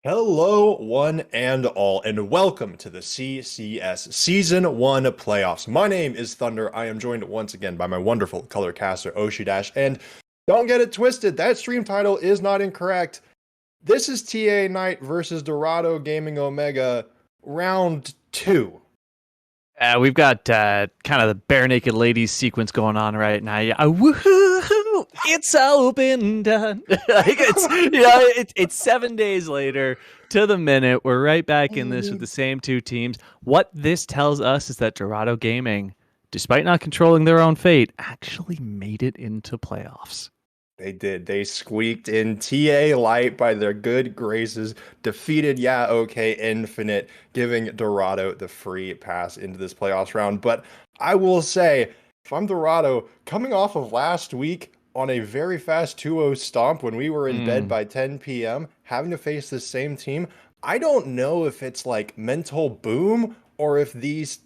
Hello, one and all, and welcome to the CCS Season 1 playoffs. My name is Thunder. I am joined once again by my wonderful color caster, Oshidash, and don't get it twisted, that stream title is not incorrect. This is TA Knight versus Dorado Gaming Omega, round 2. We've got kind of the bare naked ladies sequence going on right now. Yeah, woohoo! It's all been done. It's 7 days later to the minute. We're right back in this with the same two teams. What this tells us is that Dorado Gaming, despite not controlling their own fate, actually made it into playoffs. They did. They squeaked in TA Light by their good graces, defeated Yeah Okay Infinite, giving Dorado the free pass into this playoffs round. But I will say, if I'm Dorado, coming off of last week on a very fast 2-0 stomp when we were in bed by 10 p.m., having to face this same team, I don't know if it's like mental boom or if these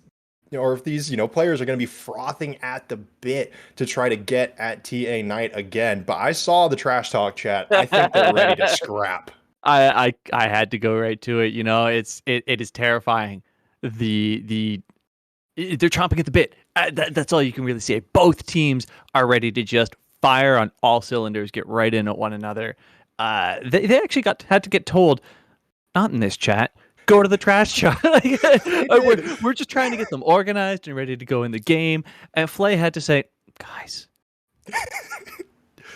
players are going to be frothing at the bit to try to get at TA Knight again. But I saw the trash talk chat. I think they're ready to scrap. I had to go right to it. It is terrifying. They're chomping at the bit. That's all you can really say. Both teams are ready to just fire on all cylinders, get right in at one another. They actually had to get told, not in this chat, go to the trash chat. we're just trying to get them organized and ready to go in the game. And Flay had to say, guys,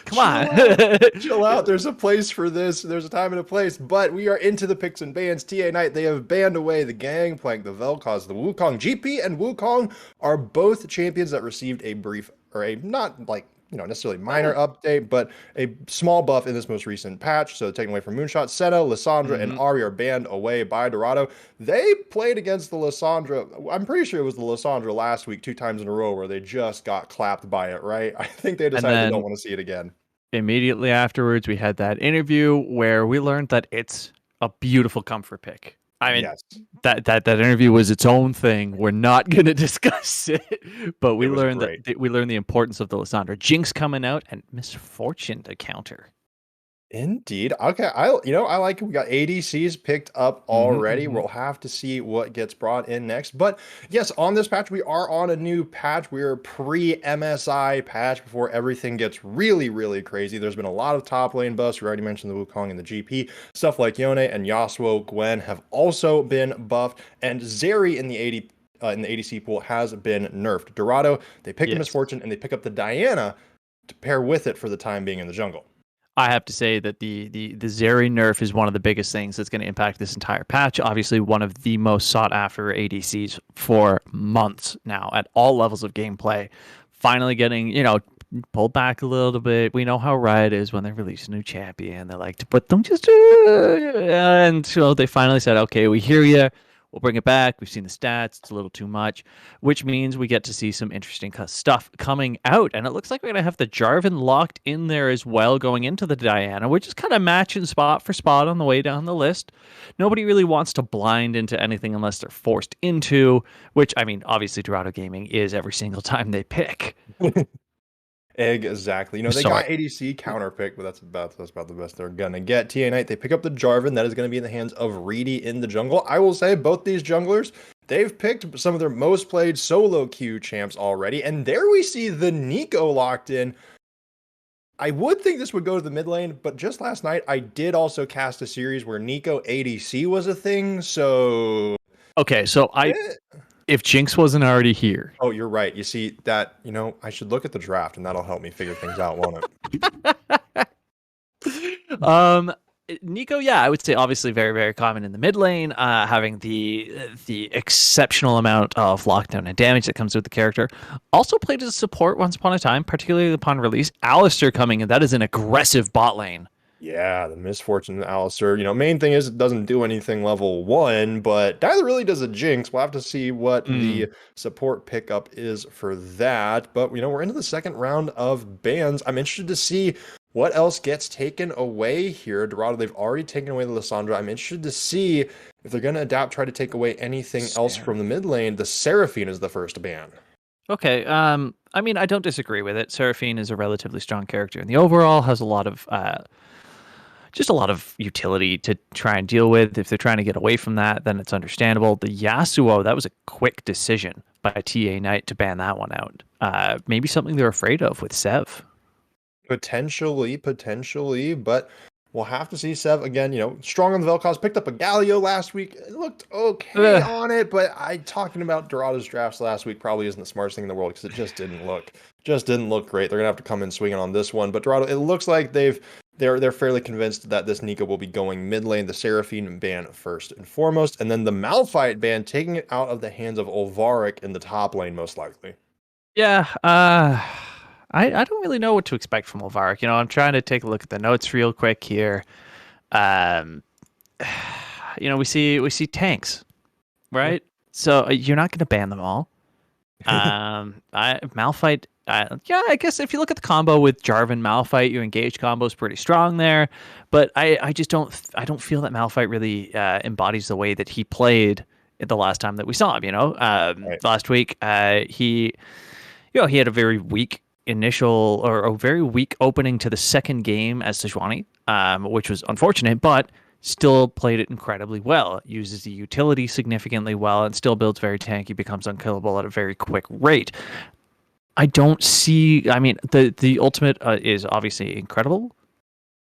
come on. Chill out. There's a place for this. There's a time and a place. But we are into the picks and bans. TA Knight, they have banned away the Gangplank, the Vel'Koz, the Wukong. GP and Wukong are both champions that received a brief, or a not like, necessarily minor update, but a small buff in this most recent patch. So taken away from Moonshot, Senna, Lissandra, and Ari are banned away by Dorado. They played against the Lissandra. I'm pretty sure it was the Lissandra last week, 2 times in a row, where they just got clapped by it, right? I think they decided they don't want to see it again. Immediately afterwards, we had that interview where we learned that it's a beautiful comfort pick. I mean, yes. that interview was its own thing. We're not going to discuss it, but we learned the importance of the Lissandra Jinx coming out and Misfortune to counter. Indeed. Okay. I like it. We got ADCs picked up already. We'll have to see what gets brought in next. But yes, on this patch, we are on a new patch. We're pre-MSI patch before everything gets really, really crazy. There's been a lot of top lane buffs. We already mentioned the Wukong and the GP. Stuff like Yone and Yasuo, Gwen have also been buffed. And Zeri in the ADC pool has been nerfed. Dorado, they pick the Misfortune and they pick up the Diana to pair with it for the time being in the jungle. I have to say that the Zeri nerf is one of the biggest things that's going to impact this entire patch. Obviously, one of the most sought after ADCs for months now at all levels of gameplay. Finally getting, pulled back a little bit. We know how Riot is when they release a new champion. They like to put them just... and so they finally said, okay, we hear you. We'll bring it back. We've seen the stats. It's a little too much, which means we get to see some interesting stuff coming out. And it looks like we're going to have the Jarvan locked in there as well going into the Diana, which is kind of matching spot for spot on the way down the list. Nobody really wants to blind into anything unless they're forced into, which, I mean, obviously Dorado Gaming is every single time they pick. Exactly. They got ADC counter pick, but that's about the best they're gonna get. TA Knight, they pick up the Jarvan. That is going to be in the hands of Reedy in the jungle. I will say both these junglers, they've picked some of their most played solo queue champs already. And there we see the Nico locked in. I would think this would go to the mid lane, but just last night, I did also cast a series where Nico ADC was a thing. So... Okay, so if Jinx wasn't already here. Oh, you're right. You see that, I should look at the draft and that'll help me figure things out, won't it? Nico, yeah, I would say obviously very, very common in the mid lane, having the exceptional amount of lockdown and damage that comes with the character. Also played as a support once upon a time, particularly upon release. Alistar coming in, that is an aggressive bot lane. Yeah, the Misfortune Alistar. Main thing is it doesn't do anything level 1, but neither really does a Jinx. We'll have to see what the support pickup is for that. But, we're into the second round of bans. I'm interested to see what else gets taken away here. Dorado, they've already taken away the Lissandra. I'm interested to see if they're going to adapt, try to take away anything else from the mid lane. The Seraphine is the first ban. Okay, I mean, I don't disagree with it. Seraphine is a relatively strong character in the overall, has a lot of... just a lot of utility to try and deal with. If they're trying to get away from that, then it's understandable. The Yasuo, that was a quick decision by TA Knight to ban that one out. Maybe something they're afraid of with Sev. Potentially, but we'll have to see. Sev again, strong on the Vel'Koz, picked up a Galio last week. It looked okay Ugh. on it, but talking about Dorado's drafts last week probably isn't the smartest thing in the world because it just didn't look great. They're gonna have to come in swinging on this one. But Dorado, it looks like they're fairly convinced that this Nico will be going mid lane, the Seraphine ban first and foremost, and then the Malphite ban taking it out of the hands of Ulvarik in the top lane, most likely. Yeah, I don't really know what to expect from Ulvarik. I'm trying to take a look at the notes real quick here. Um, we see tanks, right? So you're not going to ban them all. Malphite. Yeah, I guess if you look at the combo with Jarvan Malphite, your engage combo is pretty strong there. But I just don't feel that Malphite really embodies the way that he played the last time that we saw him. Right. Last week, he had a very weak initial or a very weak opening to the second game as Sejuani, which was unfortunate, but still played it incredibly well. Uses the utility significantly well and still builds very tanky, becomes unkillable at a very quick rate. I don't see. I mean, the ultimate is obviously incredible,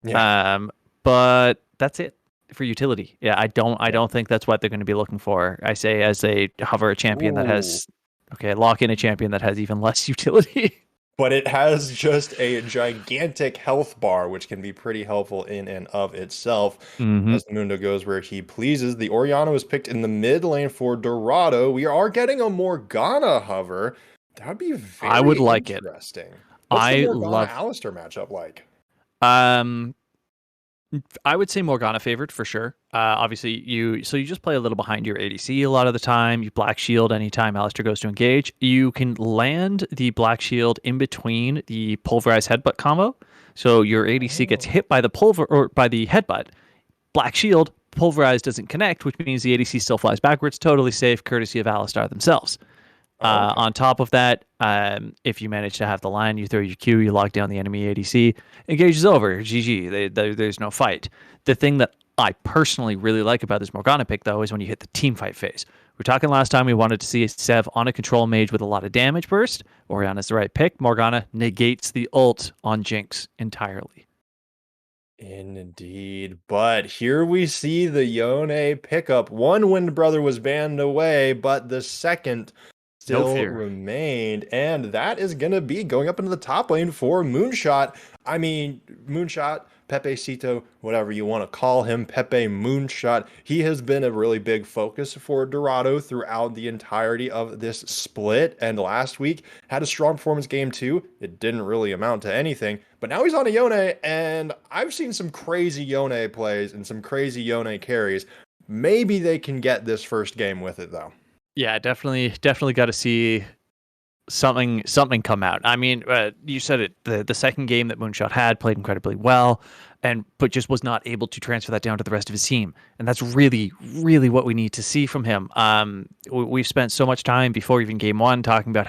Yeah. but that's it for utility. Yeah, I don't think that's what they're going to be looking for. I say as they hover a champion that Ooh. has lock in a champion that has even less utility. But it has just a gigantic health bar, which can be pretty helpful in and of itself. Mm-hmm. As the Mundo goes where he pleases, the Orianna is picked in the mid lane for Dorado. We are getting a Morgana hover. That would be I very would like it. interesting. What's the I Morgana love. Alistair matchup like? Um, I would say Morgana favored for sure. Obviously, you just play a little behind your ADC a lot of the time. You Black Shield anytime Alistair goes to engage. You can land the Black Shield in between the pulverized headbutt combo. So your ADC gets hit by the by the headbutt. Black Shield pulverized doesn't connect, which means the ADC still flies backwards. Totally safe, courtesy of Alistar themselves. Okay. On top of that, if you manage to have the line, you throw your Q, you lock down the enemy ADC, engage is over. GG. There's no fight. The thing that I personally really like about this Morgana pick, though, is when you hit the team fight phase. We're talking last time we wanted to see a Sev on a control mage with a lot of damage burst. Orianna's the right pick. Morgana negates the ult on Jinx entirely. Indeed. But here we see the Yone pickup. One Wind Brother was banned away, but the second No still fear. remained. And that is going to be going up into the top lane for Moonshot. I mean, Moonshot, Pepe Cito, whatever you want to call him, Pepe Moonshot. He has been a really big focus for Dorado throughout the entirety of this split. And last week had a strong performance game too. It didn't really amount to anything, but now he's on a Yone, and I've seen some crazy Yone plays and some crazy Yone carries. Maybe they can get this first game with it though. Yeah, definitely got to see something come out. I mean, you said it. The second game that Moonshot had played incredibly well, but just was not able to transfer that down to the rest of his team, and that's really what we need to see from him. We've spent so much time before even game one talking about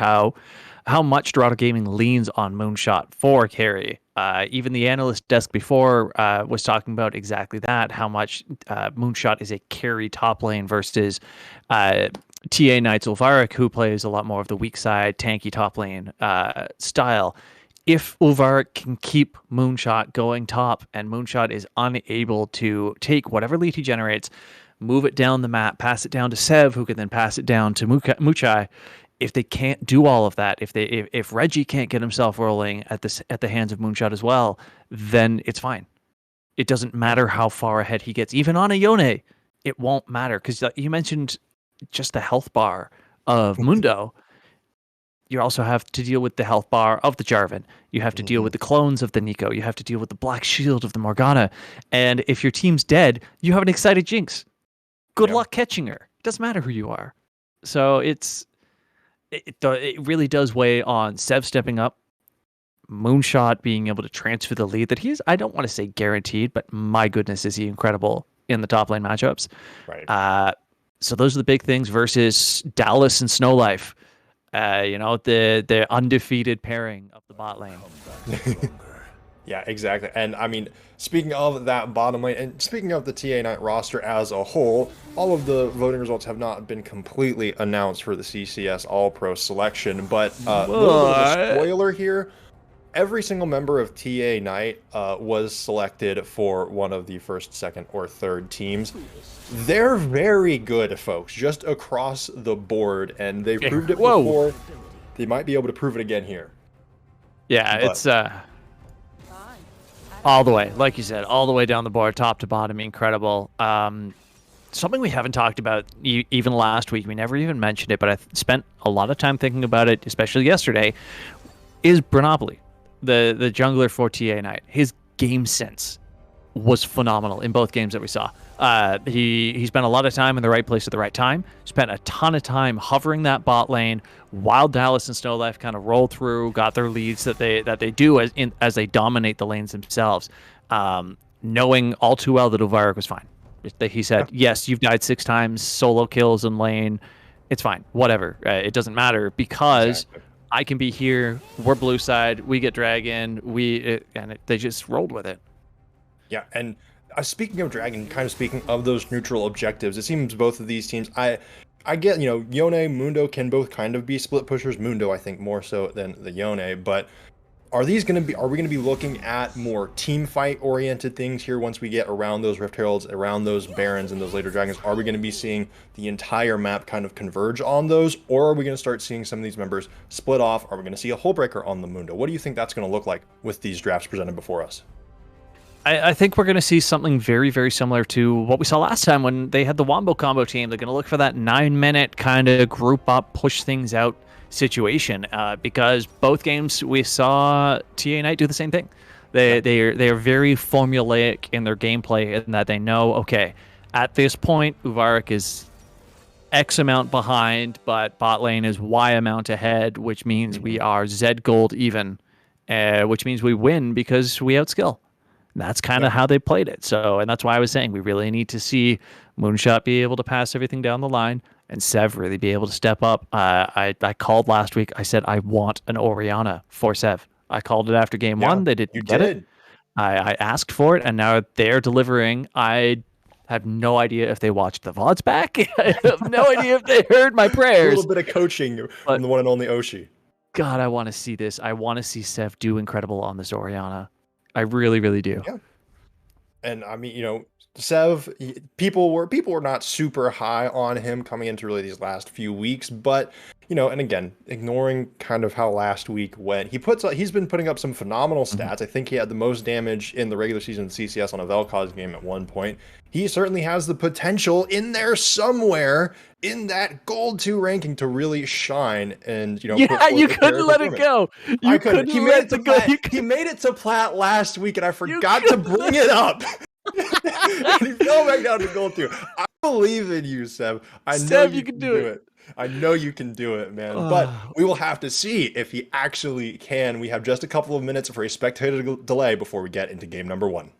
how much Dorado Gaming leans on Moonshot for carry. Even the analyst desk before was talking about exactly that, how much Moonshot is a carry top lane versus TA Knight's Ulvarik, who plays a lot more of the weak side, tanky top lane style. If Ulvarik can keep Moonshot going top and Moonshot is unable to take whatever lead he generates, move it down the map, pass it down to Sev, who can then pass it down to Muchai. If they can't do all of that, if Reggie can't get himself rolling at the hands of Moonshot as well, then it's fine. It doesn't matter how far ahead he gets, even on a Yone. It won't matter because you mentioned just the health bar of Mundo. You also have to deal with the health bar of the Jarvan. You have to deal with the clones of the Nico. You have to deal with the Black Shield of the Morgana. And if your team's dead, you have an excited Jinx. Good luck catching her. It doesn't matter who you are. So it really does weigh on Sev stepping up, Moonshot being able to transfer the lead that he's, I don't want to say guaranteed, but my goodness, is he incredible in the top lane matchups. Right. So those are the big things versus Dallas and Snowlife. The undefeated pairing of the bot lane. Yeah, exactly. And I mean, speaking of that bottom lane, and speaking of the TA Knight roster as a whole, all of the voting results have not been completely announced for the CCS All Pro selection. But a little bit of a What? spoiler here: every single member of TA Knight was selected for one of the first, second, or third teams. They're very good, folks, just across the board, and they've proved it Whoa. before. They might be able to prove it again here. Yeah, But it's all the way, like you said, all the way down the board, top to bottom, incredible. Something we haven't talked about even last week, we never even mentioned it, but I spent a lot of time thinking about it, especially yesterday, is Brinopoly, the jungler for TA Knight. His game sense was phenomenal in both games that we saw. He spent a lot of time in the right place at the right time. Spent a ton of time hovering that bot lane while Dallas and Snowlife kind of roll through, got their leads that they do as they dominate the lanes themselves, knowing all too well that Uvarik was fine. He said, "Yes, you've died 6 times, solo kills in lane. It's fine, whatever. It doesn't matter because." exactly. I can be here. We're blue side. We get dragon. They just rolled with it. Yeah, and speaking of Dragon, kind of speaking of those neutral objectives, it seems both of these teams, I get, Yone, Mundo can both kind of be split pushers. Mundo, I think, more so than the Yone, but are we going to be looking at more team fight oriented things here once we get around those Rift Heralds, around those Barons and those later Dragons? Are we going to be seeing the entire map kind of converge on those, or are we going to start seeing some of these members split off? Are we going to see a hull breaker on the Mundo? What do you think that's going to look like with these drafts presented before us? I think we're going to see something very, very similar to what we saw last time when they had the Wombo combo team. They're going to look for that 9-minute kind of group up, push things out situation because both games we saw TA Knight do the same thing. They are very formulaic in their gameplay in that they know, okay, at this point, Uvarik is X amount behind, but bot lane is Y amount ahead, which means we are Z gold even, which means we win because we outskill. That's kind of how they played it. So, and that's why I was saying we really need to see Moonshot be able to pass everything down the line and Sev really be able to step up. I called last week. I said I want an Orianna for Sev. I called it after game one. They didn't get it. I asked for it, and now they're delivering. I have no idea if they watched the VODs back. I have no idea if they heard my prayers. A little bit of coaching from the one and only Oshi. God, I want to see this. I want to see Sev do incredible on this Orianna. I really, really do. Yeah. And I mean, Sev, people were not super high on him coming into really these last few weeks, but and again, ignoring kind of how last week went, he's been putting up some phenomenal stats. I think he had the most damage in the regular season of CCS on a Vel'Koz game at one point. He certainly has the potential in there somewhere in that gold 2 ranking to really shine and yeah, you couldn't let it go. You couldn't let it go. He made it to plat last week, and I forgot to bring it up. And he fell back down to gold 2. I believe in you, Seb. I know you can do it. I know you can do it, man. But we will have to see if he actually can. We have just a couple of minutes for a spectator delay before we get into game number 1.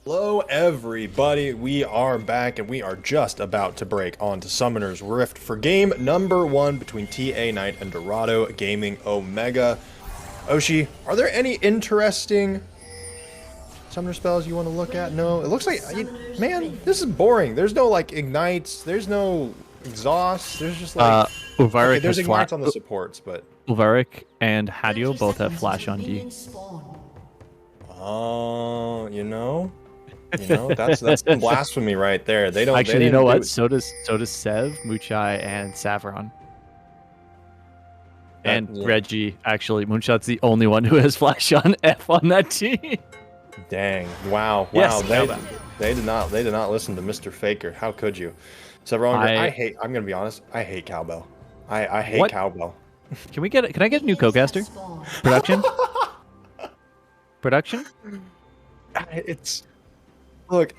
Hello, everybody. We are back, and we are just about to break onto Summoner's Rift for game number 1 between TA Knight and Dorado Gaming Omega. Oshi, are there any interesting Summoner spells you want to look at? No, it looks like, man, this is boring. There's no like ignites. There's no exhaust. There's just like Uvaric okay, there's has ignites on the supports, but Uvaric and Hadio both have flash on D. oh, that's some blasphemy right there. They don't Actually, they you know didn't what? do So does Sev, Muchai, and Savron. And yeah. Reggie. Actually, Moonshot's the only one who has flash on F on that team. Dang! Wow! Yes, They did not listen to Mr. Faker. How could you? So I'm gonna be honest. I hate cowbell. I hate cowbell. Can I get a new co-caster? Production? Production? Look,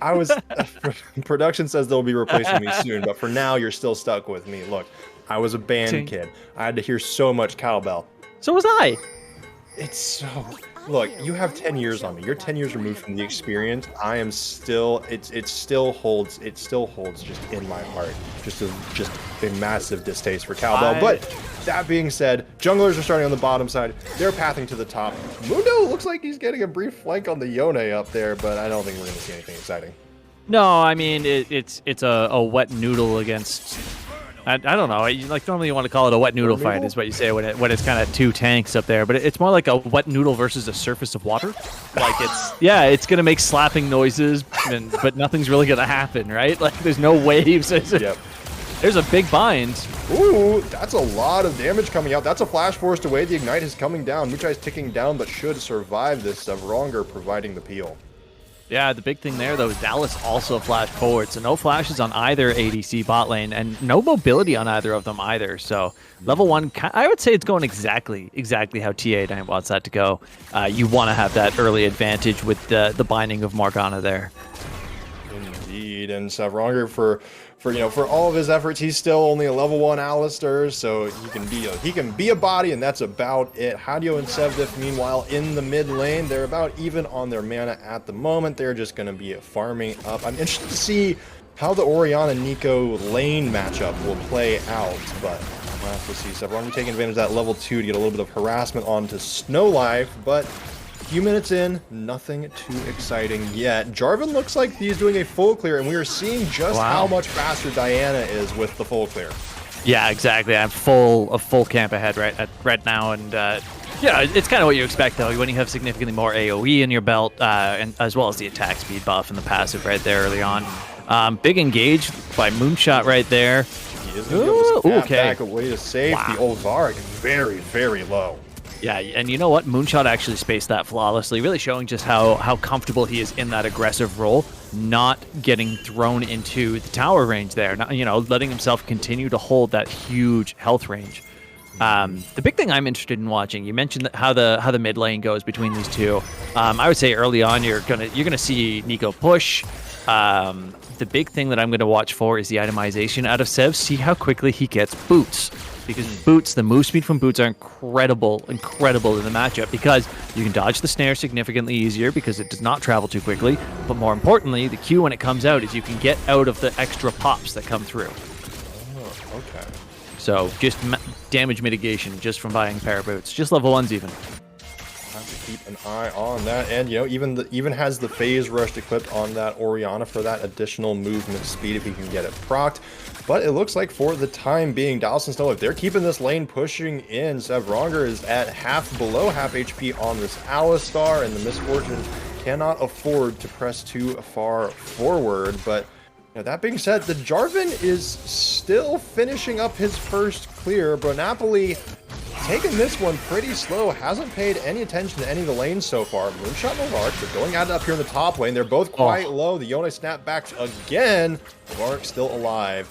production says they'll be replacing me soon, but for now you're still stuck with me. Look, I was a band kid. I had to hear so much cowbell. So was I. It's so... Look, you have 10 years on me. You're 10 years removed from the experience. I am still... It still holds just in my heart. Just a massive distaste for cowbell. But that being said, junglers are starting on the bottom side. They're pathing to the top. Mundo looks like he's getting a brief flank on the Yone up there, but I don't think we're going to see anything exciting. No, I mean, it's a wet noodle against... I don't know. Normally you want to call it a wet noodle fight, is what you say when it's kind of two tanks up there. But it's more like a wet noodle versus a surface of water. Like it's gonna make slapping noises, but nothing's really gonna happen, right? Like there's no waves. There's a big bind. Ooh, that's a lot of damage coming out. That's a flash force away. The ignite is coming down. Muchai's ticking down, but should survive this. Savronger providing the peel. Yeah, the big thing there, though, is Dallas also flashed forward. So no flashes on either ADC bot lane and no mobility on either of them either. So level 1, I would say it's going exactly how TA Knight wants that to go. You want to have that early advantage with the binding of Morgana there. Indeed, and Savronger for all of his efforts, he's still only a level 1 Alistar, so he can be a body, and that's about it. Hadio and Sevdif, meanwhile, in the mid lane, they're about even on their mana at the moment. They're just going to be farming up. I'm interested to see how the Orianna Nico lane matchup will play out, but we'll have to see. Savronger taking advantage of that level 2 to get a little bit of harassment onto Snow Life, but few minutes in, nothing too exciting yet. Jarvan looks like he's doing a full clear, and we are seeing just how much faster Diana is with the full clear. Yeah, exactly. I'm full camp ahead right now, and yeah, it's kind of what you expect though when you have significantly more AOE in your belt, and as well as the attack speed buff and the passive right there early on. Big engage by Moonshot right there. He is going to be able to back away to save the Ozark. Very, very low. Yeah, and you know what? Moonshot actually spaced that flawlessly, really showing just how comfortable he is in that aggressive role, not getting thrown into the tower range there, not, letting himself continue to hold that huge health range. The big thing I'm interested in watching, you mentioned how the mid lane goes between these two. I would say early on you're gonna see Nico push. The big thing that I'm going to watch for is the itemization out of Sev. See how quickly he gets boots. Because boots, the move speed from boots are incredible in the matchup, because you can dodge the snare significantly easier because it does not travel too quickly. But more importantly, the Q when it comes out is you can get out of the extra pops that come through. Oh, okay. So just damage mitigation just from buying a pair of boots. Just level 1s even. Have to keep an eye on that, and even has the phase rush equipped on that Orianna for that additional movement speed if he can get it procced. But it looks like for the time being, Dallas and Snow, if they're keeping this lane pushing in, Savronger is at below half HP on this Alistar, and the Misfortune cannot afford to press too far forward. But that being said, the Jarvan is still finishing up his first clear. Napoli taking this one pretty slow, hasn't paid any attention to any of the lanes so far. Moonshot and Lark, they're going at it up here in the top lane. They're both quite low. The Yone snapbacks again. Lark still alive.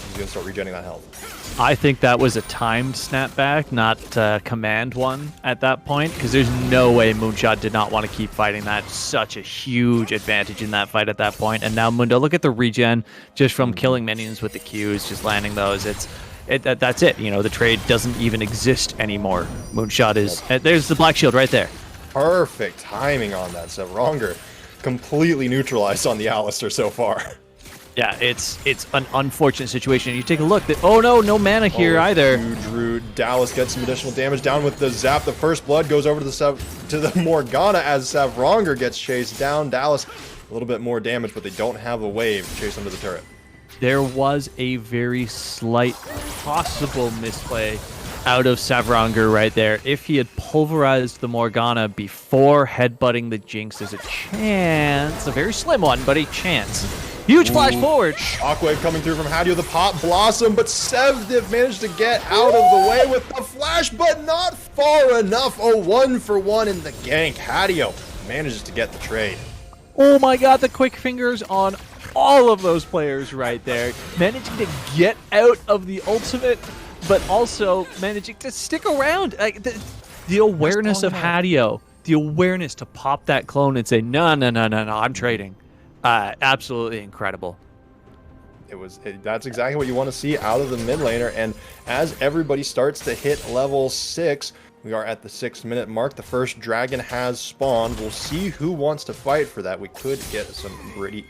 He's going to start regenerating that health. I think that was a timed snapback, not a command one at that point, because there's no way Moonshot did not want to keep fighting that. Such a huge advantage in that fight at that point. And now Mundo, look at the regen just from killing minions with the Qs, just landing those. That's it. The trade doesn't even exist anymore. Moonshot is... There's the Black Shield right there. Perfect timing on that, Savronger. completely neutralized on the Alistar so far. Yeah, it's an unfortunate situation. You take a look. Oh no, no mana here either. Huge root. Dallas gets some additional damage down with the zap. The first blood goes over to the Morgana as Savronger gets chased down. Dallas a little bit more damage, but they don't have a wave to chase under the turret. There was a very slight possible misplay out of Savronger right there. If he had pulverized the Morgana before headbutting the Jinx, there's a chance, a very slim one, but a chance. Huge flash forward. Shockwave coming through from Hadio, the Pop Blossom, but Sevdiv managed to get out of the way with the flash, but not far enough. Oh, 1-for-1 in the gank. Hadio manages to get the trade. Oh my god, the quick fingers on all of those players right there. Managing to get out of the ultimate, but also managing to stick around. Like the awareness of Hadio, the awareness to pop that clone and say, no, I'm trading. Absolutely incredible. That's exactly what you want to see out of the mid laner. And as everybody starts to hit level 6, we are at the 6-minute mark. The first dragon has spawned. We'll see who wants to fight for that. We could get some pretty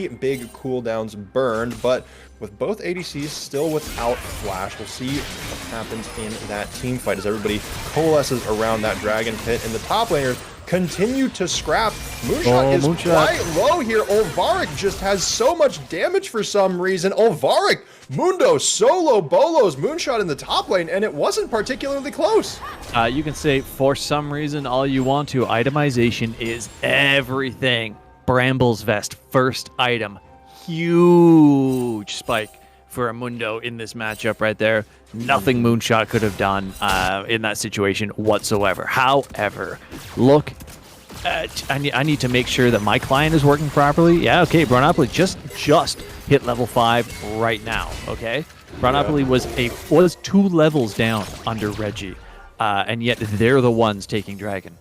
big cooldowns burned, but with both ADCs still without flash, we'll see what happens in that team fight as everybody coalesces around that dragon pit. And the top laners continue to scrap. Moonshot is quite low here. Olvarik just has so much damage for some reason. Olvarik, Mundo, solo bolos Moonshot in the top lane, and it wasn't particularly close. You can say for some reason all you want to. Itemization is everything. Bramble's Vest, first item. Huge spike for a Mundo in this matchup right there. Nothing Moonshot could have done in that situation whatsoever. However, look, I need to make sure that my client is working properly. Yeah, okay, Bronopoli just hit level 5 right now, okay? Bronopoli was 2 levels down under Reggie, and yet they're the ones taking Dragon.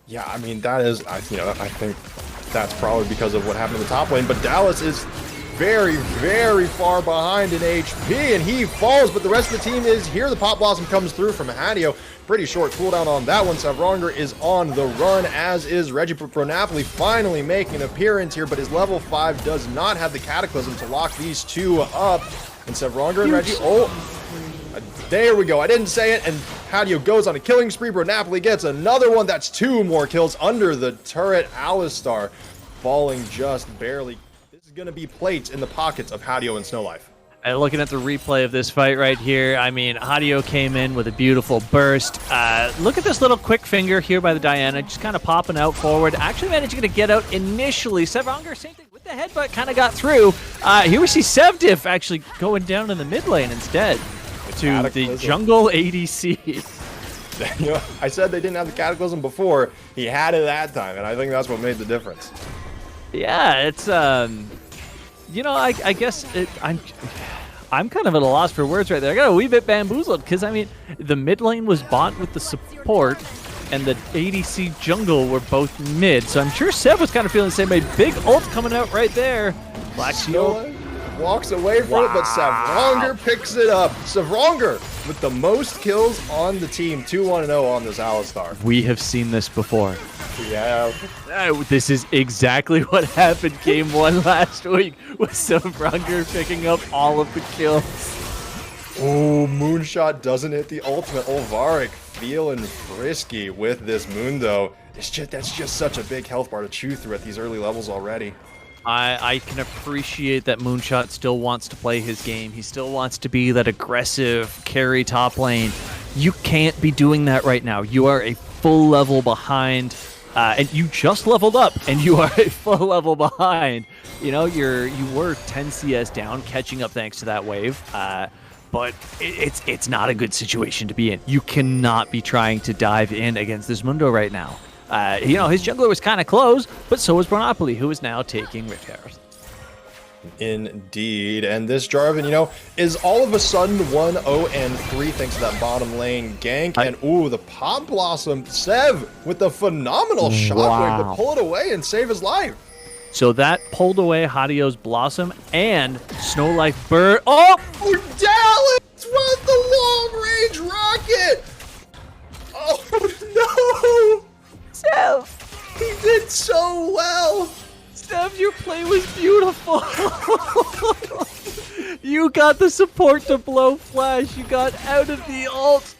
Yeah, I mean, that is, I think that's probably because of what happened in the top lane, but Dallas is very, very far behind in HP, and he falls, but the rest of the team is here. The Pop Blossom comes through from Hadio. Pretty short cooldown on that one. Savronger is on the run, as is Reggie. Pronapoli finally making an appearance here, but his level 5 does not have the Cataclysm to lock these two up. And Savronger and Reggie, there we go. I didn't say it, and Hadio goes on a killing spree. Pronapoli gets another one. That's 2 more kills under the turret. Alistar falling just barely. Going to be plates in the pockets of Hadio and Snowlife. And looking at the replay of this fight right here, I mean, Hadio came in with a beautiful burst. Look at this little quick finger here by the Diana, just kind of popping out forward. Actually managing to get out initially. Savronger, same thing with the headbutt, kind of got through. Here we see Sevdiv actually going down in the mid lane instead to the jungle ADC. You know, I said they didn't have the Cataclysm before. He had it that time, and I think that's what made the difference. Yeah, it's you know, I guess I'm kind of at a loss for words right there. I got a wee bit bamboozled because I mean the mid lane was bought with the support, and the ADC jungle were both mid. So I'm sure Sev was kind of feeling the same way. Big ult coming out right there. Black Shield walks away from it, but Savronger picks it up. Savronger with the most kills on the team, 2-1-0 on this Alistar. We have seen this before. Yeah. This is exactly what happened game 1 last week with Savronger picking up all of the kills. Oh, Moonshot doesn't hit the ultimate. Olvarik feeling frisky with this Mundo. That's just such a big health bar to chew through at these early levels already. I can appreciate that Moonshot still wants to play his game. He still wants to be that aggressive carry top lane. You can't be doing that right now. You are a full level behind, and you just leveled up, and you are a full level behind. You know, you were 10 CS down, catching up thanks to that wave. But it's not a good situation to be in. You cannot be trying to dive in against this Mundo right now. You know, his jungler was kind of close, but so was Bronopoli, who is now taking Rift Herald. Indeed, and this Jarvan, you know, is all of a sudden 1-0-3 thanks to that bottom lane gank. And ooh, the Pop Blossom, Sev with the phenomenal shockwave to pull it away and save his life. So that pulled away Hadio's Blossom and Snowlife Bird. Oh! Dallas with the long-range rocket! Oh no! Sev! He did so well. Steph, your play was beautiful. You got the support to blow flash. You got out of the ult.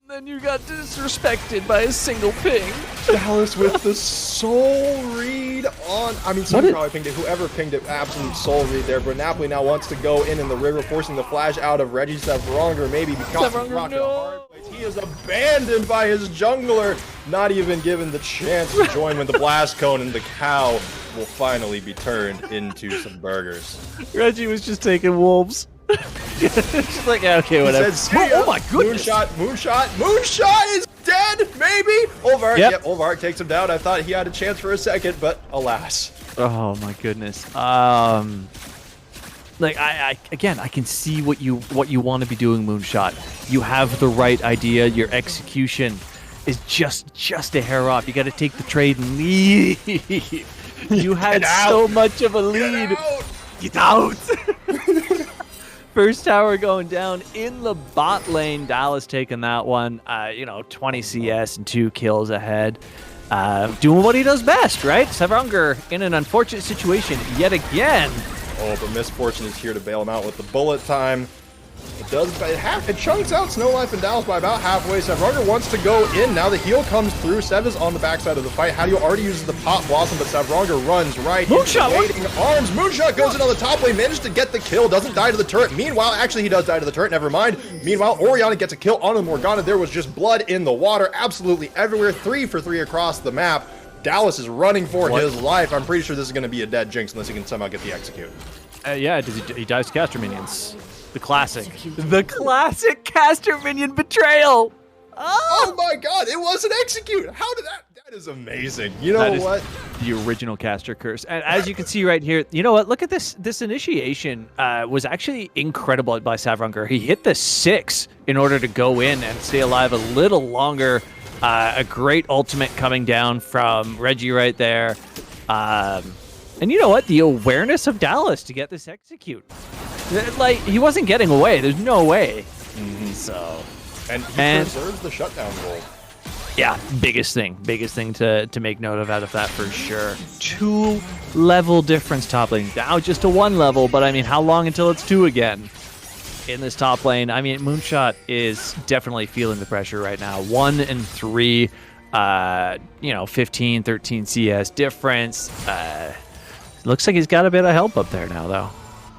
And then you got disrespected by a single ping. Dallas with the soul read on. I mean, someone probably pinged it. Whoever pinged it, absolute soul read there. But Napoli now wants to go in the river, forcing the flash out of Reggie Sevronger. Maybe because of Rocket hard place. He is abandoned by his jungler. Not even given the chance to join with the blast cone, and the cow will finally be turned into some burgers. Reggie was just taking wolves. She's like, yeah, okay, whatever. Oh my goodness! Moonshot is dead. Maybe Olvark. Yep, Olvark takes him down. I thought he had a chance for a second, but alas. Oh my goodness. Like I can see what you want to be doing, Moonshot. You have the right idea. Your execution is just a hair off. You got to take the trade and leave. You had so much of a lead. Get out. First tower going down in the bot lane. Dallas taking that one. 20 CS and 2 kills ahead. Doing what he does best, right? Sevronger in an unfortunate situation yet again. Oh, but Misfortune is here to bail him out with the bullet time. It chunks out Snow Life and Dallas by about halfway. Sevronger wants to go in. Now the heal comes through. Sev is on the backside of the fight. Hadio already uses the Pop Blossom, but Sevronger runs right Moonshot, into waiting arms. Moonshot goes in on the top lane, manages to get the kill, doesn't die to the turret. Meanwhile, actually he does die to the turret, never mind. Meanwhile, Orianna gets a kill on the Morgana. There was just blood in the water absolutely everywhere. 3 for 3 across the map. Dallas is running for his life. I'm pretty sure this is going to be a dead Jinx unless he can somehow get the execute. Yeah, he dives to caster minions. The classic caster minion betrayal. Oh my god, it was an execute. How did that? That is amazing. You know what? The original caster curse. And as you can see right here, you know what? Look at this. This initiation was actually incredible by Sevronger. He hit the 6 in order to go in and stay alive a little longer. A great ultimate coming down from Reggie right there. And you know what? The awareness of Dallas to get this execute. Like, he wasn't getting away. There's no way. So, and he preserves the shutdown goal. Yeah, biggest thing to make note of out of that for sure. 2 level difference top lane. Now just to 1 level, but I mean, how long until it's 2 again in this top lane? I mean, Moonshot is definitely feeling the pressure right now. 1 and 3, 15, 13 CS difference. Looks like he's got a bit of help up there now, though.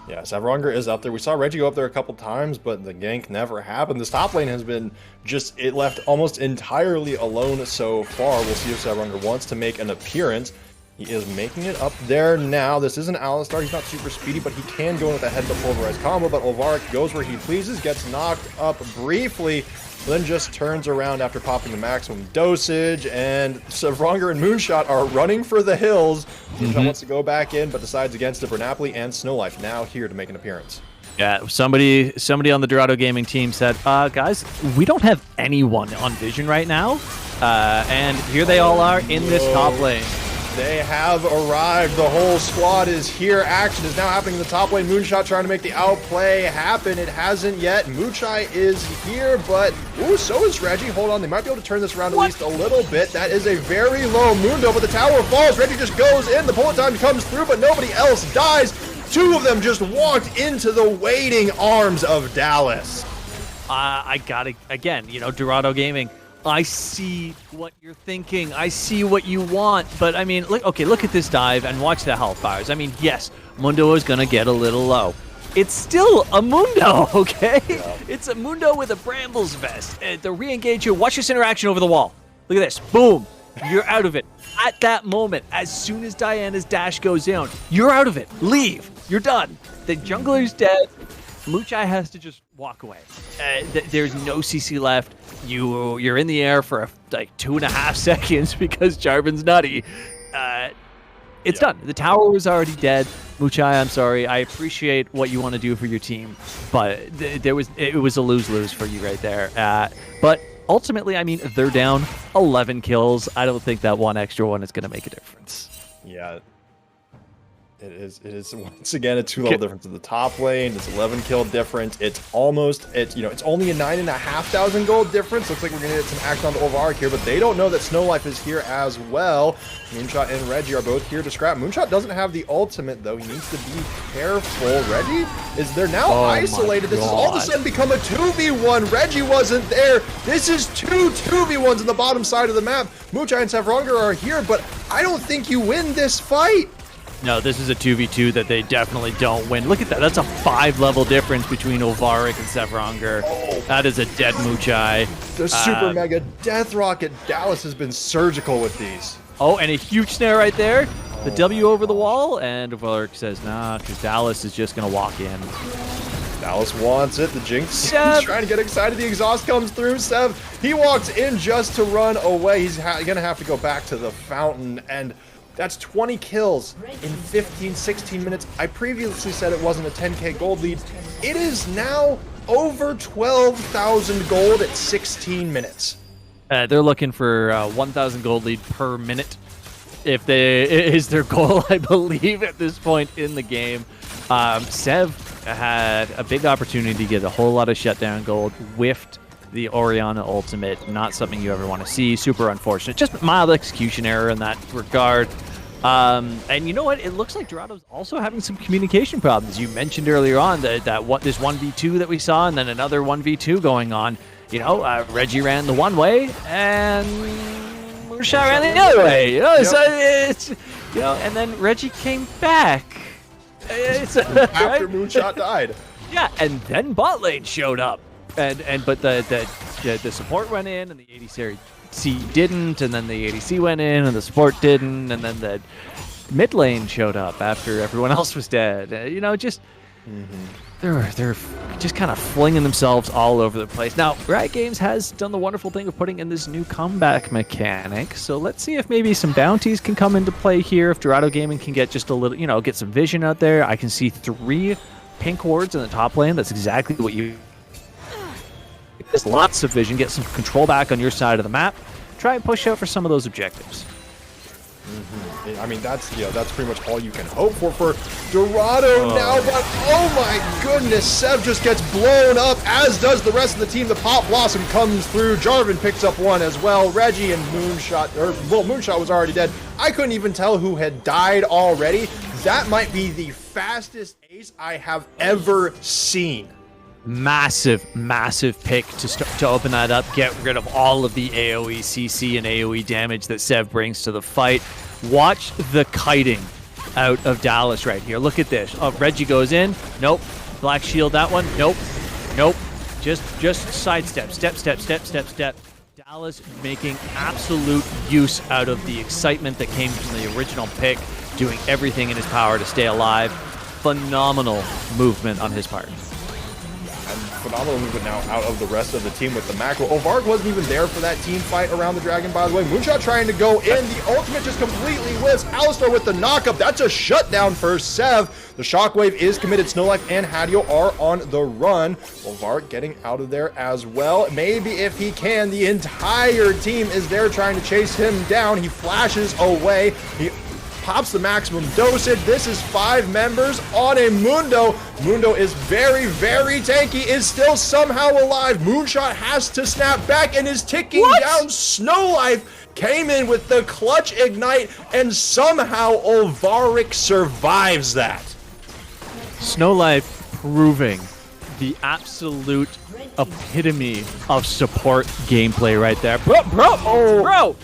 Yeah, Sevronger is up there. We saw Reggie go up there a couple times, but the gank never happened. This top lane has been it left almost entirely alone so far. We'll see if Sevronger wants to make an appearance. He is making it up there now. This is an Alistar. He's not super speedy, but he can go in with a head to pulverize combo, but Olvark goes where he pleases, gets knocked up briefly, then just turns around after popping the maximum dosage, and Sevronger and Moonshot are running for the hills. Moonshot wants to go back in, but decides against it. Napoli and Snow Life now here to make an appearance. Yeah, somebody on the Dorado gaming team said, guys, we don't have anyone on Vision right now, and here they all are in this top lane. They have arrived. The whole squad is here. Action is now happening in the top lane. Moonshot trying to make the outplay happen. It hasn't yet. Muchai is here, but so is Reggie. Hold on, they might be able to turn this around at least a little bit. That is a very low Mundo, but the tower falls. Reggie just goes in. The bullet time comes through, but nobody else dies. 2 of them just walked into the waiting arms of Dallas. I got it again. Dorado gaming. I see what you're thinking. I see what you want. But, I mean, look at this dive and watch the health bars. I mean, yes, Mundo is going to get a little low. It's still a Mundo, okay? Yeah. It's a Mundo with a Brambles vest. The re-engage here. Watch this interaction over the wall. Look at this. Boom. You're out of it. At that moment, as soon as Diana's dash goes down, you're out of it. Leave. You're done. The jungler's dead. Muchai has to just walk away. There's no CC left. You're in the air for like 2.5 seconds because Jarvan's nutty. It's done. The tower was already dead. Muchai, I'm sorry. I appreciate what you want to do for your team, but it was a lose-lose for you right there. But ultimately, I mean, they're down 11 kills. I don't think that one extra one is going to make a difference. Yeah. It is once again a 2-level difference in the top lane. It's 11 kill difference. It's almost, it's only a 9,500 gold difference. Looks like we're gonna get some action on the Olvark here, but they don't know that Snowlife is here as well. Moonshot and Reggie are both here to scrap. Moonshot doesn't have the ultimate though. He needs to be careful. Reggie is there now isolated. This has all of a sudden become a 2v1. Reggie wasn't there. This is 2v1s in the bottom side of the map. Moonshot and Sevronga are here, but I don't think you win this fight. No, this is a 2v2 that they definitely don't win. Look at that. That's a 5-level difference between Olvark and Sevronga. Oh. That is a dead Muchai. The super mega death rocket. Dallas has been surgical with these. Oh, and a huge snare right there. The W over the wall, and Olvark says, nah, because Dallas is just going to walk in. Dallas wants it. The Jinx is trying to get excited. The exhaust comes through. Sev, he walks in just to run away. He's going to have to go back to the fountain, and that's 20 kills in 15, 16 minutes. I previously said it wasn't a 10k gold lead. It is now over 12,000 gold at 16 minutes. They're looking for 1,000 gold lead per minute. If is their goal, I believe, at this point in the game. Sev had a big opportunity to get a whole lot of shutdown gold, whiffed the Orianna ultimate. Not something you ever want to see. Super unfortunate. Just mild execution error in that regard. And you know what? It looks like Dorado's also having some communication problems. You mentioned earlier on that this 1v2 that we saw, and then another 1v2 going on. Reggie ran the one way, and Moonshot ran the other way. So it's and then Reggie came back. After Moonshot died. Yeah, and then bot lane showed up, but the support went in, and the ADC didn't, and then the ADC went in, and the support didn't, and then the mid lane showed up after everyone else was dead. They're just kind of flinging themselves all over the place. Now, Riot Games has done the wonderful thing of putting in this new comeback mechanic. So let's see if maybe some bounties can come into play here. If Dorado Gaming can get just a little, get some vision out there. I can see 3 pink wards in the top lane. That's exactly what you... There's lots of vision. Get some control back on your side of the map. Try and push out for some of those objectives. I mean, that's pretty much all you can hope for Dorado now, but oh my goodness, Sev just gets blown up, as does the rest of the team. The Pop Blossom comes through. Jarvan picks up one as well. Reggie and Moonshot, Moonshot was already dead. I couldn't even tell who had died already. That might be the fastest ace I have ever seen. Massive pick to open that up, get rid of all of the AoE CC and AoE damage that Sev brings to the fight. Watch the kiting out of Dallas right here. Look at this. Reggie goes in. Nope. Black shield that one. Nope. Just sidestep. Step. Dallas making absolute use out of the excitement that came from the original pick, doing everything in his power to stay alive. Phenomenal movement on his part. Phenomenal movement now out of the rest of the team with the macro. Olvark wasn't even there for that team fight around the dragon, by the way. Moonshot trying to go in. The ultimate just completely whiffs. Alistar with the knockup. That's a shutdown for Sev. The shockwave is committed. Snowlife and Hadio are on the run. Olvark getting out of there as well. Maybe if he can. The entire team is there trying to chase him down. He flashes away. He pops the maximum dosage. This is 5 members on a Mundo. Mundo is very, very tanky, is still somehow alive. Moonshot has to snap back and is ticking down. Snowlife came in with the clutch ignite, and somehow Olvark survives that. Snowlife proving the absolute epitome of support gameplay right there. Bro.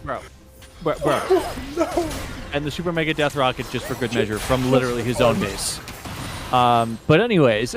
No. And the Super Mega Death Rocket, just for good measure, from literally his own base. But anyways,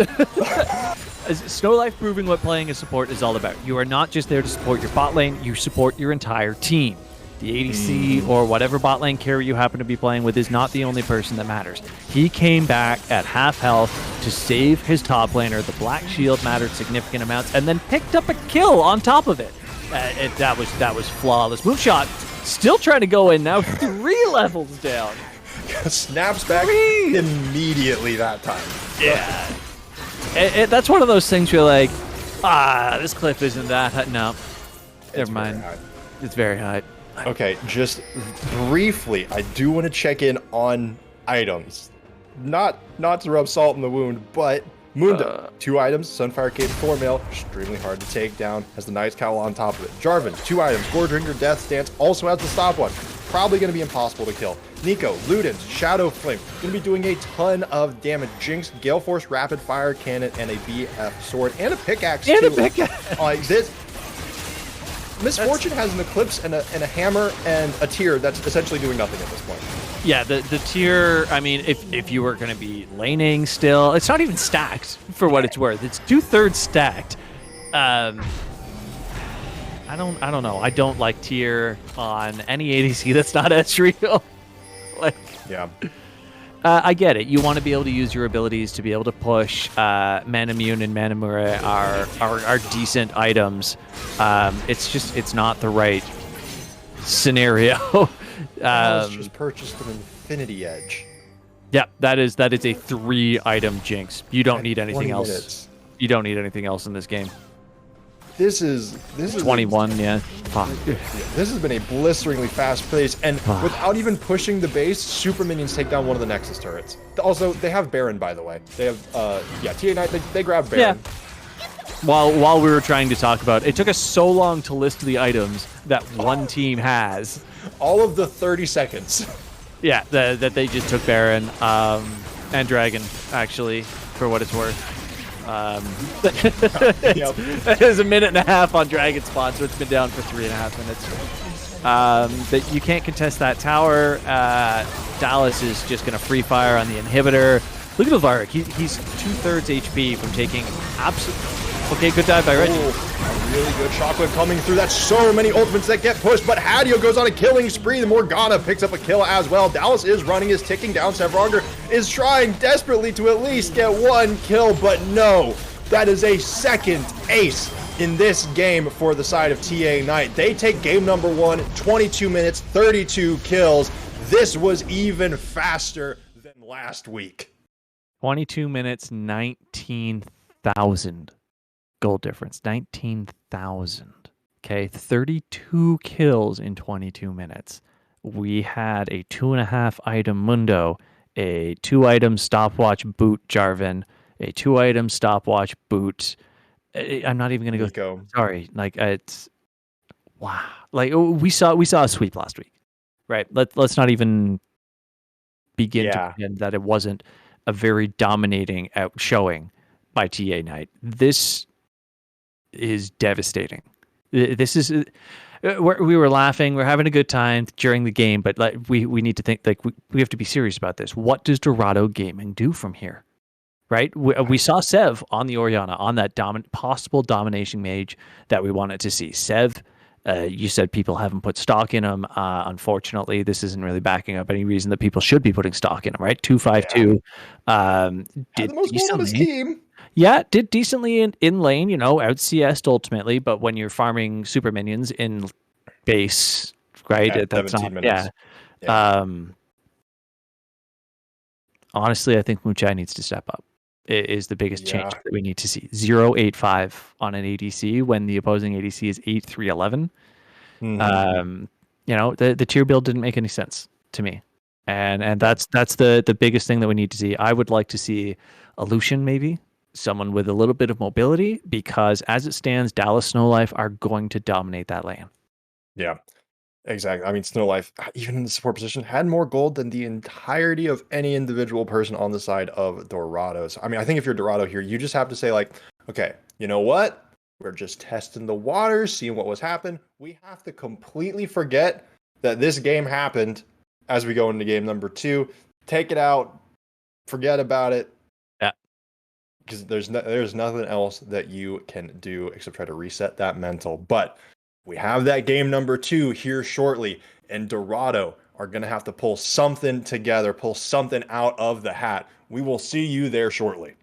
Snowlife proving what playing a support is all about. You are not just there to support your bot lane, you support your entire team. The ADC or whatever bot lane carry you happen to be playing with is not the only person that matters. He came back at half health to save his top laner. The Black Shield mattered significant amounts, and then picked up a kill on top of it. That was flawless. Moonshot still trying to go in now, 3 levels down. Snaps back immediately that time. Yeah. That's one of those things where you're like, this cliff isn't that high. No. Never mind. It's very high. Okay, just briefly, I do want to check in on items. Not to rub salt in the wound, but Mundo, 2 items, Sunfire Cape, 4 mail, extremely hard to take down, has the Knight's Cowl on top of it. Jarvan, 2 items, Goredringer, Death Stance, also has the stopwatch. Probably going to be impossible to kill. Nico, Ludens, Shadow Flame, going to be doing a ton of damage. Jinx, Gale Force, Rapid Fire Cannon, and a BF Sword, and a pickaxe And too. a pickaxe. Like this. Miss Fortune has an Eclipse and a Hammer and a Tear that's essentially doing nothing at this point. Yeah, the tier, I mean, if you were going to be laning still, it's not even stacked for what it's worth. It's 2/3 stacked. I don't know. I don't like tier on any ADC that's not Ezreal. Like, Yeah. I get it. You want to be able to use your abilities to be able to push. Manamune and Manamura are decent items. It's not the right scenario. Just purchased an Infinity Edge. Yeah, that is a 3-item Jinx. You don't need anything 20 else. minutes. You don't need anything else in this game. This is 21, yeah. Fuck. This has been a blisteringly fast pace, and without even pushing the base, super minions take down one of the Nexus turrets. Also, they have Baron, by the way. They have TA Knight. They grab Baron. Yeah. While we were trying to talk about it took us so long to list the items that one team has. All of the 30 seconds. Yeah, that they just took Baron and Dragon, actually, for what it's worth. Yep. There's a minute and a half on Dragon spawn, so it's been down for 3.5 minutes. But you can't contest that tower. Dallas is just going to free fire on the inhibitor. Look at Alvaric. He's 2/3 HP from taking absolute. Okay, good dive by Reggie. A really good shockwave coming through. That's so many ultimates that get pushed, but Hadio goes on a killing spree. The Morgana picks up a kill as well. Dallas is running, is ticking down. Sevronger is trying desperately to at least get 1 kill, but no. That is a second ace in this game for the side of TA Knight. They take game number 1, 22 minutes, 32 kills. This was even faster than last week. 22 minutes, 19,000 goal difference. 19,000. Okay, 32 kills in 22 minutes. We had a 2.5 item Mundo, a 2-item stopwatch boot Jarvan, a 2-item stopwatch boot. I'm not even gonna go. Sorry, like it's wow. Like we saw a sweep last week, right? Let's not even begin to pretend that it wasn't a very dominating outshowing by TA Knight. This is devastating. This is we were laughing, we're having a good time during the game, but like we need to think like we have to be serious about this. What does Dorado Gaming do from here? Right? We saw Sev on the Orianna on that possible domination mage that we wanted to see. Sev, you said people haven't put stock in him. Unfortunately, this isn't really backing up any reason that people should be putting stock in him, right? 252. Did the most gold on his team. Yeah, did decently in lane, out CS'd ultimately, but when you're farming super minions in base, right? At that's 17 not, minutes. Yeah. Honestly, I think Muchai needs to step up. It is the biggest change that we need to see. 0.85 on an ADC when the opposing ADC is 8-3-11. The tier build didn't make any sense to me. And that's the biggest thing that we need to see. I would like to see a Lucian maybe, someone with a little bit of mobility, because as it stands, Dallas Snowlife are going to dominate that lane. Yeah, exactly. I mean, Snowlife, even in the support position, had more gold than the entirety of any individual person on the side of Dorado. So, I mean, I think if you're Dorado here, you just have to say like, okay, you know what? We're just testing the waters, seeing what was happening. We have to completely forget that this game happened as we go into game number 2. Take it out, forget about it. Yeah. Because there's nothing else that you can do except try to reset that mental. But we have that game number 2 here shortly, and Dorado are going to have to pull something together, pull something out of the hat. We will see you there shortly.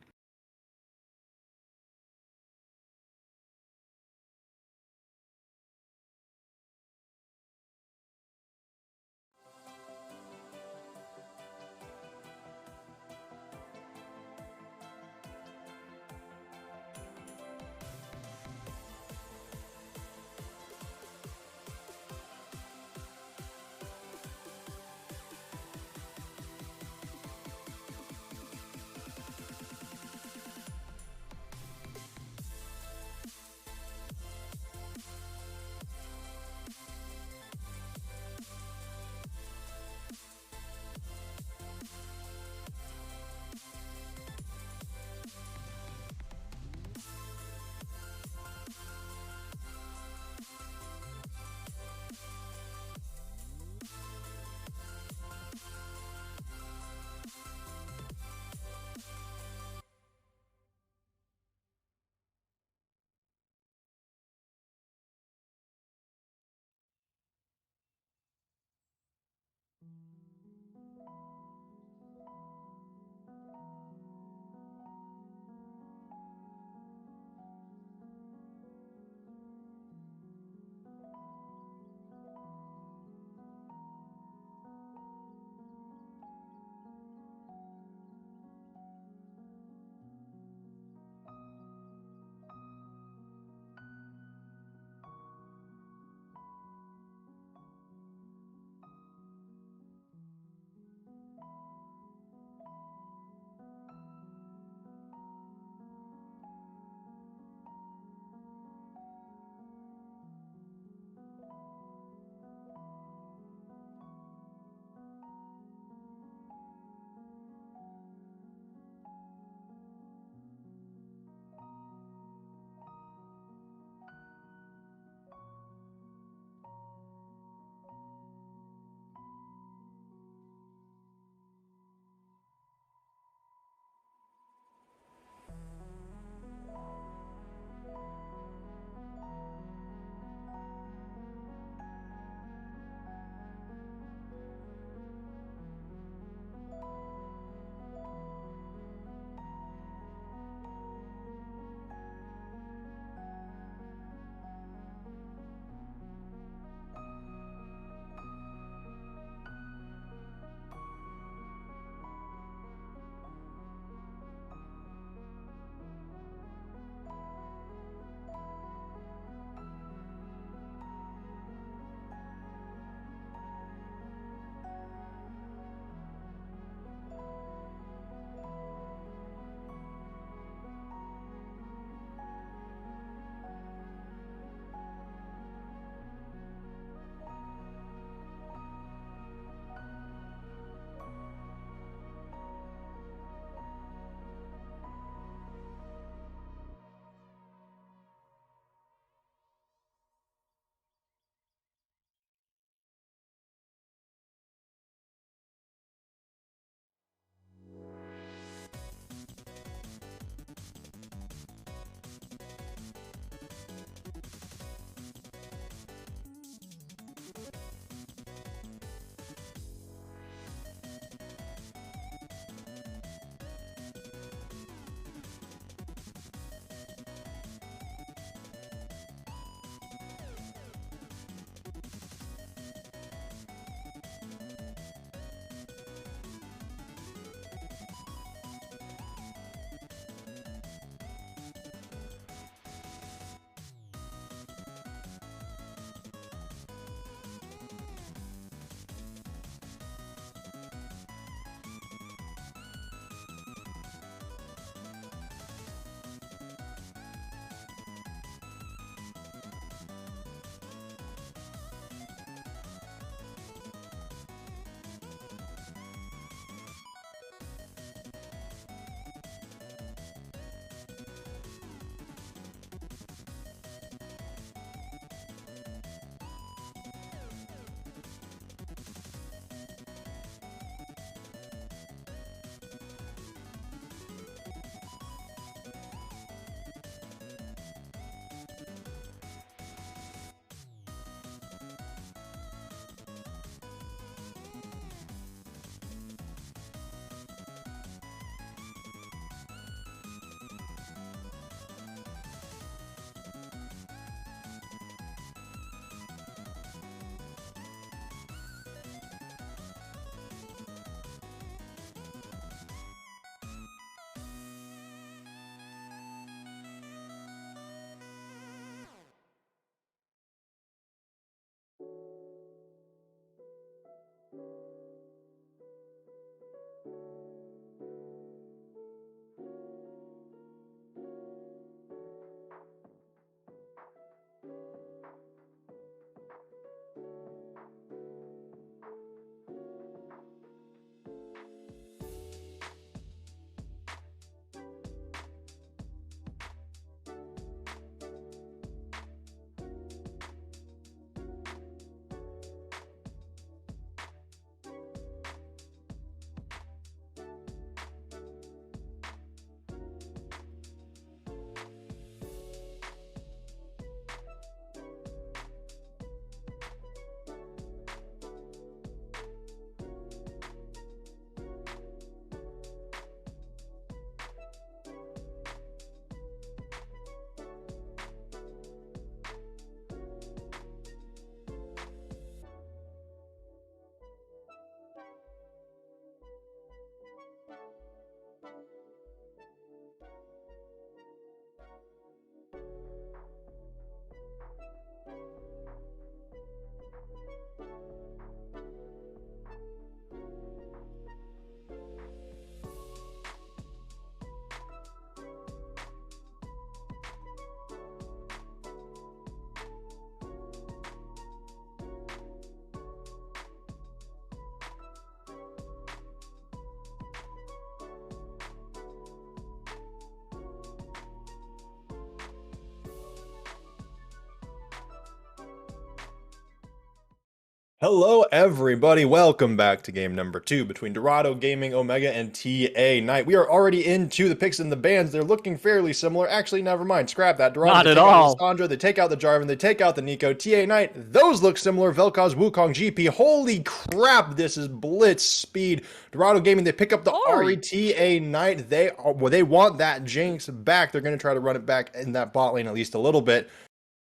Hello, everybody. Welcome back to game number 2 between Dorado Gaming Omega and TA Knight. We are already into the picks and the bans. They're looking fairly similar. Actually, never mind. Scrap that. Dorado, Not they at take out the all. Lissandra, they take out the Jarvan, they take out the Nico. TA Knight, those look similar. Vel'Koz, Wukong, GP. Holy crap, this is blitz speed. Dorado Gaming, they pick up the Ahri. TA Knight, they want that Jinx back. They're going to try to run it back in that bot lane at least a little bit.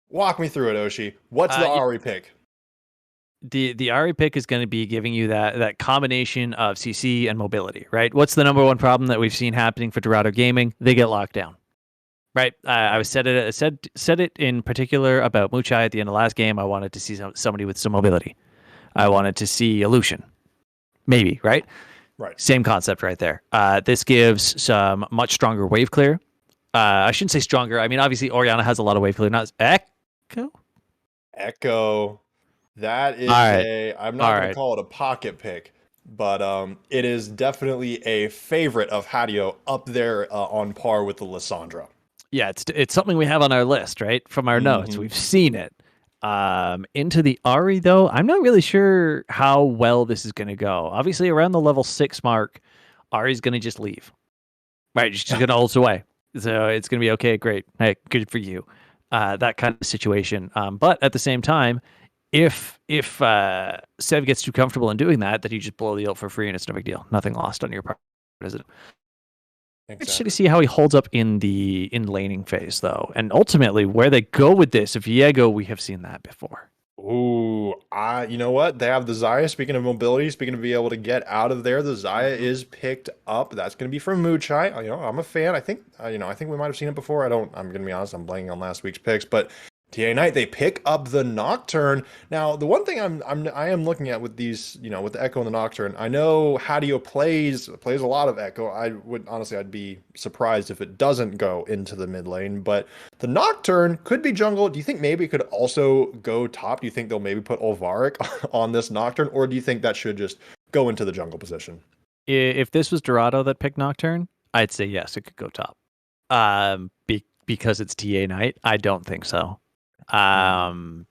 Walk me through it, Oshi. What's the Ahri pick? The Ahri pick is going to be giving you that combination of CC and mobility, right? What's the number one problem that we've seen happening for Dorado Gaming? They get locked down, right? I said it in particular about Muchai at the end of last game. I wanted to see somebody with some mobility. I wanted to see Illusion, maybe, right? Right. Same concept right there. This gives some much stronger wave clear. I shouldn't say stronger. I mean, obviously Orianna has a lot of wave clear. Not Echo. That is I'm not going to call it a pocket pick, but it is definitely a favorite of Hadio, up there on par with the Lissandra. Yeah, it's something we have on our list, right? From our notes. We've seen it. Into the Ahri, though, I'm not really sure how well this is going to go. Obviously, around the level 6 mark, Ahri's going to just leave. Right, she's going to ult away. So it's going to be okay, great. Hey, good for you. That kind of situation. But at the same time, if Sev gets too comfortable in doing that, then you just blow the ult for free and it's no big deal. Nothing lost on your part, is it? Exactly. Interesting to see how he holds up in the laning phase, though, and ultimately where they go with this. Viego, we have seen that before. Ooh, you know what? They have the Xayah. Speaking of mobility, speaking of being able to get out of there, the Xayah is picked up. That's going to be from Muchai. I'm a fan. I think we might have seen it before. I'm going to be honest. I'm blanking on last week's picks, but TA Knight, they pick up the Nocturne. Now, the one thing I am looking at with these, with the Echo and the Nocturne, I know Hadio plays a lot of Echo. I'd be surprised if it doesn't go into the mid lane, but the Nocturne could be jungle. Do you think maybe it could also go top? Do you think they'll maybe put Olvaric on this Nocturne, or do you think that should just go into the jungle position? If this was Dorado that picked Nocturne, I'd say yes, it could go top. Because it's TA Knight, I don't think so. No,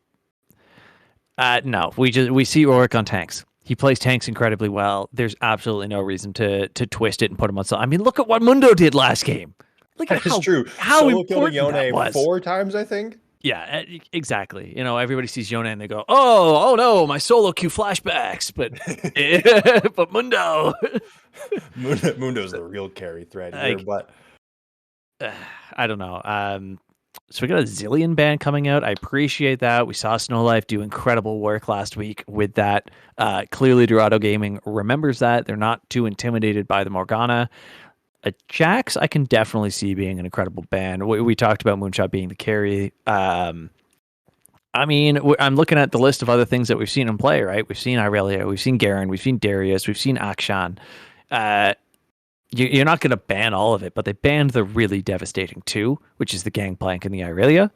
we see Rorik on tanks. He plays tanks incredibly well. There's absolutely no reason to twist it and put him on. I mean, look at what Mundo did last game. Look at how true. How important that was. 4 times, I think. Yeah, exactly. Everybody sees Yone and they go, "Oh no, my solo queue flashbacks." But but Mundo, Mundo's the real carry threat here. But I don't know. So we got a Zillion ban coming out. I appreciate that. We saw Snow Life do incredible work last week with that. Clearly, Dorado Gaming remembers that. They're not too intimidated by the Morgana. A Jax, I can definitely see being an incredible ban. We talked about Moonshot being the carry. I mean, I'm looking at the list of other things that we've seen him play, right? We've seen Irelia, we've seen Garen, we've seen Darius, we've seen Akshan. You're not going to ban all of it, but they banned the really devastating 2, which is the Gangplank and the Irelia.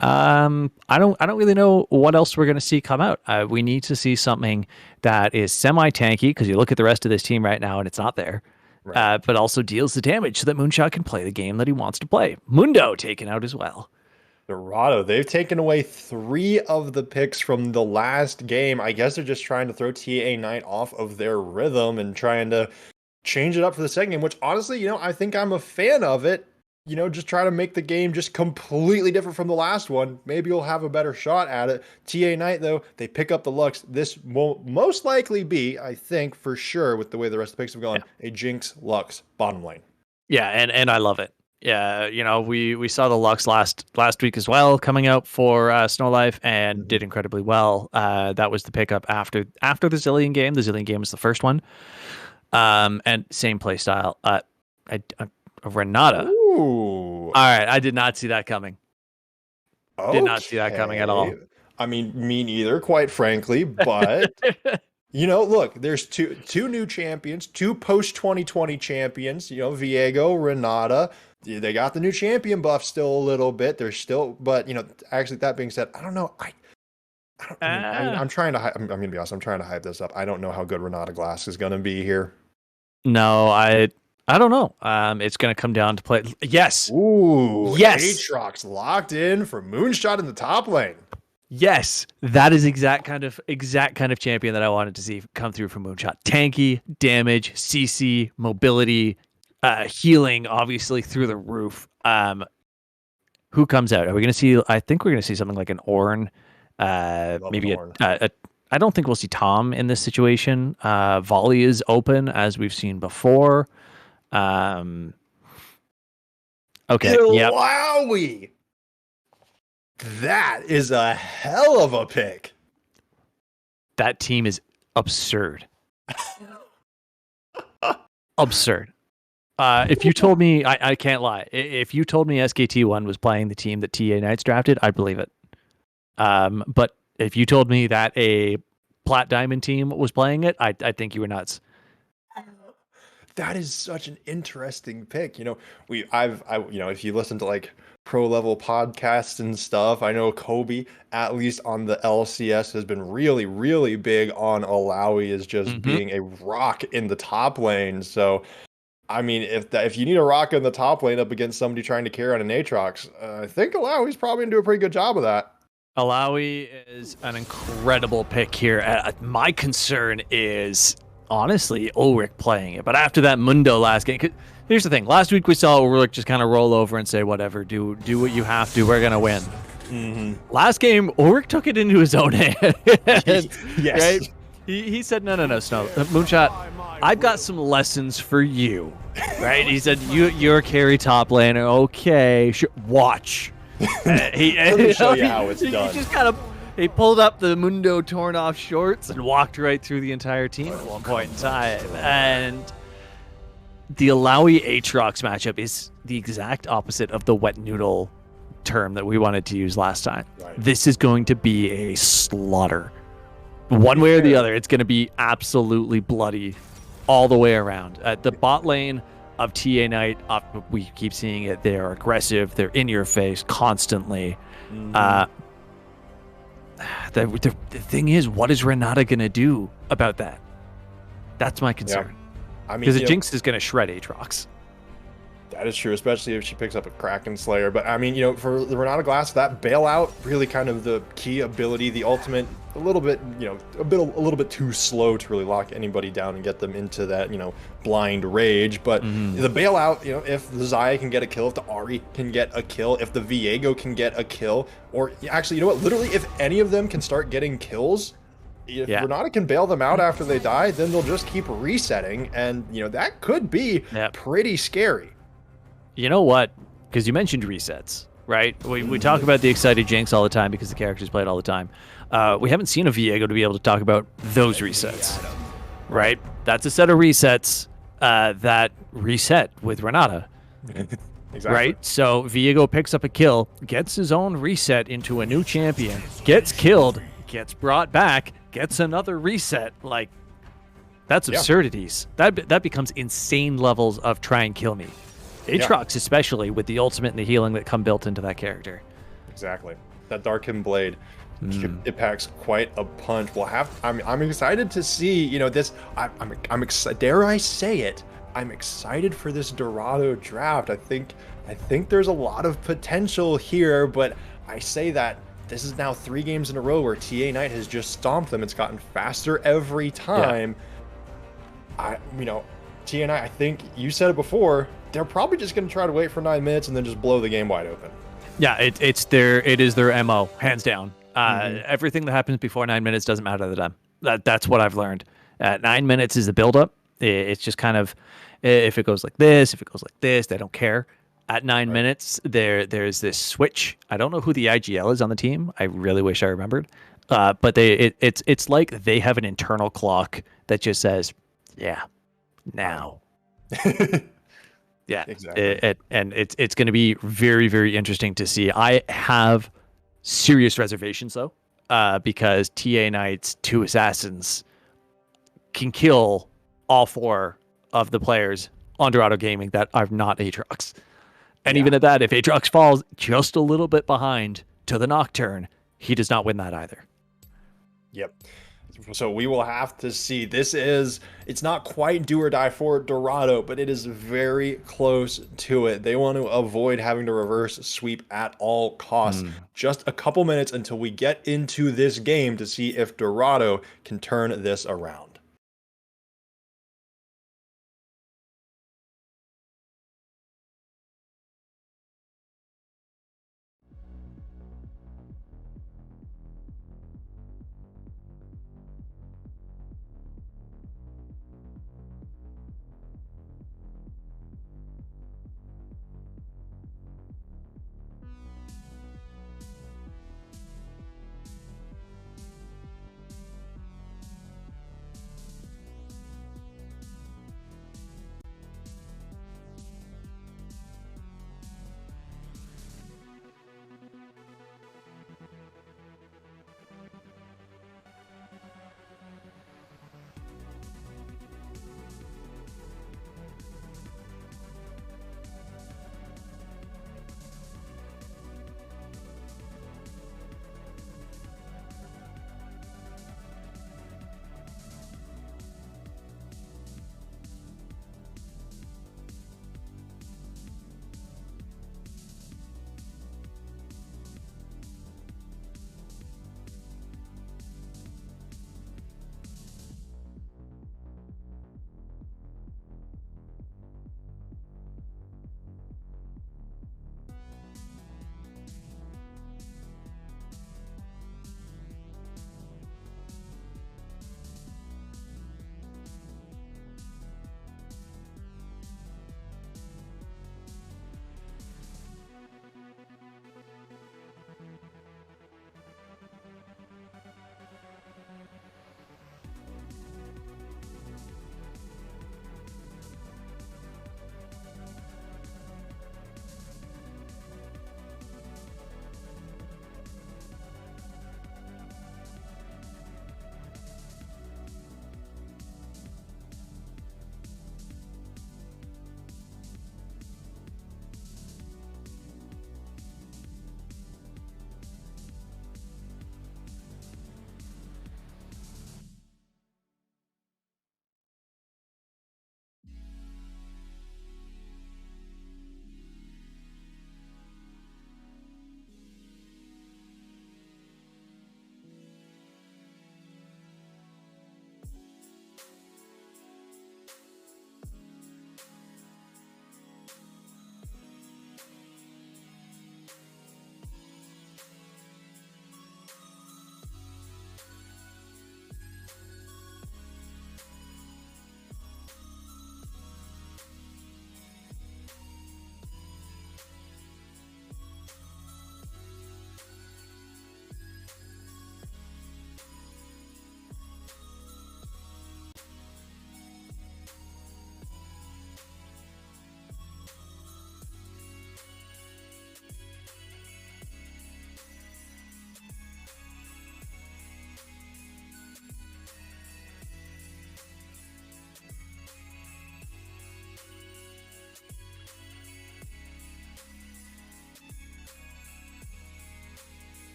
I don't really know what else we're going to see come out. We need to see something that is semi-tanky, because you look at the rest of this team right now and it's not there. Right. But also deals the damage so that Moonshot can play the game that he wants to play. Mundo taken out as well. Dorado, they've taken away 3 of the picks from the last game. I guess they're just trying to throw TA Knight off of their rhythm and trying to change it up for the second game, which honestly, I think I'm a fan of it. Just try to make the game just completely different from the last one. Maybe you'll have a better shot at it. TA Knight, though, they pick up the Lux. This will most likely be, I think, for sure, with the way the rest of the picks have gone, a Jinx Lux bottom lane. Yeah, and I love it. Yeah, we saw the Lux last week as well, coming out for Snow Life, and did incredibly well. That was the pickup after the Zillion game. The Zillion game was the first one. And same play style. Renata. Ooh. All right, I did not see that coming. Okay. Did not see that coming at all. I mean, me neither, quite frankly, but look, there's two new champions, 2 post-2020 champions, Viego, Renata. They got the new champion buff still a little bit. They're still, but actually, that being said, I don't know. I'm trying to. I'm gonna be honest. I'm trying to hype this up. I don't know how good Renata Glass is gonna be here. No, I don't know. It's gonna come down to play. Yes. Ooh. Yes. Aatrox locked in for Moonshot in the top lane. Yes, that is exact kind of champion that I wanted to see come through from Moonshot. Tanky, damage, CC, mobility, healing, obviously through the roof. Who comes out? Are we going to see? I think we're going to see something like an Ornn, Love an maybe Ornn. I don't think we'll see Tom in this situation. Volley is open as we've seen before. Okay. Yep. Illaoi! That is a hell of a pick. That team is absurd. Absurd. If you told me, I can't lie. If you told me SKT1 was playing the team that TA Knights drafted, I'd believe it. But if you told me that a Plat Diamond team was playing it, I think you were nuts. That is such an interesting pick. You know, if you listen to like pro level podcasts and stuff, I know Kobe, at least on the LCS, has been really, really big on Illaoi as just being a rock in the top lane. So, I mean, if you need a rock in the top lane up against somebody trying to carry on an Aatrox, I think Illaoi's probably gonna do a pretty good job of that. Illaoi is an incredible pick here. My concern is honestly Ulrich playing it, but after that Mundo last game, here's the thing. Last week we saw Ulrich just kind of roll over and say, whatever, do what you have to. We're gonna win. Last game, Ulrich took it into his own hand. Yes. Right? He said, no, Snow. Moonshot, I've got some lessons for you. Right? He said, you're a carry top laner. Okay, sure. Watch. Let me show you how it's done. He just kind of he pulled up the Mundo torn off shorts and walked right through the entire team at one point in time. And the Illaoi Aatrox matchup is the exact opposite of the wet noodle term that we wanted to use last time. Right. This is going to be a slaughter. One way or the other, it's going to be absolutely bloody all the way around. At the bot lane of TA Knight, we keep seeing it. They're aggressive. They're in your face constantly. The thing is, what is Renata going to do about that? That's my concern. Yeah. I mean, because the Jinx is going to shred Aatrox. That is true, especially if she picks up a Kraken Slayer. But I mean, for the Renata Glass, that bailout really kind of the key ability, the ultimate, a little bit too slow to really lock anybody down and get them into that, blind rage. But the bailout, if the Xayah can get a kill, if the Ahri can get a kill, if the Viego can get a kill, or actually, literally, if any of them can start getting kills, if Renata can bail them out after they die, then they'll just keep resetting, and that could be pretty scary. You know what? Because you mentioned resets, right? We talk about the excited Jinx all the time because the characters play it all the time. We haven't seen a Viego to be able to talk about those resets, right? That's a set of resets that reset with Renata. Exactly. Right? So Viego picks up a kill, gets his own reset into a new champion, gets killed, gets brought back, gets another reset. Like, that's absurdities. That becomes insane levels of try and kill me. Aatrox, especially with the ultimate and the healing that come built into that character. Exactly. That Darkin Blade, it packs quite a punch. I'm excited to see, this. I'm excited. Dare I say it? I'm excited for this Dorado draft. I think there's a lot of potential here, but I say that this is now 3 games in a row where TA Knight has just stomped them. It's gotten faster every time. TA Knight, I think you said it before, they're probably just going to try to wait for 9 minutes and then just blow the game wide open. Yeah, it is their MO, hands down. Everything that happens before 9 minutes doesn't matter to them. That's what I've learned. 9 minutes is the build-up. It's just kind of, if it goes like this, they don't care. At 9 minutes, there's this switch. I don't know who the IGL is on the team. I really wish I remembered. But it's like they have an internal clock that just says, now. Yeah, exactly. And it's going to be very, very interesting to see. I have serious reservations, though, because TA Knight's 2 assassins can kill all 4 of the players on Dorado Gaming that are not Aatrox. And even at that, if Aatrox falls just a little bit behind to the Nocturne, he does not win that either. Yep. So we will have to see. It's not quite do or die for Dorado, but it is very close to it. They want to avoid having to reverse sweep at all costs. Hmm. Just a couple minutes until we get into this game to see if Dorado can turn this around.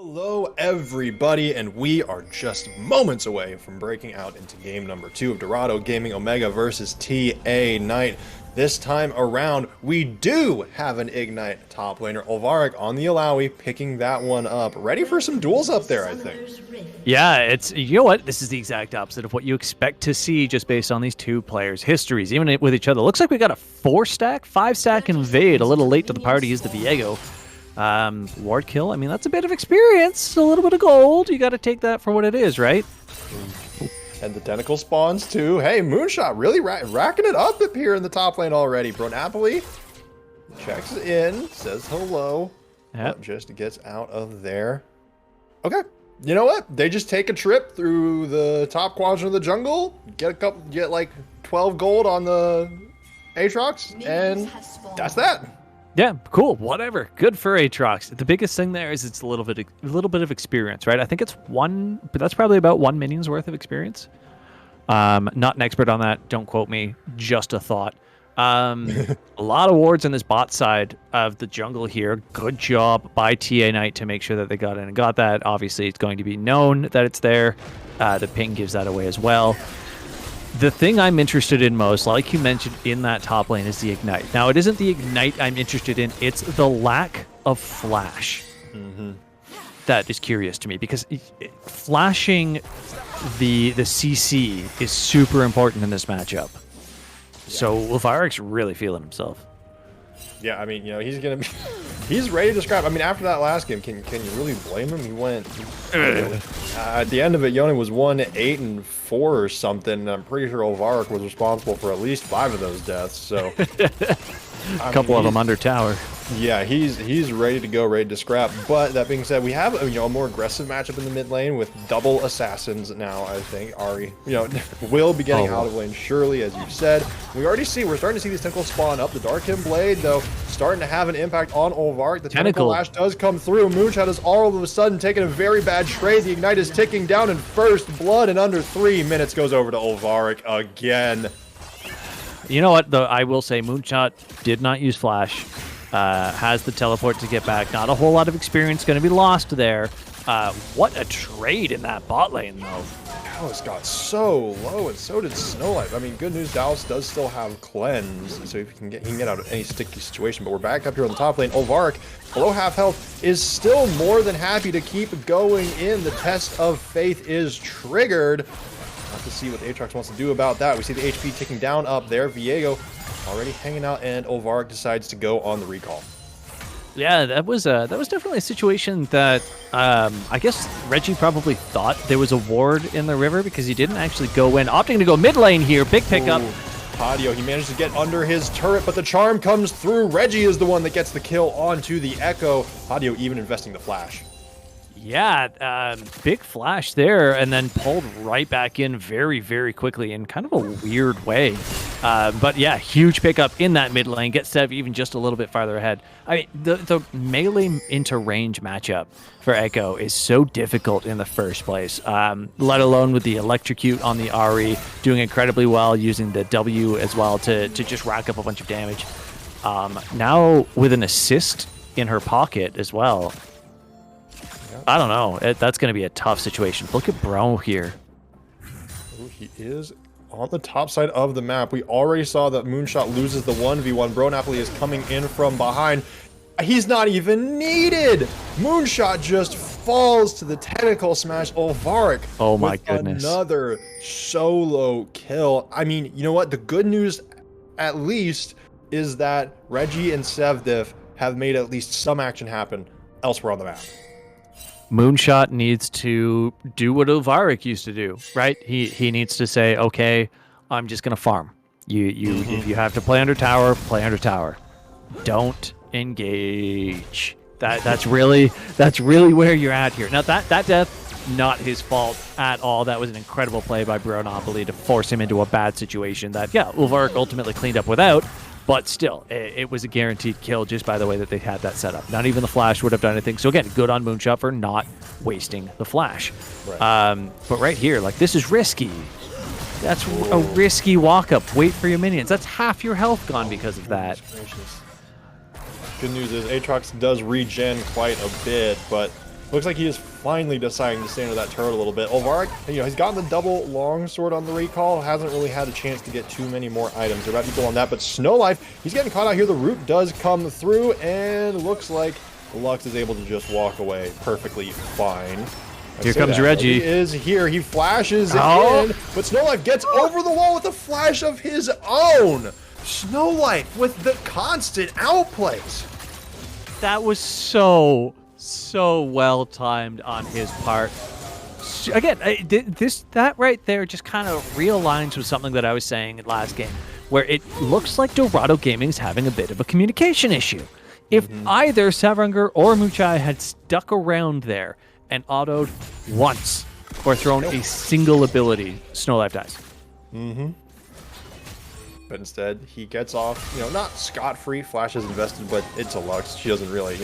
Hello everybody, and we are just moments away from breaking out into game number 2 of Dorado Gaming Omega versus TA Knight. This time around, we do have an Ignite top laner, Olvarik on the Alawi, picking that one up. Ready for some duels up there, I think. Yeah, you know what? This is the exact opposite of what you expect to see just based on these two players' histories, even with each other. Looks like we got a 4-stack, 5-stack invade. A little late to the party is the Viego. Ward kill, I mean, that's a bit of experience, a little bit of gold. You got to take that for what it is, right? And the tentacle spawns too. Hey, Moonshot really racking it up here in the top lane already. Bro Napoli checks in, says hello, yep. Just gets out of there. Okay, you know what? They just take a trip through the top quadrant of the jungle, get like 12 gold on the Aatrox, and that's that. Yeah, cool, whatever. Good for Aatrox. The biggest thing there is it's a little bit of experience, right? I think it's but that's probably about 1 minion's worth of experience. Not an expert on that, don't quote me, just a thought. A lot of wards on this bot side of the jungle here. Good job by TA Knight to make sure that they got in and got that. Obviously, it's going to be known that it's there. The ping gives that away as well. The thing I'm interested in most, like you mentioned in that top lane, is the Ignite. Now, it isn't the Ignite I'm interested in, it's the lack of flash. That is curious to me, because flashing the CC is super important in this matchup. So Olvarik's really feeling himself. Yeah, I mean, you know, he's ready to scrap. I mean, after that last game, can you really blame him? He went at the end of it, Yone was 1-8-4 or something. And I'm pretty sure Olvarik was responsible for at least 5 of those deaths. So a couple of them under tower. Yeah, he's ready to go, ready to scrap. But that being said, we have a more aggressive matchup in the mid lane with double assassins now. I think Ari, will be getting out of lane surely, as you said. We're starting to see these tentacles spawn up. The Darkin Blade, though, starting to have an impact on Olvarik. The tentacle lash does come through. Moonshot is all of a sudden taking a very bad trade. The Ignite is ticking down, and first blood in under 3 minutes goes over to Olvarik again. You know what, though? I will say Moonshot did not use flash. Has the teleport to get back. Not a whole lot of experience going to be lost there. What a trade in that bot lane, though. Dallas got so low, and so did Snowlight. I mean, good news, Dallas does still have cleanse, so if he can get out of any sticky situation. But we're back up here on the top lane. Olvarik, below half health, is still more than happy to keep going in. The test of faith is triggered. Have to see what Aatrox wants to do about that. We see the HP ticking down up there. Viego already hanging out, and Olvarik decides to go on the recall. Yeah, that was definitely a situation that I guess Reggie probably thought there was a ward in the river because he didn't actually go in. Opting to go mid lane here. Big pickup. Padio, he managed to get under his turret, but the charm comes through. Reggie is the one that gets the kill onto the Echo. Padio even investing the flash. Yeah, big flash there, and then pulled right back in very, very quickly in kind of a weird way. But yeah, huge pickup in that mid lane. Gets Sev even just a little bit farther ahead. I mean, the melee into range matchup for Echo is so difficult in the first place, let alone with the electrocute on the Ahri, doing incredibly well, using the W as well to just rack up a bunch of damage. Now with an assist in her pocket as well. I don't know. That's going to be a tough situation. Look at Bro here. Ooh, he is on the top side of the map. We already saw that Moonshot loses the 1v1. Bro Napoli is coming in from behind. He's not even needed. Moonshot just falls to the tentacle smash. Olvarik. Oh my goodness. Another solo kill. I mean, you know what? The good news, at least, is that Reggie and Sevdiv have made at least some action happen elsewhere on the map. Moonshot needs to do what Olvarik used to do, right? He needs to say, okay, I'm just gonna farm. If you have to play under tower, play under tower. Don't engage. That's really where you're at here. Now that death, not his fault at all. That was an incredible play by Bronopoly to force him into a bad situation that, yeah, Olvarik ultimately cleaned up without. But still, it was a guaranteed kill just by the way that they had that set up. Not even the flash would have done anything. So again, good on Moonshot for not wasting the flash. Right. But right here, like, this is risky. That's a risky walk-up. Wait for your minions. That's half your health gone because of that. Good news is Aatrox does regen quite a bit, but Looks like he is finally deciding to stay under that turret a little bit. Olvarek, he's gotten the double longsword on the recall. Hasn't really had a chance to get too many more items. They're about to go on that, but Snowlife, he's getting caught out here. The root does come through, and looks like Lux is able to just walk away perfectly fine. Here comes Reggie. He is here. He flashes in, but Snowlife gets over the wall with a flash of his own. Snowlife with the constant outplays. That was so well timed on his part. Again, that right there just kind of realigns with something that I was saying last game, where it looks like Dorado Gaming is having a bit of a communication issue. If either Savrunger or Muchai had stuck around there and autoed once or thrown a single ability, Snowlife dies. But instead, he gets off, not scot-free. Flash is invested, but it's a Lux. She doesn't really,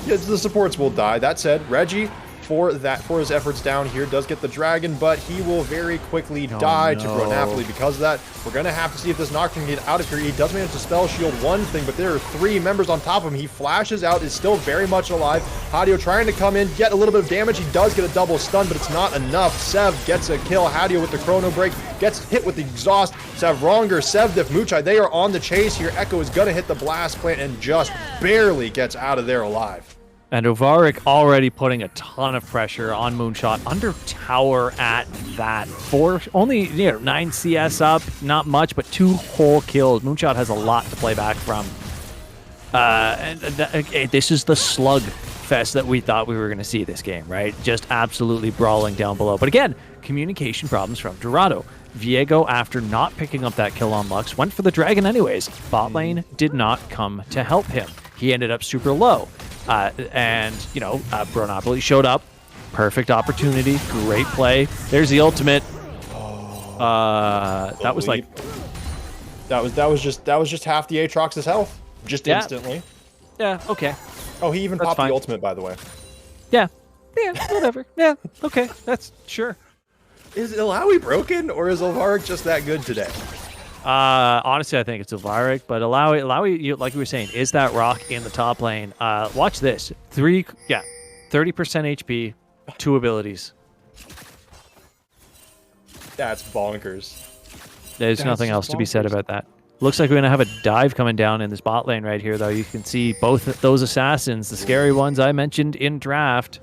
the supports will die. That said, Reggie, for his efforts down here, does get the dragon, but he will very quickly die to Bronapoli because of that. We're going to have to see if this Noct can get out of here. He does manage to spell shield one thing, but there are 3 members on top of him. He flashes out, is still very much alive. Hadio trying to come in, get a little bit of damage. He does get a double stun, but it's not enough. Sev gets a kill. Hadio with the chrono break, gets hit with the exhaust. Savronger, Sevdif, Muchai, they are on the chase here. Echo is going to hit the blast plant and just barely gets out of there alive. And Olvarek already putting a ton of pressure on Moonshot under tower at that. Only 9 CS up, not much, but 2 whole kills. Moonshot has a lot to play back from. This is the slug fest that we thought we were going to see this game, right? Just absolutely brawling down below. But again, communication problems from Dorado. Viego, after not picking up that kill on Lux, went for the dragon anyways. Bot lane did not come to help him. He ended up super low. Bronapoli showed up. Perfect opportunity. Great play. There's the ultimate. That was like... That was just half the Aatrox's health. Just instantly. Yeah, okay. Oh, he even popped the ultimate, by the way. Yeah. Yeah, whatever. Yeah, okay. That's sure. Is Illaoi broken, or is Olvarek just that good today? Honestly, I think it's Olvarek, but Illaoi, like we were saying, is that rock in the top lane. Watch this. 30% HP, 2 abilities. That's bonkers. There's nothing else to be said about that. Looks like we're going to have a dive coming down in this bot lane right here, though. You can see both those assassins, the scary ones I mentioned in draft,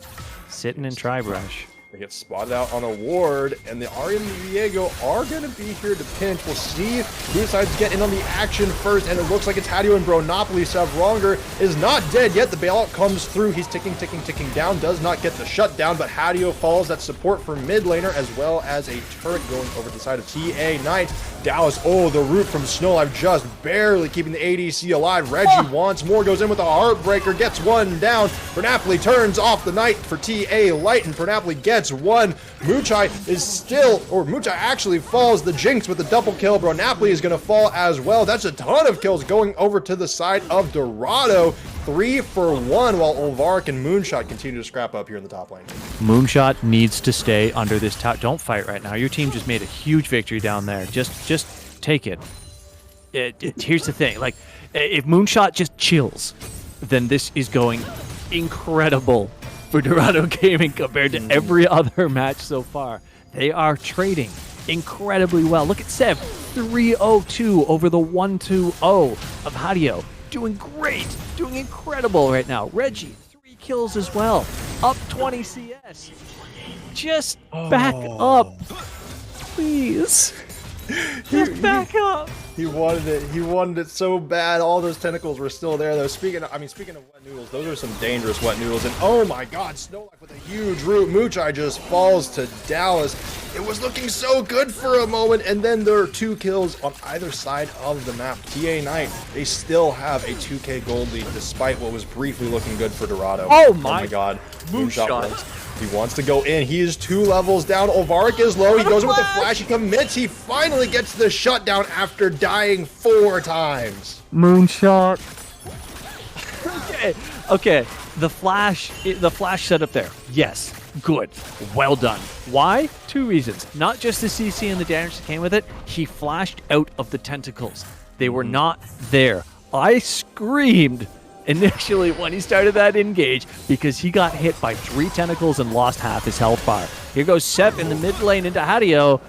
sitting in Tribrush. They get spotted out on a ward, and the Arya and Viego are going to be here to pinch. We'll see who decides to get in on the action first, and it looks like it's Hadio and Bronapoli. Savronger is not dead yet. The bailout comes through. He's ticking down. Does not get the shutdown, but Hadio falls. That support for mid laner, as well as a turret going over to the side of TA Knight. Dallas, the root from Snowlife just barely keeping the ADC alive. Reggie wants more, goes in with a Heartbreaker, gets one down. Bronapoli turns off the Knight for TA Light, and Bronapoli gets one. Muchai actually falls. The Jinx with the double kill. Bronapoli is going to fall as well. That's a ton of kills going over to the side of Dorado. 3 for 1, while Olvarek and Moonshot continue to scrap up here in the top lane. Moonshot needs to stay under this tower. Don't fight right now. Your team just made a huge victory down there. Just take it. Here's the thing. Like, if Moonshot just chills, then this is going incredible for Dorado Gaming compared to every other match so far. They are trading incredibly well. Look at Sev, 3-0-2 over the 1-2-0 of Hadio. Doing great, doing incredible right now. Reggie, 3 kills as well, up 20 CS. Just back up, please. Just back up. He wanted it. He wanted it so bad. All those tentacles were still there, though. Speaking of wet noodles, those are some dangerous wet noodles. And oh my God, Snowlife with a huge root. Muchai just falls to Dallas. It was looking so good for a moment, and then there are 2 kills on either side of the map. TA Knight, they still have a 2K gold lead, despite what was briefly looking good for Dorado. Oh my God, Moonshot. He wants to go in. He is 2 levels down. Olvarek is low. He goes in with the flash. He commits. He finally gets the shutdown after dying 4 times. Moonshot. Okay. The flash setup there. Yes. Good. Well done. Why? 2 reasons. Not just the CC and the damage that came with it. He flashed out of the tentacles. They were not there. I screamed initially when he started that engage because he got hit by 3 tentacles and lost half his health bar. Here goes Sep in the mid lane into Hadio.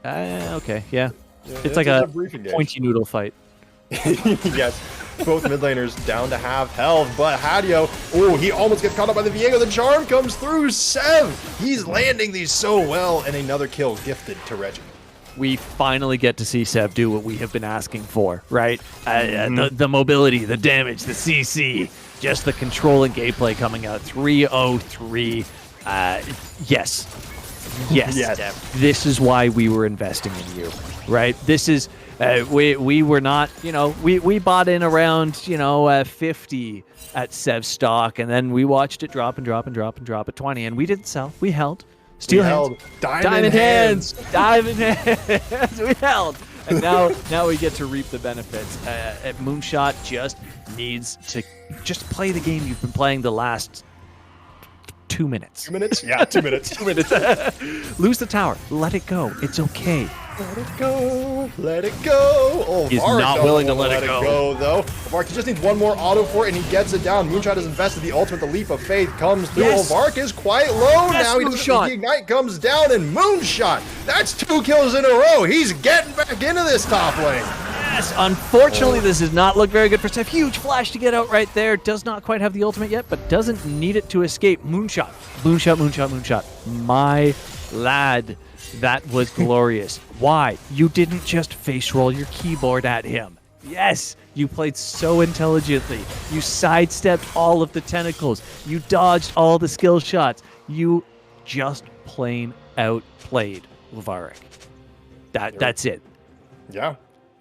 Okay, yeah. It's like a pointy noodle fight. Yes, both mid laners down to half health, but Hadio, oh, he almost gets caught up by the Viego. The charm comes through. Sev, he's landing these so well, and another kill gifted to Reggie. We finally get to see Sev do what we have been asking for, right? The mobility, the damage, the CC, just the control and gameplay coming out. 303. Yes, Sev. This is why we were investing in you, right? This is, we were not, we bought in around, 50 at Sev's stock, and then we watched it drop and drop and drop and drop at 20, and we didn't sell. We held. Steel hands. Diamond hands. Diamond hands. We held. And now we get to reap the benefits. Moonshot just needs to just play the game you've been playing the last 2 minutes. 2 minutes? Yeah, 2 minutes. 2 minutes. Lose the tower. Let it go. It's okay. Let it go. Let it go. Oh, he's not willing to let it go, though. Vark just needs one more auto for it, and he gets it down. Moonshot has invested the ultimate. The leap of faith comes through. Yes. Vark is quite low now. He doesn't. The ignite comes down, and Moonshot. That's 2 kills in a row. He's getting back into this top lane. Yes, unfortunately, this does not look very good for Steph. Huge flash to get out right there. Does not quite have the ultimate yet, but doesn't need it to escape. Moonshot. Moonshot, moonshot, moonshot. My lad, that was glorious. Why? You didn't just face roll your keyboard at him. Yes, you played so intelligently. You sidestepped all of the tentacles. You dodged all the skill shots. You just plain outplayed Levarik. That's it. Yeah.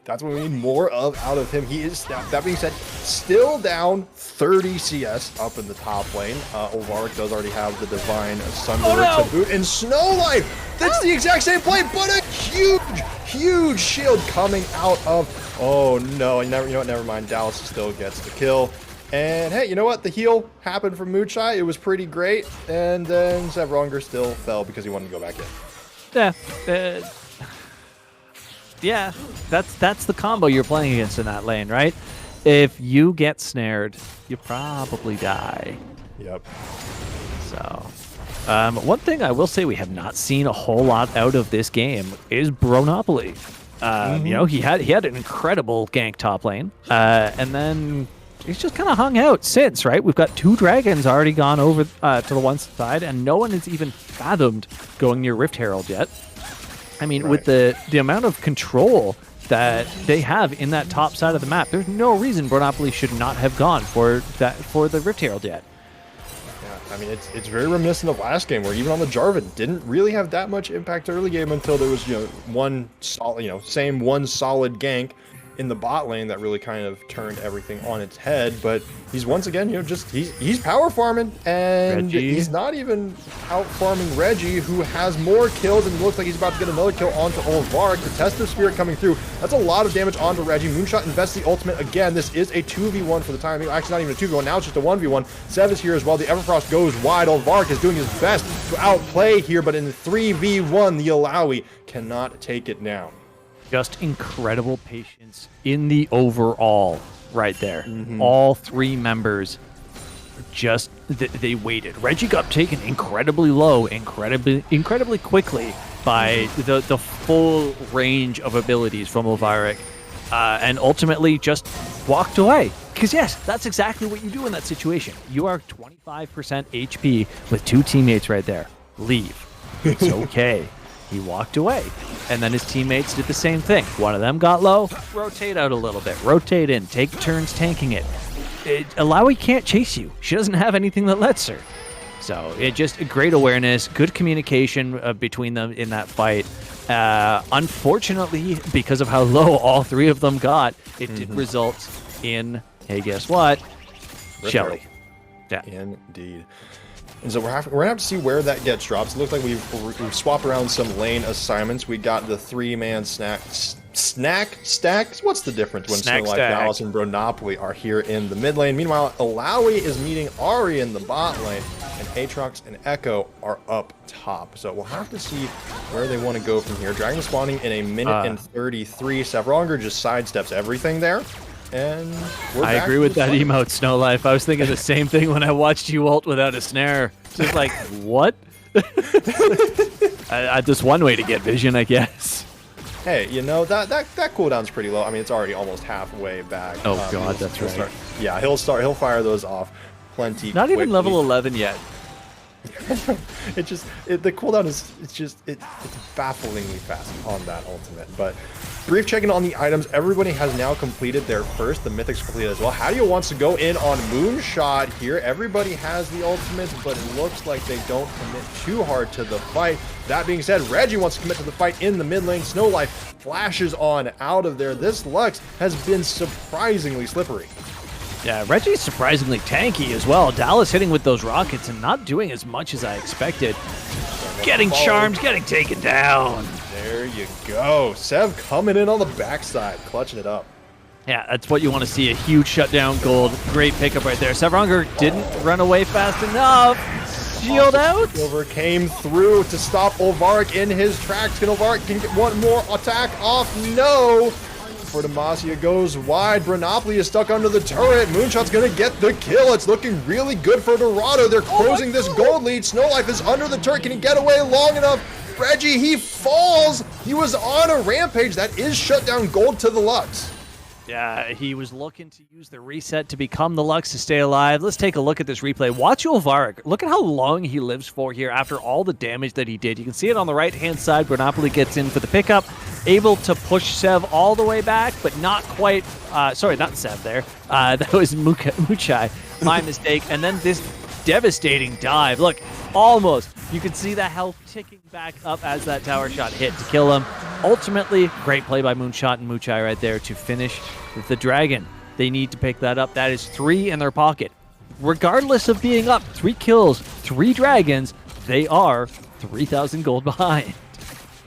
That's what we need more of out of him. He is, that being said, still down 30 CS up in the top lane. Levarik does already have the Divine Sunderer to boot. And Snow Life, that's the exact same play, but a huge shield coming out of, oh no, you know what, never mind. Dallas still gets the kill. And hey, you know what? The heal happened from Moonshot. It was pretty great. And then Sevronger still fell because he wanted to go back in. Yeah, that's the combo you're playing against in that lane, right? If you get snared, you probably die. Yep. So, one thing I will say we have not seen a whole lot out of this game is Bronopoly. He had an incredible gank top lane, and then he's just kind of hung out since, right? We've got 2 dragons already gone over to the one side, and no one has even fathomed going near Rift Herald yet. I mean, with the amount of control that they have in that top side of the map, there's no reason Bronopoly should not have gone for the Rift Herald yet. Yeah, I mean, it's very reminiscent of last game where even on the Jarvan didn't really have that much impact early game until there was one solid gank in the bot lane that really kind of turned everything on its head. But he's once again, he's power farming, and Reggie. He's not even out farming Reggie, who has more kills and looks like he's about to get another kill onto Levarik. The Test of Spirit coming through. That's a lot of damage onto Reggie. Moonshot invests the ultimate again. This is a 2v1 for the time. Actually, not even a 2v1. Now it's just a 1v1. Sev is here as well. The Everfrost goes wide. Levarik is doing his best to outplay here, but in the 3v1, the Alawi cannot take it down. Just incredible patience in the overall right there. All 3 members just, they waited. Reggie got taken incredibly low, incredibly quickly by the full range of abilities from Levarik, and ultimately just walked away. Because yes, that's exactly what you do in that situation. You are 25% HP with 2 teammates right there. Leave. It's okay. He walked away, and then his teammates did the same thing. One of them got low, rotate out a little bit, rotate in, take turns tanking it. Alawi can't chase you. She doesn't have anything that lets her. So it just great awareness, good communication between them in that fight. Unfortunately, because of how low all 3 of them got, it did result in, hey, guess what? Shelly. Yeah. Indeed. And so we're gonna have to see where that gets dropped. It looks like we've swapped around some lane assignments. We got the 3-man snack stacks. What's the difference when Snow Life, Dallas, and Bronopoly are here in the mid lane? Meanwhile, Alawi is meeting Ari in the bot lane, and Aatrox and Echo are up top. So we'll have to see where they want to go from here. Dragon spawning in a minute and 33. Sevronger just sidesteps everything there. And we're I back agree to with the that fun. emote, Snow Life. I was thinking the same thing when I watched you ult without a snare. Just like, what? Just one way to get vision, I guess. Hey, you know, that cooldown's pretty low. I mean, it's already almost halfway back. Oh god, that's he'll right. Yeah, he'll fire those off plenty Not even quickly. level 11 yet. The cooldown is it's bafflingly fast on that ultimate. But brief checking on the items. Everybody has now completed their first. The Mythic's completed as well. Hadio wants to go in on Moonshot here. Everybody has the ultimates, but it looks like they don't commit too hard to the fight. That being said, Reggie wants to commit to the fight in the mid lane. Snow Life flashes on out of there. This Lux has been surprisingly slippery. Yeah, Reggie's surprisingly tanky as well. Dallas hitting with those rockets and not doing as much as I expected. Getting charmed, getting taken down. There you go. Sev coming in on the backside, clutching it up. Yeah, that's what you want to see. A huge shutdown gold. Great pickup right there. Sevronger didn't run away fast enough. Shield out. Silver came through to stop Olvarik in his tracks. Can Olvarik get one more attack off? No. For Demacia goes wide. Brenopoli is stuck under the turret. Moonshot's gonna get the kill. It's looking really good for Dorado. They're closing this gold lead. Snow Life is under the turret. Can he get away long enough? Reggie, he falls. He was on a rampage. That is shut down gold to the Lux. Yeah, he was looking to use the reset to become the Lux to stay alive. Let's take a look at this replay. Watch Olvarik. Look at how long he lives for here after all the damage that he did. You can see it on the right-hand side. Brenopoli gets in for the pickup. Able to push Sev all the way back, but not quite. Sorry, not Sev there. That was Muchai. My mistake. And then this devastating dive. Look, almost. You can see the health ticking back up as that tower shot hit to kill him. Ultimately, great play by Moonshot and Muchai right there to finish the dragon. They need to pick that up. That is 3 in their pocket. Regardless of being up 3 kills, 3 dragons, they are 3,000 gold behind.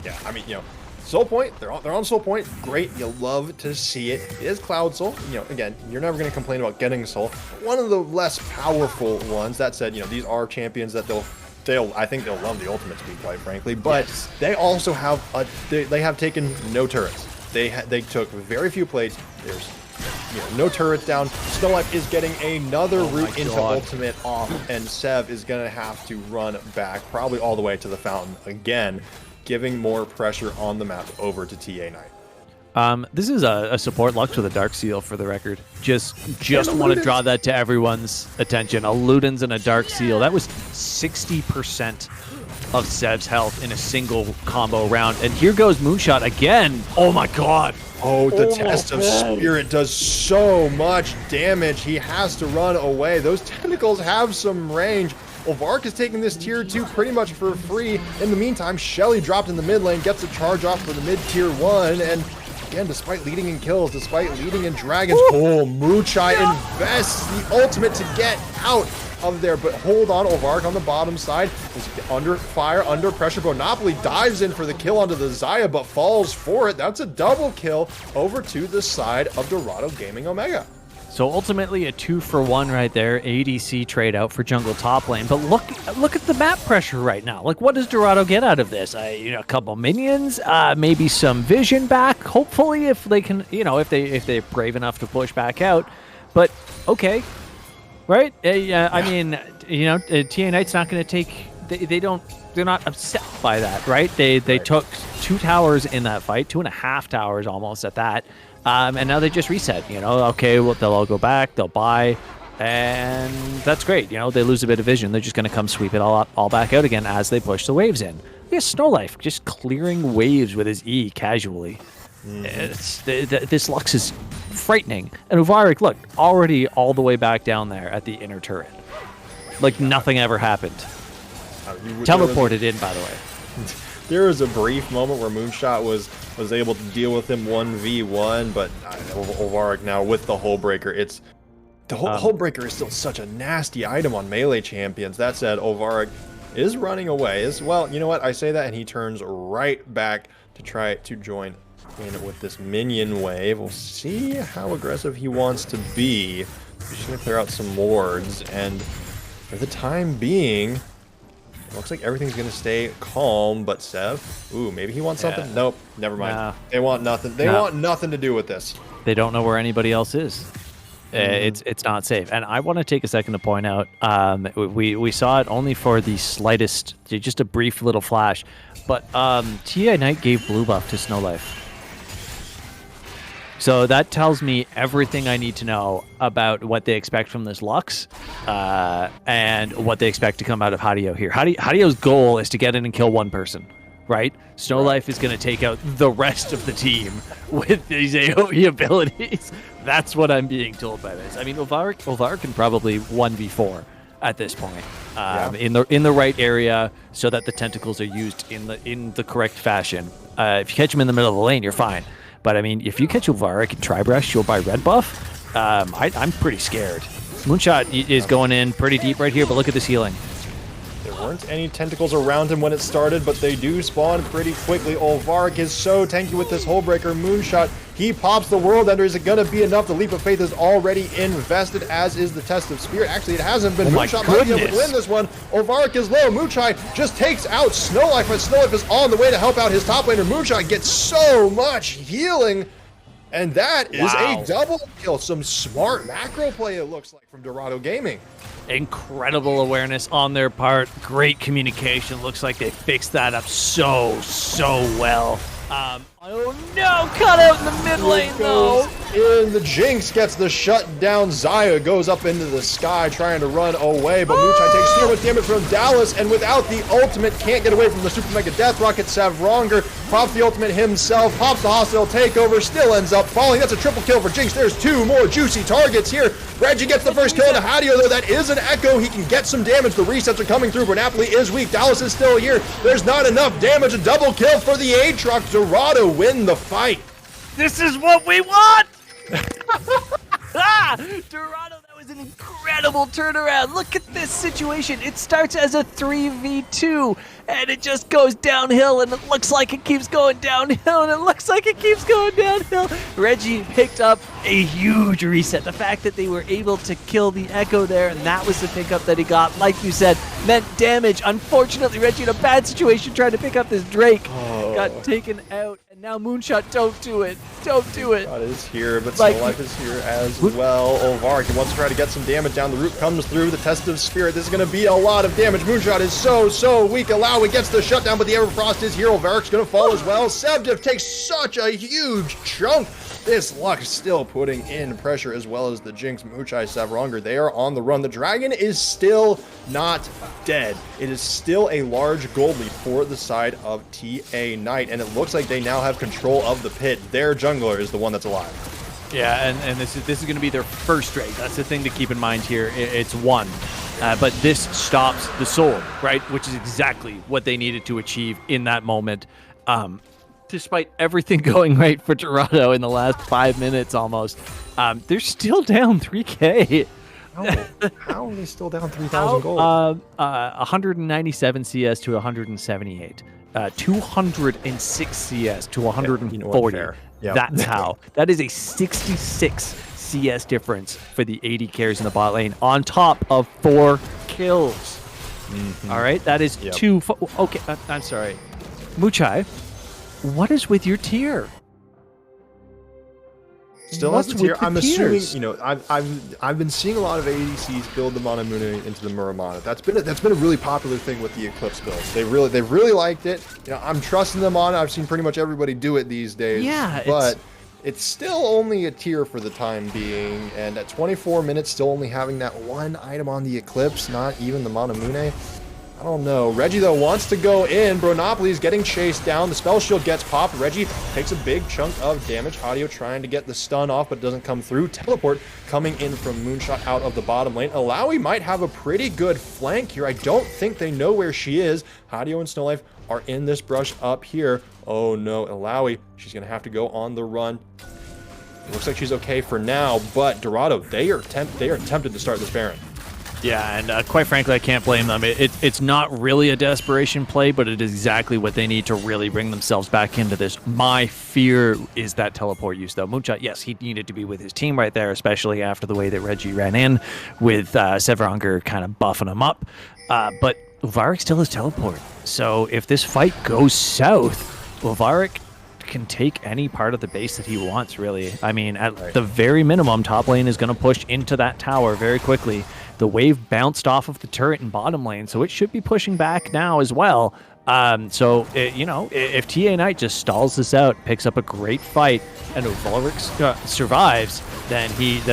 Yeah, I mean, you know, Soul Point, they're on Soul Point. Great, you love to see it. It is Cloud Soul. You know, again, you're never going to complain about getting Soul. One of the less powerful ones. That said, you know, these are champions that I think they'll love the ultimate to be quite frankly, but yes. They also have they have taken no turrets. They took very few plates. There's no turrets down. Snow Life is getting another route into ultimate off, and Sev is gonna have to run back probably all the way to the fountain again, giving more pressure on the map over to TA Knight. This is a support Lux with a Dark Seal for the record. Just want to draw that to everyone's attention. A Ludens and a Dark Seal. That was 60% of Sev's health in a single combo round. And here goes Moonshot again. Oh my god. Oh, the Test of Spirit does so much damage. He has to run away. Those tentacles have some range. Olvarik is taking this tier 2 pretty much for free. In the meantime, Shelly dropped in the mid lane, gets a charge off for the mid tier 1, and again, despite leading in kills, despite leading in dragons, Muchai invests the ultimate to get out of there. But hold on, Olvarik on the bottom side is under fire, under pressure. Brenopoli dives in for the kill onto the Xayah, but falls for it. That's a double kill over to the side of Dorado Gaming Omega. So ultimately a 2-for-1 right there, ADC trade out for jungle top lane. But look at the map pressure right now. Like, what does Dorado get out of this? A couple minions, maybe some vision back. Hopefully, if they can, if they're brave enough to push back out. But okay, right? I mean, TA Knight's not going to take. They're not upset by that, right? They took 2 towers in that fight, 2.5 towers almost at that. And now they just reset, okay, well, they'll all go back, they'll buy, and that's great. They lose a bit of vision. They're just going to come sweep it all back out again as they push the waves in. Look at Snow Life just clearing waves with his E casually. This Lux is frightening. And Olvarik, look, already all the way back down there at the inner turret. Like nothing ever happened. Teleported in, by the way. There was a brief moment where Moonshot was able to deal with him 1v1, but Olvarik now with the Hullbreaker, the Hullbreaker is still such a nasty item on melee champions. That said, Olvarik is running away. Well, you know what? I say that and he turns right back to try to join in with this minion wave. We'll see how aggressive he wants to be. He's just going to clear out some wards, and for the time being, Looks like everything's going to stay calm, but Sev, ooh, maybe he wants something? Nope, never mind. Nah. They want nothing. They want nothing to do with this. They don't know where anybody else is. It's not safe. And I want to take a second to point out, we saw it only for the slightest, just a brief little flash, but TA Knight gave blue buff to Snow Life. So that tells me everything I need to know about what they expect from this Lux, and what they expect to come out of Hadio here. Hadio's goal is to get in and kill one person, right? Snow Life is going to take out the rest of the team with these AoE abilities. That's what I'm being told by this. I mean, Ulvar can probably 1v4 at this point, in the right area, so that the tentacles are used in the correct fashion. If you catch him in the middle of the lane, you're fine. But I mean, if you catch Ulvarik and Tribrush, you'll buy red buff. I'm pretty scared. Moonshot is going in pretty deep right here, but look at this healing. There weren't any tentacles around him when it started, but they do spawn pretty quickly. Ulvarik is so tanky with this Hullbreaker. Moonshot, he pops the World Ender. Is it going to be enough? The Leap of Faith is already invested, as is the Test of Spirit. Actually, it hasn't been. Moonshot might be able to win this one. Ulvarik is low. Moonshot just takes out Snow Life, but Snow Life is on the way to help out his top laner. Moonshot gets so much healing, and that is a double kill. Some smart macro play, it looks like, from Dorado Gaming. Incredible awareness on their part. Great communication. Looks like they fixed that up so well. Oh no, cut out in the mid lane though. The Jinx gets the shutdown. Xayah goes up into the sky trying to run away, but Moonshot takes so much damage from Dallas, and without the ultimate, can't get away from the Super Mega Death Rocket. Savronger pops the ultimate himself, pops the hostile takeover, still ends up falling. That's a triple kill for Jinx. There's two more juicy targets here. Reggie gets the first kill into Hadio, though. That is an Echo. He can get some damage. The resets are coming through, but Napoli is weak. Dallas is still here. There's not enough damage. A double kill for the Aatrox. Dorado win the fight. This is what we want! Dorado, that was an incredible turnaround. Look at this situation. It starts as a 3v2, and it just goes downhill, and it looks like it keeps going downhill, and it looks like it keeps going downhill. Reggie picked up a huge reset. The fact that they were able to kill the Echo there, and that was the pickup that he got, like you said, meant damage. Unfortunately, Reggie in a bad situation trying to pick up this Drake. Got taken out, and now Moonshot, don't do it. Don't do it. God is here, but Snow Life is here as well. Ulvarik wants to try to get some damage down. The root comes through. The Test of Spirit. This is going to be a lot of damage. Moonshot is so weak. Alawi gets the shutdown, but the Everfrost is here. Ulvarik's going to fall as well. Sevdiv takes such a huge chunk. This Lux still putting in pressure, as well as the Jinx, Muchai, Savronger. They are on the run. The Dragon is still not dead. It is still a large gold lead for the side of TA Knight, and it looks like they now have control of the pit. Their jungler is the one that's alive. Yeah, and this is going to be their first Drake. That's the thing to keep in mind here. It's one. But this stops the soul, right? Which is exactly what they needed to achieve in that moment. Despite everything going right for Dorado in the last 5 minutes almost, they're still down 3K. How are they still down 3,000 gold? 197 CS to 178. 206 CS to 140. Yeah. That's how. That is a 66 CS difference for the 80 carries in the bot lane on top of 4 kills. Mm-hmm. All right, that is two. Okay, I'm sorry. Muchai, what is with your tier? Still has the tier. I'm assuming, you know, I've been seeing a lot of ADCs build the Manamune into the Muramana. That's been a really popular thing with the Eclipse builds. They really liked it. You know, I'm trusting them on it. I've seen pretty much everybody do it these days. Yeah, but it's still only a tier for the time being, and at 24 minutes, still only having that one item on the Eclipse, not even the Manamune. I don't know. Reggie, though, wants to go in. Bronopoly is getting chased down. The spell shield gets popped. Reggie takes a big chunk of damage. Hadio trying to get the stun off, but doesn't come through. Teleport coming in from Moonshot out of the bottom lane. Alawi might have a pretty good flank here. I don't think they know where she is. Hadio and Snow Life are in this brush up here. Oh no, Alawi, she's going to have to go on the run. It looks like she's okay for now, but Dorado, they are tempted to start this Baron. Yeah, and quite frankly, I can't blame them. It's not really a desperation play, but it is exactly what they need to really bring themselves back into this. My fear is that teleport use, though. Moonshot, yes, he needed to be with his team right there, especially after the way that Reggie ran in with Severanger kind of buffing him up. But Uvarik still has teleport. So if this fight goes south, Uvarik can take any part of the base that he wants, really. I mean, at the very minimum, top lane is going to push into that tower very quickly. The wave bounced off of the turret in bottom lane, so it should be pushing back now as well. If TA Knight just stalls this out, picks up a great fight, and Uvarik survives, then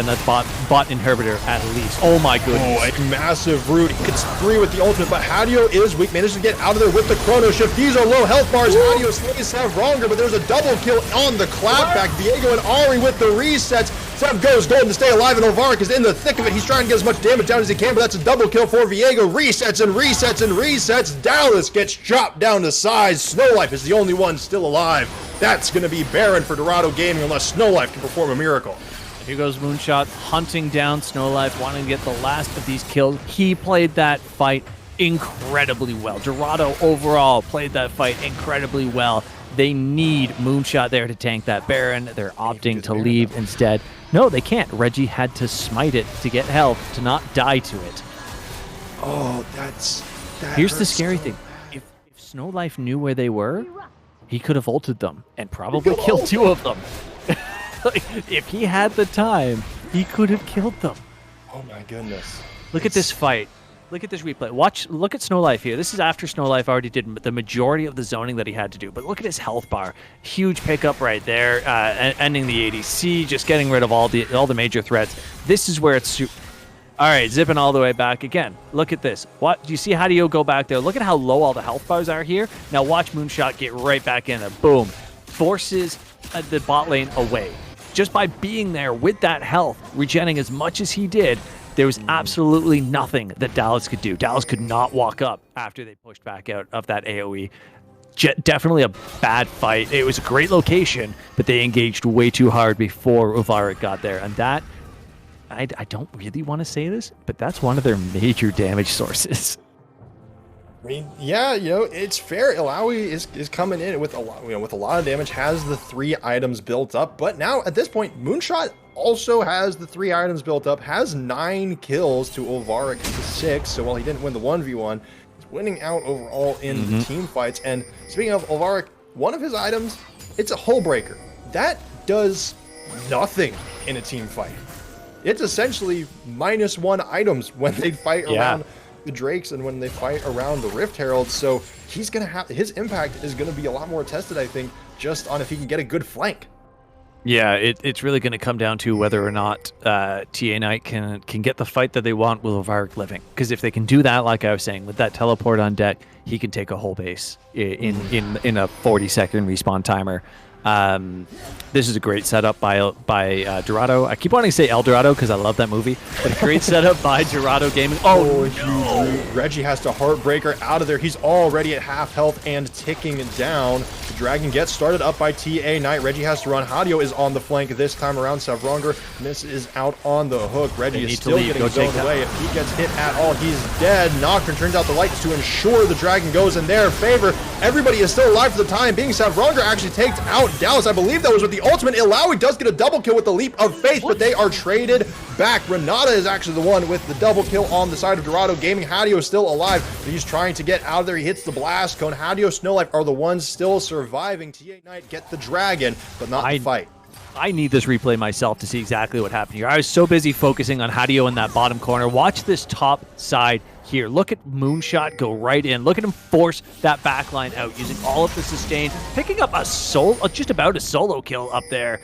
that's bot inhibitor at least. Oh my goodness. Oh, a massive root. He gets 3 with the ultimate, but Hadio is weak. Manages to get out of there with the chrono shift. These are low health bars. Hadio slays Savronger, but there's a double kill on the clapback. Viego and Ari with the resets. Sev goes golden to stay alive, and Uvarik is in the thick of it. He's trying to get as much damage down as he can, but that's a double kill for Viego. Resets and resets and resets. Dallas gets chopped down to size. Snowlife is the only one still alive. That's going to be barren for Dorado Gaming unless Snowlife can perform a miracle. Here goes Moonshot hunting down Snowlife, wanting to get the last of these kills. He played that fight incredibly well. Dorado overall played that fight incredibly well. They need Moonshot there to tank that Baron. They're opting to leave instead. No, they can't. Reggie had to smite it to get health, to not die to it. Oh, Here's the scary thing. If Snowlife knew where they were, he could have ulted them and probably killed 2 of them. If he had the time, he could have killed them. Oh my goodness. Look at this fight. Look at this replay. Look at Snowlife here. This is after Snowlife already did the majority of the zoning that he had to do. But look at his health bar. Huge pickup right there, ending the ADC, just getting rid of all the major threats. This is where it's... All right, zipping all the way back again. Look at this. What do you see? Hadio go back there? Look at how low all the health bars are here. Now watch Moonshot get right back in there. Boom. Forces the bot lane away. Just by being there with that health, regenning as much as he did, there was absolutely nothing that Dallas could do. Dallas could not walk up after they pushed back out of that AoE. Definitely a bad fight. It was a great location, but they engaged way too hard before Uvarik got there. And that, I don't really want to say this, but that's one of their major damage sources. I mean, yeah, it's fair. Ilaoi is coming in with a lot, with a lot of damage, has the 3 items built up, but now at this point, Moonshot also has the 3 items built up, has 9 kills to Uvarik to 6. So while he didn't win the 1v1, he's winning out overall in the team fights. And speaking of Uvarik, one of his items, it's a hull breaker. That does nothing in a team fight. It's essentially -1 items when they fight around the Drakes and when they fight around the Rift Heralds. So he's gonna have, his impact is gonna be a lot more tested, I think, just on if he can get a good flank. Yeah, it's really going to come down to whether or not TA Knight can get the fight that they want with Uvarik living. Because if they can do that, like I was saying, with that teleport on deck, he can take a whole base in a 40-second respawn timer. This is a great setup by Dorado. I keep wanting to say El Dorado because I love that movie, but a great setup by Dorado Gaming. Oh, no! Reggie has to Heartbreaker out of there. He's already at half health and ticking down. The Dragon gets started up by TA Knight. Reggie has to run. Hadio is on the flank this time around. Savronger is out on the hook. Reggie is still getting zoned away. If he gets hit at all, he's dead. Nocturne turns out the lights to ensure the Dragon goes in their favor. Everybody is still alive for the time being. Savronger actually takes out Dallas. I believe that was with the ultimate. Ilaoi does get a double kill with the leap of faith, but they are traded back. Renata is actually the one with the double kill on the side of Dorado Gaming. Hadio is still alive, but he's trying to get out of there. He hits the blast cone. Hadio, Snowlife are the ones still surviving. TA Knight get the dragon, but not the fight. I need this replay myself to see exactly what happened here. I was so busy focusing on Hadio in that bottom corner. Watch this top side here. Look at Moonshot go right in. Look at him force that backline out using all of the sustain, picking up just about a solo kill up there.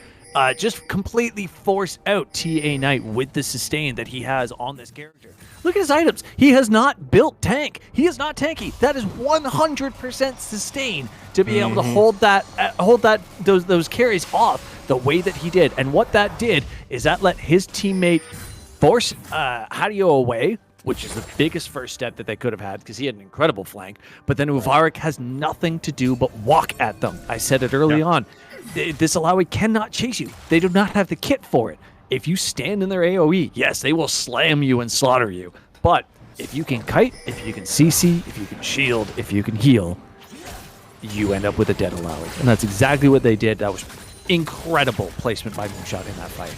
Just completely force out TA Knight with the sustain that he has on this character. Look at his items. He has not built tank. He is not tanky. That is 100% sustain to be able to hold those carries off the way that he did. And what that did is that let his teammate force Hadio away, which is the biggest first step that they could have had because he had an incredible flank. But then Uvarik has nothing to do but walk at them. I said it early on. This Ilaoi cannot chase you. They do not have the kit for it. If you stand in their AoE, yes, they will slam you and slaughter you. But if you can kite, if you can CC, if you can shield, if you can heal, you end up with a dead Ilaoi. And that's exactly what they did. That was incredible placement by Moonshot in that fight.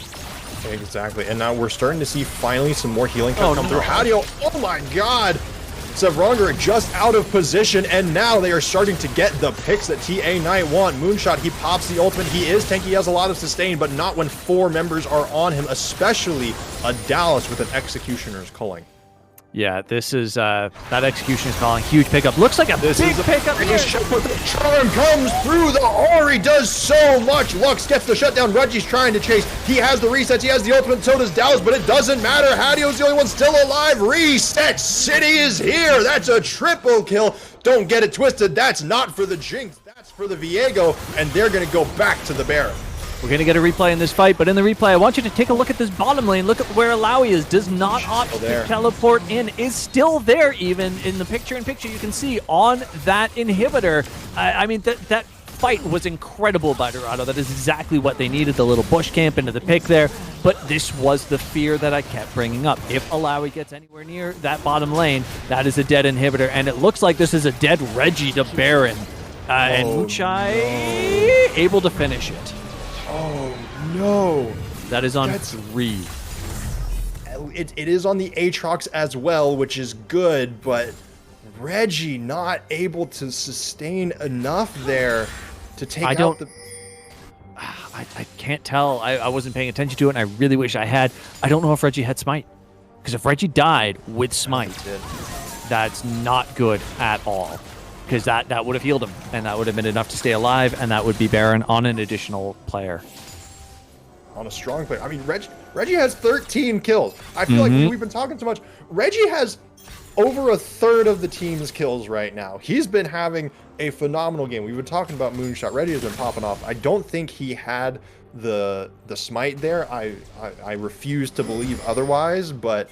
Exactly. And now we're starting to see finally some more healing come through. Hadio, oh my god! Sevronga just out of position, and now they are starting to get the picks that TA Knight want. Moonshot, he pops the ultimate. He is tanky, he has a lot of sustain, but not when 4 members are on him, especially a Dallas with an Executioner's Culling. Yeah, this is, that Execution is calling. Huge pickup. Looks like a big pickup here. The charm comes through. The Ari does so much. Lux gets the shutdown. Reggie's trying to chase. He has the resets. He has the ultimate. So does Dallas, but it doesn't matter. Hadio's the only one still alive. Reset City is here. That's a triple kill. Don't get it twisted. That's not for the Jinx. That's for the Viego, and they're going to go back to the Baron. We're going to get a replay in this fight, but in the replay, I want you to take a look at this bottom lane. Look at where Alawi is. Does not opt to teleport in. Is still there even in the picture-in-picture. You can see on that inhibitor. I mean, that fight was incredible by Dorado. That is exactly what they needed, the little bush camp into the pick there. But this was the fear that I kept bringing up. If Alawi gets anywhere near that bottom lane, that is a dead inhibitor. And it looks like this is a dead Reggie to Baron. And Muchai able to finish it. Oh, no. That is on 3. It is on the Aatrox as well, which is good, but Reggie not able to sustain enough there to take out the... I can't tell. I wasn't paying attention to it, and I really wish I had. I don't know if Reggie had Smite. Because if Reggie died with Smite, that's not good at all. Because that would have healed him, and that would have been enough to stay alive, and that would be Baron on an additional player. On a strong player. I mean, Reggie has 13 kills. I feel like we've been talking too much. Reggie has over a third of the team's kills right now. He's been having a phenomenal game. We've been talking about Moonshot. Reggie has been popping off. I don't think he had the smite there. I refuse to believe otherwise, but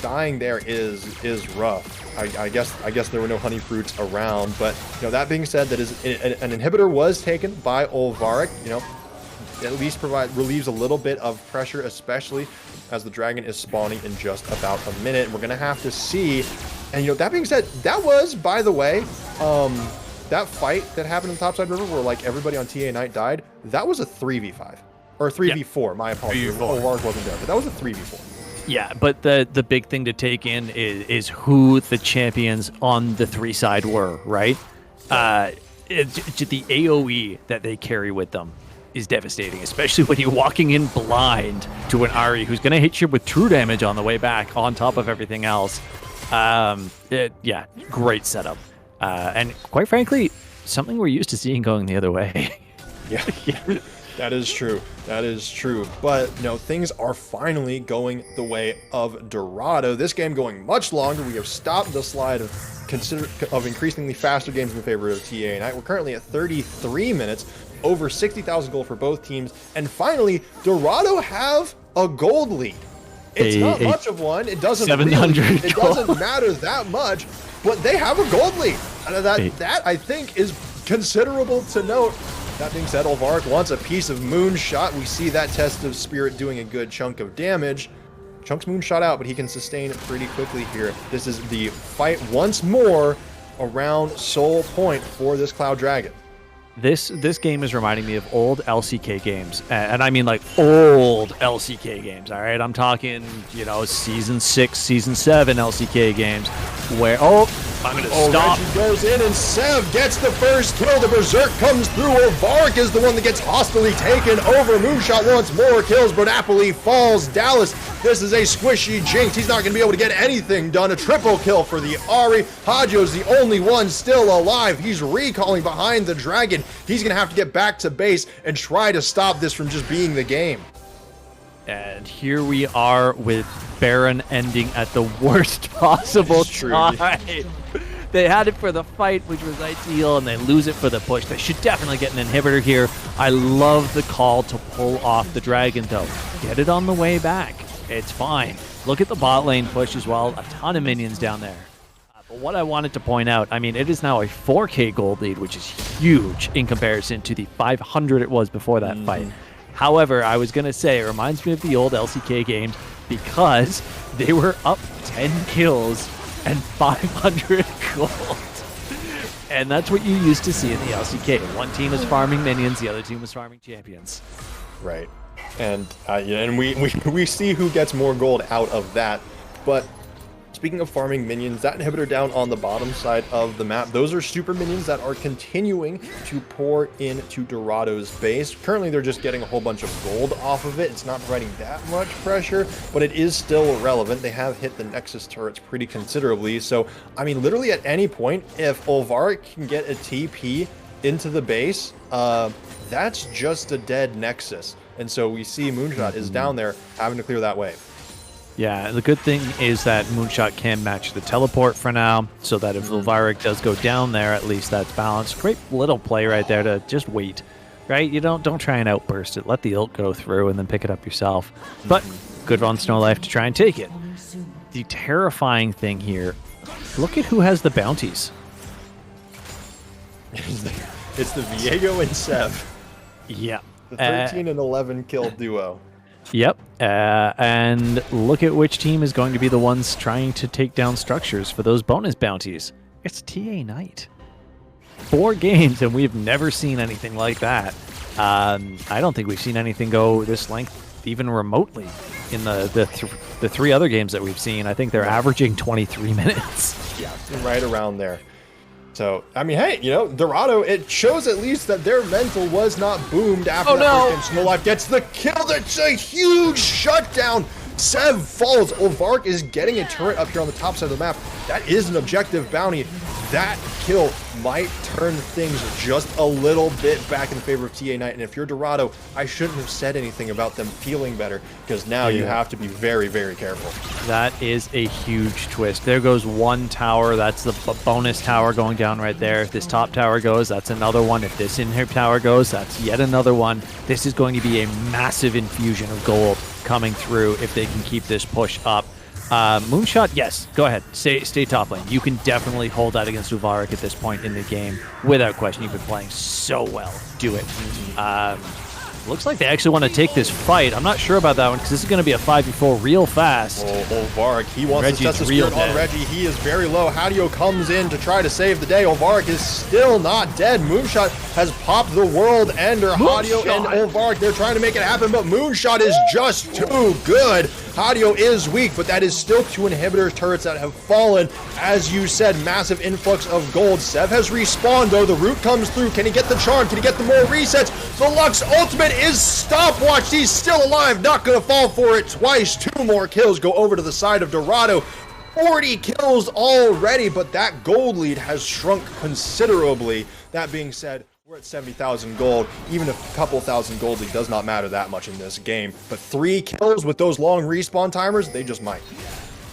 dying there is rough. I guess there were no honey fruits around, but that being said, that is an inhibitor was taken by Olvarik. At least relieves a little bit of pressure, especially as the dragon is spawning in just about a minute. We're gonna have to see. And that being said, that was, by the way, that fight that happened in the topside river where like everybody on TA Knight died, that was a 3v5 or 3v4. My apologies. Olvarik wasn't there, but that was a 3v4. Yeah, but the big thing to take in is who the champions on the 3 side were, right? The AoE that they carry with them is devastating, especially when you're walking in blind to an Ahri who's going to hit you with true damage on the way back on top of everything else. Yeah, great setup. And quite frankly, something we're used to seeing going the other way. Yeah. That is true. That is true. But things are finally going the way of Dorado. This game going much longer. We have stopped the slide of increasingly faster games in favor of TA Knight. We're currently at 33 minutes, over 60,000 gold for both teams. And finally, Dorado have a gold lead. It's not much of one. It doesn't 700 it doesn't matter that much, but they have a gold lead. That I think is considerable to note. That being said, Olvarik wants a piece of Moonshot. We see that Test of Spirit doing a good chunk of damage. Chunks Moonshot out, but he can sustain pretty quickly here. This is the fight once more around Soul Point for this Cloud Dragon. This game is reminding me of old LCK games, and I mean like old LCK games. All right, I'm talking season 6, season 7 LCK games where I'm gonna stop. Reggie goes in and Sev gets the first kill. The Berserk comes through. Olvarik is the one that gets hostilely taken over. Moonshot wants more kills, but Napoli falls. Dallas, this is a squishy Jinx. He's not going to be able to get anything done. A triple kill for the Ahri. Hadjo's the only one still alive. He's recalling behind the dragon. He's going to have to get back to base and try to stop this from just being the game. And here we are with Baron ending at the worst possible time. They had it for the fight, which was ideal, and they lose it for the push. They should definitely get an inhibitor here. I love the call to pull off the dragon, though. Get it on the way back. It's fine. Look at the bot lane push as well. A ton of minions down there. But what I wanted to point out, I mean, it is now a 4K gold lead, which is huge in comparison to the 500 it was before that fight. However, I was going to say, it reminds me of the old LCK games because they were up 10 kills and 500 gold. And that's what you used to see in the LCK. One team was farming minions, the other team was farming champions. Right. And we see who gets more gold out of that. But speaking of farming minions, that inhibitor down on the bottom side of the map, those are super minions that are continuing to pour into Dorado's base. Currently, they're just getting a whole bunch of gold off of it. It's not providing that much pressure, but it is still relevant. They have hit the Nexus turrets pretty considerably. So, I mean, literally at any point, if Olvark can get a TP into the base, that's just a dead Nexus. And so we see Moonshot is down there having to clear that wave. Yeah, the good thing is that Moonshot can match the teleport for now, so that if Olvark does go down there, at least that's balanced. Great little play right there to just wait, right? You don't try and outburst it. Let the ult go through and then pick it up yourself. But good on Snowlife to try and take it. The terrifying thing here, look at who has the bounties. It's the Viego and Sev. Yeah. The 13 and 11 kill duo. Yep, and look at which team is going to be the ones trying to take down structures for those bonus bounties. It's TA Knight. 4 games, and we've never seen anything like that. I don't think we've seen anything go this length even remotely in the 3 other games that we've seen. I think they're averaging 23 minutes. Yeah, right around there. So, I mean, hey, you know, Dorado, it shows at least that their mental was not boomed after that first game. Snowlife gets the kill. That's a huge shutdown. Sev falls. Olvark is getting a turret up here on the top side of the map. That is an objective bounty. That kill might turn things just a little bit back in favor of TA Knight. And if you're Dorado, I shouldn't have said anything about them feeling better, because now you have to be very, very careful. That is a huge twist. There goes one tower. That's the bonus tower going down right there. If this top tower goes, that's another one. If this inhib tower goes, that's yet another one. This is going to be a massive infusion of gold coming through if they can keep this push up. Moonshot, yes, go ahead. Stay top lane. You can definitely hold that against Olvark at this point in the game. Without question, you've been playing so well. Do it. Looks like they actually want to take this fight. I'm not sure about that one, because this is going to be a 5v4 real fast. Olvark, he wants to test the spirit on Reggie. He is very low. Hadio comes in to try to save the day. Olvark is still not dead. Moonshot has popped the world ender. Hadio and Olvark, they're trying to make it happen, but Moonshot is just too good. Hadio is weak, but that is still 2 inhibitor turrets that have fallen. As you said, massive influx of gold. Sev has respawned, though. The root comes through. Can he get the charm? Can he get the more resets? The Lux ultimate is stopwatched. He's still alive. Not going to fall for it twice. 2 more kills go over to the side of Dorado. 40 kills already, but that gold lead has shrunk considerably. That being said, we're at 70,000 gold. Even a couple thousand gold lead does not matter that much in this game. But 3 kills with those long respawn timers, they just might.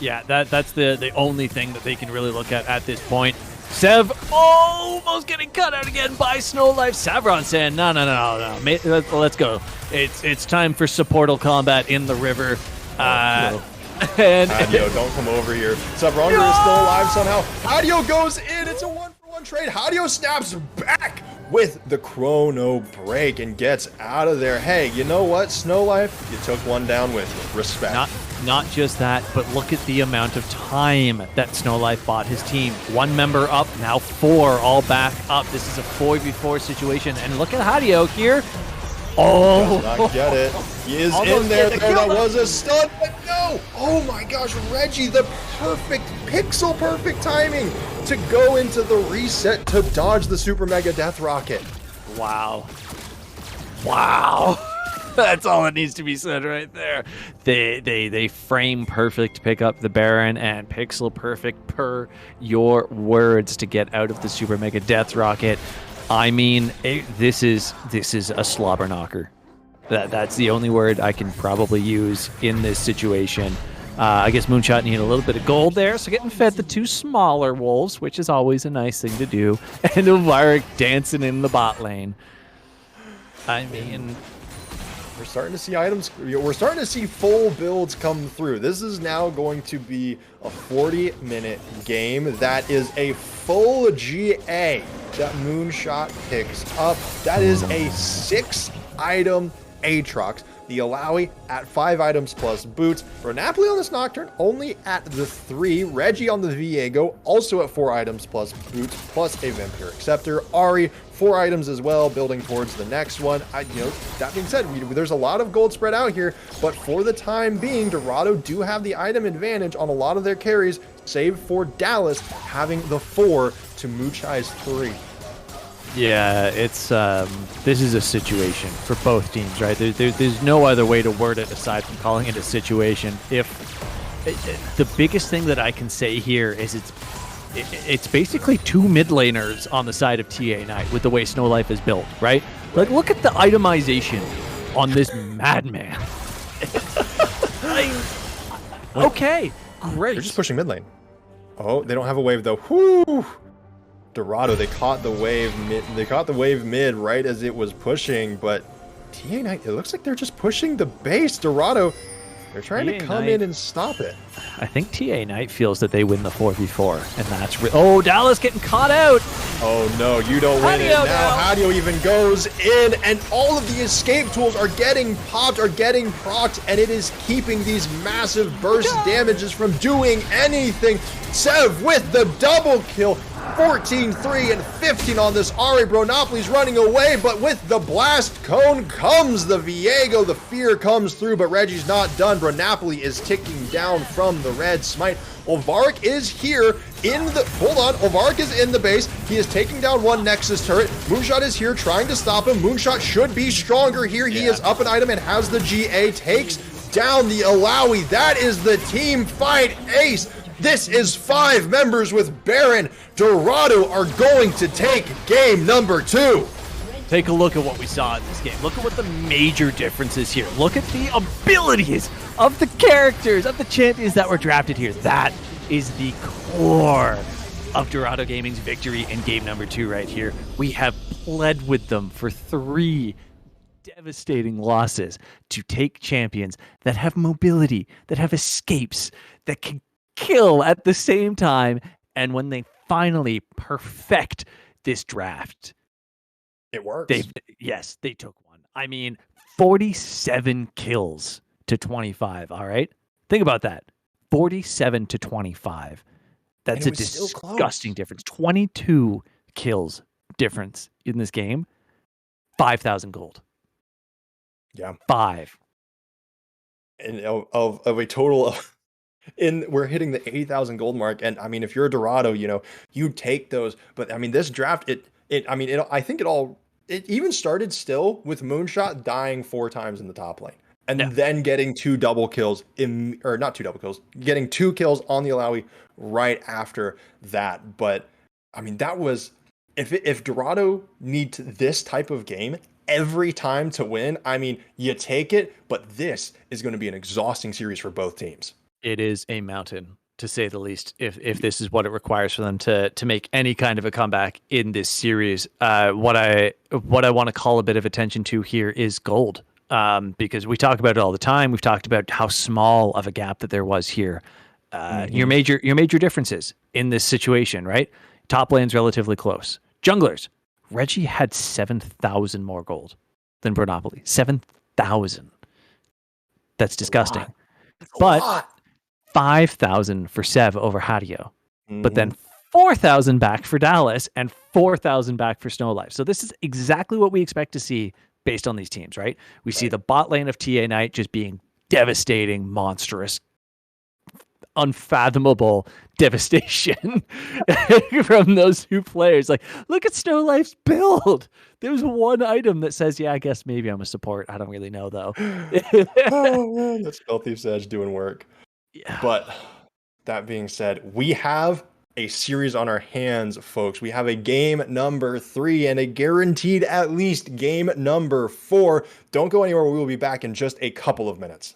Yeah, that's the only thing that they can really look at this point. Sev almost getting cut out again by Snowlife. Savron saying, no, let's go. It's time for supportal combat in the river. And Hadio, don't come over here. Savron is still alive somehow. Hadio goes in. It's a 1-for-1 trade. Hadio snaps back with the chrono break and gets out of there. Hey, you know what, Snowlife? You took one down with respect. Not just that, but look at the amount of time that Snowlife bought his team. 1 member up, now 4 all back up. This is a 4v4 situation, and look at Hadio here. Oh, does not get it. He is in there. That was a stun, but no. Oh my gosh, Reggie, the pixel perfect timing to go into the reset to dodge the super mega death rocket. Wow. That's all that needs to be said right there. They frame perfect to pick up the Baron, and pixel perfect per your words to get out of the super mega death rocket. I mean, this is a slobber knocker. That's the only word I can probably use in this situation. I guess Moonshot needed a little bit of gold there, so getting fed the 2 smaller wolves, which is always a nice thing to do. And Olvark dancing in the bot lane. I mean, we're starting to see items. We're starting to see full builds come through. This is now going to be a 40-minute game. That is a full GA that Moonshot picks up. That is a 6-item Aatrox. The Alawi at 5 items plus boots. For Napoli on this Nocturne, only at the 3. Reggie on the Viego, also at 4 items plus boots, plus a Vampiric Scepter. Ari, 4 items as well, building towards the next one. That being said, there's a lot of gold spread out here, but for the time being, Dorado do have the item advantage on a lot of their carries. save for Dallas having the 4 to Muchai's 3. Yeah, it's this is a situation for both teams, right? There's no other way to word it aside from calling it a situation. If the biggest thing that I can say here is it's basically 2 mid laners on the side of TA Knight with the way Snow Life is built, right? Like, look at the itemization on this madman. Okay, great. They're just pushing mid lane. Oh, they don't have a wave though. Whoo! Dorado, they caught the wave mid. They caught the wave mid right as it was pushing, but TA Knight, it looks like they're just pushing the base. Dorado, they're trying to come in and stop it. I think TA Knight feels that they win the 4v4, and that's oh, Dallas getting caught out. Oh no, you don't win it. Now Hadio even goes in, and all of the escape tools are getting popped, are getting procced, and it is keeping these massive burst damages from doing anything. Sev with the double kill. 14, 3, and 15 on this Ari. Bronopoly's running away, but with the blast cone comes the Viego. The fear comes through, but Reggie's not done. Bronopoly is ticking down from the red smite. Olvark is here in the... Hold on. Olvark is in the base. He is taking down one Nexus turret. Moonshot is here trying to stop him. Moonshot should be stronger here. He is up an item and has the GA. Takes down the Alawi. That is the team fight ace. This is 5 members with Baron. Dorado are going to take game number 2. Take a look at what we saw in this game. Look at what the major difference is here. Look at the abilities of the characters, of the champions that were drafted here. That is the core of Dorado Gaming's victory in game number 2 right here. We have pled with them for 3 devastating losses to take champions that have mobility, that have escapes, that can kill at the same time, and when they finally perfect this draft, it works. They took one. I mean, 47 kills to 25. All right, think about that. 47 to 25. That's a disgusting difference. 22 kills difference in this game. 5,000 gold. Yeah, 5. And of a total of. We're hitting the 80,000 gold mark, and I mean, if you're a Dorado, you take those. But I mean, this draft, I think it even started still with Moonshot dying 4 times in the top lane, and then getting 2 double kills or not 2 double kills, getting 2 kills on the Alawi right after that. But I mean, that was if Dorado needs this type of game every time to win, I mean, you take it. But this is going to be an exhausting series for both teams. It is a mountain, to say the least, if this is what it requires for them to make any kind of a comeback in this series. What I want to call a bit of attention to here is gold, because we talk about it all the time. We've talked about how small of a gap that there was here. Your major differences in this situation, right? Top lane's relatively close. Junglers, Reggie had 7,000 more gold than Bronopoly. 7,000. That's disgusting. But 5,000 for Sev over Hadio, but then 4,000 back for Dallas and 4,000 back for Snow Life. So this is exactly what we expect to see based on these teams, right? We see the bot lane of TA Knight just being devastating, monstrous, unfathomable devastation from those 2 players. Like, look at Snow Life's build. There's one item that says, yeah, I guess maybe I'm a support. I don't really know, though. Oh, man, that's Spellthief's Edge doing work. Yeah. But that being said, we have a series on our hands, folks. We have a game number 3 and a guaranteed at least game number 4. Don't go anywhere. We will be back in just a couple of minutes.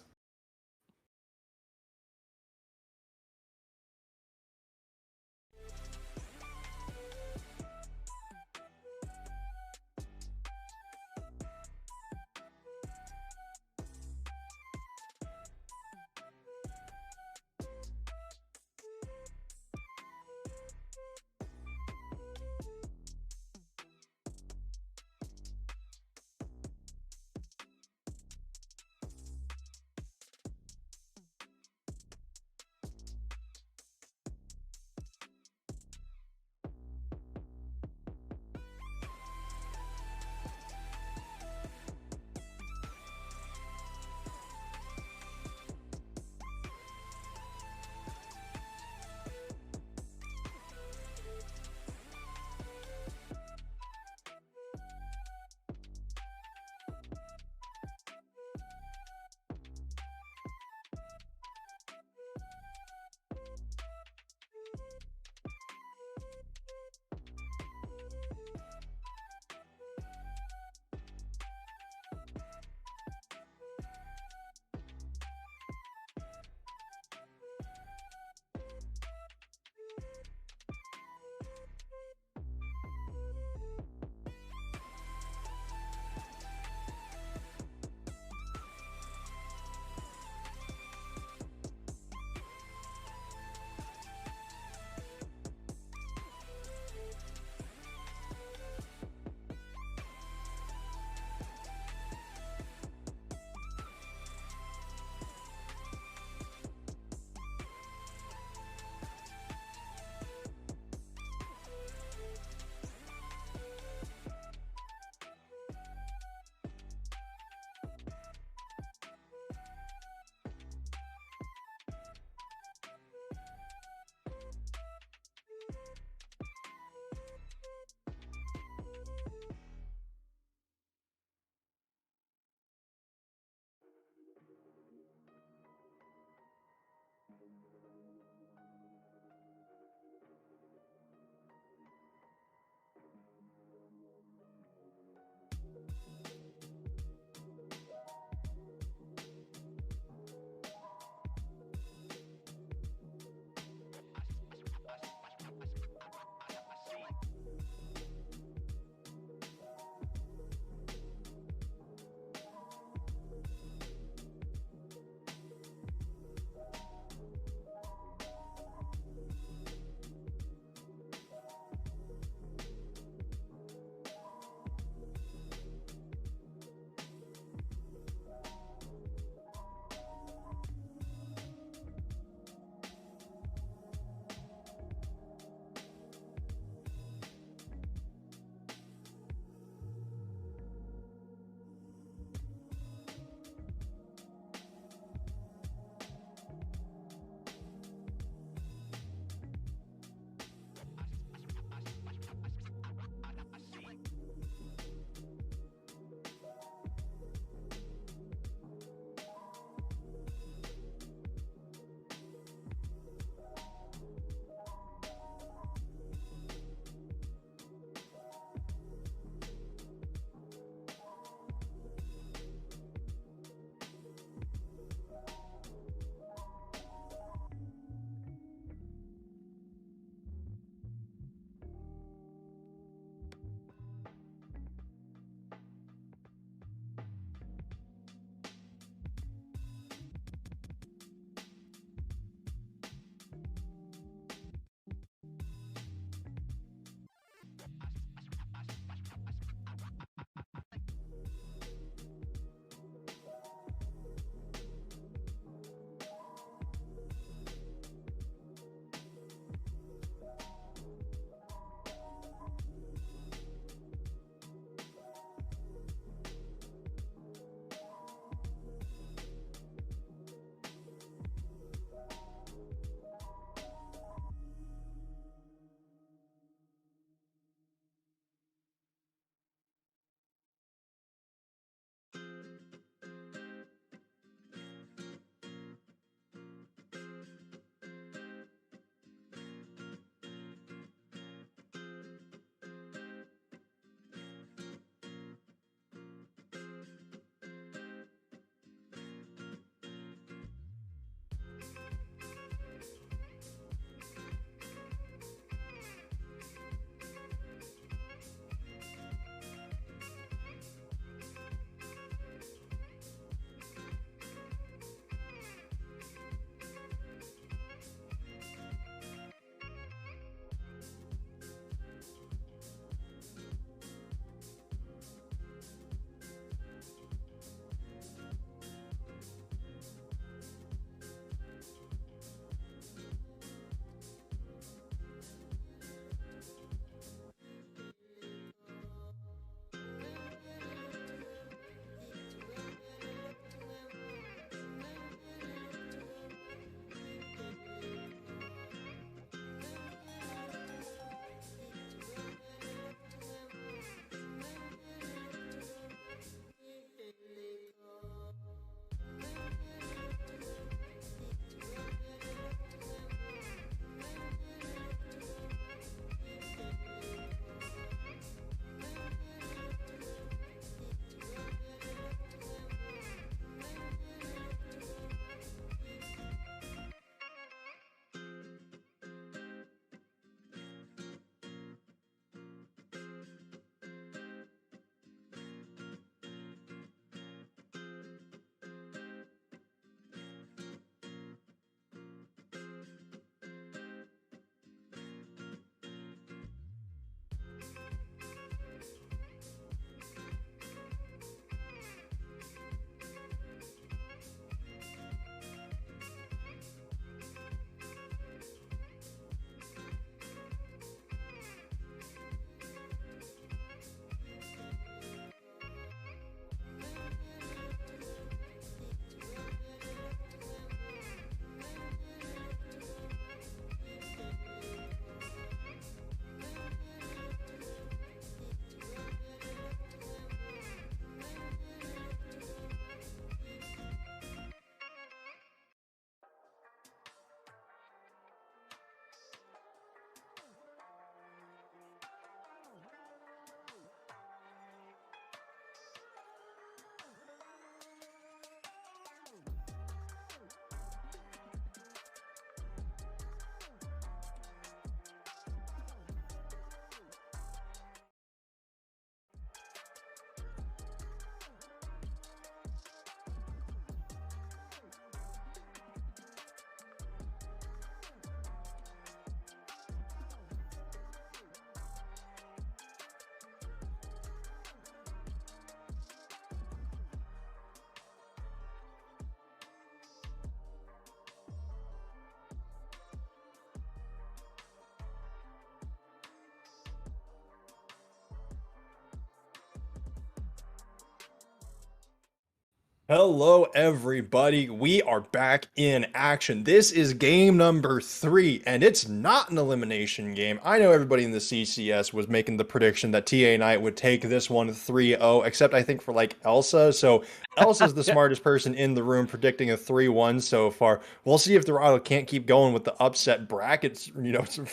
Hello, everybody. We are back in action. This is game number 3, and it's not an elimination game. I know everybody in the CCS was making the prediction that TA Knight would take this one 3-0, except I think for like Elsa. So Elsa's the Yeah. smartest person in the room, predicting a 3-1 so far. We'll see if Dorado can't keep going with the upset brackets,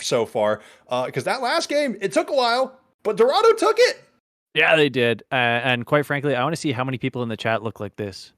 so far. Because that last game, it took a while, but Dorado took it. Yeah, they did. And quite frankly, I want to see how many people in the chat look like this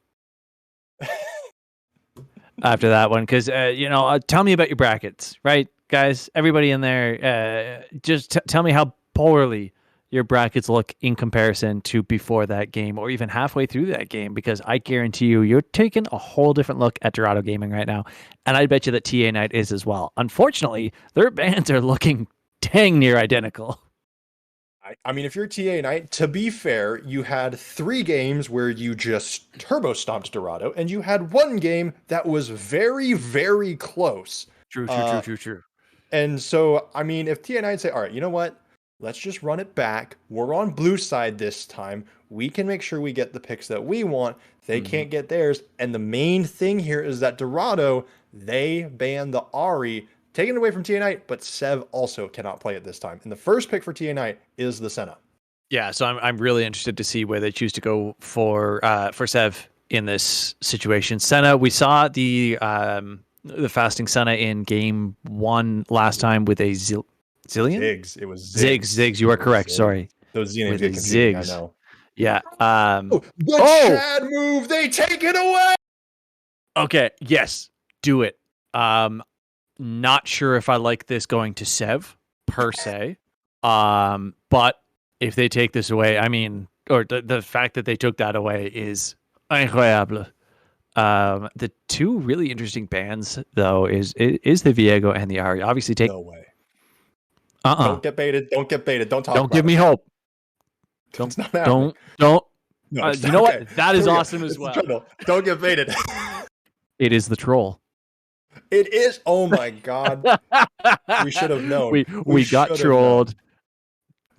after that one. Because, tell me about your brackets, right, guys? Everybody in there, just tell me how poorly your brackets look in comparison to before that game or even halfway through that game. Because I guarantee you're taking a whole different look at Dorado Gaming right now. And I bet you that TA Knight is as well. Unfortunately, their bands are looking dang near identical. I mean, if you're TA Knight, to be fair, you had 3 games where you just turbo stomped Dorado, and you had 1 game that was very, very close. True. And so, I mean, if TA Knight say, all right, you know what? Let's just run it back. We're on blue side this time. We can make sure we get the picks that we want. They can't get theirs. And the main thing here is that Dorado, they banned the Ari, taken away from TA Knight, but Sev also cannot play it this time. And the first pick for TA Knight is the Senna. Yeah, so I'm really interested to see where they choose to go for Sev in this situation. Senna, we saw the fasting Senna in game 1 last time with a Zillion? Ziggs. It was Ziggs. Ziggs. You are correct. Ziggs. Sorry. Those Z names With get confusing, Ziggs. I know. Yeah. The Chad move, they take it away. Okay. Yes. Do it. Not sure if I like this going to Sev per se. But if they take this away, I mean, or the fact that they took that away is incroyable. The 2 really interesting bands though is the Viego and the Ari. Obviously, take no way. Don't get baited. Don't get baited. Don't talk. Don't about give it. me hope. It's not happening. Don't. No, You know what? That is awesome as well. Don't get baited. It is the troll. It is. Oh my god. We should have known. We got trolled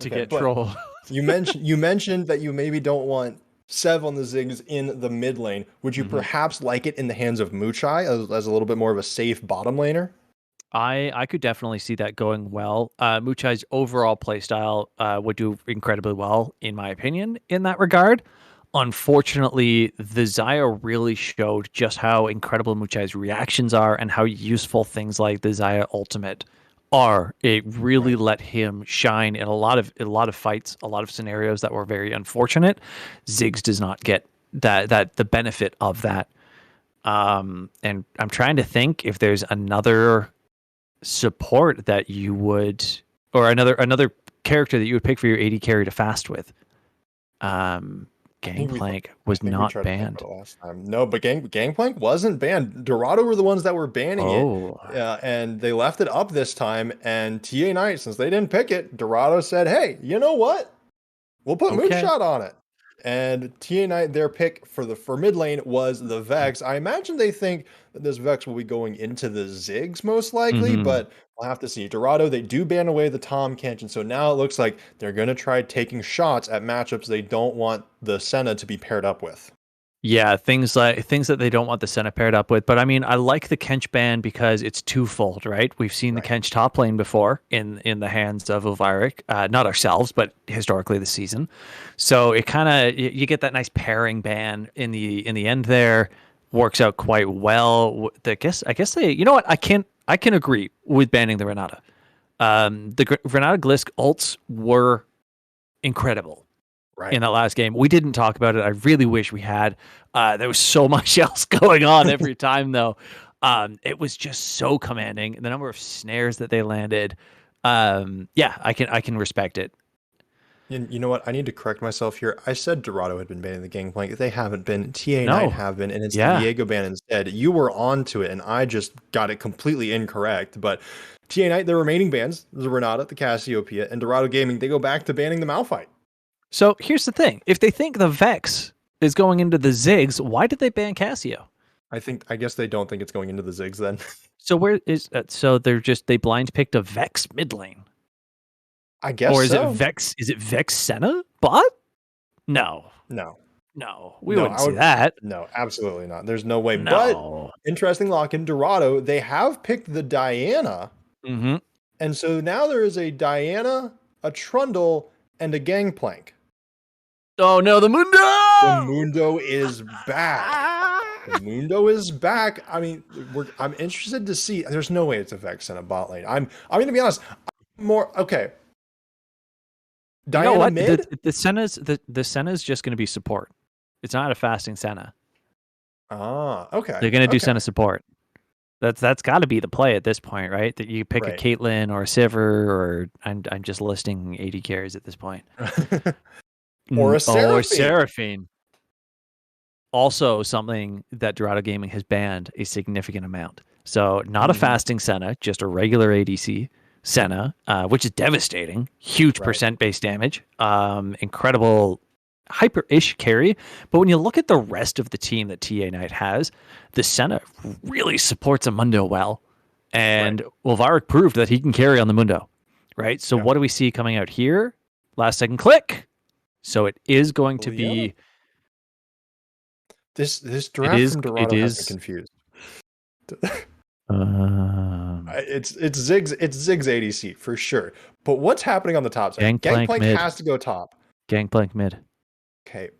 to get trolled. You mentioned that you maybe don't want Sev on the Ziggs in the mid lane. Would you perhaps like it in the hands of Muchai as a little bit more of a safe bottom laner? I could definitely see that going well. Muchai's overall playstyle would do incredibly well, in my opinion, in that regard. Unfortunately, the Xayah really showed just how incredible Muchai's reactions are and how useful things like the Xayah ultimate are. It really let him shine in a lot of fights, a lot of scenarios that were very unfortunate. Ziggs does not get that the benefit of that. And I'm trying to think if there's another support that you would, or another character that you would pick for your AD carry to fast with. Gangplank was not banned. Last time. No, but Gangplank wasn't banned. Dorado were the ones that were banning it. And they left it up this time. And TA Knight, since they didn't pick it, Dorado said, hey, you know what? We'll put Moonshot on it. And TA Knight, their pick for mid lane was the Vex. I imagine they think that this Vex will be going into the Ziggs most likely, but we'll have to see. Dorado, they do ban away the Tahm Kench, and so now it looks like they're going to try taking shots at matchups they don't want the Senna to be paired up with. Yeah, things that they don't want the Senna paired up with. But I mean, I like the Kench ban because it's twofold, right? We've seen the Kench top lane before in the hands of Elviric, not ourselves, but historically this season. So it kind of you get that nice pairing ban in the end there. Works out quite well. I guess they, you know what, I can agree with banning the Renata. The Renata Glisk ults were incredible. Right. In that last game. We didn't talk about it. I really wish we had. There was so much else going on every time, though. It was just so commanding. The number of snares that they landed. Yeah, I can respect it. You know what? I need to correct myself here. I said Dorado had been banning the Gangplank. They haven't been. TA Knight have been, and it's the Viego ban instead. You were on to it, and I just got it completely incorrect. But TA Knight, the remaining bans, the Renata, the Cassiopeia, and Dorado Gaming, they go back to banning the Malphite. So here's the thing. If they think the Vex is going into the Ziggs, why did they ban Cassio? I guess they don't think it's going into the Ziggs then. So where is so they blind picked a Vex mid lane. I guess Or is it Vex Senna bot? No. No, we No, wouldn't see that. no, absolutely not. There's no way. But No. interesting lock in Dorado. They have picked the Diana. Mm-hmm. And so now there is a Diana, a Trundle, and a Gangplank. Oh no, the Mundo! The Mundo is back. The Mundo is back. I mean, I'm interested to see. There's no way it's a Vex in a bot lane. I'm going to be honest. More okay. Diana you know what? mid. The Senna's just going to be support. It's not a fasting Senna. Ah, okay. They're going to do Senna support. That's got to be the play at this point, right? That you pick a Caitlyn or a Sivir, or I'm just listing 80 carries at this point. Or a Seraphine. Or Seraphine. Also, something that Dorado Gaming has banned a significant amount. So, not a fasting Senna, just a regular ADC Senna, which is devastating. Huge percent base damage. Incredible hyper-ish carry. But when you look at the rest of the team that TA Knight has, the Senna really supports a Mundo well. And Ulvarik proved that he can carry on the Mundo. Right? So, what do we see coming out here? Last second click. So, it is going to be... This draft from Dorado has me confused. It's Ziggs ADC for sure. But what's happening on the top side? Gangplank has to go top. Gangplank mid. Okay.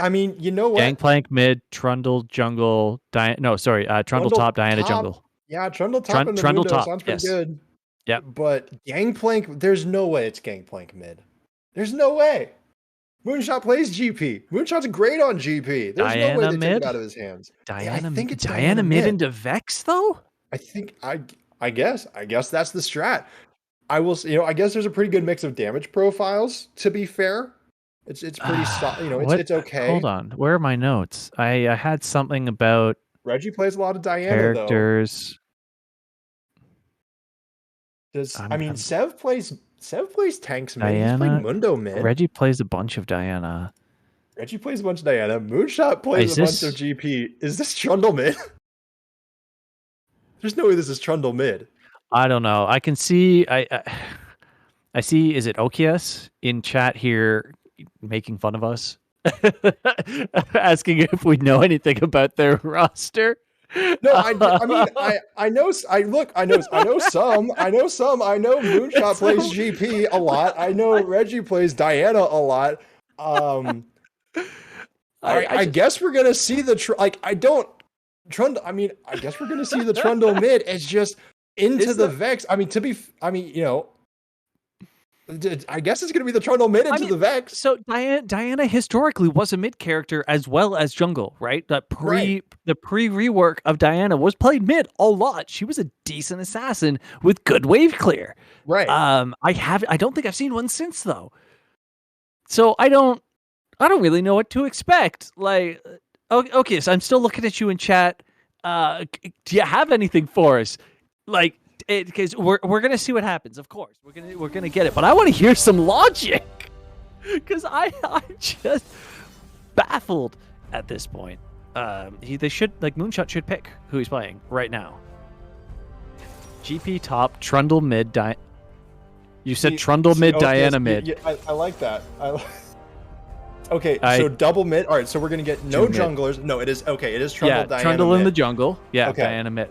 I mean, you know what? Gangplank mid, Trundle jungle, Trundle top, Diana jungle. Yeah, Trundle top and the Trundle top sounds pretty good. Yeah. But Gangplank, there's no way it's Gangplank mid. There's no way. Moonshot plays GP. Moonshot's great on GP. There's no way they take it out of his hands. I think it's Diana mid into Vex though. I think I guess that's the strat. I will, I guess there's a pretty good mix of damage profiles. To be fair, it's pretty it's okay. Hold on, where are my notes? I had something about Reggie plays a lot of Diana characters. Sev plays tanks mid. He's playing Mundo mid. Reggie plays a bunch of Diana. Moonshot plays a bunch of GP. Is this Trundle mid? There's no way this is Trundle mid. I don't know. I can see. I see. Is it Okias in chat here making fun of us, asking if we know anything about their roster? No, I mean, I know some. I know Moonshot plays GP a lot. I know Reggie plays Diana a lot. I guess we're gonna see the Trundle. I mean, I guess we're gonna see the Trundle mid. It's just into the Vex. I mean, I guess it's gonna be the Trundle mid into the Vex. So Diana historically was a mid character as well as jungle, right? The pre-rework of Diana was played mid a lot. She was a decent assassin with good wave clear. Right. I don't think I've seen one since though. So I don't really know what to expect. Like, okay, so I'm still looking at you in chat. Do you have anything for us? Like, because we're gonna see what happens. Of course, we're gonna get it. But I want to hear some logic, because I'm just baffled at this point. They should Moonshot should pick who he's playing right now. GP top, Trundle mid, You said Trundle mid, Diana mid. I like that. Okay, so double mid. All right, so we're gonna get no junglers. No, it is Trundle, Diana Trundle mid. In the jungle. Yeah, okay. Diana mid.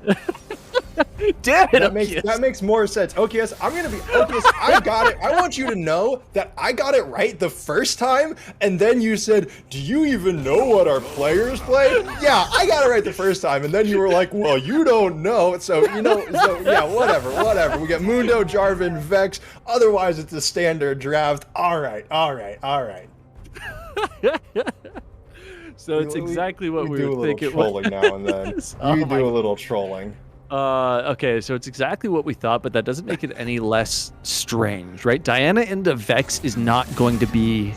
Damn it, that makes more sense. Okias, I got it. I want you to know that I got it right the first time, and then you said, do you even know what our players play? Yeah, I got it right the first time, and then you were like, well, you don't know. So yeah, whatever. We got Mundo, Jarvan, Vex. Otherwise, it's a standard draft. All right. So it's exactly what we were thinking. Trolling now and then. You do a little trolling. Okay, so it's exactly what we thought, but that doesn't make it any less strange, right? Diana into Vex is not going to be...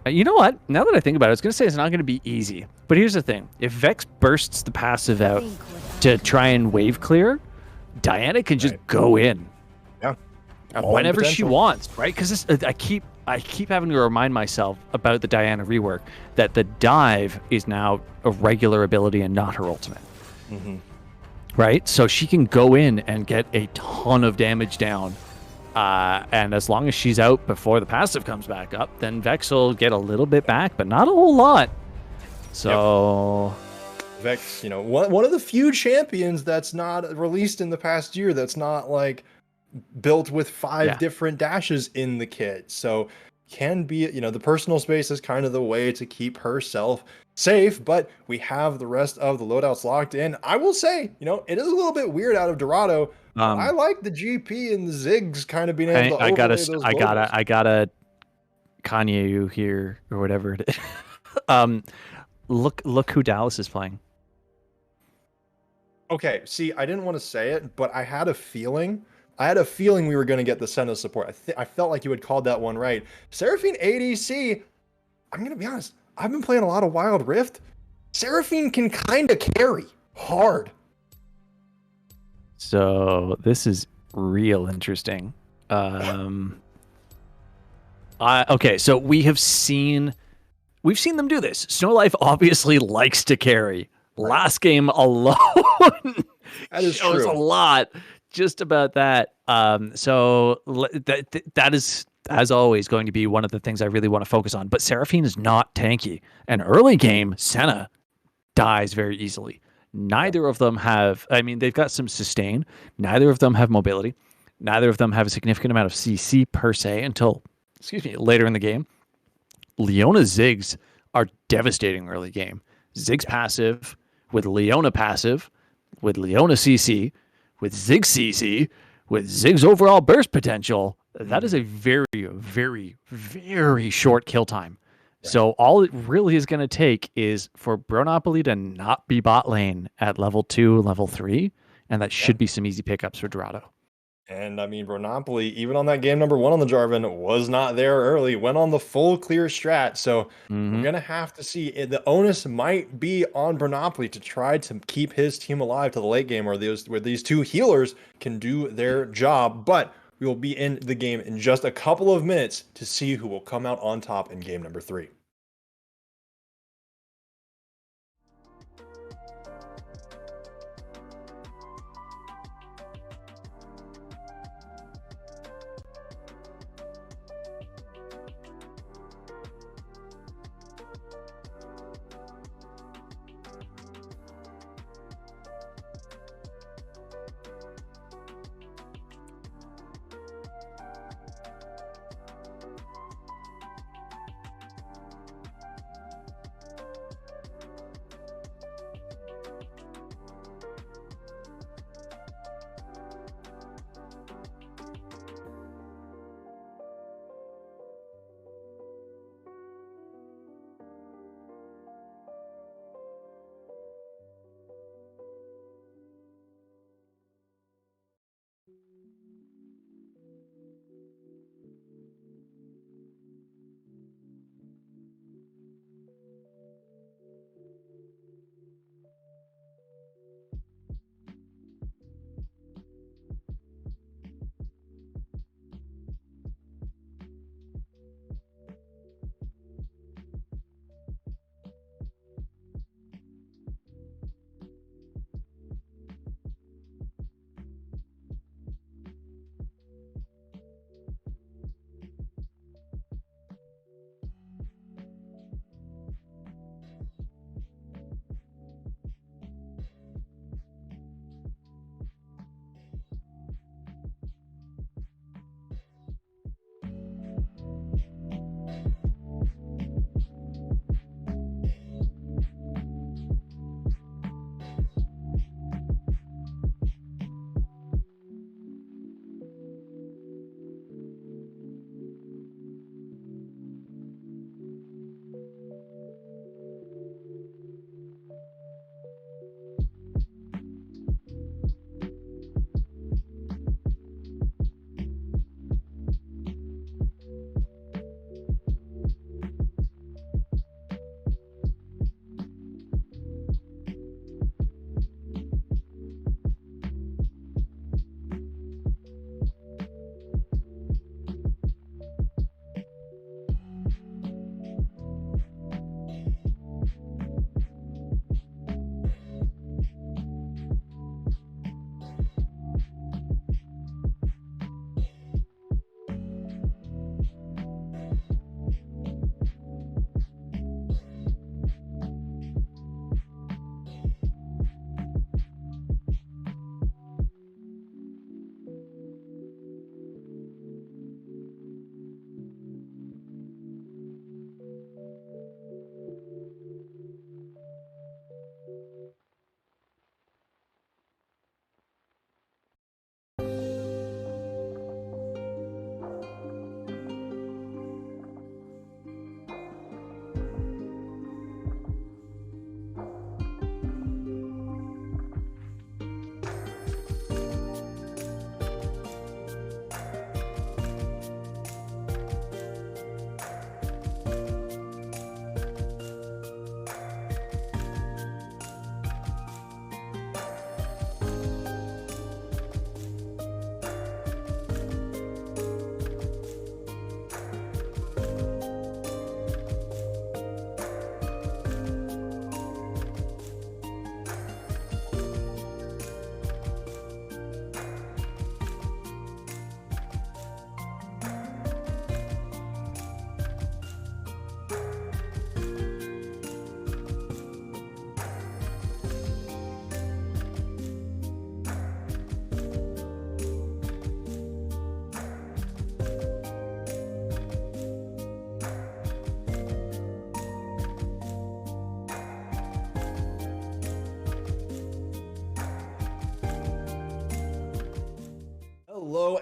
You know what? Now that I think about it, I was going to say it's not going to be easy. But here's the thing. If Vex bursts the passive out to try and wave clear, Diana can just go in. Yeah. Whenever she wants, right? Because I keep having to remind myself about the Diana rework that the dive is now a regular ability and not her ultimate. Mm-hmm. Right? So she can go in and get a ton of damage down And as long as she's out before the passive comes back up, then Vex will get a little bit back, but not a whole lot. So Vex, one of the few champions that's not released in the past year that's not like built with five different dashes in the kit. So can be, the personal space is kind of the way to keep herself safe, but we have the rest of the loadouts locked in. I will say, it is a little bit weird out of Dorado, but I like the GP and the Ziggs kind of being able to overlay those globals. I gotta Kanye you here or whatever it is. Look who Dallas is playing. Okay, see, I didn't want to say it, but I had a feeling. We were going to get the Senna support. I felt like you had called that one right. Seraphine ADC, I'm going to be honest, I've been playing a lot of Wild Rift. Seraphine can kind of carry hard. So this is real interesting. Okay, so we've seen them do this. Snowlife obviously likes to carry. Right. Last game alone that is shows true. A lot just about that. So that is, as always, going to be one of the things I really want to focus on. But Seraphine is not tanky. An early game, Senna dies very easily. Neither of them have, they've got some sustain. Neither of them have mobility. Neither of them have a significant amount of CC per se until, later in the game. Leona Ziggs are devastating early game. Ziggs passive, with Leona passive, with Leona CC, with Ziggs CC, with Ziggs overall burst potential. That is a very, very, very short kill time. Right. So all it really is going to take is for Bronopoly to not be bot lane at level 2, level 3, and that should be some easy pickups for Dorado. And Bronopoly, even on that game number 1 on the Jarvan, was not there early, went on the full clear strat. So we're going to have to see. The onus might be on Bronopoly to try to keep his team alive to the late game where these two healers can do their job. But we will be in the game in just a couple of minutes to see who will come out on top in game number 3.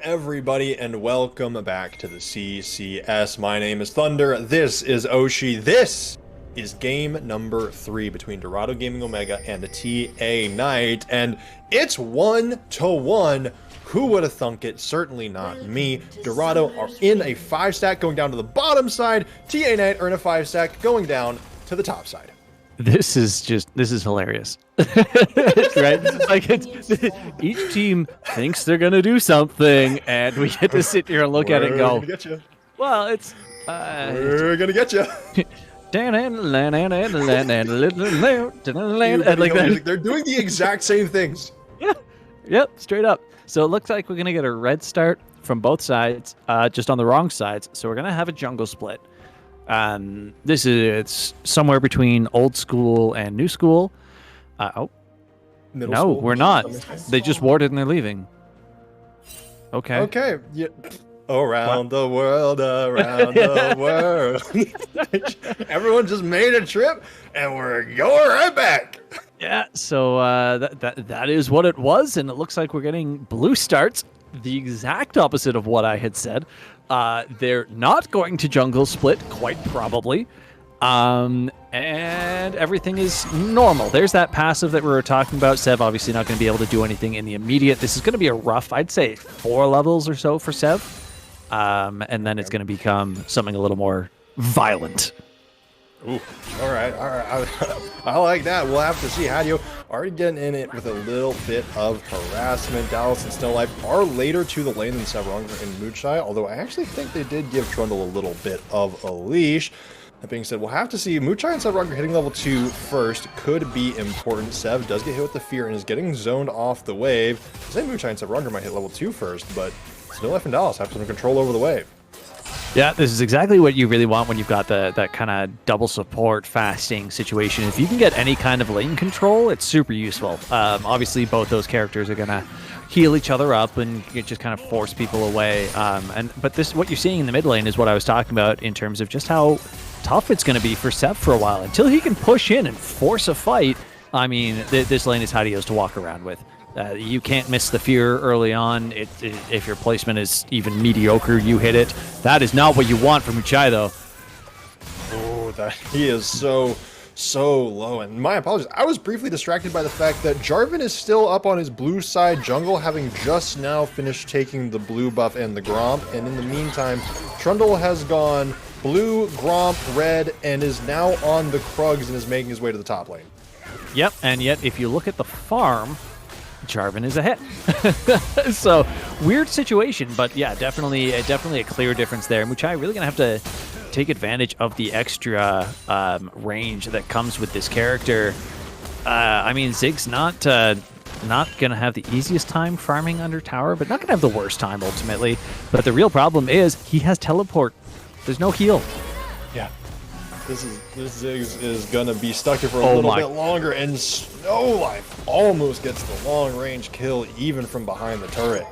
everybody, and welcome back to the CCS. My name is Thunder. This is Oshi. This is game number 3 between Dorado Gaming Omega and the TA Knight, and it's 1-1. Who would have thunk it? Certainly not me. Dorado are in a 5-stack going down to the bottom side. TA Knight are in a 5-stack going down to the top side. This is hilarious. Right? Like each team thinks they're gonna do something, and we get to sit here and look at it and go, We're gonna get you. well, it's We're gonna get you. and like that. They're doing the exact same things. Yeah. Yep, straight up. So it looks like we're gonna get a red start from both sides, just on the wrong sides. So we're gonna have a jungle split. It's somewhere between old school and new school. Middle no, school, we're not. They just warded and they're leaving. Okay. Okay. Yeah. Around the world, around the world. Everyone just made a trip, and we're going right back. Yeah. So that is what it was, and it looks like we're getting blue starts. The exact opposite of what I had said. They're not going to jungle split, quite probably. And everything is normal. There's that passive that we were talking about. Sev obviously not going to be able to do anything in the immediate. This is going to be a rough, I'd say, 4 levels or so for Sev. And then it's going to become something a little more violent. Ooh, all right. I like that. We'll have to see. Hadio already getting in it with a little bit of harassment. Dallas and Snow Life are later to the lane than Sevronger and Moochai, although I actually think they did give Trundle a little bit of a leash. That being said, we'll have to see. Moochai and Sevronger hitting level 2 first could be important. Sev does get hit with the fear and is getting zoned off the wave. I say Moochai and Sevronger might hit level 2 first, but Snow Life and Dallas have some control over the wave. Yeah, this is exactly what you really want when you've got that kind of double support fasting situation. If you can get any kind of lane control, it's super useful. Obviously, both those characters are going to heal each other up and just kind of force people away. But what you're seeing in the mid lane is what I was talking about in terms of just how tough it's going to be for Sev for a while. Until he can push in and force a fight, I mean, this lane is Hadio's to walk around with. You can't miss the fear early on. If your placement is even mediocre, you hit it. That is not what you want from Uchai, though. Oh, he is so low. And my apologies, I was briefly distracted by the fact that Jarvan is still up on his blue side jungle, having just now finished taking the blue buff and the Gromp. And in the meantime, Trundle has gone blue, Gromp, red, and is now on the Krugs and is making his way to the top lane. Yep, and yet if you look at the farm, Jarvan is ahead. So weird situation, but yeah, definitely a clear difference there. Muchai really gonna have to take advantage of the extra range that comes with this character. I mean, Zig's not gonna have the easiest time farming under tower, but not gonna have the worst time ultimately. But the real problem is he has teleport. There's no heal. Yeah. This Ziggs is gonna be stuck here for a little bit longer, and Snow Life almost gets the long range kill even from behind the turret.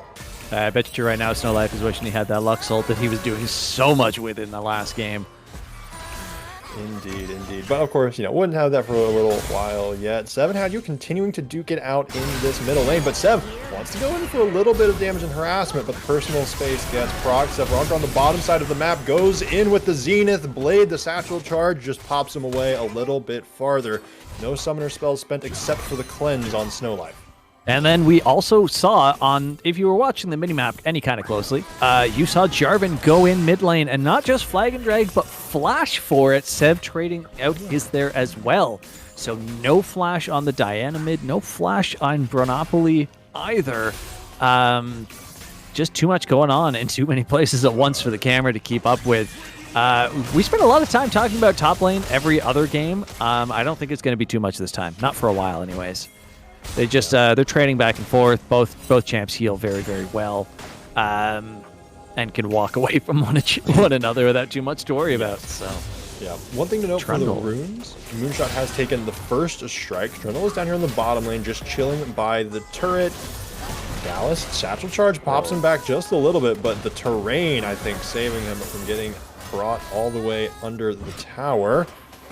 I bet you right now Snow Life is wishing he had that Lux ult that he was doing so much with in the last game. Indeed. But of course, wouldn't have that for a little while yet. Seven had you continuing to duke it out in this middle lane, but Sev wants to go in for a little bit of damage and harassment, but personal space gets proc. Sevronger on the bottom side of the map goes in with the Zenith Blade. The satchel charge just pops him away a little bit farther. No summoner spells spent except for the cleanse on Snow Life. And then we also saw if you were watching the minimap any kind of closely, you saw Jarvan go in mid lane and not just flag and drag, but flash for it. Sev trading out is there as well. So no flash on the Diana mid, no flash on Bronopoli either. Just too much going on in too many places at once for the camera to keep up with. We spent a lot of time talking about top lane every other game. I don't think it's going to be too much this time. Not for a while anyways. They just they're trading back and forth. Both champs heal very, very well, and can walk away from one another without too much to worry about. So, yeah. One thing to note for the runes: Moonshot has taken the first strike. Trundle is down here in the bottom lane, just chilling by the turret. Dallas satchel charge pops him back just a little bit, but the terrain, I think, saving him from getting brought all the way under the tower.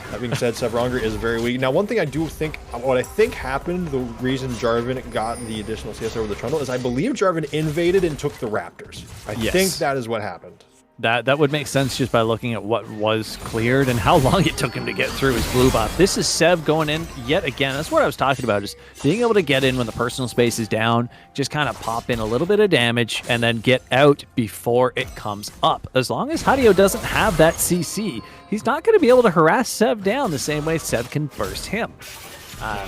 That being said, Sevronger is very weak. Now, one thing I do think, what I think happened, the reason Jarvan got the additional CS over the Trundle is I believe Jarvan invaded and took the Raptors. I think that is what happened. That would make sense just by looking at what was cleared and how long it took him to get through his blue buff. This is Sev going in yet again. That's what I was talking about, is being able to get in when the personal space is down, just kind of pop in a little bit of damage and then get out before it comes up. As long as Hadio doesn't have that CC, he's not going to be able to harass Sev down the same way Sev can burst him.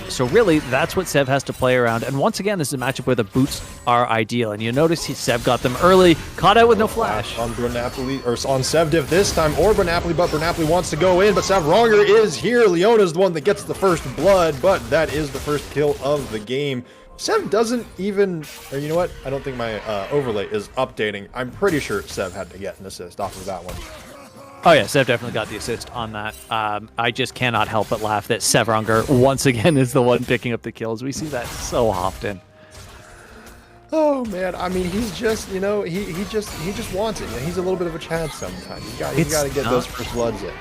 So really, that's what Sev has to play around. And once again, this is a matchup where the boots are ideal. And you notice Sev got them early, caught out with no flash. On Bernapoli, or on Sevdiv this time, or Bernapoli, but Bernapoli wants to go in, but Sevronger is here. Leona's the one that gets the first blood, but that is the first kill of the game. Sev doesn't even, or you know what? I don't think my overlay is updating. I'm pretty sure Sev had to get an assist off of that one. Oh yeah, Sev definitely got the assist on that. I just cannot help but laugh that Sevronger once again is the one picking up the kills. We see that so often. Oh man, I mean, he's just, you know, he just wants it. You know, he's a little bit of a Chad sometimes. You got to get those first bloods in.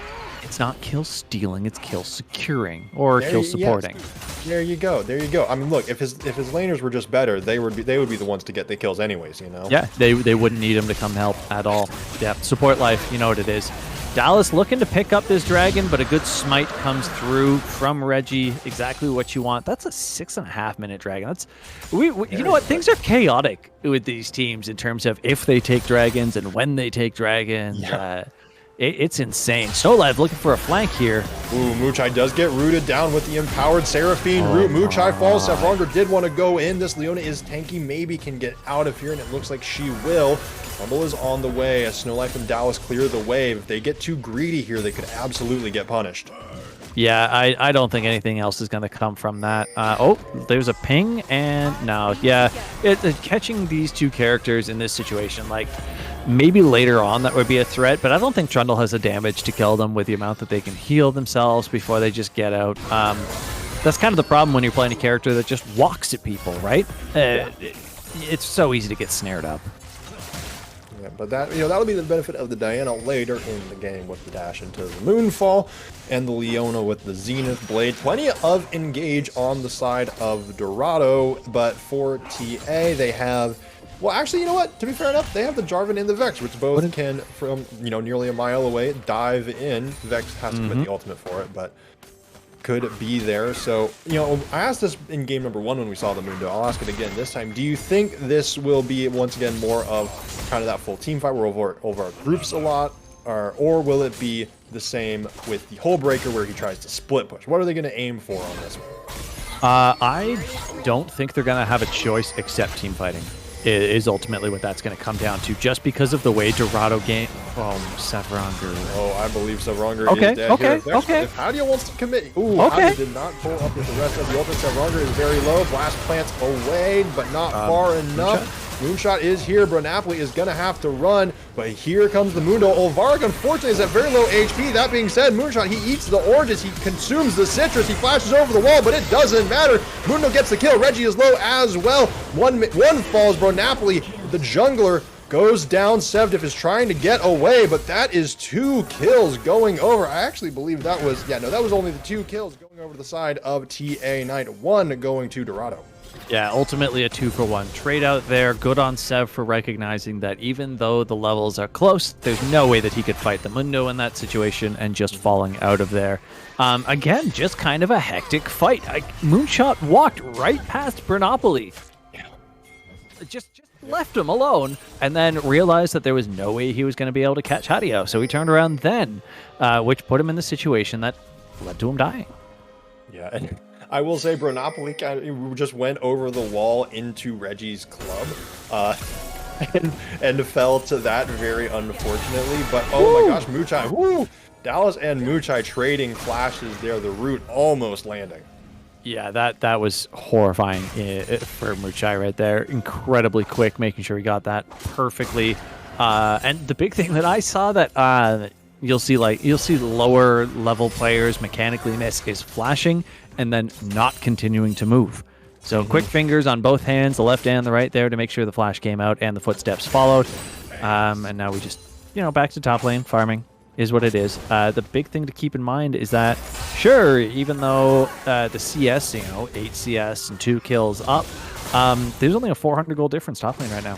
It's not kill stealing, it's kill securing or kill supporting. Yes. There you go. There you go. I mean, look, if his laners were just better, they would be the ones to get the kills anyways, you know. Yeah, they wouldn't need him to come help at all. Yeah, support life, you know what it is. Dallas looking to pick up this dragon, but a good smite comes through from Reggie. Exactly what you want. That's a 6.5 minute dragon. That's you know what? Things are chaotic with these teams in terms of if they take dragons and when they take dragons. Yeah. It's insane. Solev looking for a flank here. Ooh, Muchai does get rooted down with the empowered Seraphine root. Muchai falls. Sevronger did want to go in. This Leona is tanky. Maybe can get out of here, and it looks like she will. Rumble is on the way as Snowlife and Dallas clear the wave. If they get too greedy here, they could absolutely get punished. Yeah, I don't think anything else is going to come from that. Oh, there's a ping, and no. Yeah, catching these two characters in this situation, like, maybe later on that would be a threat, but I don't think Trundle has the damage to kill them with the amount that they can heal themselves before they just get out. That's kind of the problem when you're playing a character that just walks at people, right? It's so easy to get snared up. Yeah, but that, you know, that'll be the benefit of the Diana later in the game with the dash into the Moonfall and the Leona with the Zenith Blade. Plenty of engage on the side of Dorado, but for TA they have, well, actually, you know what? To be fair enough, they have the Jarvan and the Vex, which both can, from, you know, nearly a mile away, dive in. Vex has to commit the ultimate for it, but could be there. So, you know, I asked this in game number 1 when we saw the Mundo. I'll ask it again this time. Do you think this will be, once again, more of kind of that full team fight where over groups a lot, or will it be the same with the Hull Breaker where he tries to split push? What are they going to aim for on this one? I don't think they're going to have a choice except team fighting. Is ultimately what that's going to come down to, just because of the way Dorado game. Oh, Sevronger. Oh, I believe Sevronger is dead. If Hadio wants to commit. Ooh, Hadio did not pull up with the rest of the ultimate. Sevronger is very low. Blast plants away, but not far enough. Moonshot is here. Bronapoli is going to have to run, but here comes the Mundo. Olvarg, unfortunately, is at very low HP. That being said, Moonshot, he eats the oranges. He consumes the citrus. He flashes over the wall, but it doesn't matter. Mundo gets the kill. Reggie is low as well. One falls. Bronapoli, the jungler, goes down. Sevdiv is trying to get away, but that is 2 kills going over. I actually believe that was, that was only the 2 kills going over to the side of TA Knight. 1 going to Dorado. Yeah, ultimately a 2-for-1 trade out there. Good on Sev for recognizing that even though the levels are close, there's no way that he could fight the Mundo in that situation and just falling out of there. Again, just kind of a hectic fight. Moonshot walked right past Bernapoli. Just left him alone and then realized that there was no way he was going to be able to catch Hadio. So he turned around then, which put him in the situation that led to him dying. Yeah, and I will say Bronapoli kind of just went over the wall into Reggie's club and fell to that very unfortunately. But oh my gosh, Muchai, woo! Dallas and Muchai trading flashes there, the root almost landing. Yeah, that was horrifying for Muchai right there. Incredibly quick, making sure he got that perfectly. And the big thing that I saw that you'll see lower level players mechanically miss is flashing and then not continuing to move. So quick fingers on both hands, the left and the right there, to make sure the flash came out and the footsteps followed. And now we just, back to top lane, farming. is what it is. The big thing to keep in mind is that, sure, even though the CS, 8 CS and 2 kills up, there's only a 400 gold difference top lane right now.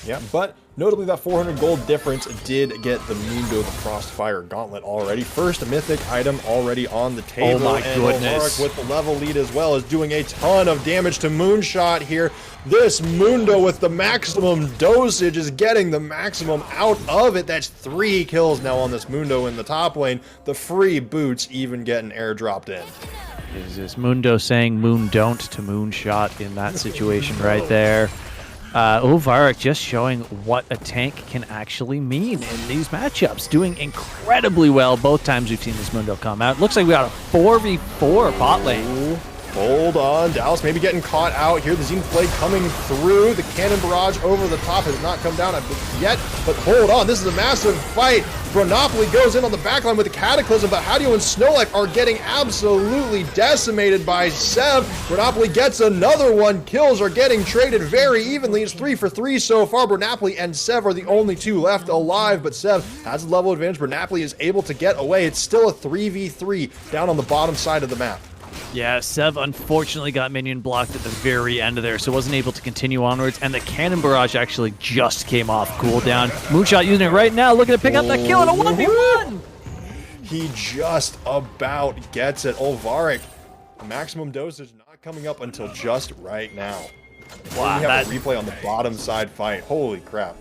Yeah, but notably that 400 gold difference did get the Mundo the Frostfire Gauntlet already. First mythic item already on the table. Oh my goodness. And Olvarek with the level lead as well is doing a ton of damage to Moonshot here. This Mundo with the maximum dosage is getting the maximum out of it. That's 3 kills now on this Mundo in the top lane. The free boots even getting airdropped in. Is this Mundo saying moon don't to Moonshot in that situation right there? Olvarek just showing what a tank can actually mean in these matchups. Doing incredibly well both times we've seen this Mundo come out. Looks like we got a 4v4 bot lane. Ooh. Hold on, Dallas maybe getting caught out here. The Zenith Blade coming through. The Cannon Barrage over the top has not come down yet, but hold on, this is a massive fight. Bronopoly goes in on the backline with the Cataclysm, but Hadio and Snowlife are getting absolutely decimated by Sev. Bronopoly gets another one. Kills are getting traded very evenly. It's 3 for 3 so far. Bronopoly and Sev are the only 2 left alive, but Sev has a level advantage. Bronopoly is able to get away. It's still a 3v3 down on the bottom side of the map. Yeah, Sev unfortunately got minion blocked at the very end of there, so wasn't able to continue onwards, and the Cannon Barrage actually just came off cooldown. Moonshot using it right now, looking to pick up that kill in a 1v1! He just about gets it. Olvarek, maximum dosage not coming up until just right now. Wow, we have a replay on the bottom side fight. Holy crap.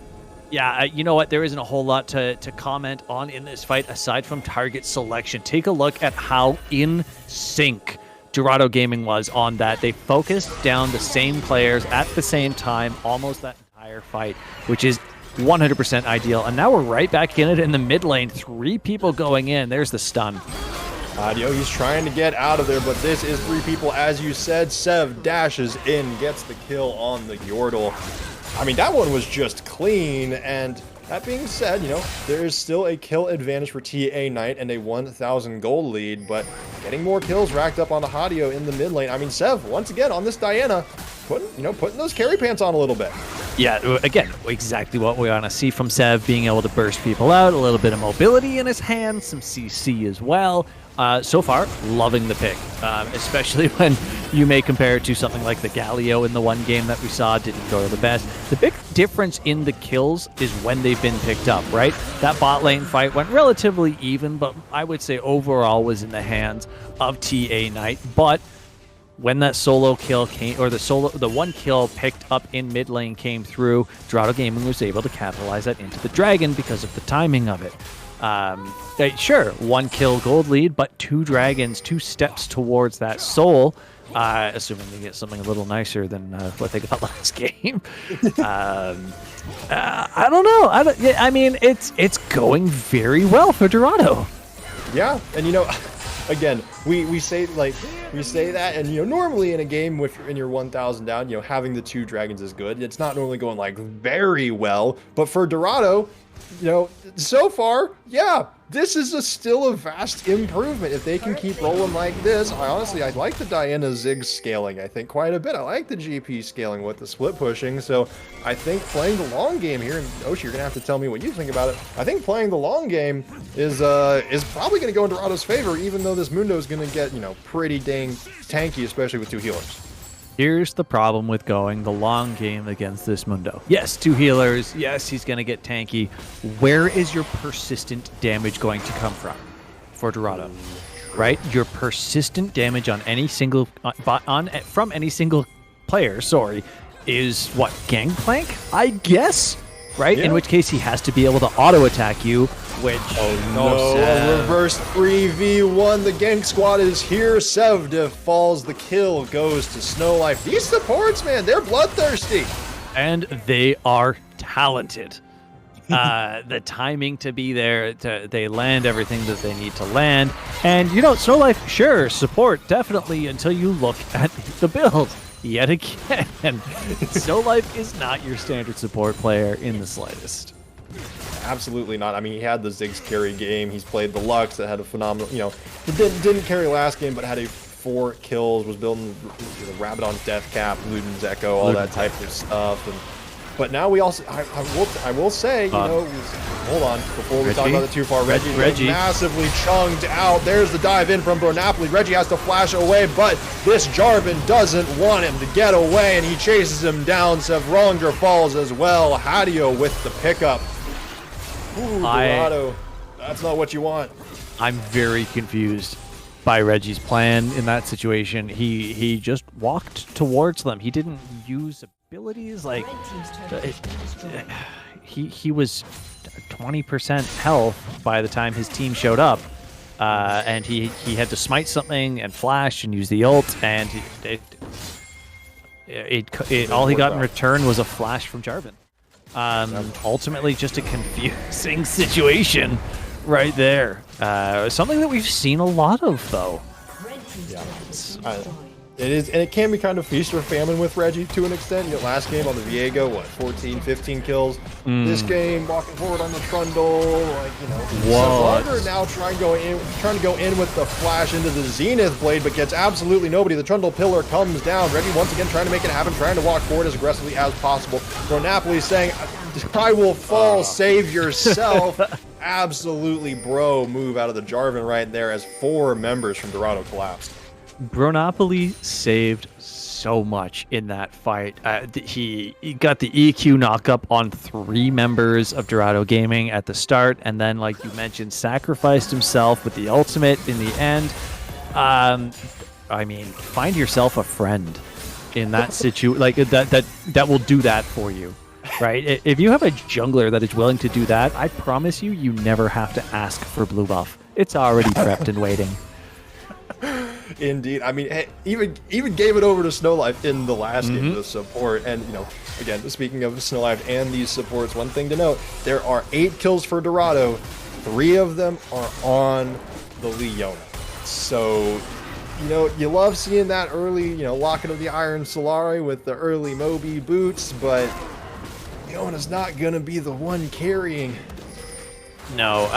Yeah, you know what? There isn't a whole lot to comment on in this fight aside from target selection. Take a look at how in sync Dorado Gaming was on that. They focused down the same players at the same time almost that entire fight, which is 100% ideal. And now we're right back in it in the mid lane. 3 people going in. There's the stun. Hadio, he's trying to get out of there, but this is 3 people, as you said. Sev dashes in, gets the kill on the Yordle. I mean, that one was just clean, and that being said, there is still a kill advantage for TA Knight and a 1,000 gold lead, but getting more kills racked up on the Hadio in the mid lane. I mean, Sev, once again, on this Diana, putting those carry pants on a little bit. Yeah, again, exactly what we want to see from Sev, being able to burst people out, a little bit of mobility in his hands, some CC as well. So far, loving the pick, especially when you may compare it to something like the Galio in the one game that we saw didn't go the best. The big difference in the kills is when they've been picked up, right? That bot lane fight went relatively even, but I would say overall was in the hands of TA Knight. But when that solo kill came, or the one kill picked up in mid lane came through, Dorado Gaming was able to capitalize that into the Dragon because of the timing of it. Sure, 1 kill gold lead, but 2 dragons, 2 steps towards that soul, assuming they get something a little nicer than what they got last game. I don't know. I mean, it's going very well for Dorado. Yeah, and again, we say that, and normally in a game with in your 1,000 down, having the 2 dragons is good. It's not normally going like very well, but for Dorado, so far, yeah, this is still a vast improvement. If they can keep rolling like this, I like the Diana Zig scaling, I think, quite a bit. I like the GP scaling with the split pushing, so I think playing the long game here, and Oshi, you're going to have to tell me what you think about it. I think playing the long game is probably going to go in Dorado's favor, even though this Mundo is going to get, pretty dang tanky, especially with 2 healers. Here's the problem with going the long game against this Mundo. Yes, 2 healers. Yes, he's going to get tanky. Where is your persistent damage going to come from for Dorado? Right? Your persistent damage on any single from any single player, is what? Gangplank? I guess. Right? Yeah. In which case he has to be able to auto attack you, which a reverse 3v1. The gank squad is here. Sev falls. The kill goes to Snowlife. These supports, man, they're bloodthirsty. And they are talented. The timing to be there, they land everything that they need to land. And, Snowlife, sure, support, definitely, until you look at the build. Yet again, Snowlife is not your standard support player in the slightest. Absolutely not. I mean, he had the Ziggs carry game. He's played the Lux that had a phenomenal, he didn't carry last game, but had a 4 kills, was building Rabadon's Death Cap, Luden's Echo, all that type of stuff. And But now we also, I will say, hold on, before we talk about it too far, Reggie massively chunked out. There's the dive in from Bronapoli. Reggie has to flash away, but this Jarvan doesn't want him to get away, and he chases him down. Sevronger falls as well. Hadio with the pickup. Ooh, Dorado, that's not what you want. I'm very confused by Reggie's plan in that situation. He just walked towards them. He didn't use abilities. Like he was 20% health by the time his team showed up, and he had to smite something and flash and use the ult, and all he got in return was a flash from Jarvan. Ultimately, just a confusing situation right there. Something that we've seen a lot of, though. Yeah, it is, and it can be kind of feast or famine with Reggie to an extent. Last game on the Viego, what, 14, 15 kills. This game, walking forward on the Trundle, Sevronger now trying to go in with the flash into the Zenith Blade, but gets absolutely nobody. The Trundle pillar comes down. Reggie once again trying to make it happen, trying to walk forward as aggressively as possible. Bronapoli saying, I will fall, save yourself. Absolutely bro move out of the Jarvan right there as 4 members from Dorado collapsed. Bronapoli saved so much in that fight. He got the EQ knock-up on 3 members of Dorado Gaming at the start, and then, like you mentioned, sacrificed himself with the ultimate in the end. I mean, find yourself a friend in that situation. Like that will do that for you, right? If you have a jungler that is willing to do that, I promise you never have to ask for blue buff. It's already prepped and waiting. Indeed. I mean, hey, even gave it over to Snowlife in the last game to support. And, again, speaking of Snowlife and these supports, one thing to note, there are 8 kills for Dorado. 3 of them are on the Leona. So, you love seeing that early, locking of the Iron Solari with the early Moby boots, but Leona's not going to be the one carrying. No,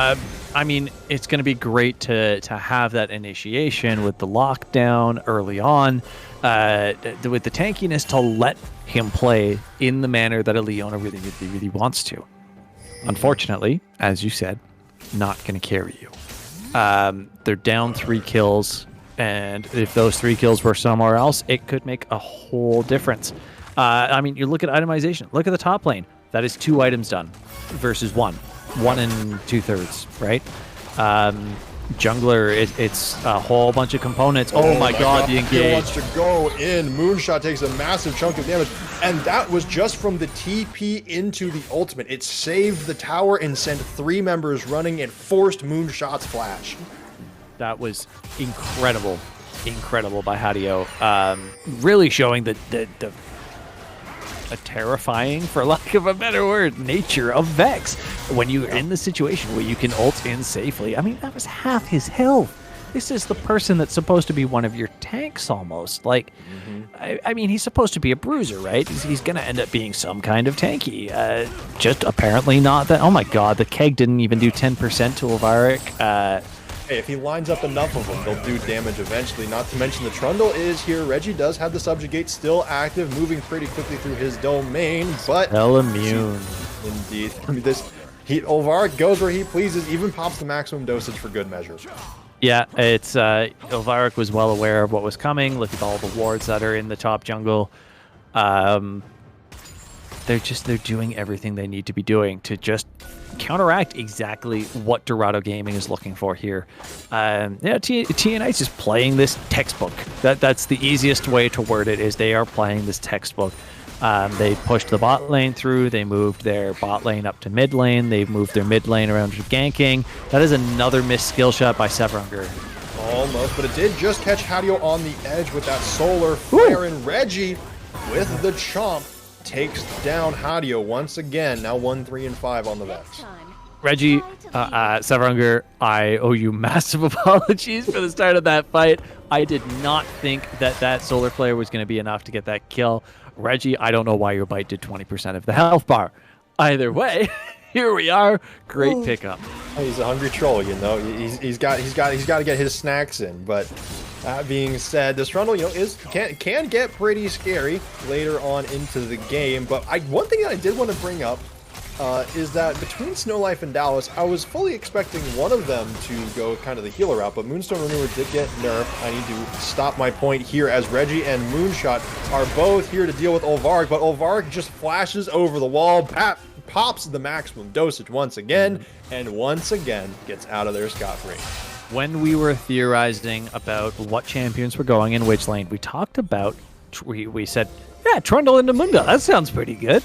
I mean, it's going to be great to have that initiation with the lockdown early on, with the tankiness to let him play in the manner that a Leona really wants to. Unfortunately, as you said, not going to carry you. They're down 3 kills, and if those 3 kills were somewhere else, it could make a whole difference. I mean, you look at itemization. Look at the top lane. That is 2 items done versus 1 and 2/3, right? Jungler, it's a whole bunch of components. Oh my god, the engage. He wants to go in. Moonshot takes a massive chunk of damage, and that was just from the TP into the ultimate. It saved the tower and sent 3 members running and forced Moonshot's flash. That was incredible by Hadio. Really showing the a terrifying, for lack of a better word, nature of Vex when you're in the situation where you can ult in safely. I mean, that was half his health. This is the person that's supposed to be one of your tanks almost. Like, I mean, he's supposed to be a bruiser, right? He's going to end up being some kind of tanky. Just apparently not that. Oh my god, the keg didn't even do 10% to Elvaric. Hey, if he lines up enough of them, they'll do damage eventually. Not to mention the Trundle is here. Reggie does have the Subjugate still active, moving pretty quickly through his domain, but... Hell immune. Indeed. I mean, Elvaric goes where he pleases, even pops the maximum dosage for good measure. Yeah, it's Elvaric was well aware of what was coming. Look at all the wards that are in the top jungle. They're doing everything they need to be doing to just counteract exactly what Dorado Gaming is looking for here. Yeah, TNI is just playing this textbook. That's the easiest way to word it, is they are playing this textbook. They pushed the bot lane through. They moved their bot lane up to mid lane. They've moved their mid lane around to ganking. That is another missed skill shot by Sevronger. Almost, but it did just catch Hadio on the edge with that solar flare, and Reggie with the chomp takes down Hadio once again. Now 1-3-5 on the Vex. Reggie, Sevronger, I owe you massive apologies for the start of that fight. I did not think that solar flare was going to be enough to get that kill. Reggie, I don't know why your bite did 20% of the health bar. Either way, here we are. Great pickup. He's a hungry troll, you know. He's got to get his snacks in, but That being said, this Trundle, can get pretty scary later on into the game. But one thing that I did want to bring up is that between Snow Life and Dallas, I was fully expecting one of them to go kind of the healer route, but Moonstone Renewer did get nerfed. I need to stop my point here as Reggie and Moonshot are both here to deal with Olvark, but Olvark just flashes over the wall, pops the maximum dosage once again, and once again gets out of there scot-free. When we were theorizing about what champions were going in which lane, we talked about, we said, yeah, Trundle into Mundo, that sounds pretty good.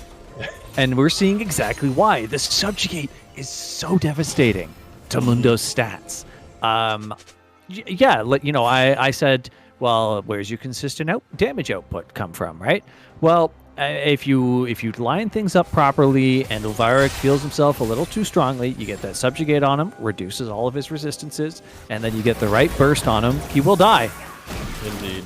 And we're seeing exactly why. The Subjugate is so devastating to Mundo's stats. I said, well, where's your consistent damage output come from, right? Well, if you line things up properly and Olvark feels himself a little too strongly, you get that Subjugate on him, reduces all of his resistances, and then you get the right burst on him, he will die. Indeed.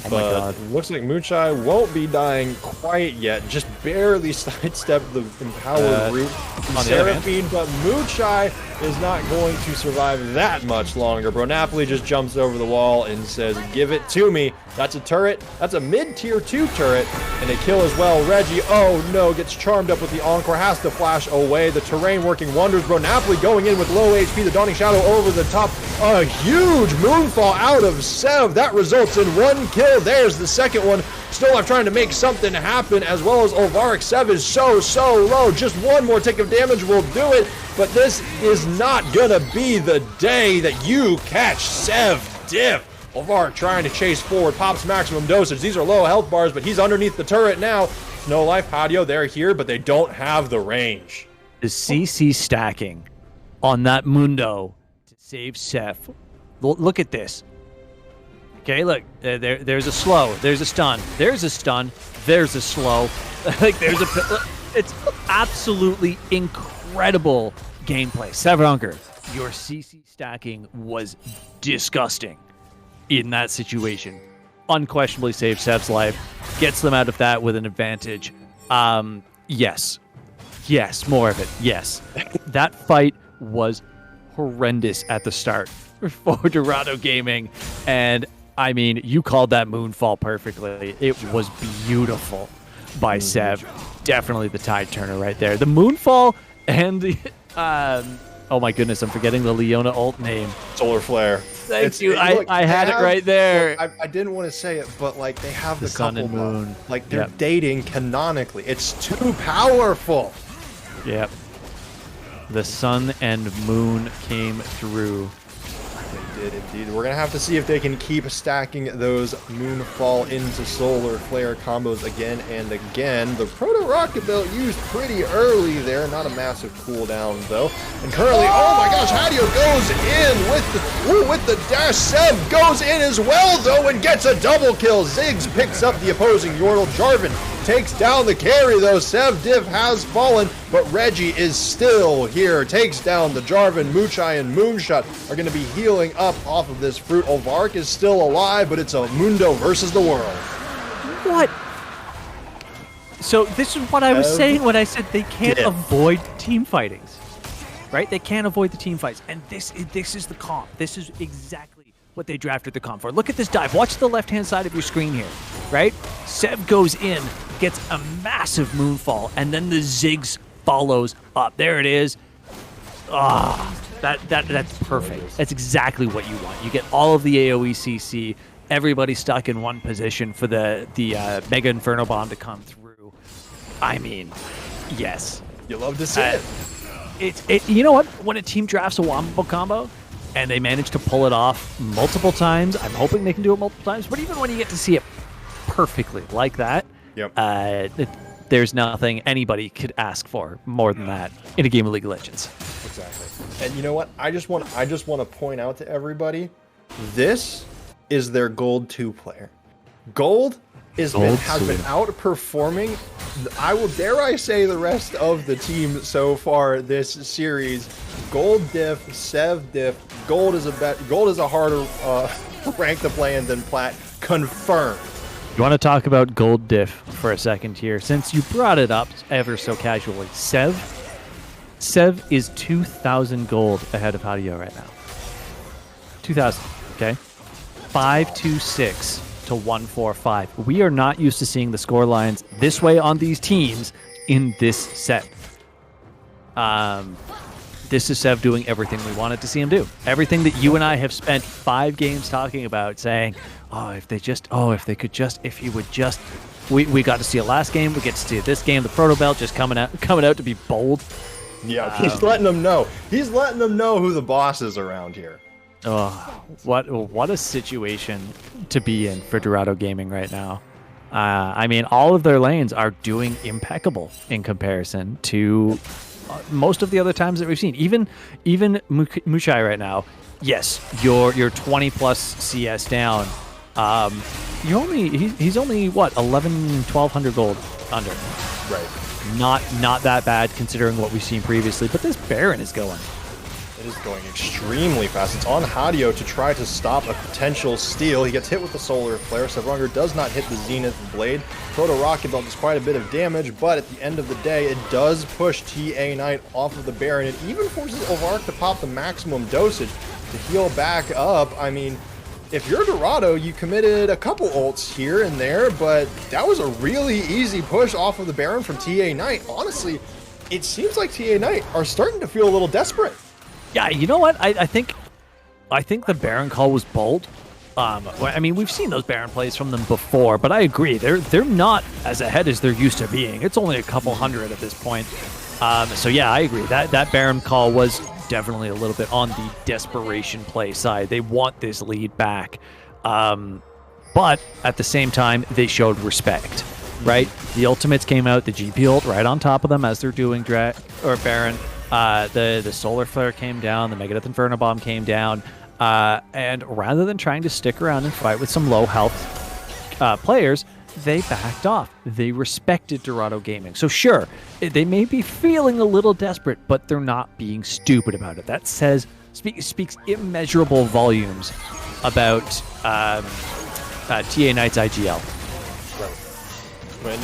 Oh my God. Looks like Moochai won't be dying quite yet. Just barely sidestepped the empowered route from Seraphine, but Moochai is not going to survive that much longer. Bro Napoli just jumps over the wall and says, give it to me. That's a turret. That's a mid-tier 2 turret, and a kill as well. Reggie, oh no, gets charmed up with the Encore, has to flash away. The terrain working wonders. Bro Napoli going in with low HP. The Dawning Shadow over the top. A huge moonfall out of Sev. That results in 1 kill. There's the second one. Still, I'm trying to make something happen, as well as Olvark. Sev is so low. Just one more tick of damage will do it. But this is not gonna be the day that you catch Sev Diff. Olvark trying to chase forward, pops maximum dosage. These are low health bars, but he's underneath the turret now. Snow Life, Patio, they're here, but they don't have the range. The CC stacking on that Mundo to save Seth. Look at this. Okay, look, there's a slow, there's a stun, there's a stun, there's a slow. Like there's it's absolutely incredible gameplay. Sevronker, your CC stacking was disgusting in that situation. Unquestionably saved Sev's life, gets them out of that with an advantage. Yes, more of it, yes. That fight was horrendous at the start for Dorado Gaming, and I mean, you called that moonfall perfectly. It was beautiful by Sev. Definitely the tide turner right there. The moonfall and the oh my goodness, I'm forgetting the Leona ult name. Solar Flare. Thank you. I had it right there. Look, I didn't want to say it, but like they have the sun couple and moon. Like they're dating canonically. It's too powerful. Yep. The sun and moon came through. They did indeed. We're gonna have to see if they can keep stacking those Moonfall into Solar Flare combos again and again. The Proto Rocket Belt used pretty early there, not a massive cooldown though. And currently, oh my gosh, Hadio goes in with the dash. Sev goes in as well though and gets a double kill. Ziggs picks up the opposing Yordle. Jarvan takes down the carry though. Sev Div has fallen, but Reggie is still here. Takes down the Jarvan. Moochai and Moonshot are going to be healing up off of this fruit. Olvark is still alive, but it's a Mundo versus the world. What? So this is what I was saying when I said they can't avoid team fightings, right? They can't avoid the team fights, and this is the comp. This is exactly what they drafted the comp for. Look at this dive. Watch the left-hand side of your screen here, right? Sev goes in, gets a massive moonfall, and then the Ziggs follows up. There it is. That's perfect. That's exactly what you want. You get all of the AoE CC, everybody stuck in one position for the Mega Inferno Bomb to come through. I mean, yes. You love to see it. You know what? When a team drafts a wombo combo and they manage to pull it off multiple times, I'm hoping they can do it multiple times, but even when you get to see it perfectly like that, there's nothing anybody could ask for more than that in a game of League of Legends. Exactly. And you know what? I just want to point out to everybody, this is their Gold 2 player. Gold has been outperforming, dare I say, the rest of the team so far this series. Gold diff, Sev diff, Gold is a harder rank to play in than Plat. Confirmed. You want to talk about gold diff for a second here, since you brought it up ever so casually. Sev is 2,000 gold ahead of Hadio right now. 2,000, okay? 5-2-6 to 1-4-5. We are not used to seeing the score lines this way on these teams in this set. This is Sev doing everything we wanted to see him do. Everything that you and I have spent 5 games talking about, saying, if he would just. We got to see it last game. We get to see it this game. The Proto Belt just coming out to be bold. Yeah, he's letting them know. He's letting them know who the boss is around here. Oh, what a situation to be in for Dorado Gaming right now. I mean, all of their lanes are doing impeccable in comparison to most of the other times that we've seen. Even Muchai right now. Yes, you're 20 plus CS down. He's only what 1,200 gold under. Right. Not that bad considering what we've seen previously. But this Baron is going. It is going extremely fast. It's on Hadio to try to stop a potential steal. He gets hit with the Solar Flare. Sevronger does not hit the Zenith Blade. Proto Rocket Belt does quite a bit of damage, but at the end of the day, it does push TA Knight off of the Baron. It even forces Ovark to pop the maximum dosage to heal back up. I mean, if you're Dorado, you committed a couple ults here and there, but that was a really easy push off of the Baron from TA Knight. Honestly, it seems like TA Knight are starting to feel a little desperate. Yeah, you know what? I think the Baron call was bold. I mean, we've seen those Baron plays from them before, but I agree. They're not as ahead as they're used to being. It's only a couple hundred at this point. So yeah, I agree. That Baron call was definitely a little bit on the desperation play side. They want this lead back. But at the same time, they showed respect, right? The ultimates came out, the GP ult right on top of them as they're doing Baron. The Solar Flare came down, the Megadeth Inferno Bomb came down, and rather than trying to stick around and fight with some low health players, they backed off. They respected Dorado Gaming. So sure, they may be feeling a little desperate, but they're not being stupid about it. That speaks immeasurable volumes about TA Knight's IGL. And,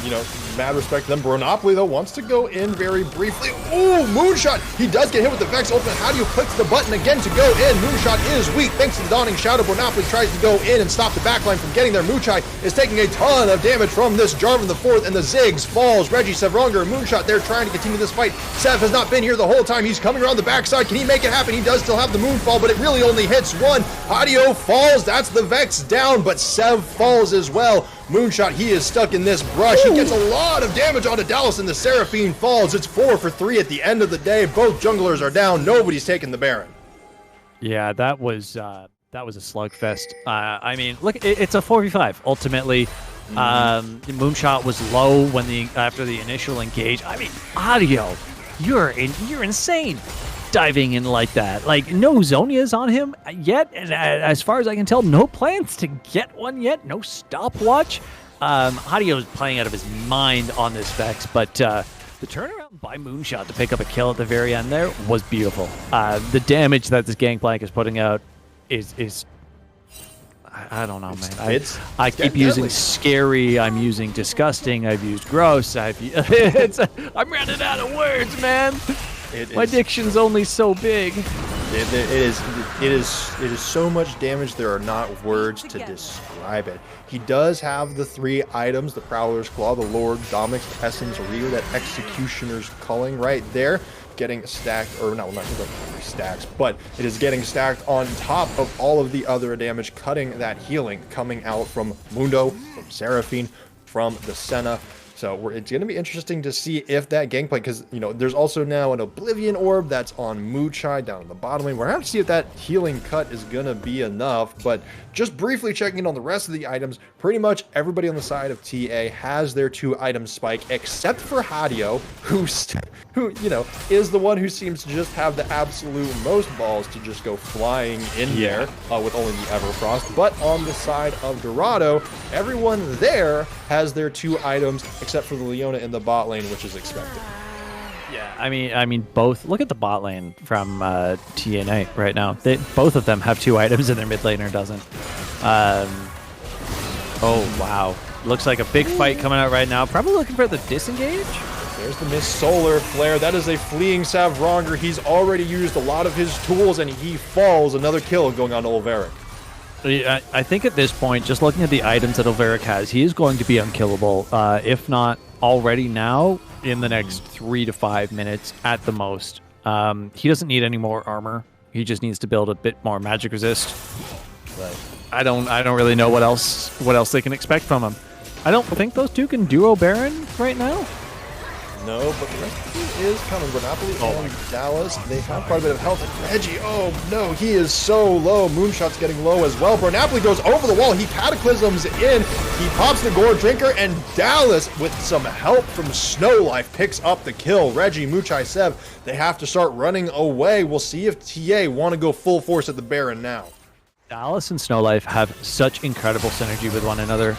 mad respect to them. Bronopoly, though, wants to go in very briefly. Ooh, Moonshot! He does get hit with the Vex Ultimate. Hadio clicks the button again to go in. Moonshot is weak thanks to the Dawning Shadow. Bronopoly tries to go in and stop the backline from getting there. Muchai is taking a ton of damage from this Jarvan the Fourth, and the Ziggs falls. Reggie, Sevronger, Moonshot, they're trying to continue this fight. Sev has not been here the whole time. He's coming around the backside. Can he make it happen? He does still have the Moonfall, but it really only hits one. Hadio falls. That's the Vex down, but Sev falls as well. Moonshot, he is stuck in this brush. He gets a lot of damage onto Dallas, and the Seraphine falls. It's 4 for 3 at the end of the day. Both junglers are down. Nobody's taking the Baron. Yeah, that was a slugfest. I mean, look, it's a 4v5 ultimately. Moonshot was low after the initial engage. I mean, Hadio, you're insane. Diving in like that. Like, no Zonias on him yet, and as far as I can tell, no plans to get one yet. No stopwatch. Hadio is playing out of his mind on this Vex, but the turnaround by Moonshot to pick up a kill at the very end there was beautiful. The damage that this Gangplank is putting out is I don't know, man. I keep using scary. I'm using disgusting. I've used gross. I'm running out of words, man. My diction's only so big. It is so much damage. There are not words to describe it. He does have the 3 items: the Prowler's Claw, the Lord, Dominic's Essence, Rear, that Executioner's Culling right there, getting stacked, or no, not stacks, but it is getting stacked on top of all of the other damage, cutting that healing coming out from Mundo, from Seraphine, from the Senna. So it's going to be interesting to see if that Gangplank, because, there's also now an Oblivion Orb that's on Muchai down in the bottom lane. We're going to have to see if that healing cut is going to be enough, but just briefly checking in on the rest of the items, pretty much everybody on the side of TA has their 2 item spike, except for Hadio, who is the one who seems to just have the absolute most balls to just go flying in there with only the Everfrost. But on the side of Dorado, everyone there has their 2 items, except for the Leona in the bot lane, which is expected. Yeah, I mean, both. Look at the bot lane from TNA right now. Both of them have 2 items, and their mid laner doesn't. Oh wow, looks like a big fight coming out right now. Probably looking for the disengage. There's the Miss Solar Flare. That is a fleeing Savronger. He's already used a lot of his tools, and he falls. Another kill going on to Olveric. I think at this point, just looking at the items that Elveric has, he is going to be unkillable, if not already now, in the next 3 to 5 minutes at the most. He doesn't need any more armor. He just needs to build a bit more magic resist. Right. I don't really know what else they can expect from him. I don't think those two can duo Baron right now. No, but the rest of the team is coming. Napoli and Dallas, they have quite a bit of health. And Reggie, oh no, he is so low. Moonshot's getting low as well. Napoli goes over the wall. He cataclysms in. He pops the Gore Drinker, and Dallas, with some help from Snow Life, picks up the kill. Reggie, Muchai, Sev, they have to start running away. We'll see if TA want to go full force at the Baron now. Dallas and Snow Life have such incredible synergy with one another.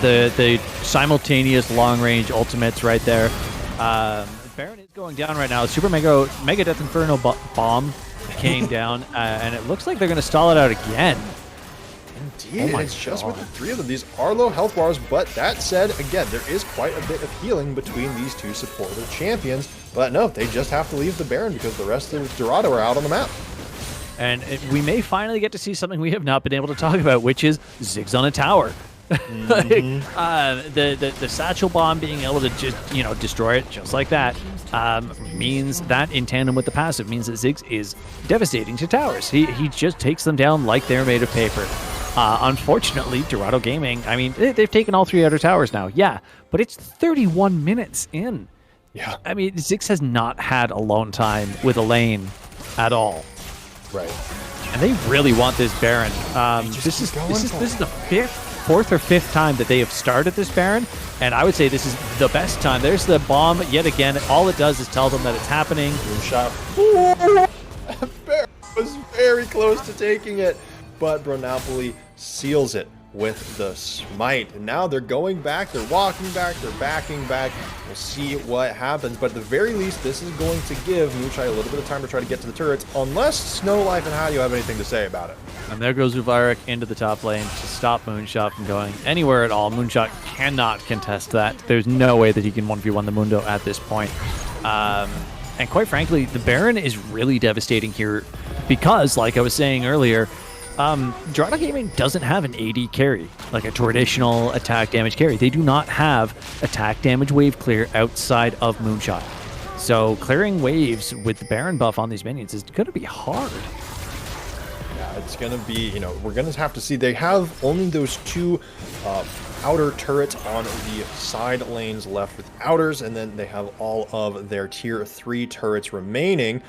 The simultaneous long-range ultimates right there. Baron is going down right now. Super Mega Death Inferno bomb came down, and it looks like they're going to stall it out again. Indeed, it's just with the three of them. These are low health bars, but that said, again, there is quite a bit of healing between these two supporter champions. But no, they just have to leave the Baron because the rest of Dorado are out on the map. And we may finally get to see something we have not been able to talk about, which is Ziggs on a tower. The satchel bomb being able to just destroy it just like that means that, in tandem with the passive, means that Ziggs is devastating to towers. He just takes them down like they're made of paper. Unfortunately, Dorado Gaming, I mean, they've taken all 3 outer towers now, yeah, but it's 31 minutes in. Yeah, I mean, Ziggs has not had alone time with a lane at all. Right. And they really want this Baron. This is the 4th or 5th time that they have started this Baron, and I would say this is the best time. There's the bomb yet again. All it does is tell them that it's happening. Moonshot. Baron was very close to taking it, but Napoli seals it with the smite. And now they're going back, they're walking back, they're backing back. We'll see what happens, but at the very least, this is going to give Muchai a little bit of time to try to get to the turrets, unless Snow Life and Hadio have anything to say about it. And there goes Uvarik into the top lane to stop Moonshot from going anywhere at all. Moonshot cannot contest that. There's no way that he can 1v1 the Mundo at this point. And quite frankly, the Baron is really devastating here because, like I was saying earlier, Dorado Gaming doesn't have an AD carry, like a traditional attack damage carry. They do not have attack damage wave clear outside of Moonshot. So clearing waves with the Baron buff on these minions is going to be hard. Yeah, it's going to be, we're going to have to see. They have only those 2 outer turrets on the side lanes left with outers, and then they have all of their tier 3 turrets remaining.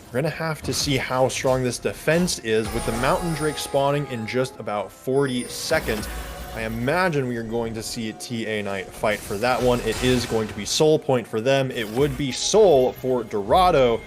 We're going to have to see how strong this defense is with the Mountain Drake spawning in just about 40 seconds. I imagine we are going to see TA Knight fight for that one. It is going to be soul point for them. It would be soul for Dorado.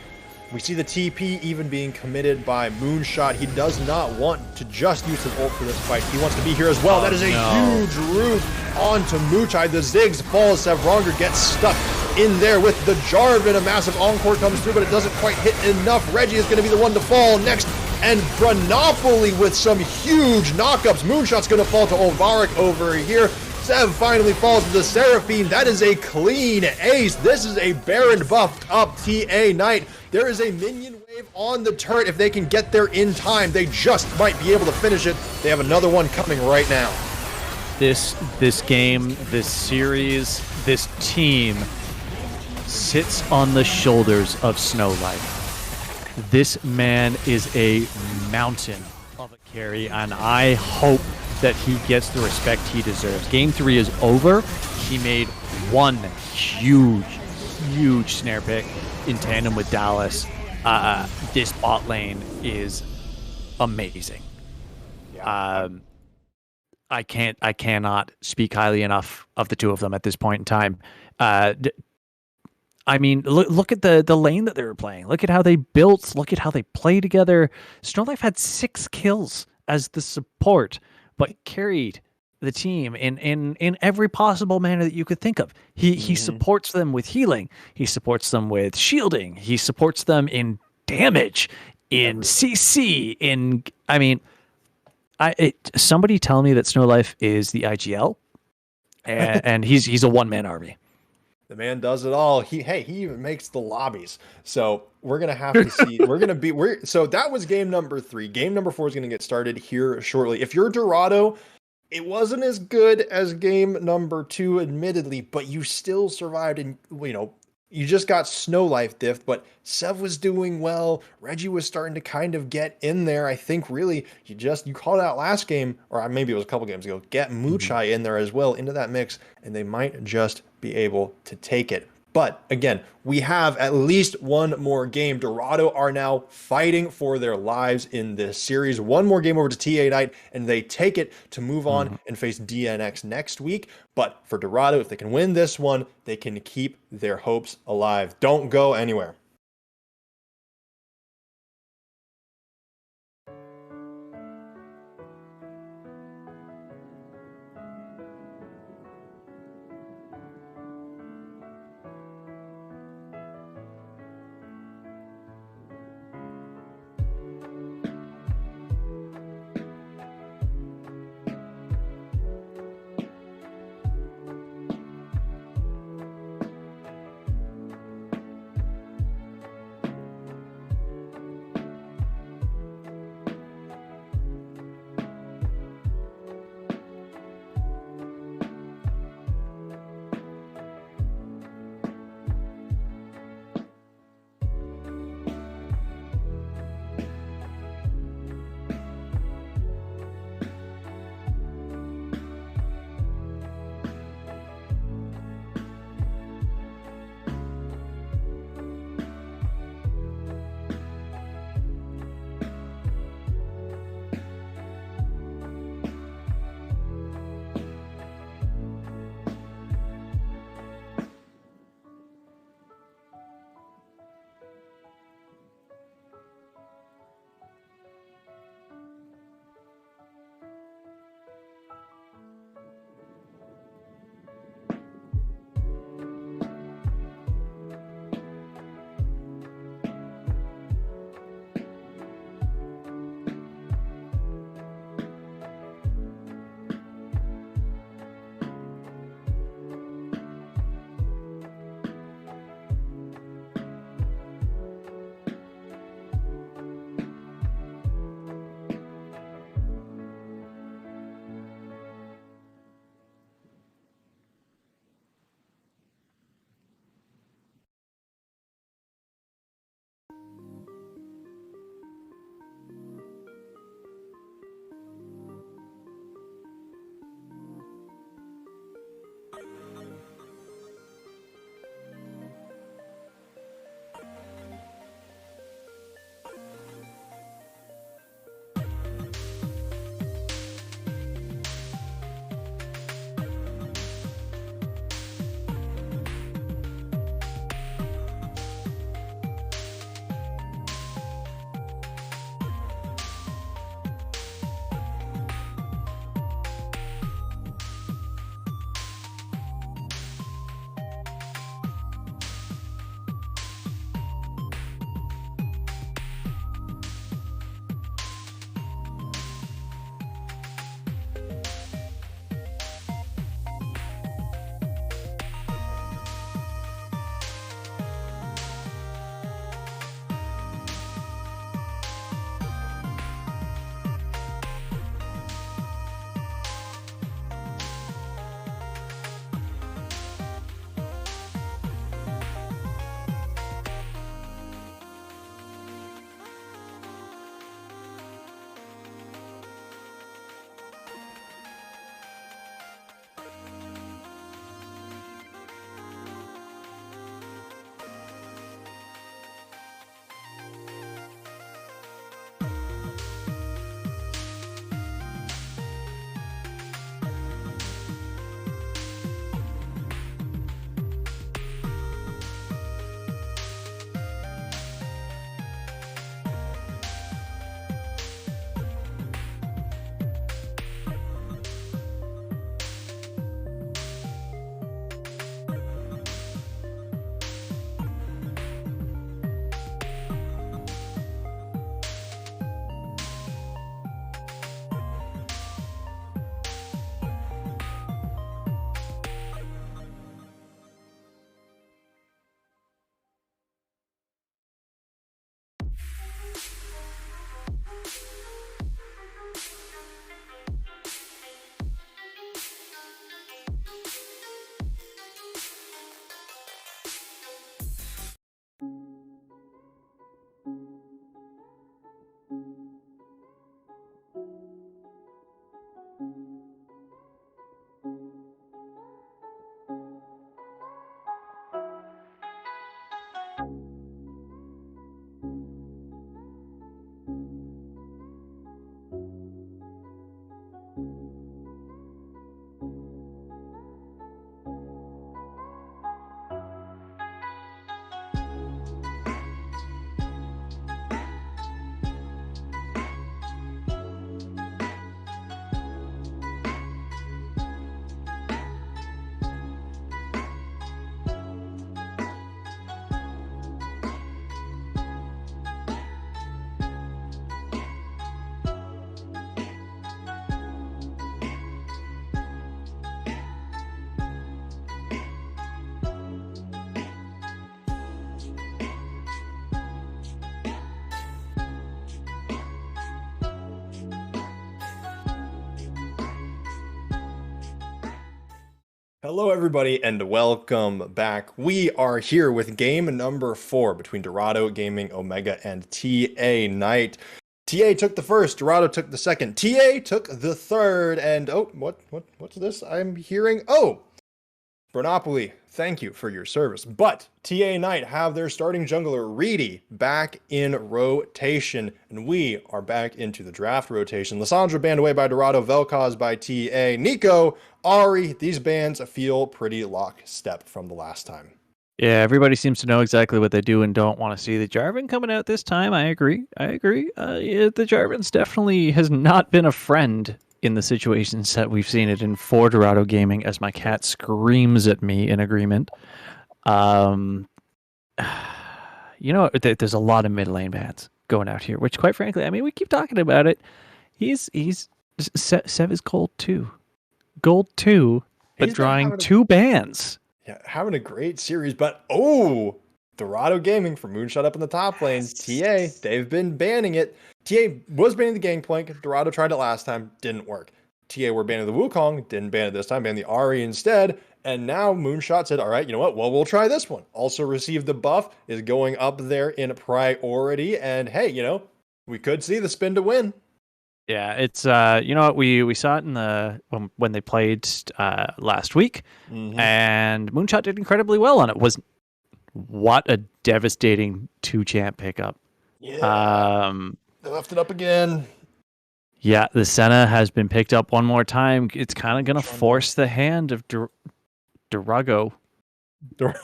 We see the TP even being committed by Moonshot. He does not want to just use his ult for this fight. He wants to be here as well. That is a huge root onto Muchai. The Ziggs falls. Sevronger gets stuck in there with the Jarvan. A massive encore comes through, but it doesn't quite hit enough. Reggie is going to be the one to fall next. And Branopoly with some huge knockups. Moonshot's going to fall to Olvarik over here. Sev finally falls to the Seraphine. That is a clean ace. This is a Baron buffed up TA Knight. There is a minion wave on the turret. If they can get there in time, they just might be able to finish it. They have another one coming right now. This game, this series, this team sits on the shoulders of Snow Life. This man is a mountain of a carry, and I hope that he gets the respect he deserves. Game 3 is over. He made one huge snare pick in tandem with Dallas. This bot lane is amazing. Yeah. I cannot speak highly enough of the two of them at this point in time. I mean, look at the lane that they were playing. Look at how they built. Look at how they play together. Snowlife had 6 kills as the support, but carried the team in every possible manner that you could think of. He supports them with healing. He supports them with shielding. He supports them in damage, in CC, somebody tell me that Snowlife is the IGL, and he's a one-man army. The man does it all. He even makes the lobbies. So we're gonna have to see. So that was game number 3. Game number 4 is gonna get started here shortly. If you're Dorado, it wasn't as good as game number 2, admittedly, but you still survived, and you just got Snow Life diffed, but Sev was doing well. Reggie was starting to kind of get in there. I think really you called out last game, or maybe it was a couple games ago. Get Muchai in there as well into that mix, and they might just be able to take it. But again, we have at least one more game. Dorado are now fighting for their lives in this series. One more game over to TA Knight, and they take it to move on and face DNX next week. But for Dorado, if they can win this one, they can keep their hopes alive. Don't go anywhere. Hello, everybody, and welcome back. We are here with game number 4 between Dorado Gaming Omega and TA Knight. TA took the first, Dorado took the second, TA took the third, and oh, what's this I'm hearing? Oh, Bernopoly, thank you for your service. But TA Knight have their starting jungler, Reedy, back in rotation. And we are back into the draft rotation. Lissandra banned away by Dorado, Vel'Koz by TA, Nico, Ari. These bans feel pretty lockstep from the last time. Yeah, everybody seems to know exactly what they do and don't want to see the Jarvan coming out this time. I agree. Yeah, the Jarvan's definitely has not been a friend in the situations that we've seen it in for Dorado Gaming, as my cat screams at me in agreement. Um, there's a lot of mid lane bans going out here, which, quite frankly, I mean, we keep talking about it. Sev is gold 2, but He's drawing 2 bans. Yeah, having a great series, but Dorado Gaming for Moonshot up in the top lane. TA, they've been banning it. TA was banning the Gangplank. Dorado tried it last time, didn't work. TA were banning the Wukong, didn't ban it this time, banned the Ari instead. And now Moonshot said, all right, you know what? Well, we'll try this one. Also received the buff, is going up there in priority. And hey, we could see the spin to win. Yeah, it's what we saw it in the when they played last week, and Moonshot did incredibly well on it. What a devastating 2-champ pickup. Yeah, they left it up again. Yeah, the Senna has been picked up one more time. It's kind of going to force the hand of Dorado Gaming.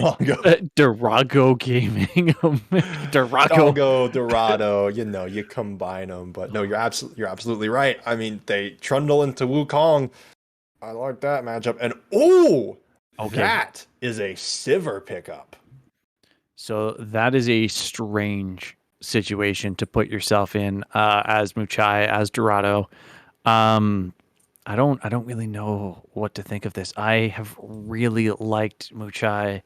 Dorado, you combine them, but no, you're absolutely right. I mean, they trundle into Wukong. I like that matchup. And that is a Sivir pickup. So that is a strange situation to put yourself in as Muchai, as Dorado. I don't really know what to think of this. I have really liked Muchai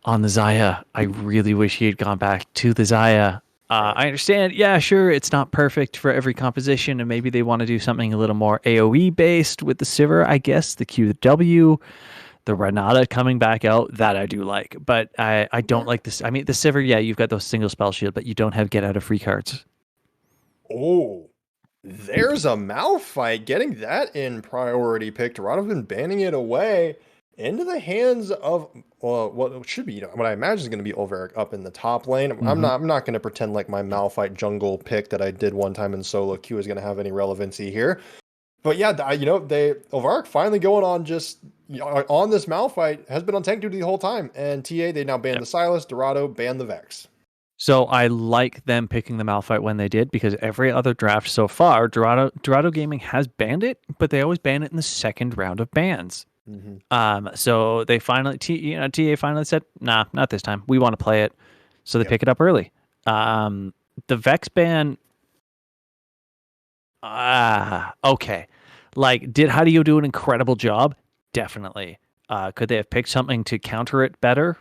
on the Xayah. I really wish he had gone back to the Xayah. I understand, yeah, sure, it's not perfect for every composition, and maybe they want to do something a little more AoE based with the Sivir, I guess, the Q, the W, the Renata coming back out, that I do like. But I don't like this. I mean, the Sivir, yeah, you've got those single spell shield, but you don't have get out of free cards. Oh, there's a Malphite getting that in priority pick. Dorado's been banning it away into the hands of what should be, what I imagine is going to be Ulveric up in the top lane. I'm not going to pretend like my Malphite jungle pick that I did one time in solo queue is going to have any relevancy here. But yeah, Ulveric finally going on just on this Malphite, has been on tank duty the whole time. And TA, they now banned the Sylas. Dorado banned the Vex. So I like them picking the Malphite when they did, because every other draft so far, Dorado Gaming has banned it, but they always ban it in the second round of bans. So they finally, TA finally said, nah, not this time. We want to play it. So they pick it up early. The Vex ban, okay. Like, did Hadio do an incredible job? Definitely. Could they have picked something to counter it better?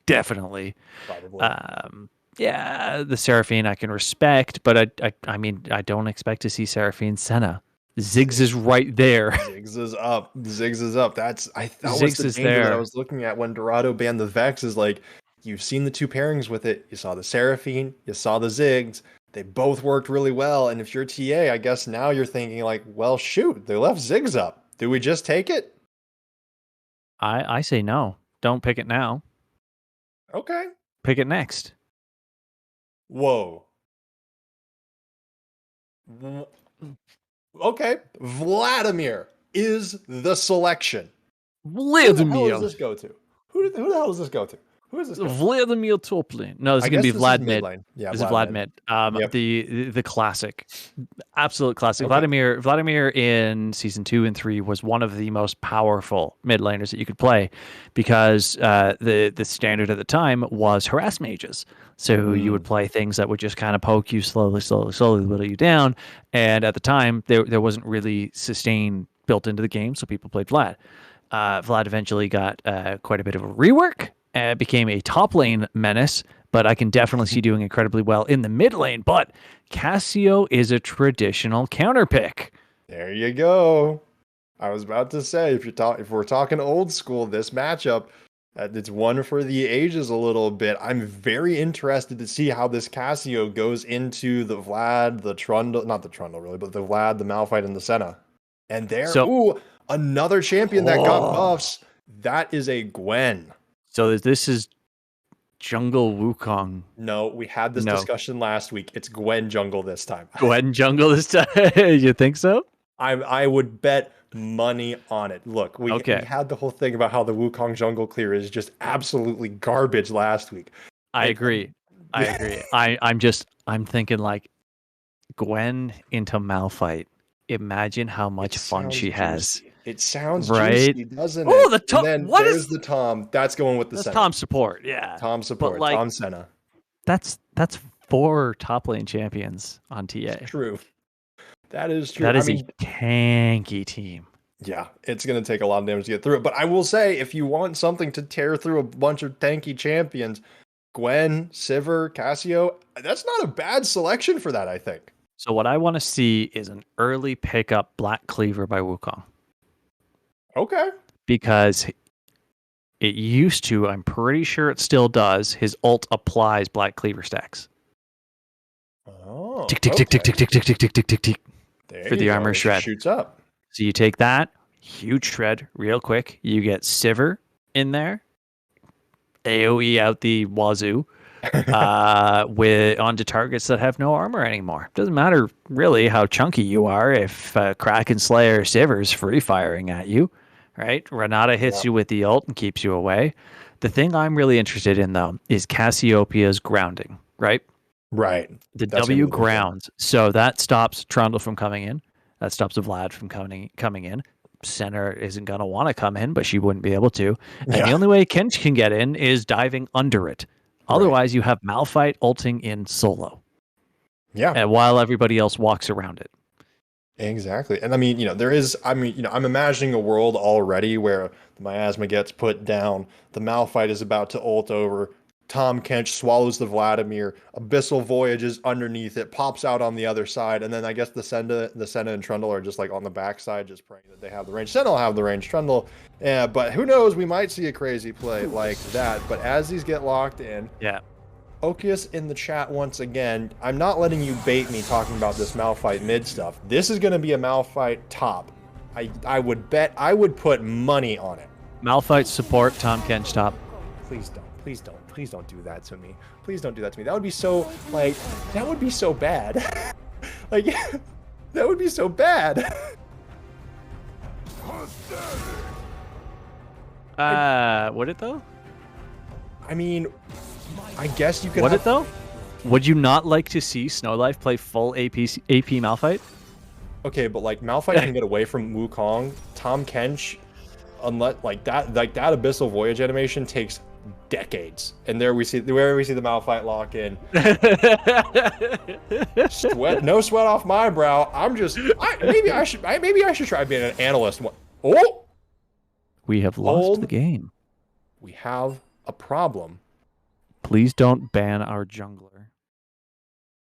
Definitely. Probably. Yeah, the Seraphine I can respect, but I mean, I don't expect to see Seraphine Senna. Ziggs is right there. Ziggs is up. That was the danger that I was looking at when Dorado banned the Vex. Is like, you've seen the 2 pairings with it. You saw the Seraphine, you saw the Ziggs. They both worked really well. And if you're TA, I guess now you're thinking like, well, shoot, they left Ziggs up. Do we just take it? I say no. Don't pick it now. Okay. Pick it next. Whoa. Okay. Vladimir is the selection. Vladimir. Who the hell does this go to? Who the hell does this go to? Who is this? Vladimir top lane. No, this is going to be Vlad mid. Yeah, this is Vlad mid. The classic, absolute classic. Okay. Vladimir in season 2 and 3 was one of the most powerful mid laners that you could play, because the standard at the time was harass mages. So you would play things that would just kind of poke you slowly whittle you down. And at the time, there wasn't really sustain built into the game, so people played Vlad. Vlad eventually got quite a bit of a rework. Became a top lane menace, but I can definitely see doing incredibly well in the mid lane. But Cassio is a traditional counter pick. There you go. I was about to say, if we're talking old school, this matchup, it's one for the ages a little bit. I'm very interested to see how this Casio goes into the Vlad, the Trundle, not the Trundle really, but the Vlad, the Malphite, and the Senna. And there, So, ooh, another champion that got oh, buffs. That is a Gwen. so this is Jungle Wukong. No, we had this No, discussion last week. It's Gwen Jungle this time. Gwen Jungle this time. You think so? I would bet money on it. Look, we Okay. had the whole thing about how the Wukong jungle clear is just absolutely garbage last week. I agree. I agree. I'm thinking like Gwen into Malphite. Imagine how much fun she has. It sounds Right? juicy, doesn't it? Oh, the Tom. And then What there's is the Tom. That's going with the that's Senna. Tom support? Yeah. Tom support. like- Tom Senna. That's 4 top lane champions on TA. True. That is true. That is a tanky team. Yeah, it's going to take a lot of damage to get through it. But I will say, if you want something to tear through a bunch of tanky champions, Gwen, Sivir, Casio, that's not a bad selection for that, I think. So what I want to see is an early pickup Black Cleaver by Wukong. Okay. Because it used to, I'm pretty sure it still does, his ult applies Black Cleaver stacks. Oh. Tick, tick, tick, tick, tick, tick, tick, tick, tick, tick, tick, tick. There For the you go. armor It shred. shoots up. So you take that, huge shred, real quick. You get Sivir in there, AoE out the wazoo, with onto targets that have no armor anymore. Doesn't matter really how chunky you are if Kraken Slayer Sivir's free firing at you, right? Renata hits you with the ult and keeps you away. The thing I'm really interested in though is Cassiopeia's grounding, right? Right. The That's W gonna be grounds, so that stops Trundle from coming in. That stops Vlad from coming in. Center isn't gonna want to come in, but she wouldn't be able to. And the only way Kench can get in is diving under it. Otherwise, you have Malphite ulting in solo. Yeah. And while everybody else walks around it. Exactly. And I mean, I'm imagining a world already where the miasma gets put down, the Malphite is about to ult over, Tom Kench swallows the Vladimir, Abyssal voyages underneath it, pops out on the other side, and then I guess the Senna and Trundle are just like on the backside, just praying that they have the range. Senna will have the range, Trundle, yeah, but who knows, we might see a crazy play like that. But as these get locked in, Yeah. Okius in the chat once again, I'm not letting you bait me talking about this Malphite mid stuff. This is going to be a Malphite top. I would put money on it. Malphite support, Tom Kench top. Please don't do that to me. Please don't do that to me. That would be so, that would be so bad. That would be so bad. Would it though? I mean, I guess you could Would it though? Would you not like to see Snowlife play full AP Malphite? Okay, but Malphite can get away from Wukong. Tom Kench, unless that Abyssal Voyage animation takes decades, and where we see the Malphite lock in. No sweat off my brow. Maybe I should try being an analyst. Oh, We have lost the game. We have a problem. Please don't ban our jungler.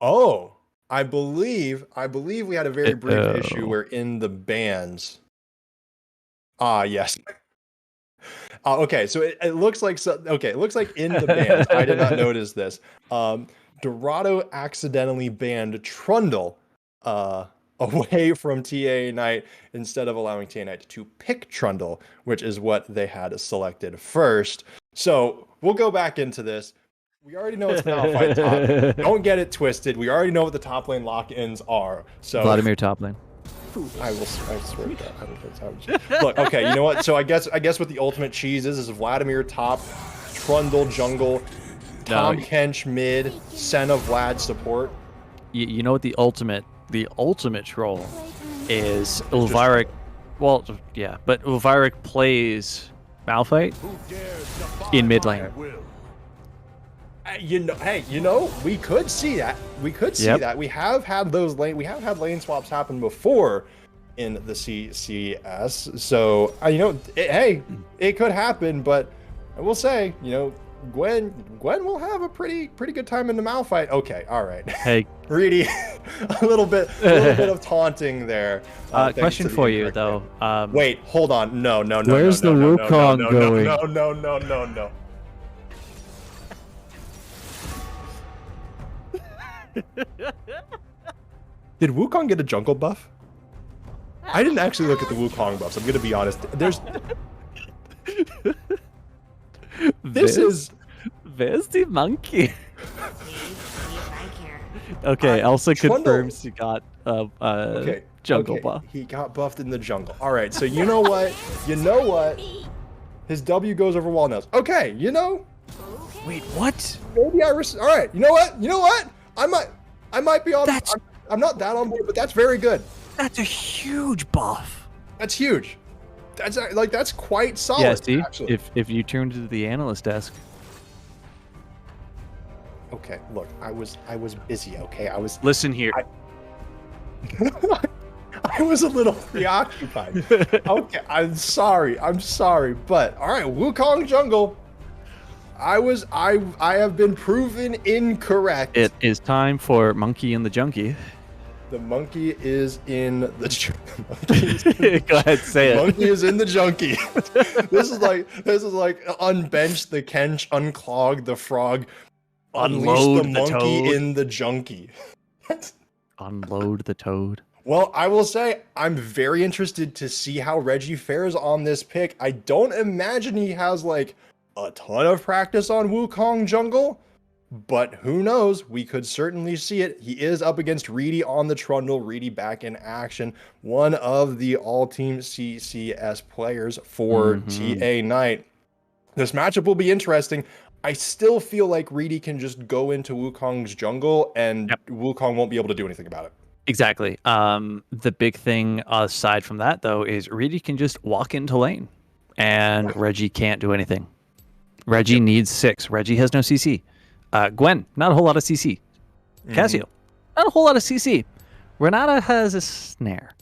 Oh, I believe we had a very brief issue where in the bans. Yes. Okay, so it looks like it looks like in the bans. I did not notice this. Dorado accidentally banned Trundle away from TA Ignite instead of allowing TA Ignite to pick Trundle, which is what they had selected first. So we'll go back into this. We already know it's Malphite top. Don't get it twisted. We already know what the top lane lock-ins are. So Vladimir top lane. I swear to God, I don't think it's Look, okay, you know what? So I guess what the ultimate cheese is Vladimir top, Trundle jungle, Tom Kench mid, Senna Vlad support. You know what the ultimate troll is? Ulvarik. Well, yeah, but Ulvarik plays Malphite in mid lane. We could see that. that. We have had lane swaps happen before in the CCS. So it could happen, but I will say, Gwen will have a pretty good time in the Malphite. Okay, all right. Hey, Reedy, a little bit of taunting there. Thanks question to the for you incorrect name. though. Wait, hold on. No, no, no, no, Where's the no, no, no, no, Wukong no, no, going? no, no, no, no, no. Did Wukong get a jungle buff? I didn't actually look at the Wukong buffs. I'm gonna be honest. This is There's the monkey. Okay, Elsa confirms he got okay. jungle Okay, buff. he got buffed in the jungle. All right, so you know what? You know what? His W goes over wall nails. Okay, you know. Wait, what? Maybe all right, you know what? You know what? I might be on. I'm not that on board, but that's very good. That's a huge buff. That's huge. That's quite solid. Yeah, see, actually. if you turn to the analyst desk. Okay, look, I was busy. Okay, I was. Listen here. I was a little preoccupied. Okay, I'm sorry, but all right, Wukong jungle. I have been proven incorrect. It is time for Monkey and the Junkie. The monkey is in the Go ahead, say it. Monkey is in the junkie. This is like unbench the Kench, unclog the frog, Unload unleash the monkey toad. in the junkie. Unload the toad. Well, I will say I'm very interested to see how Reggie fares on this pick. I don't imagine he has like a ton of practice on Wukong jungle, but who knows? We could certainly see it. He is up against Reedy on the Trundle. Reedy back in action. One of the all-team CCS players for TA Knight. This matchup will be interesting. I still feel like Reedy can just go into Wukong's jungle and Wukong won't be able to do anything about it. Exactly. The big thing aside from that, though, is Reedy can just walk into lane, and Reggie can't do anything. Reggie needs 6. Reggie has no CC. Gwen, not a whole lot of CC. Casio, not a whole lot of CC. Renata has a snare.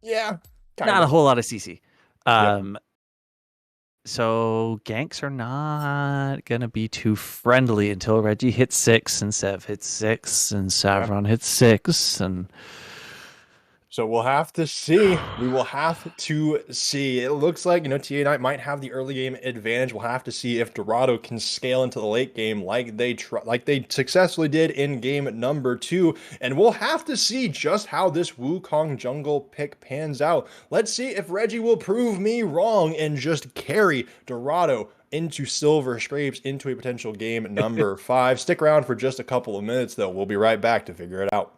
Yeah. Not a whole lot of CC. So ganks are not going to be too friendly until Reggie hits 6 and Sev hits 6 and Savron hits 6. And so we'll have to see. We will have to see. It looks like, TA Knight might have the early game advantage. We'll have to see if Dorado can scale into the late game like they successfully did in game number 2. And we'll have to see just how this Wukong jungle pick pans out. Let's see if Reggie will prove me wrong and just carry Dorado into silver scrapes into a potential game number 5. Stick around for just a couple of minutes, though. We'll be right back to figure it out.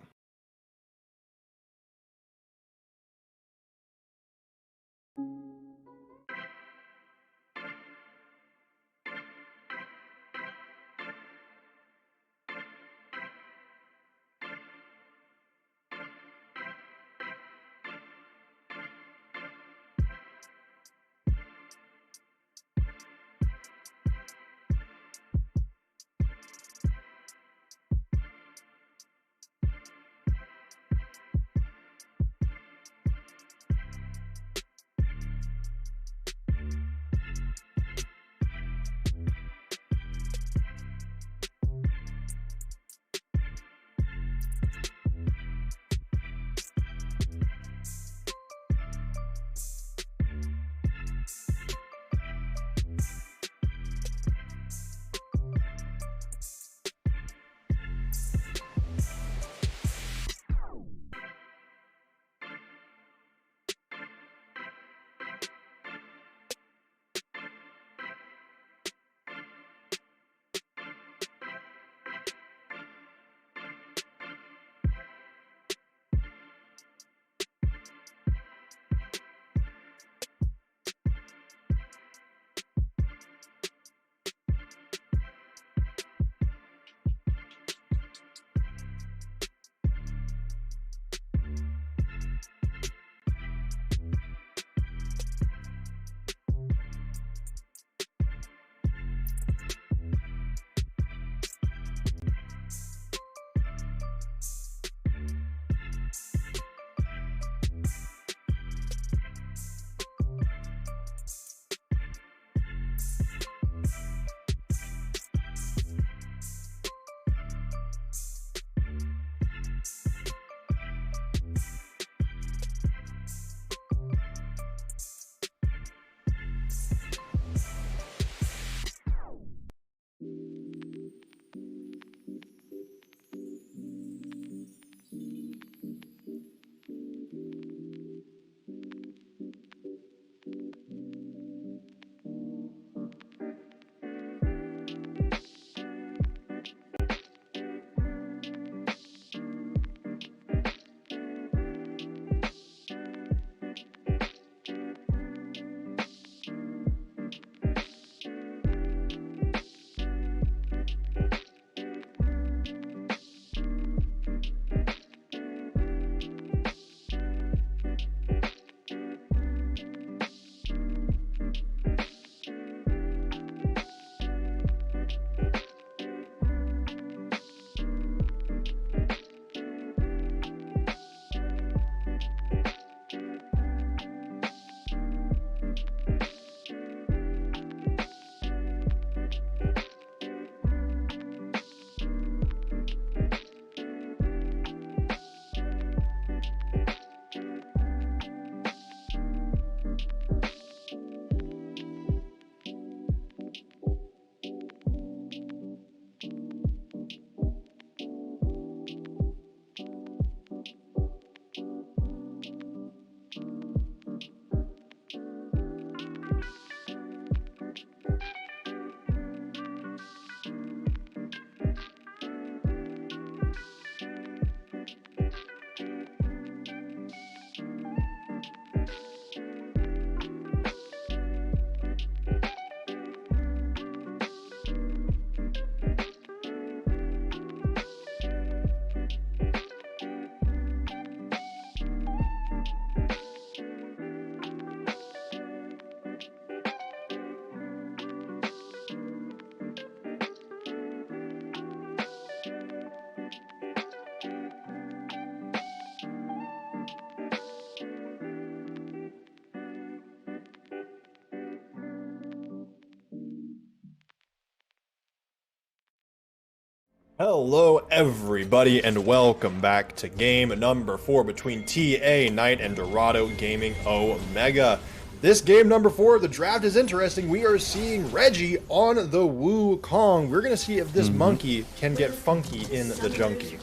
Hello, everybody, and welcome back to game number 4 between TA Knight and Dorado Gaming Omega. This game number 4, the draft is interesting. We are seeing Reggie on the Wukong. We're going to see if this monkey can get funky in the junkie.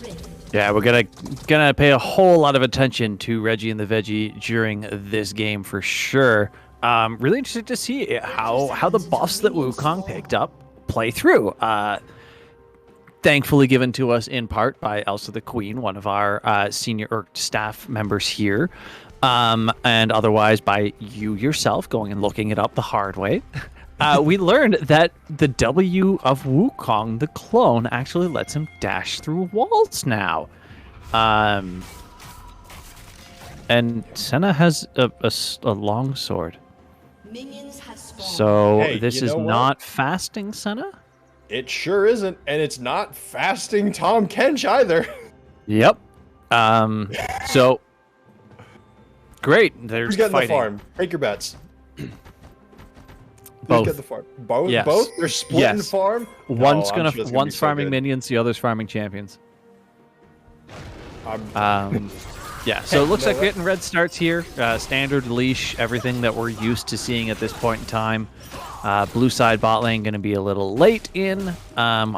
Yeah, we're gonna pay a whole lot of attention to Reggie and the Veggie during this game for sure. Really interested to see how the buffs that Wukong picked up play through. Thankfully given to us in part by Elsa the Queen, one of our senior staff members here, and otherwise by you yourself going and looking it up the hard way. We learned that the W of Wukong, the clone, actually lets him dash through walls now. And Senna has a long sword. So Hey, this is not fasting Senna? It sure isn't, and it's not fasting Tom Kench either. Yep. So great. There's Who's getting fighting. the farm? Take your bets. Both. Who's getting the farm? Both? Yes. Both? They're splitting Yes. farm? One's Oh, I'm sure that's gonna one's be so farming good. minions, the other's farming champions. I'm- Yeah, so it looks No, like getting red starts here. Standard leash, everything that we're used to seeing at this point in time. Blue side bot lane going to be a little late in. I'm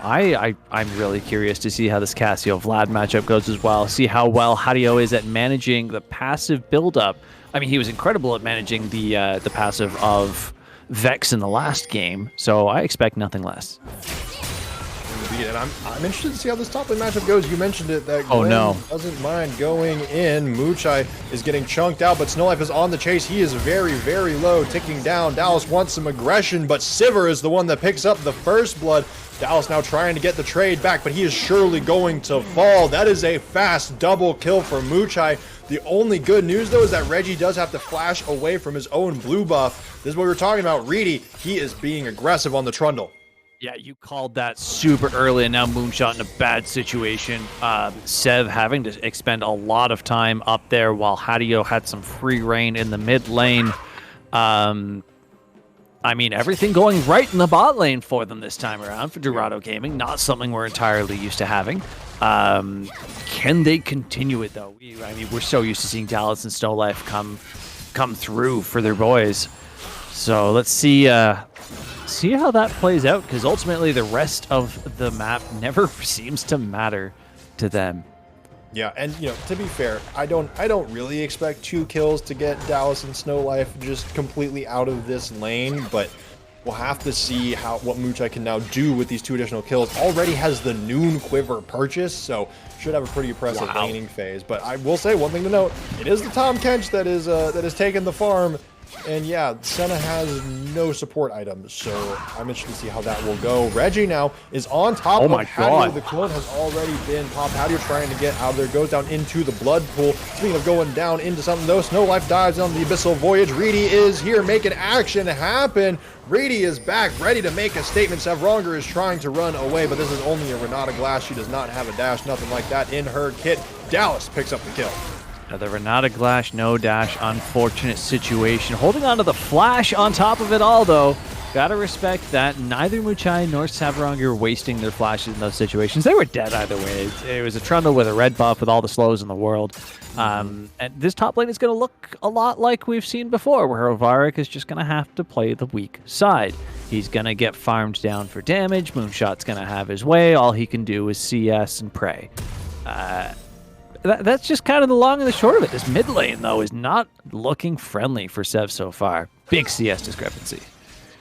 really curious to see how this Cassio Vlad matchup goes as well. See how well Hadio is at managing the passive buildup. I mean, he was incredible at managing the passive of Vex in the last game, so I expect nothing less. And I'm interested to see how this top lane matchup goes. You mentioned it that Oh, Glenn no. doesn't mind going in. Muchai is getting chunked out, but Snowlife is on the chase. He is very, very low, ticking down. Dallas wants some aggression, but Sivir is the one that picks up the first blood. Dallas now trying to get the trade back, but he is surely going to fall. That is a fast double kill for Muchai. The only good news, though, is that Reggie does have to flash away from his own blue buff. This is what we were talking about. Reedy, he is being aggressive on the Trundle. Yeah, you called that super early, and now Moonshot in a bad situation. Sev having to expend a lot of time up there while Hadio had some free reign in the mid lane. I mean, everything going right in the bot lane for them this time around for Dorado Gaming. Not something we're entirely used to having. Can they continue it, though? I mean, we're so used to seeing Dallas and Snowlife come through for their boys. So let's see how that plays out, because ultimately the rest of the map never seems to matter to them. Yeah, and to be fair, I don't really expect 2 kills to get Dallas and Snowlife just completely out of this lane, but we'll have to see what Muchai can now do with these 2 additional kills. Already has the Noon Quiver purchased, so should have a pretty impressive laning phase. But I will say one thing to note: it is the Tom Kench that is taking the farm. And yeah, Senna has no support items, so I'm interested to see how that will go. Reggie now is on top of Hadio. The clone has already been popped. Hadio trying to get out of there, goes down into the blood pool. Speaking of going down into something, though, Snowlife dives on the Abyssal Voyage. Reedy is here making action happen. Reedy is back, ready to make a statement. Savronger is trying to run away, but this is only a Renata Glass. She does not have a dash, nothing like that in her kit. Dallas picks up the kill. The Renata Glash, no dash, unfortunate situation. Holding on to the flash on top of it all, though. Gotta respect that. Neither Muchai nor Savarong are wasting their flashes in those situations. They were dead either way. It was a Trundle with a red buff with all the slows in the world. And this top lane is going to look a lot like we've seen before, where Ovarik is just going to have to play the weak side. He's going to get farmed down for damage. Moonshot's going to have his way. All he can do is CS and pray. That's just kind of the long and the short of it. This mid lane, though, is not looking friendly for Sev so far. Big CS discrepancy.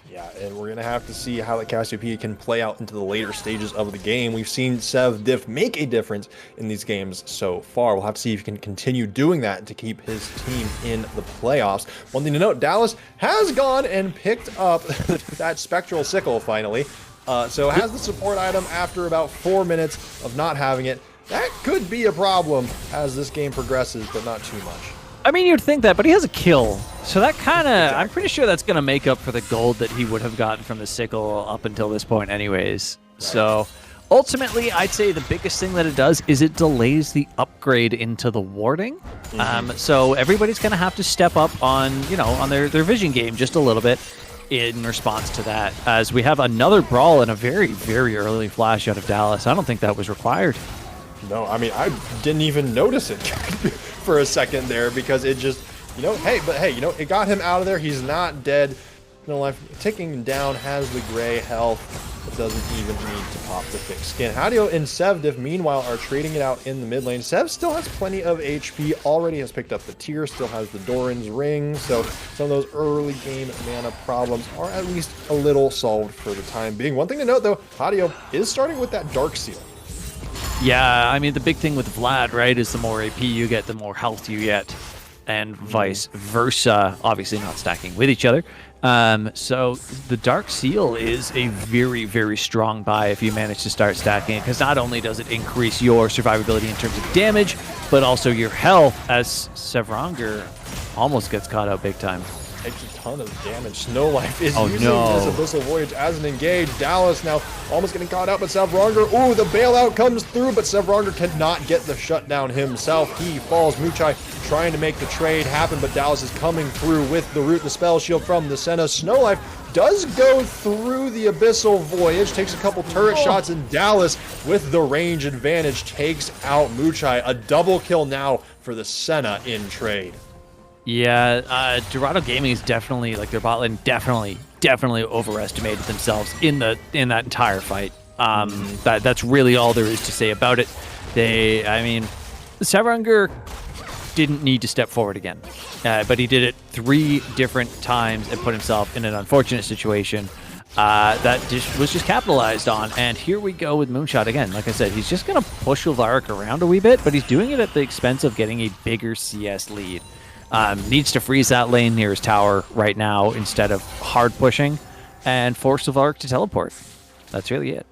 Yeah, and we're going to have to see how the Cassiopeia can play out into the later stages of the game. We've seen Sev Diff make a difference in these games so far. We'll have to see if he can continue doing that to keep his team in the playoffs. One thing to note, Dallas has gone and picked up that Spectral Sickle finally. So has the support item after about 4 minutes of not having it. That could be a problem as this game progresses, but not too much. I mean, you'd think that, but he has a kill. So that kind of, I'm pretty sure that's going to make up for the gold that he would have gotten from the sickle up until this point anyways. Right. So ultimately, I'd say the biggest thing that it does is it delays the upgrade into the warding. So everybody's going to have to step up on, on their vision game just a little bit. in response to that, as we have another brawl and a very, very early flash out of Dallas. I don't think that was required. No, I mean, I didn't even notice it for a second there because it just, hey, it got him out of there. He's not dead. Life ticking down, has the gray health, but doesn't even need to pop the thick skin. Hadio and Sevdiv, meanwhile, are trading it out in the mid lane. Sev still has plenty of HP, already has picked up the tier, still has the Doran's ring, so some of those early game mana problems are at least a little solved for the time being. One thing to note, though, Hadio is starting with that Dark Seal. Yeah, I mean, the big thing with Vlad, right, is the more AP you get, the more health you get, and vice versa, obviously not stacking with each other. So the Dark Seal is a very, very strong buy if you manage to start stacking it, because not only does it increase your survivability in terms of damage, but also your health, as Sevranger almost gets caught out big time. Takes a ton of damage. Snowlife is using this Abyssal Voyage as an engage. Dallas now almost getting caught out, but Sevranger, ooh, the bailout comes through, but Sevranger cannot get the shutdown himself. He falls. Muchai trying to make the trade happen, but Dallas is coming through with the root, the spell shield from the Senna. Snowlife does go through the Abyssal Voyage, takes a couple turret shots, and Dallas, with the range advantage, takes out Muchai. A double kill now for the Senna in trade. Yeah, Dorado Gaming is definitely, like, their bot lane definitely overestimated themselves in that entire fight. That's really all there is to say about it. I mean, Sevranger didn't need to step forward again, but he did it 3 different times and put himself in an unfortunate situation that was just capitalized on. And here we go with Moonshot again. Like I said, he's just going to push Ulvarik around a wee bit, but he's doing it at the expense of getting a bigger CS lead. Needs to freeze that lane near his tower right now instead of hard pushing and force Ulvarik to teleport. That's really it.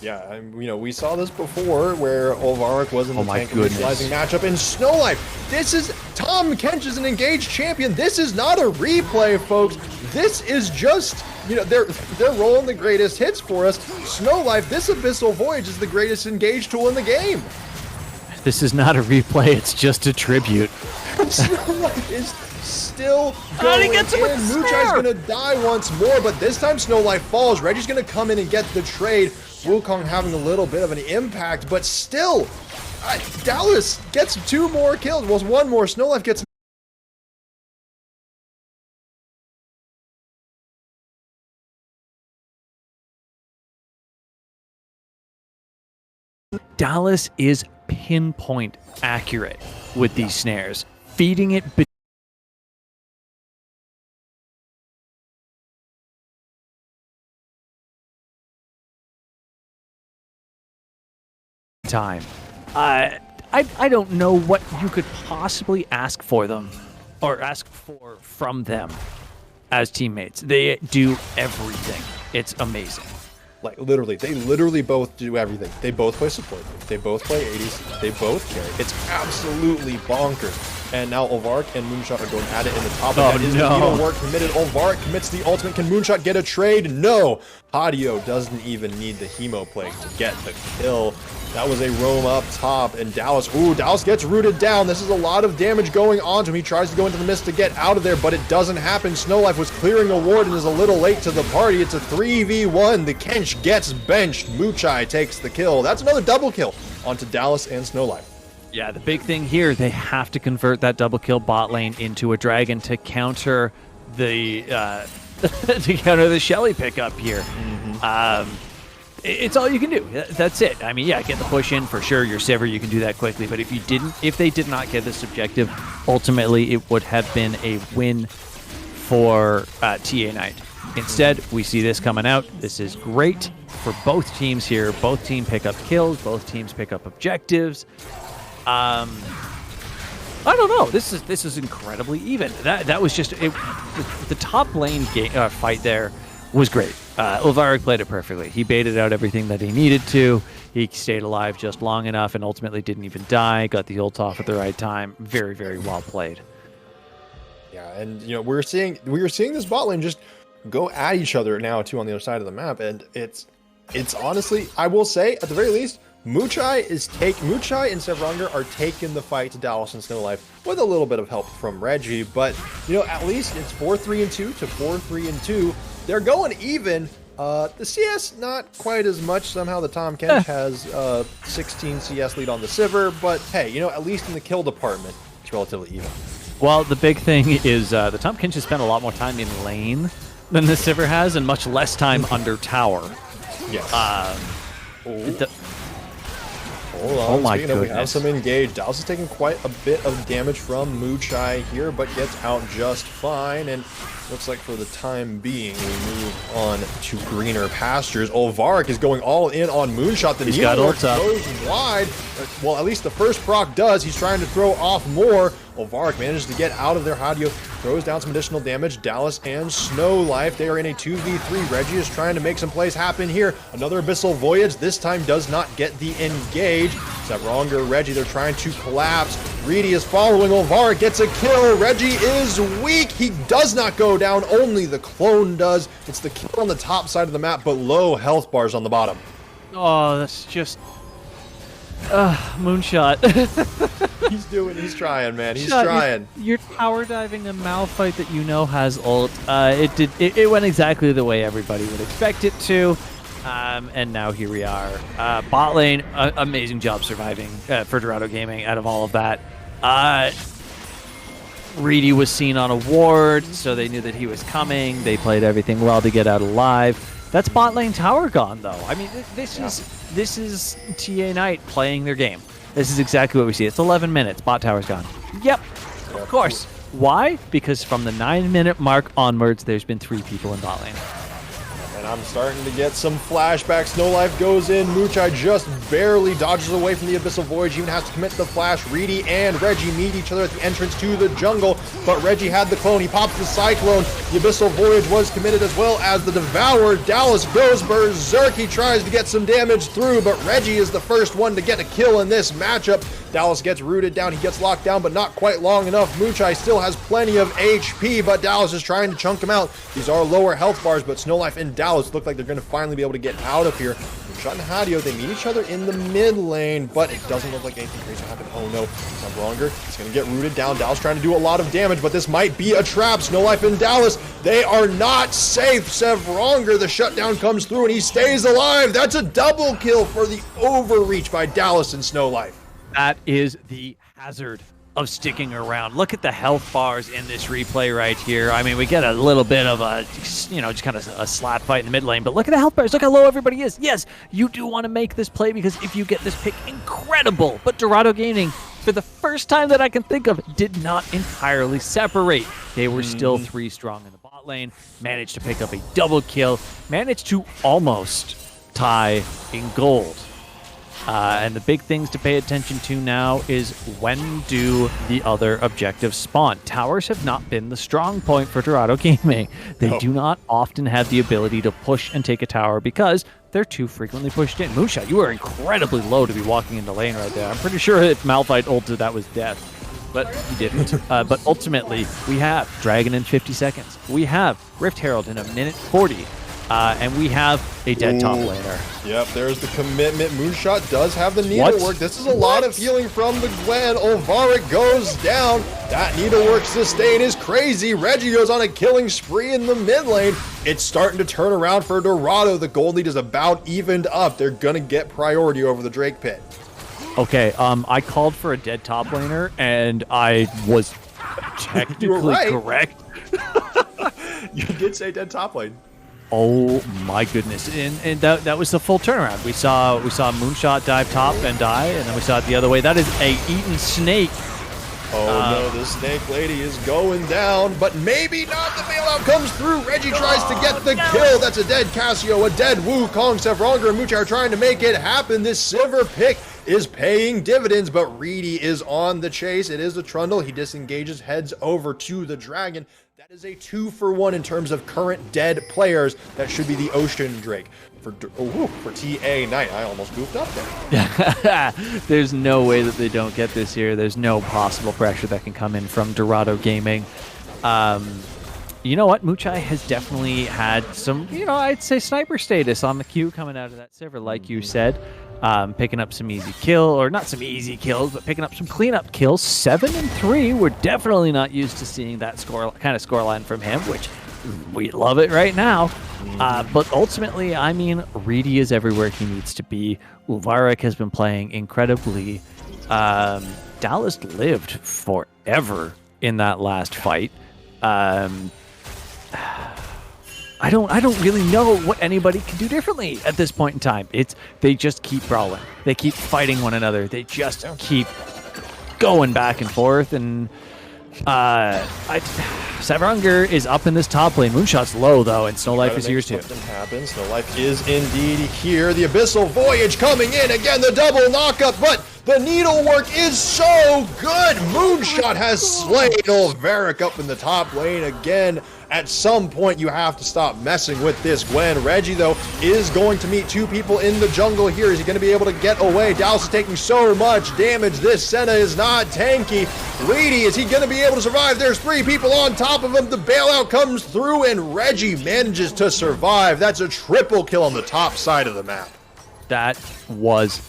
Yeah, we saw this before where Ulvarik was in the tank neutralizing matchup in Snowlife. This is Tom Kench is an engaged champion. This is not a replay, folks. This is just, they're rolling the greatest hits for us. Snowlife, this Abyssal Voyage is the greatest engaged tool in the game. This is not a replay, it's just a tribute. Snowlife is still going in. Muchai's going to die once more, but this time Snowlife falls. Reggie's going to come in and get the trade. Wukong having a little bit of an impact, but still, Dallas gets 2 more kills. Well, 1 more. Snowlife gets... Dallas is pinpoint accurate with these snares, feeding it time. I don't know what you could possibly ask for them or ask for from them as teammates. They do everything. It's amazing. Like, literally, they literally both do everything. They both play support. They both play 80s. They both carry. It's absolutely bonkers. And now Ulvarik and Moonshot are going at it in the top. Oh, Is the work committed? Ulvarik commits the ultimate. Can Moonshot get a trade? No. Hadio doesn't even need the Hemo Plague to get the kill. That was a roam up top, and Dallas, Dallas gets rooted down. This is a lot of damage going on to him. He tries to go into the mist to get out of there, but it doesn't happen. Snowlife was clearing a ward and is a little late to the party. It's a 3v1. The Kench gets benched. Muchai takes the kill. That's another double kill onto Dallas and Snowlife. Yeah, the big thing here, they have to convert that double kill bot lane into a dragon to counter the Shelly pickup here. It's all you can do. That's it. I mean, yeah, get the push in for sure. Your Sivir, you can do that quickly. But if they did not get this objective, ultimately it would have been a win for TA Knight. Instead, we see this coming out. This is great for both teams here. Both teams pick up kills. Both teams pick up objectives. I don't know. This is incredibly even. That was just the top lane fight there was great. Ulvarik played it perfectly. He baited out everything that he needed to. He stayed alive just long enough and ultimately didn't even die. Got the ult off at the right time. Very, very well played. Yeah, and we were seeing this bot lane just go at each other now too on the other side of the map, and it's honestly, I will say, at the very least, Muchai and Sevronger are taking the fight to Dallas and Snow Life with a little bit of help from Reggie, but at least it's 4-3-2 to 4-3-2. They're going even. The CS not quite as much. Somehow the Tom Kench has 16 CS lead on the Sivir, but hey, at least in the kill department, it's relatively even. Well, the big thing is the Tom Kench has spent a lot more time in lane than the Sivir has, and much less time under tower. Yes. Hold on. Oh my goodness. We have goodness. some engage. Dallas is taking quite a bit of damage from Muchai here, but gets out just fine. And looks like for the time being, we move on to greener pastures. Olvarik is going all in on Moonshot. The Needlework goes wide. Well, at least the first proc does. He's trying to throw off more. Olvarik manages to get out of there. Hadio throws down some additional damage. Dallas and Snow Life, they are in a 2v3. Reggie is trying to make some plays happen here. Another Abyssal Voyage. This time does not get the engage. Sevronger, Reggie, they're trying to collapse. Reedy is following. Olvarik gets a kill. Reggie is weak. He does not go down. Only the clone does. It's the kill on the top side of the map, but low health bars on the bottom. Oh, that's just... Moonshot. He's trying, man. He's trying. You're tower diving a Malphite that has ult. It went exactly the way everybody would expect it to. And now here we are. Bot lane, amazing job surviving for Dorado Gaming out of all of that. Reedy was seen on a ward, so they knew that he was coming. They played everything well to get out alive. That's bot lane tower gone, though. I mean, this is TA Knight playing their game. This is exactly what we see. It's 11 minutes. Bot tower's gone. Yep, of course. Why? Because from the 9-minute mark onwards, there's been 3 people in bot lane. And I'm starting to get some flashbacks. Snow Life goes in. Muchai just barely dodges away from the Abyssal Voyage. Even has to commit the flash. Reedy and Reggie meet each other at the entrance to the jungle. But Reggie had the clone. He pops the Cyclone. The Abyssal Voyage was committed as well as the Devourer. Dallas goes berserk. He tries to get some damage through, but Reggie is the first one to get a kill in this matchup. Dallas gets rooted down. He gets locked down, but not quite long enough. Muchai still has plenty of HP, but Dallas is trying to chunk him out. These are lower health bars, but Snow Life and Dallas look like they're going to finally be able to get out of here. Moonshot and Hadio, they meet each other in the mid lane, but it doesn't look like anything crazy happened. Oh no, Sevronger, it's going to get rooted down. Dallas trying to do a lot of damage, but this might be a trap. Snow Life and Dallas, they are not safe. Sevronger, the shutdown comes through and he stays alive. That's a double kill for the overreach by Dallas and Snow Life. That is the hazard of sticking around. Look at the health bars in this replay right here. I mean, we get a little bit of a, just kind of a slap fight in the mid lane, but look at the health bars. Look how low everybody is. Yes, you do want to make this play because if you get this pick, incredible. But Dorado Gaming, for the first time that I can think of, did not entirely separate. They were still 3 strong in the bot lane, managed to pick up a double kill, managed to almost tie in gold. And the big things to pay attention to now is when do the other objectives spawn. Towers have not been the strong point for Dorado Gaming. They do not often have the ability to push and take a tower because they're too frequently pushed in. Moonshot, you are incredibly low to be walking into lane right there. I'm pretty sure if Malphite ulted, that was death. But he didn't. But ultimately, we have Dragon in 50 seconds. We have Rift Herald in 1:40. And we have a dead top laner. Yep, there's the commitment. Moonshot does have the needlework. This is a lot of healing from the Gwen. Olvarik goes down. That needlework sustain is crazy. Reggie goes on a killing spree in the mid lane. It's starting to turn around for Dorado. The gold lead is about evened up. They're going to get priority over the Drake pit. Okay, I called for a dead top laner, and I was technically correct. You did say dead top lane. Oh my goodness! And that was the full turnaround. We saw Moonshot dive top and die, and then we saw it the other way. That is a eaten snake. Oh no, the snake lady is going down, but maybe not. The bailout comes through. Reggie tries to get the kill. That's a dead Cassio, a dead Wukong. Sevronger and Muchai are trying to make it happen. This Sivir pick is paying dividends, but Reedy is on the chase. It is a Trundle. He disengages, heads over to the Dragon. That is a 2-for-1 in terms of current dead players. That should be the Ocean Drake. For TA Knight, I almost goofed up there. There's no way that they don't get this here. There's no possible pressure that can come in from Dorado Gaming. You know what? Muchai has definitely had some, I'd say sniper status on the queue coming out of that Sivir, like you said. picking up some easy kill, or not some easy kills, but picking up some cleanup kills. 7-3. We're definitely not used to seeing that kind of scoreline from him, which we love it right now. But ultimately, I mean, Reedy is everywhere he needs to be. Uvarik has been playing incredibly. Dallas lived forever in that last fight. I don't really know what anybody can do differently at this point in time. They just keep brawling. They keep fighting one another. They just keep going back and forth. And Savrunger is up in this top lane. Moonshot's low though, and Snow Life is here too. Something happens. Snow Life is indeed here. The Abyssal Voyage coming in again. The double knockup, but the needlework is so good. Moonshot has slain Ulverik up in the top lane again. At some point, you have to stop messing with this Gwen. Reggie, though, is going to meet two people in the jungle here. Is he going to be able to get away? Dallas is taking so much damage. This Senna is not tanky. Reedy, is he going to be able to survive? There's three people on top of him. The bailout comes through, and Reggie manages to survive. That's a triple kill on the top side of the map. That was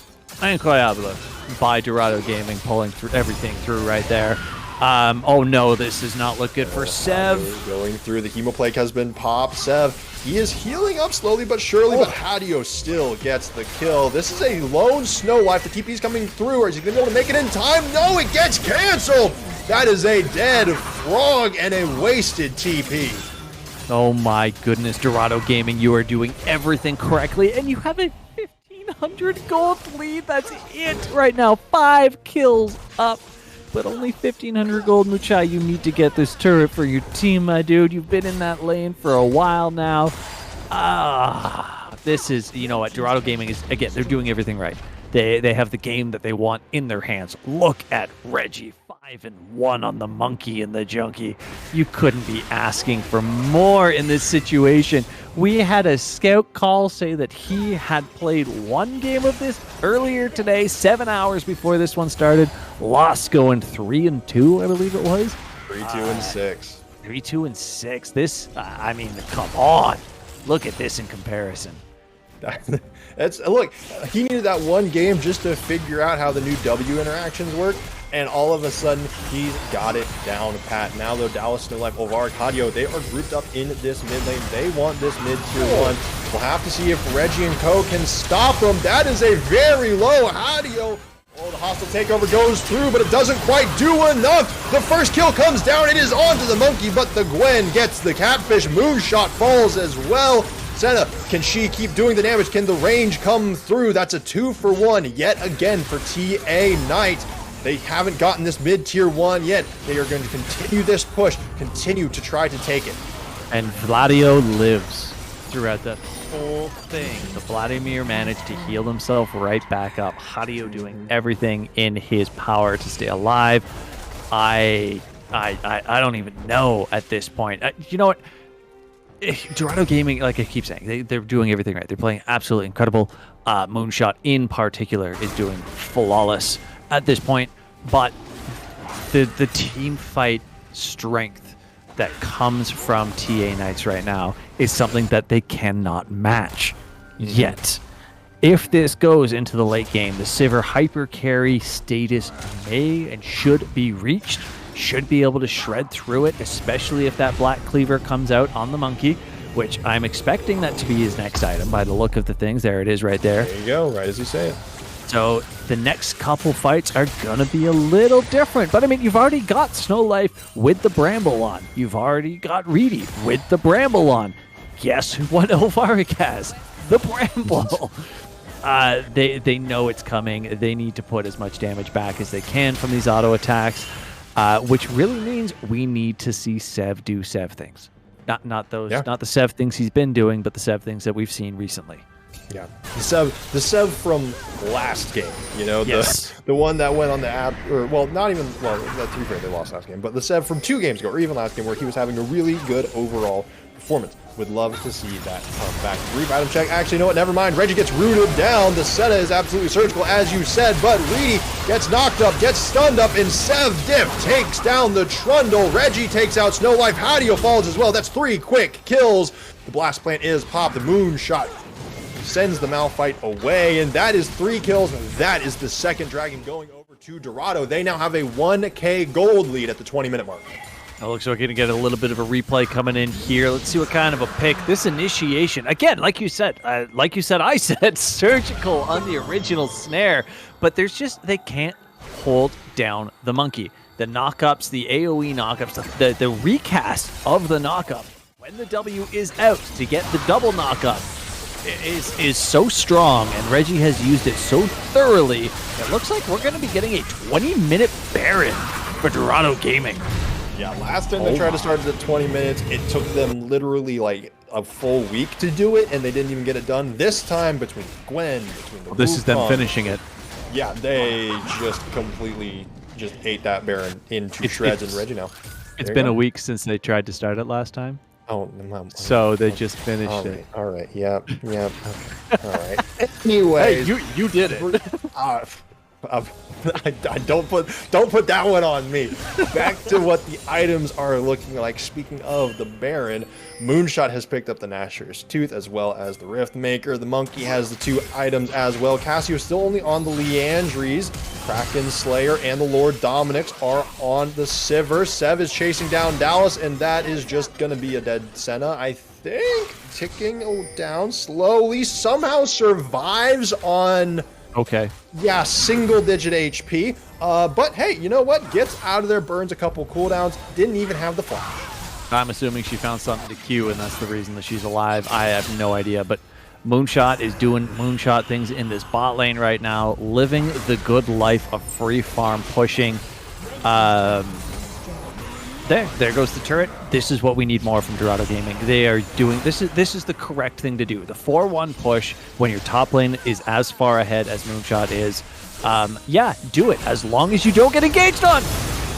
incredible by Dorado Gaming, pulling through everything through right there. Oh no, this does not look good for Sev. Going through, the Hemoplague has been popped. Sev, he is healing up slowly but surely, but Hadio still gets the kill. This is a lone Snow Life. The TP's coming through. Or is he going to be able to make it in time? No, it gets canceled. That is a dead frog and a wasted TP. Oh my goodness, Dorado Gaming, you are doing everything correctly, and you have a 1,500 gold lead. That's it right now. 5 kills up. But only 1,500 gold, Muchai. You need to get this turret for your team, my dude. You've been in that lane for a while now. This is, you know what, Dorado Gaming is, again, they're doing everything right. They have the game that they want in their hands. Look at Reggie, 5-1 on the monkey and the junkie. You couldn't be asking for more in this situation. We had a scout call say that he had played one game of this earlier today, 7 hours before this one started. Lost going 3-2, I believe it was. 3-2-6. 3-2-6. This, I mean, come on. Look at this in comparison. Look, he needed that one game just to figure out how the new W interactions work, and all of a sudden he's got it down pat. Now though, Dallas, Snow Life, Ulverik, Hadio, they are grouped up in this mid lane. They want this mid tier 1. We'll have to see if Reggie and Co can stop them. That is a very low Hadio. Oh, the hostile takeover goes through, but it doesn't quite do enough. The first kill comes down. It is onto the monkey, but the Gwen gets the catfish. Moonshot falls as well. Senna, can she keep doing the damage? Can the range come through? That's a 2-for-1 yet again for TA Knight. They haven't gotten this mid-tier 1 yet. They are going to continue this push, continue to try to take it. And Vladio lives throughout the whole thing. The Vladimir managed to heal himself right back up. Hadio doing everything in his power to stay alive. I don't even know at this point. You know what? Dorado Gaming, like I keep saying, they're doing everything right. They're playing absolutely incredible. Moonshot in particular is doing flawless at this point. But the team fight strength that comes from TA Knights right now is something that they cannot match yet. If this goes into the late game, the Sivir hyper carry status may and should be reached. Should be able to shred through it, especially if that Black Cleaver comes out on the monkey, which I'm expecting that to be his next item by the look of the things. There it is right there. There you go, right as you say it. So the next couple fights are going to be a little different. But I mean, you've already got Snow Life with the Bramble on. You've already got Reedy with the Bramble on. Guess what Ulverik has? The Bramble. They know it's coming. They need to put as much damage back as they can from these auto attacks. Which really means we need to see Sev do Sev things. Not the Sev things he's been doing, but the Sev things that we've seen recently. Yeah, the Sev from last game, you know, yes. the one that went on the app, or well, not even, well, to be fair, they lost last game, but the Sev from 2 games ago, or even last game, where he was having a really good overall performance. Would love to see that come back. Brief item check. Actually, you know what? Never mind. Reggie gets rooted down. The Senna is absolutely surgical, as you said, but Reedy gets knocked up, gets stunned up, and Sev Diff takes down the Trundle. Reggie takes out Snow Life. Hadio falls as well. That's 3 quick kills. The blast plant is popped. The Moonshot sends the Malphite away, and that is 3 kills. That is the second dragon going over to Dorado. They now have a 1K gold lead at the 20-minute mark. It looks like we're going to get a little bit of a replay coming in here. Let's see what kind of a pick. This initiation, again, like you said, I said, surgical on the original snare, but there's just, they can't hold down the monkey. The knockups, the AoE knockups, the recast of the knockup, when the W is out to get the double knockup, is so strong, and Reggie has used it so thoroughly. It looks like we're going to be getting a 20-minute Baron for Dorado Gaming. Yeah, last time they tried to start it at 20 minutes, it took them literally like a full week to do it, and they didn't even get it done. This time, between Gwen, between the this is them finishing it. Yeah, they just completely just ate that Baron into shreds, and Reggie now. It's been a week since they tried to start it last time. Oh, so they just finished it. All right, yep. Okay. All right. Anyways, hey, you did it. Don't put that one on me. Back to what the items are looking like. Speaking of the Baron, Moonshot has picked up the Gnasher's Tooth as well as the Rift Maker. The Monkey has the 2 items as well. Cassio is still only on the Leandries. Kraken Slayer and the Lord Dominix are on the Sivir. Sev is chasing down Dallas, and that is just going to be a dead Senna, I think. Ticking down slowly. Somehow survives on... Okay. Yeah, single-digit HP. But hey, you know what? Gets out of there, burns a couple cooldowns. Didn't even have the flash. I'm assuming she found something to Q, and that's the reason that she's alive. I have no idea, but Moonshot is doing Moonshot things in this bot lane right now, living the good life of free farm pushing. There goes the turret. This is what we need more from Dorado Gaming. They are doing this is the correct thing to do. The 4-1 push when your top lane is as far ahead as Moonshot is. Yeah, do it as long as you don't get engaged on.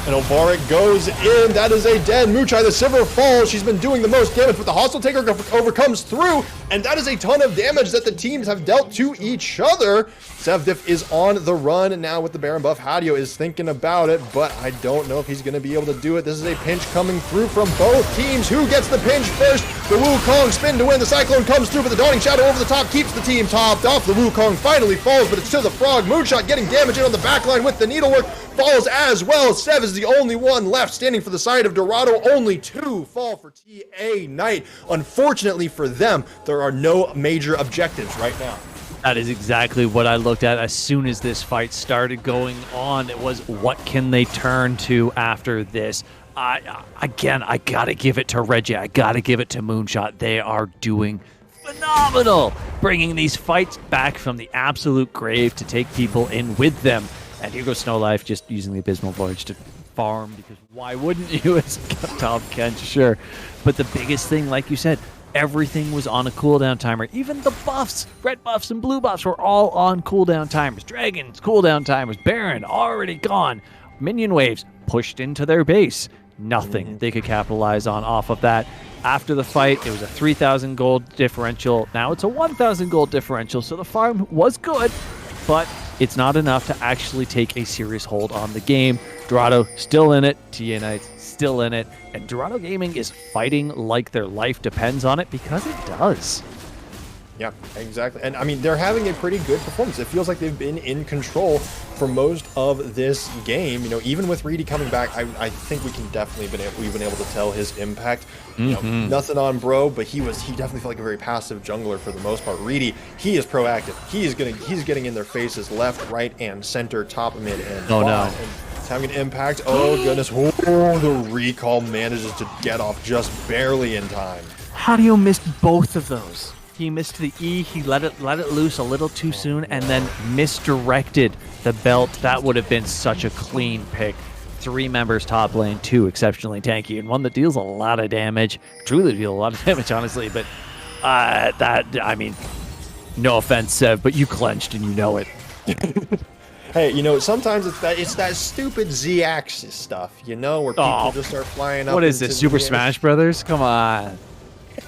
And Ovaric goes in. That is a dead Moochai. The Sivir falls. She's been doing the most damage, but the Hostile Taker overcomes through, and that is a ton of damage that the teams have dealt to each other. Sevdiff is on the run now with the Baron buff. Hadio is thinking about it, but I don't know if he's going to be able to do it. This is a pinch coming through from both teams. Who gets the pinch first? The Wukong spin to win. The Cyclone comes through, but the Dawning Shadow over the top keeps the team topped off. The Wukong finally falls, but it's to the Frog. Moonshot getting damage in on the backline with the Needlework. Falls as well. Sev is the only one left standing for the side of Dorado. Only 2 fall for TA Knight. Unfortunately for them, there are no major objectives right now. That is exactly what I looked at as soon as this fight started going on. It was, what can they turn to after this? Again, I gotta give it to Reggie. I gotta give it to Moonshot. They are doing phenomenal, bringing these fights back from the absolute grave to take people in with them. And here goes Snow Life, just using the Abysmal Voyage to farm, because why wouldn't you as top Kent? Sure. But the biggest thing, like you said, everything was on a cooldown timer. Even the buffs, red buffs and blue buffs, were all on cooldown timers. Dragons, cooldown timers. Baron, already gone. Minion waves pushed into their base. Nothing they could capitalize on off of that. After the fight, it was a 3,000 gold differential. Now it's a 1,000 gold differential, so the farm was good, but it's not enough to actually take a serious hold on the game. Dorado still in it, TA Knights still in it, and Dorado Gaming is fighting like their life depends on it, because it does. Yeah, exactly. And I mean, they're having a pretty good performance. It feels like they've been in control for most of this game. You know, even with Reedy coming back, I think we can definitely we've been able to tell his impact. You know, nothing on Bro, but he definitely felt like a very passive jungler for the most part. Reedy, he is proactive. He's getting in their faces left, right, and center, top, mid, and bottom. No. And it's having an impact. Oh goodness. Oh, the recall manages to get off just barely in time. How do you miss both of those? He missed the E, he let it loose a little too soon, and then misdirected the belt. That would have been such a clean pick. 3 members top lane, 2 exceptionally tanky, and 1 that deals a lot of damage. Truly deals a lot of damage, honestly, but I mean, no offense, Sev, but you clenched and you know it. Hey, you know, sometimes it's that stupid Z-axis stuff, you know, where people just start flying up. What is this, Super Smash Brothers? Come on.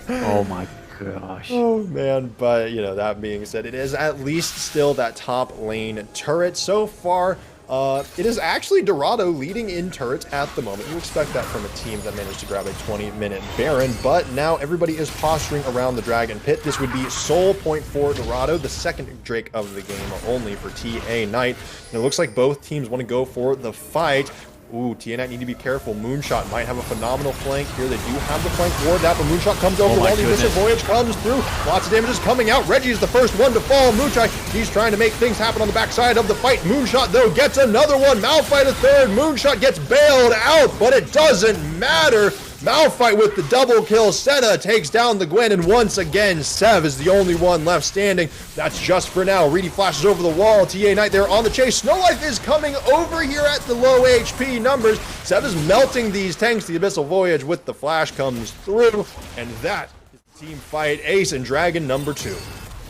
Oh my gosh. Oh man, but you know, that being said, it is at least still that top lane turret. So far, It is actually Dorado leading in turrets at the moment. You expect that from a team that managed to grab a 20-minute Baron, but now everybody is posturing around the Dragon Pit. This would be sole point for Dorado, the second Drake of the game only for TA Knight. And it looks like both teams want to go for the fight. Ooh, TA Knight need to be careful. Moonshot might have a phenomenal flank here. They do have the flank ward that, but Moonshot comes over while the Missile Voyage comes through. Lots of damage is coming out. Reggie is the first one to fall. Moonshot, he's trying to make things happen on the backside of the fight. Moonshot, though, gets another one. Malphite a third. Moonshot gets bailed out, but it doesn't matter. Malphite with the double kill. Senna takes down the Gwen, and once again, Sev is the only one left standing. That's just for now. Reedy flashes over the wall. TA Knight there on the chase. Snowlife is coming over here at the low HP numbers. Sev is melting these tanks. The Abyssal Voyage with the flash comes through, and that is the team fight. Ace and Dragon number 2.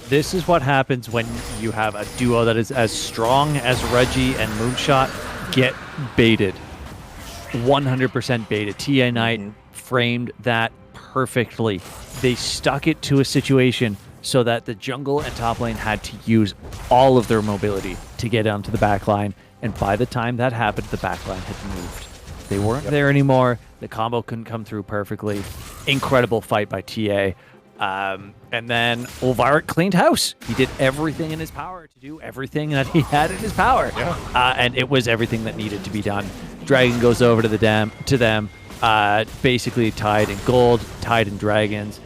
This is what happens when you have a duo that is as strong as Reggie and Moonshot get baited. 100% baited. TA Knight framed that perfectly. They stuck it to a situation so that the jungle and top lane had to use all of their mobility to get onto the back line, and by the time that happened, the back line had moved. They weren't there anymore. The combo couldn't come through perfectly. Incredible fight by TA. And then Ulvarik cleaned house. He did everything in his power to do everything that he had in his power. Yeah. And it was everything that needed to be done. Dragon goes over to them, basically tied in gold, tied in dragons,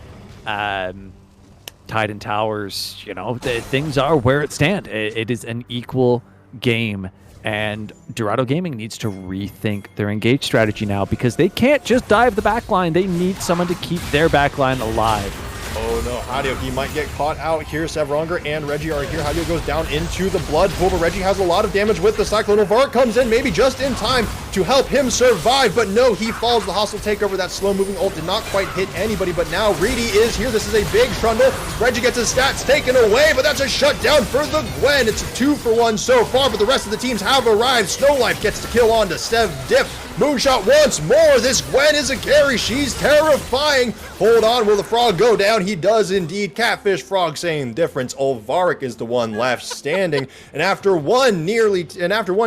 tied in towers. You know, things are where it stands. It is an equal game, and Dorado Gaming needs to rethink their engage strategy now, because they can't just dive the backline. They need someone to keep their backline alive. Oh no, Hadio, he might get caught out here. Sevronger and Reggie are here. Hadio goes down into the blood pool, but Reggie has a lot of damage with the Cyclone. Ulvarik comes in, maybe just in time to help him survive, but no, he falls. The hostile takeover, that slow-moving ult did not quite hit anybody, but now Reedy is here. This is a big trundle. Reggie gets his stats taken away, but that's a shutdown for the Gwen. It's a 2-for-1 so far, but the rest of the teams have arrived. Snowlife gets the kill on to Sev Dip. Moonshot once more. This Gwen is a carry. She's terrifying. Hold on, will the frog go down? He does indeed. Catfish Frog, same difference. Ulvarik is the one left standing. And after one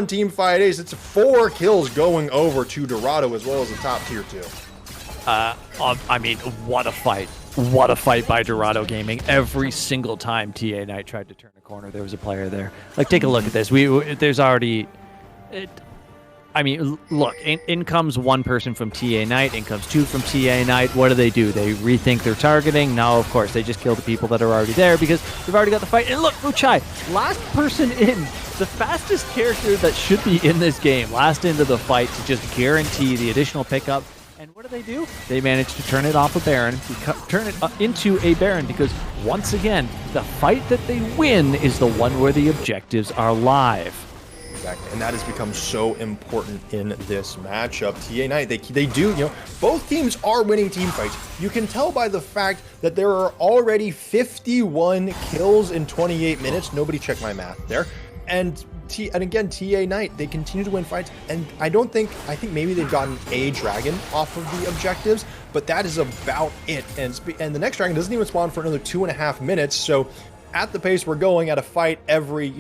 team fight ace, it's 4 kills going over to Dorado, as well as the top tier 2. I mean, what a fight. What a fight by Dorado Gaming. Every single time TA Knight tried to turn a corner, there was a player there. Like, take a look at this. There's already... I mean, look, in comes one person from TA Knight, in comes 2 from TA Knight. What do? They rethink their targeting. No, of course, they just kill the people that are already there because they've already got the fight. And look, Muchai, last person in, the fastest character that should be in this game, last into the fight to just guarantee the additional pickup. And what do? They manage to turn it off a Baron, turn it into a Baron, because once again, the fight that they win is the one where the objectives are live. Exactly, and that has become so important in this matchup. TA Knight, they do, you know, both teams are winning team fights. You can tell by the fact that there are already 51 kills in 28 minutes. Nobody checked my math there. And again, TA Knight, they continue to win fights, and I think maybe they've gotten a dragon off of the objectives, but that is about it. And the next dragon doesn't even spawn for another 2.5 minutes, so at the pace we're going, at a fight every,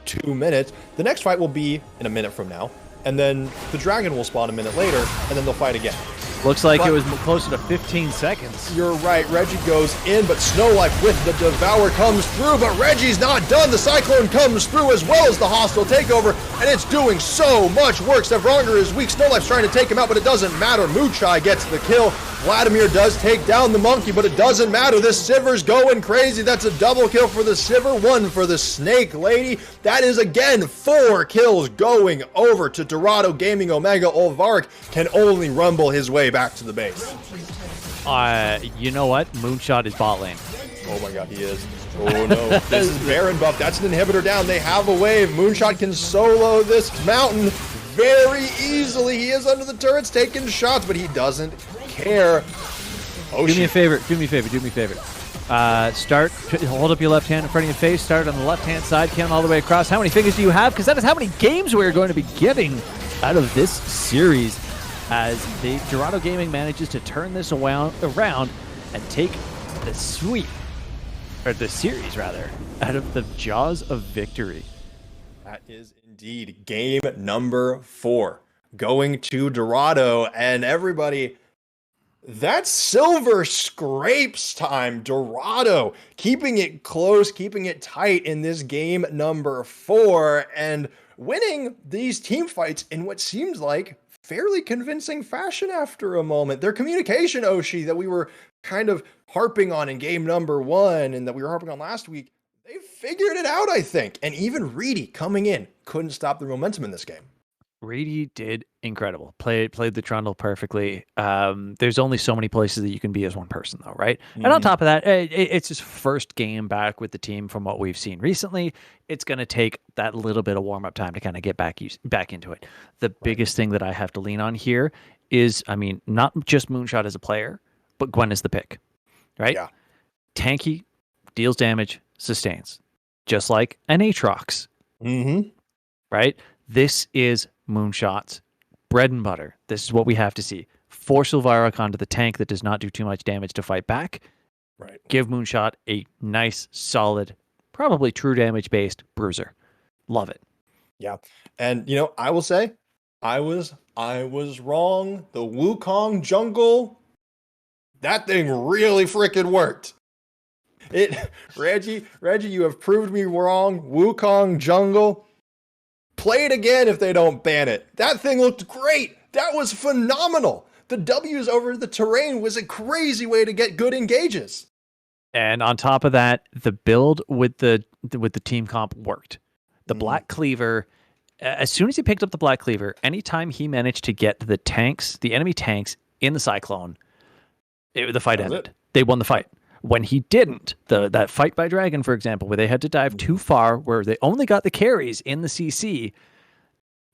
2 minutes. The next fight will be in a minute from now, and then the dragon will spawn a minute later, and then they'll fight again. Looks like it was closer to 15 seconds. You're right. Reggie goes in, but Snowlife with the Devour comes through, but Reggie's not done. The Cyclone comes through as well as the hostile takeover, and it's doing so much work. Sevronger is weak. Snowlife's trying to take him out, but it doesn't matter. Muchai gets the kill. Vladimir does take down the monkey, but it doesn't matter. This Sivir's going crazy. That's a double kill for the Sivir, 1 for the Snake Lady. That is, again, 4 kills going over to Dorado Gaming Omega. Ulvarik can only rumble his way back to the base. You know what? Moonshot is bot lane. Oh my god, he is. Oh no. This is Baron buff. That's an inhibitor down. They have a wave. Moonshot can solo this mountain very easily. He is under the turrets taking shots, but he doesn't care. Oh, do me a favor. Hold up your left hand in front of your face. Start on the left-hand side. Count all the way across. How many fingers do you have? Because that is how many games we're going to be getting out of this series, as Dorado Gaming manages to turn this around and take the series rather, out of the jaws of victory. That is indeed game number 4 going to Dorado. And everybody, that's silver scrapes time. Dorado keeping it close, keeping it tight in this game number 4, and winning these team fights in what seems like fairly convincing fashion after a moment. Their communication, Oshi, that we were kind of harping on in game number 1 and that we were harping on last week, they figured it out, I think. And even Reedy coming in couldn't stop the momentum in this game. Reedy did incredible. Played the trundle perfectly. There's only so many places that you can be as one person, though, right? And on top of that, it's his first game back with the team from what we've seen recently. It's going to take that little bit of warm up time to kind of get back into it. The biggest thing that I have to lean on here is, I mean, not just Moonshot as a player, but Gwen as the pick, right? Yeah. Tanky, deals damage, sustains, just like an Aatrox, right? This is Moonshot's bread and butter. This is what we have to see. Force Elvira onto the tank that does not do too much damage to fight back. Right. Give Moonshot a nice, solid, probably true damage based bruiser. Love it. Yeah. And I will say, I was wrong. The Wukong jungle, that thing really freaking worked. Reggie, you have proved me wrong. Wukong jungle, play it again if they don't ban it. That thing looked great. That was phenomenal. The W's over the terrain was a crazy way to get good engages. And on top of that, the build with the team comp worked. The Black Cleaver, as soon as he picked up the Black Cleaver, anytime he managed to get the enemy tanks in the Cyclone, the fight ended. They won the fight. When he didn't, that fight by Dragon, for example, where they had to dive too far, where they only got the carries in the CC,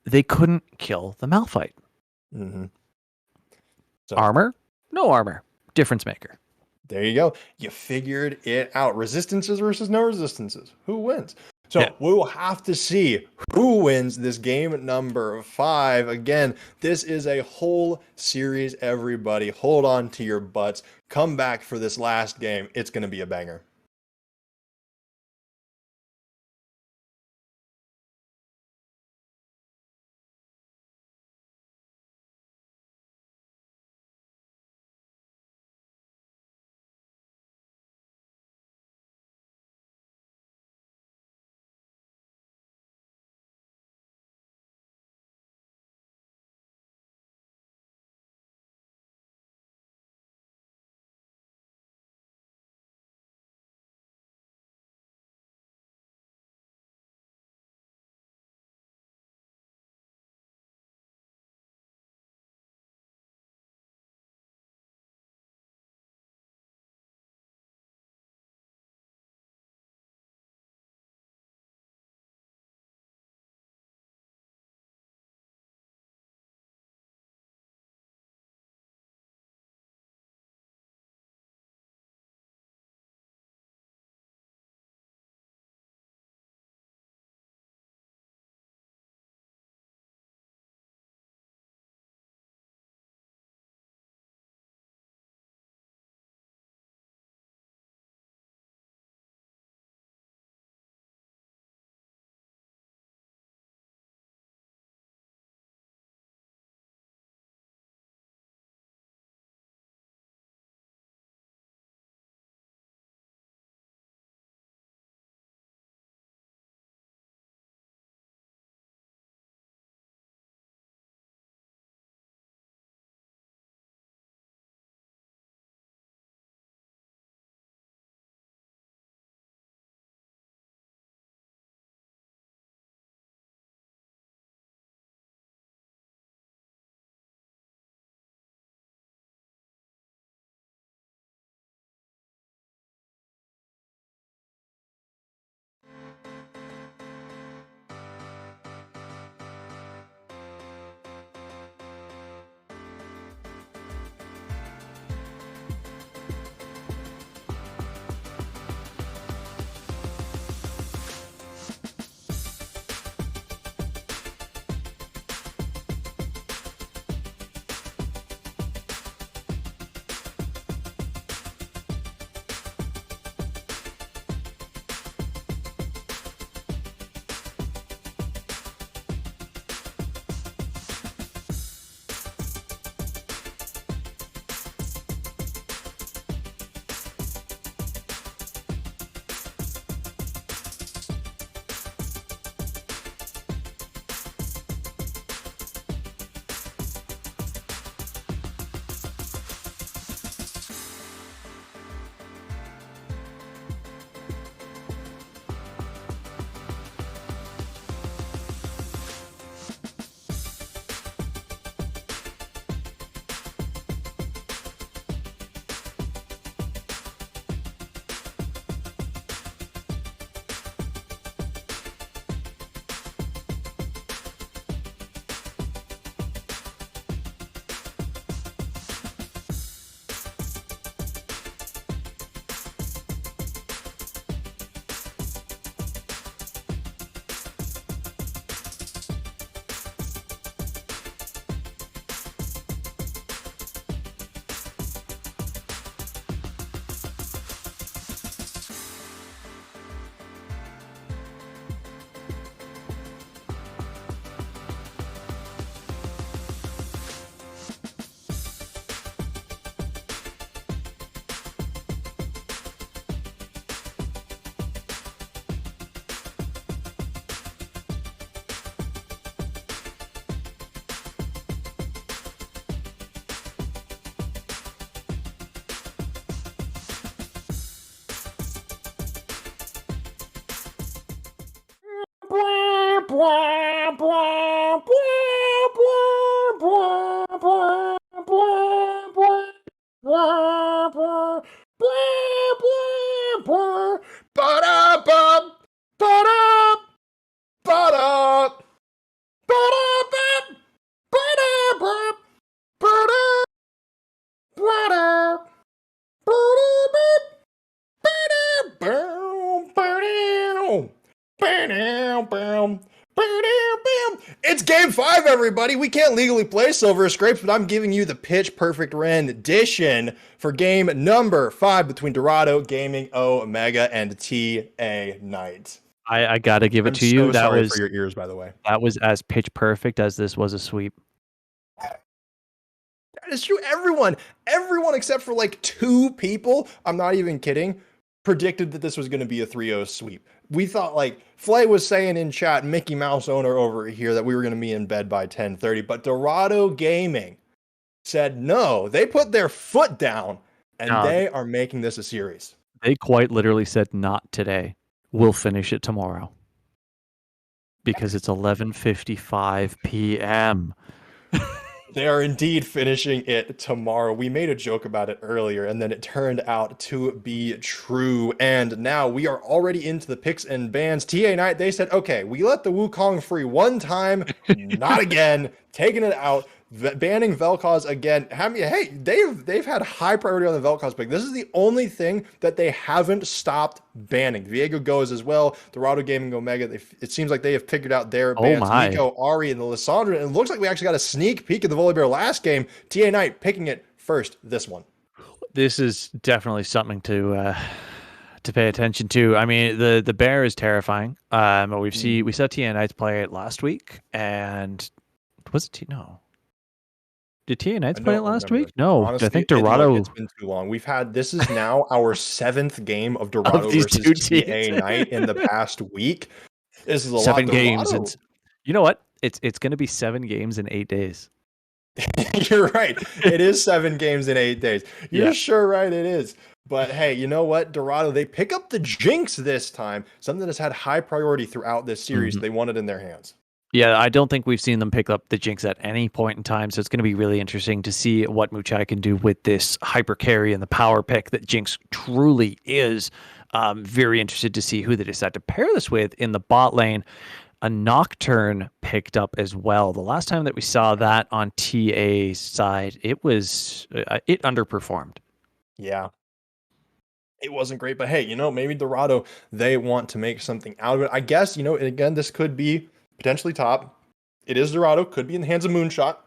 they couldn't kill the Malphite. So, armor? No armor. Difference maker. There you go. You figured it out. Resistances versus no resistances. Who wins? So we will have to see who wins this game number 5. Again, this is a whole series, everybody. Hold on to your butts. Come back for this last game. It's going to be a banger. It's game 5, everybody. We can't legally play Silver Scrapes, but I'm giving you the pitch perfect rendition for game number 5 between Dorado Gaming Omega and TA Knight. I gotta give it to I'm you. so That sorry was for your ears, by the way. that was as pitch perfect as this was a sweep. That is true. Everyone except for like 2 people, I'm not even kidding, predicted that this was going to be a 3-0 sweep. We thought, like Flay was saying in chat, Mickey Mouse owner over here, that we were going to be in bed by 10:30, but Dorado Gaming said no. They put their foot down, and they are making this a series. They quite literally said, not today. We'll finish it tomorrow. Because it's 11:55 p.m. They are indeed finishing it tomorrow. We made a joke about it earlier, and then it turned out to be true. And now we are already into the picks and bans. TA Knight, they said, okay, we let the Wukong free one time, not again, taking it out. Banning Vel'Koz again. Hey, they've had high priority on the Vel'Koz pick. This is the only thing that they haven't stopped banning. Viego goes as well. Dorado Gaming Omega. It seems like they have figured out their bans. Nico, Ari, and the Lissandra. And it looks like we actually got a sneak peek of the Volibear last game. TA Knight picking it first this one. This is definitely something to pay attention to. I mean, the bear is terrifying. We saw TA Knights play it last week, and was it no? Did TA Knights play it last week? No, honestly, I think Dorado. It's been too long. This is now our 7th game of Dorado versus TA Knight in the past week. This is a 7 games. You know what? It's going to be 7 games in 8 days. You're right. It is 7 games in 8 days. You're sure right it is. But hey, you know what? Dorado, they pick up the Jinx this time. Something that has had high priority throughout this series. They want it in their hands. Yeah, I don't think we've seen them pick up the Jinx at any point in time, so it's going to be really interesting to see what Muchai can do with this hyper carry and the power pick that Jinx truly is. Very interested to see who they decide to pair this with in the bot lane. A Nocturne picked up as well. The last time that we saw that on TA's side, it underperformed. Yeah. It wasn't great, but hey, maybe Dorado, they want to make something out of it. I guess, again, this could be potentially top. It is Dorado, could be in the hands of Moonshot.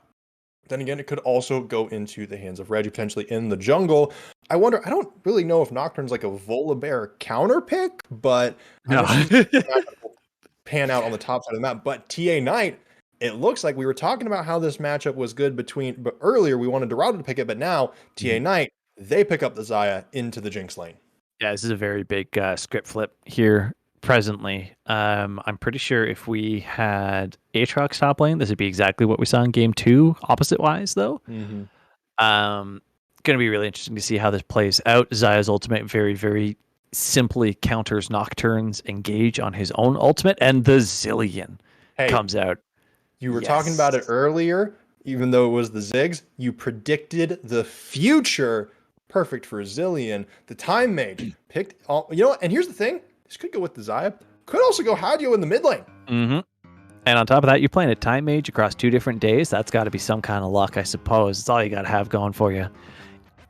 Then again, it could also go into the hands of Reggie, potentially in the jungle. I wonder, I don't really know if Nocturne's like a Volibear counter pick, but no. Pan out on the top side of the map. But TA Knight, it looks like we were talking about how this matchup was good but earlier we wanted Dorado to pick it, but now TA Knight, they pick up the Xayah into the Jinx lane. Yeah, this is a very big script flip here. Presently, I'm pretty sure if we had Aatrox top lane, this would be exactly what we saw in game 2, opposite wise though. Going to be really interesting to see how this plays out. Xayah's ultimate very, very simply counters Nocturne's engage on his own ultimate, and the Zillion comes out. You were talking about it earlier, even though it was the Ziggs, you predicted the future. Perfect for Zillion. The Time Mage picked all, and here's the thing. This could go with the Xayah. Could also go Hadio in the mid lane. And on top of that, you're playing a Time Mage across 2 different days. That's got to be some kind of luck, I suppose. It's all you got to have going for you.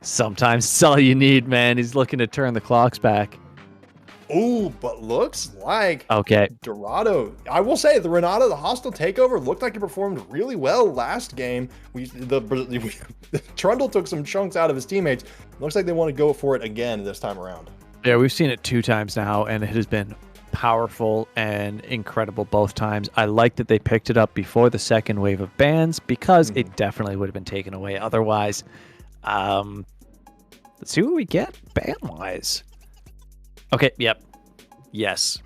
Sometimes it's all you need, man. He's looking to turn the clocks back. Oh, but looks like Dorado. I will say the Renata, the hostile takeover, looked like it performed really well last game. Trundle took some chunks out of his teammates. Looks like they want to go for it again this time around. Yeah, we've seen it 2 times now, and it has been powerful and incredible both times. I like that they picked it up before the second wave of bans because it definitely would have been taken away otherwise. Let's see what we get ban-wise. Okay, yep. Yes.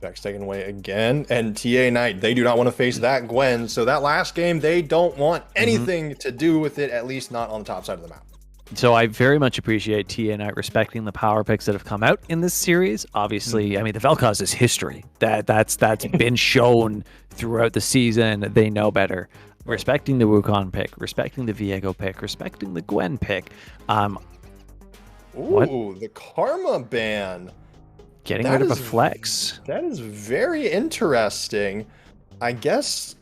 Beck's taken away again, and TA Knight, they do not want to face that Gwen, so that last game, they don't want anything to do with it, at least not on the top side of the map. So I very much appreciate TA Knight respecting the power picks that have come out in this series. Obviously, I mean the Vel'Koz is history. That's been shown throughout the season. They know better. Respecting the Wukong pick, respecting the Viego pick, respecting the Gwen pick. Ooh, what? The Karma ban. Getting rid of a flex. That is very interesting. I guess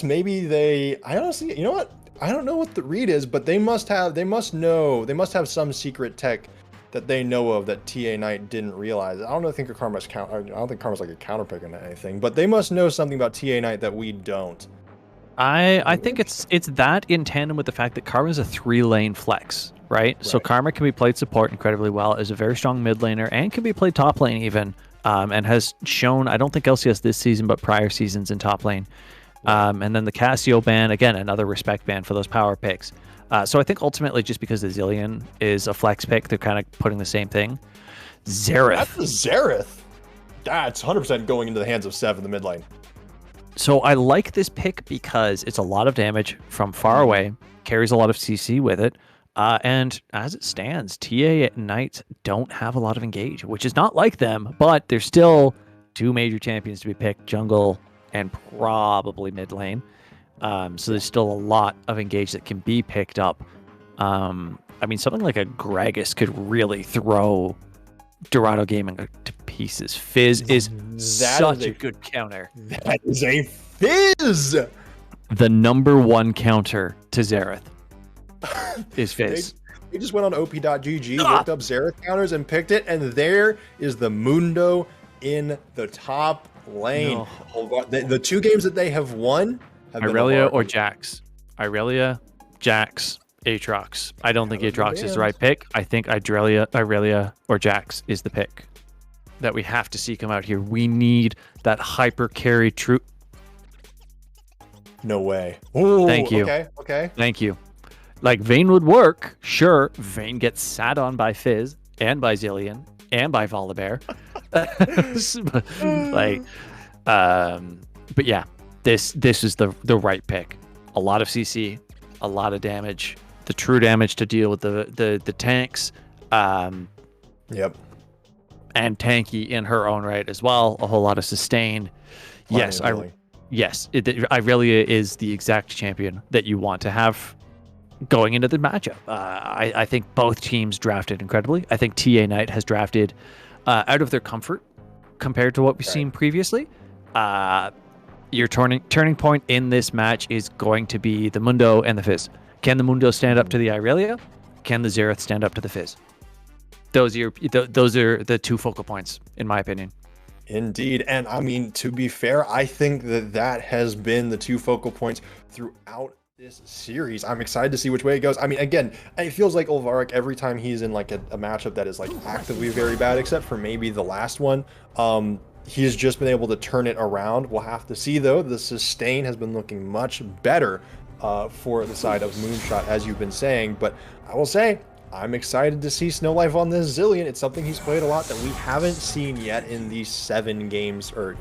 maybe they. I honestly, you know what? I don't know what the read is, but they must have some secret tech that they know of that TA Knight didn't realize. I don't think Karma's like a counter pick on anything, but they must know something about TA Knight that we don't. I think it's that in tandem with the fact that Karma's a 3-lane flex, right? So Karma can be played support incredibly well, is a very strong mid laner, and can be played top lane even, and has shown, I don't think LCS this season, but prior seasons in top lane. And then the Cassio ban, again, another respect ban for those power picks. So I think ultimately, just because the Zillion is a flex pick, they're kind of putting the same thing. Xerath. That's the Xerath. That's 100% going into the hands of Sev in the mid lane. So I like this pick because it's a lot of damage from far away, carries a lot of CC with it. And as it stands, TA Knights don't have a lot of engage, which is not like them, but there's still 2 major champions to be picked, jungle and probably mid lane. So there's still a lot of engage that can be picked up. I mean, something like a Gragas could really throw Dorado Gaming to pieces. Fizz is such a good counter. That is a Fizz! The number 1 counter to Xerath is Fizz. They just went on op.gg, looked up Xerath counters and picked it, and there is the Mundo in the top lane. No. The 2 games that they have won have Irelia or Jax. Irelia, Jax, Aatrox. I don't think Aatrox is the right pick. I think Irelia or Jax is the pick that we have to see come out here. We need that hyper carry true. No way. Ooh, thank you. Okay. Thank you. Like Vayne would work. Sure, Vayne gets sat on by Fizz and by Zillion and by Volibear. But yeah, this is the right pick. A lot of CC, a lot of damage, the true damage to deal with the tanks. Yep. And tanky in her own right as well. A whole lot of sustain. Yes, Irelia is the exact champion that you want to have going into the matchup. I think both teams drafted incredibly. I think TA Knight has drafted out of their comfort compared to what we've seen previously. Your turning point in this match is going to be the Mundo and the Fizz. Can the Mundo stand up to the Irelia? Can the Xerath stand up to the Fizz? Those are the 2 focal points, in my opinion. Indeed. And I mean, to be fair, I think that has been the 2 focal points throughout this series. I'm excited to see which way it goes. I mean, again, it feels like Ulvarik every time he's in like a matchup that is like actively very bad, except for maybe the last one. He's just been able to turn it around. We'll have to see, though. The sustain has been looking much better for the side of Moonshot, as you've been saying. But I will say, I'm excited to see Snow Life on this Zillion. It's something he's played a lot that we haven't seen yet in these 7 games, or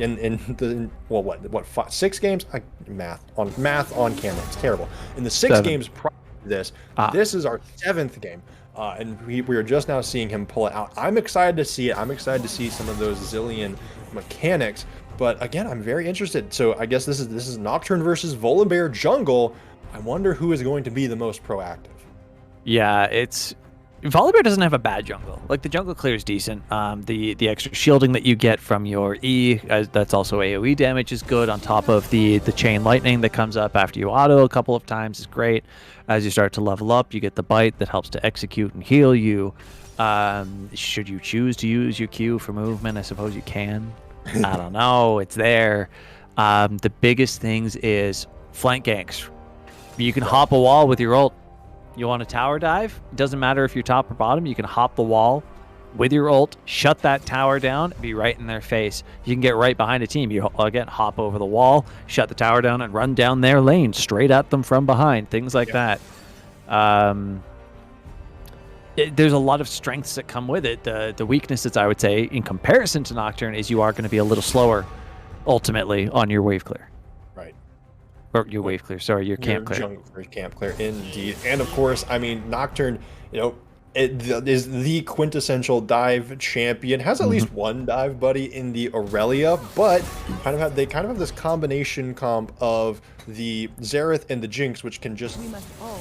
what 6 games? Math on camera, it's terrible. In the 6 games prior to this, this is our 7th game, and we are just now seeing him pull it out. I'm excited to see it. I'm excited to see some of those Zillion mechanics. But again, I'm very interested. So I guess this is Nocturne versus Volibear jungle. I wonder who is going to be the most proactive. Yeah, Volibear doesn't have a bad jungle. Like, the jungle clear is decent. The extra shielding that you get from your E, that's also AoE damage, is good. On top of the chain lightning that comes up after you auto a couple of times is great. As you start to level up, you get the bite that helps to execute and heal you. Should you choose to use your Q for movement, I suppose you can. I don't know. It's there. The biggest things is flank ganks. You can hop a wall with your ult. You want a tower dive? It doesn't matter if you're top or bottom. You can hop the wall with your ult, shut that tower down, and be right in their face. You can get right behind a team. You, again, hop over the wall, shut the tower down, and run down their lane, straight at them from behind, things like that. There's a lot of strengths that come with it. The weaknesses, I would say, in comparison to Nocturne, is you are going to be a little slower, ultimately, on your wave clear. Right. Or your wave clear, sorry, your Your camp clear. jungle for camp clear, indeed. And of course, I mean, Nocturne, you know, is the quintessential dive champion. Has at Mhm. least one dive buddy in the Aurelia, but they kind of have this combination comp of the Xerath and the Jinx, which can just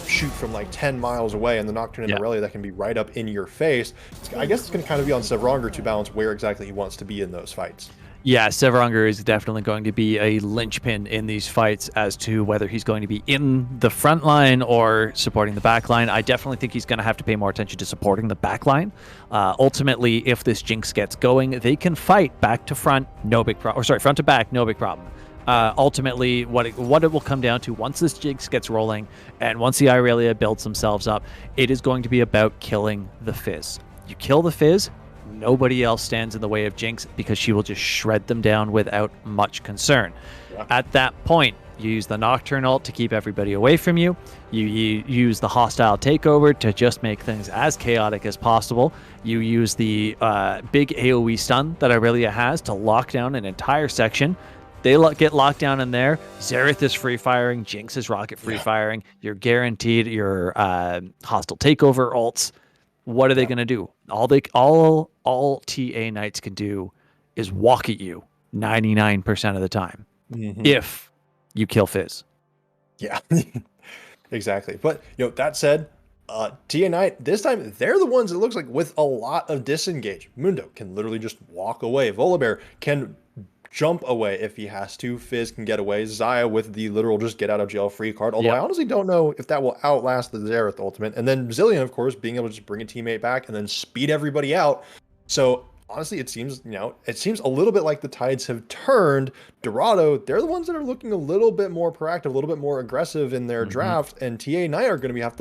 shoot from like 10 miles away, and the Nocturne and Yeah. Aurelia that can be right up in your face. I guess it's going to kind of be on Sevronger to balance where exactly he wants to be in those fights. Yeah, Sevronger is definitely going to be a linchpin in these fights as to whether he's going to be in the front line or supporting the back line. I definitely think he's going to have to pay more attention to supporting the back line. Ultimately, if this Jinx gets going, they can fight back to front, no big problem. Or sorry, front to back, no big problem. Ultimately, what it will come down to once this Jinx gets rolling and once the Irelia builds themselves up, it is going to be about killing the Fizz. You kill the Fizz, nobody else stands in the way of Jinx because she will just shred them down without much concern. Yeah. At that point, you use the Nocturne ult to keep everybody away from you. You use the hostile takeover to just make things as chaotic as possible. You use the big AoE stun that Irelia has to lock down an entire section. They get locked down in there. Xerath is free firing. Jinx is rocket free firing. You're guaranteed your hostile takeover ults. What are they going to do? All TA Knights can do is walk at you 99% of the time if you kill Fizz. Yeah, exactly. But that said, TA Knight this time they're the ones it looks like with a lot of disengage. Mundo can literally just walk away. Volibear can jump away if he has to. Fizz can get away. Xayah with the literal just get out of jail free card. Although I honestly don't know if that will outlast the Xerath ultimate. And then Zilean, of course, being able to just bring a teammate back and then speed everybody out. So honestly, it seems a little bit like the tides have turned. Dorado, they're the ones that are looking a little bit more proactive, a little bit more aggressive in their draft, and TA Knight are going to have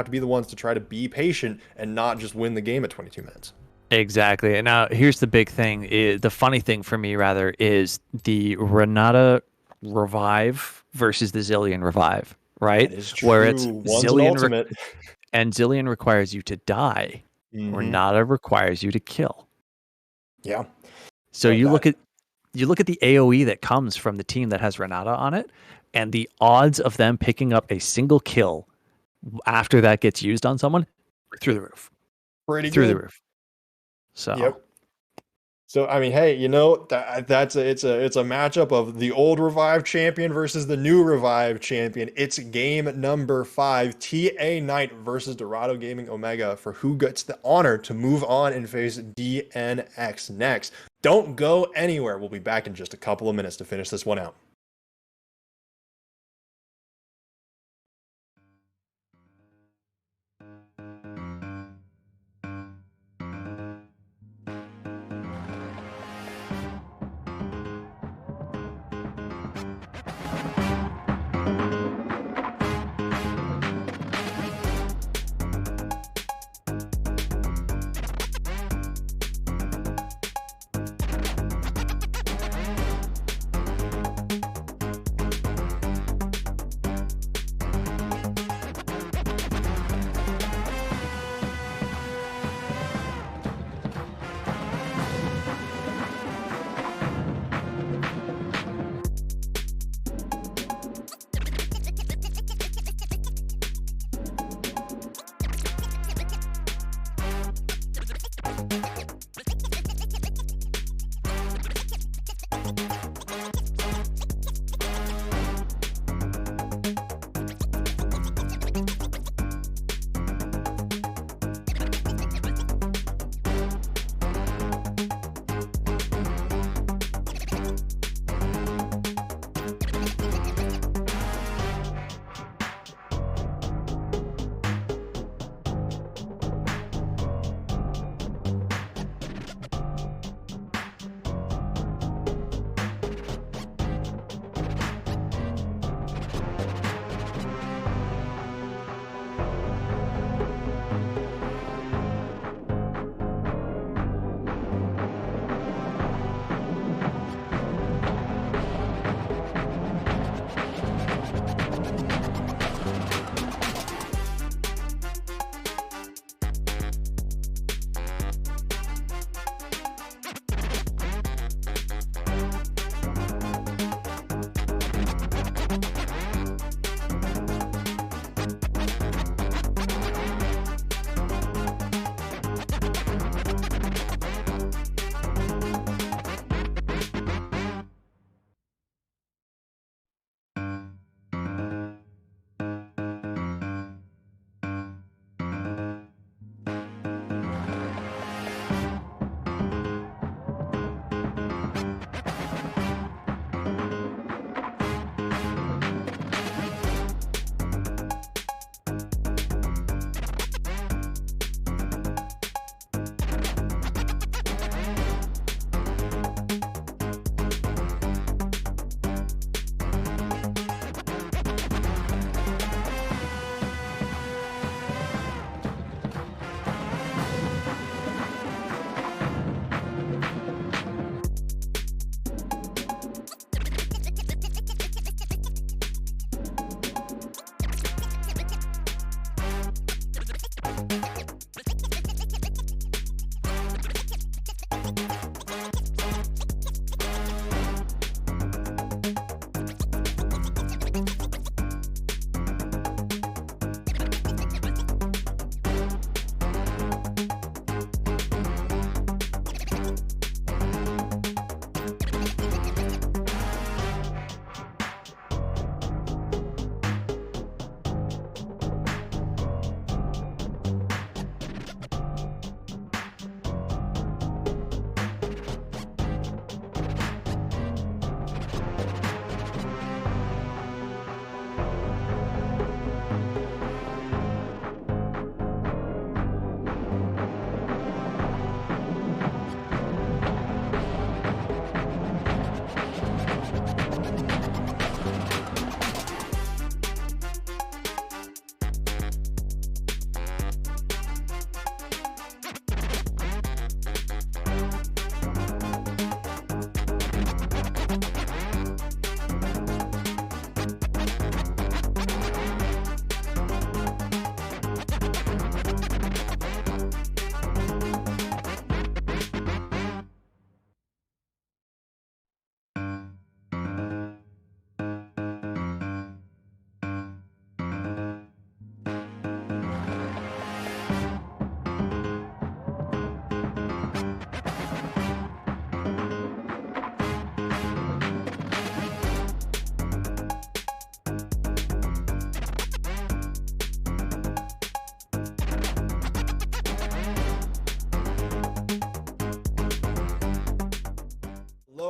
to be the ones to try to be patient and not just win the game at 22 minutes. Exactly. And now here's the big thing. The funny thing for me, rather, is the Renata revive versus the Zilean revive, right? That is true. Where it's One's an Zilean ultimate. and Zilean requires you to die. Renata requires you to kill. Yeah. So you look at the AoE that comes from the team that has Renata on it, and the odds of them picking up a single kill after that gets used on someone through the roof. Pretty through good. the roof. So yep. So I mean, hey, it's a matchup of the old Revive champion versus the new Revive champion. It's game number 5, TA Knight versus Dorado Gaming Omega for who gets the honor to move on and face DNX next. Don't go anywhere. We'll be back in just a couple of minutes to finish this one out.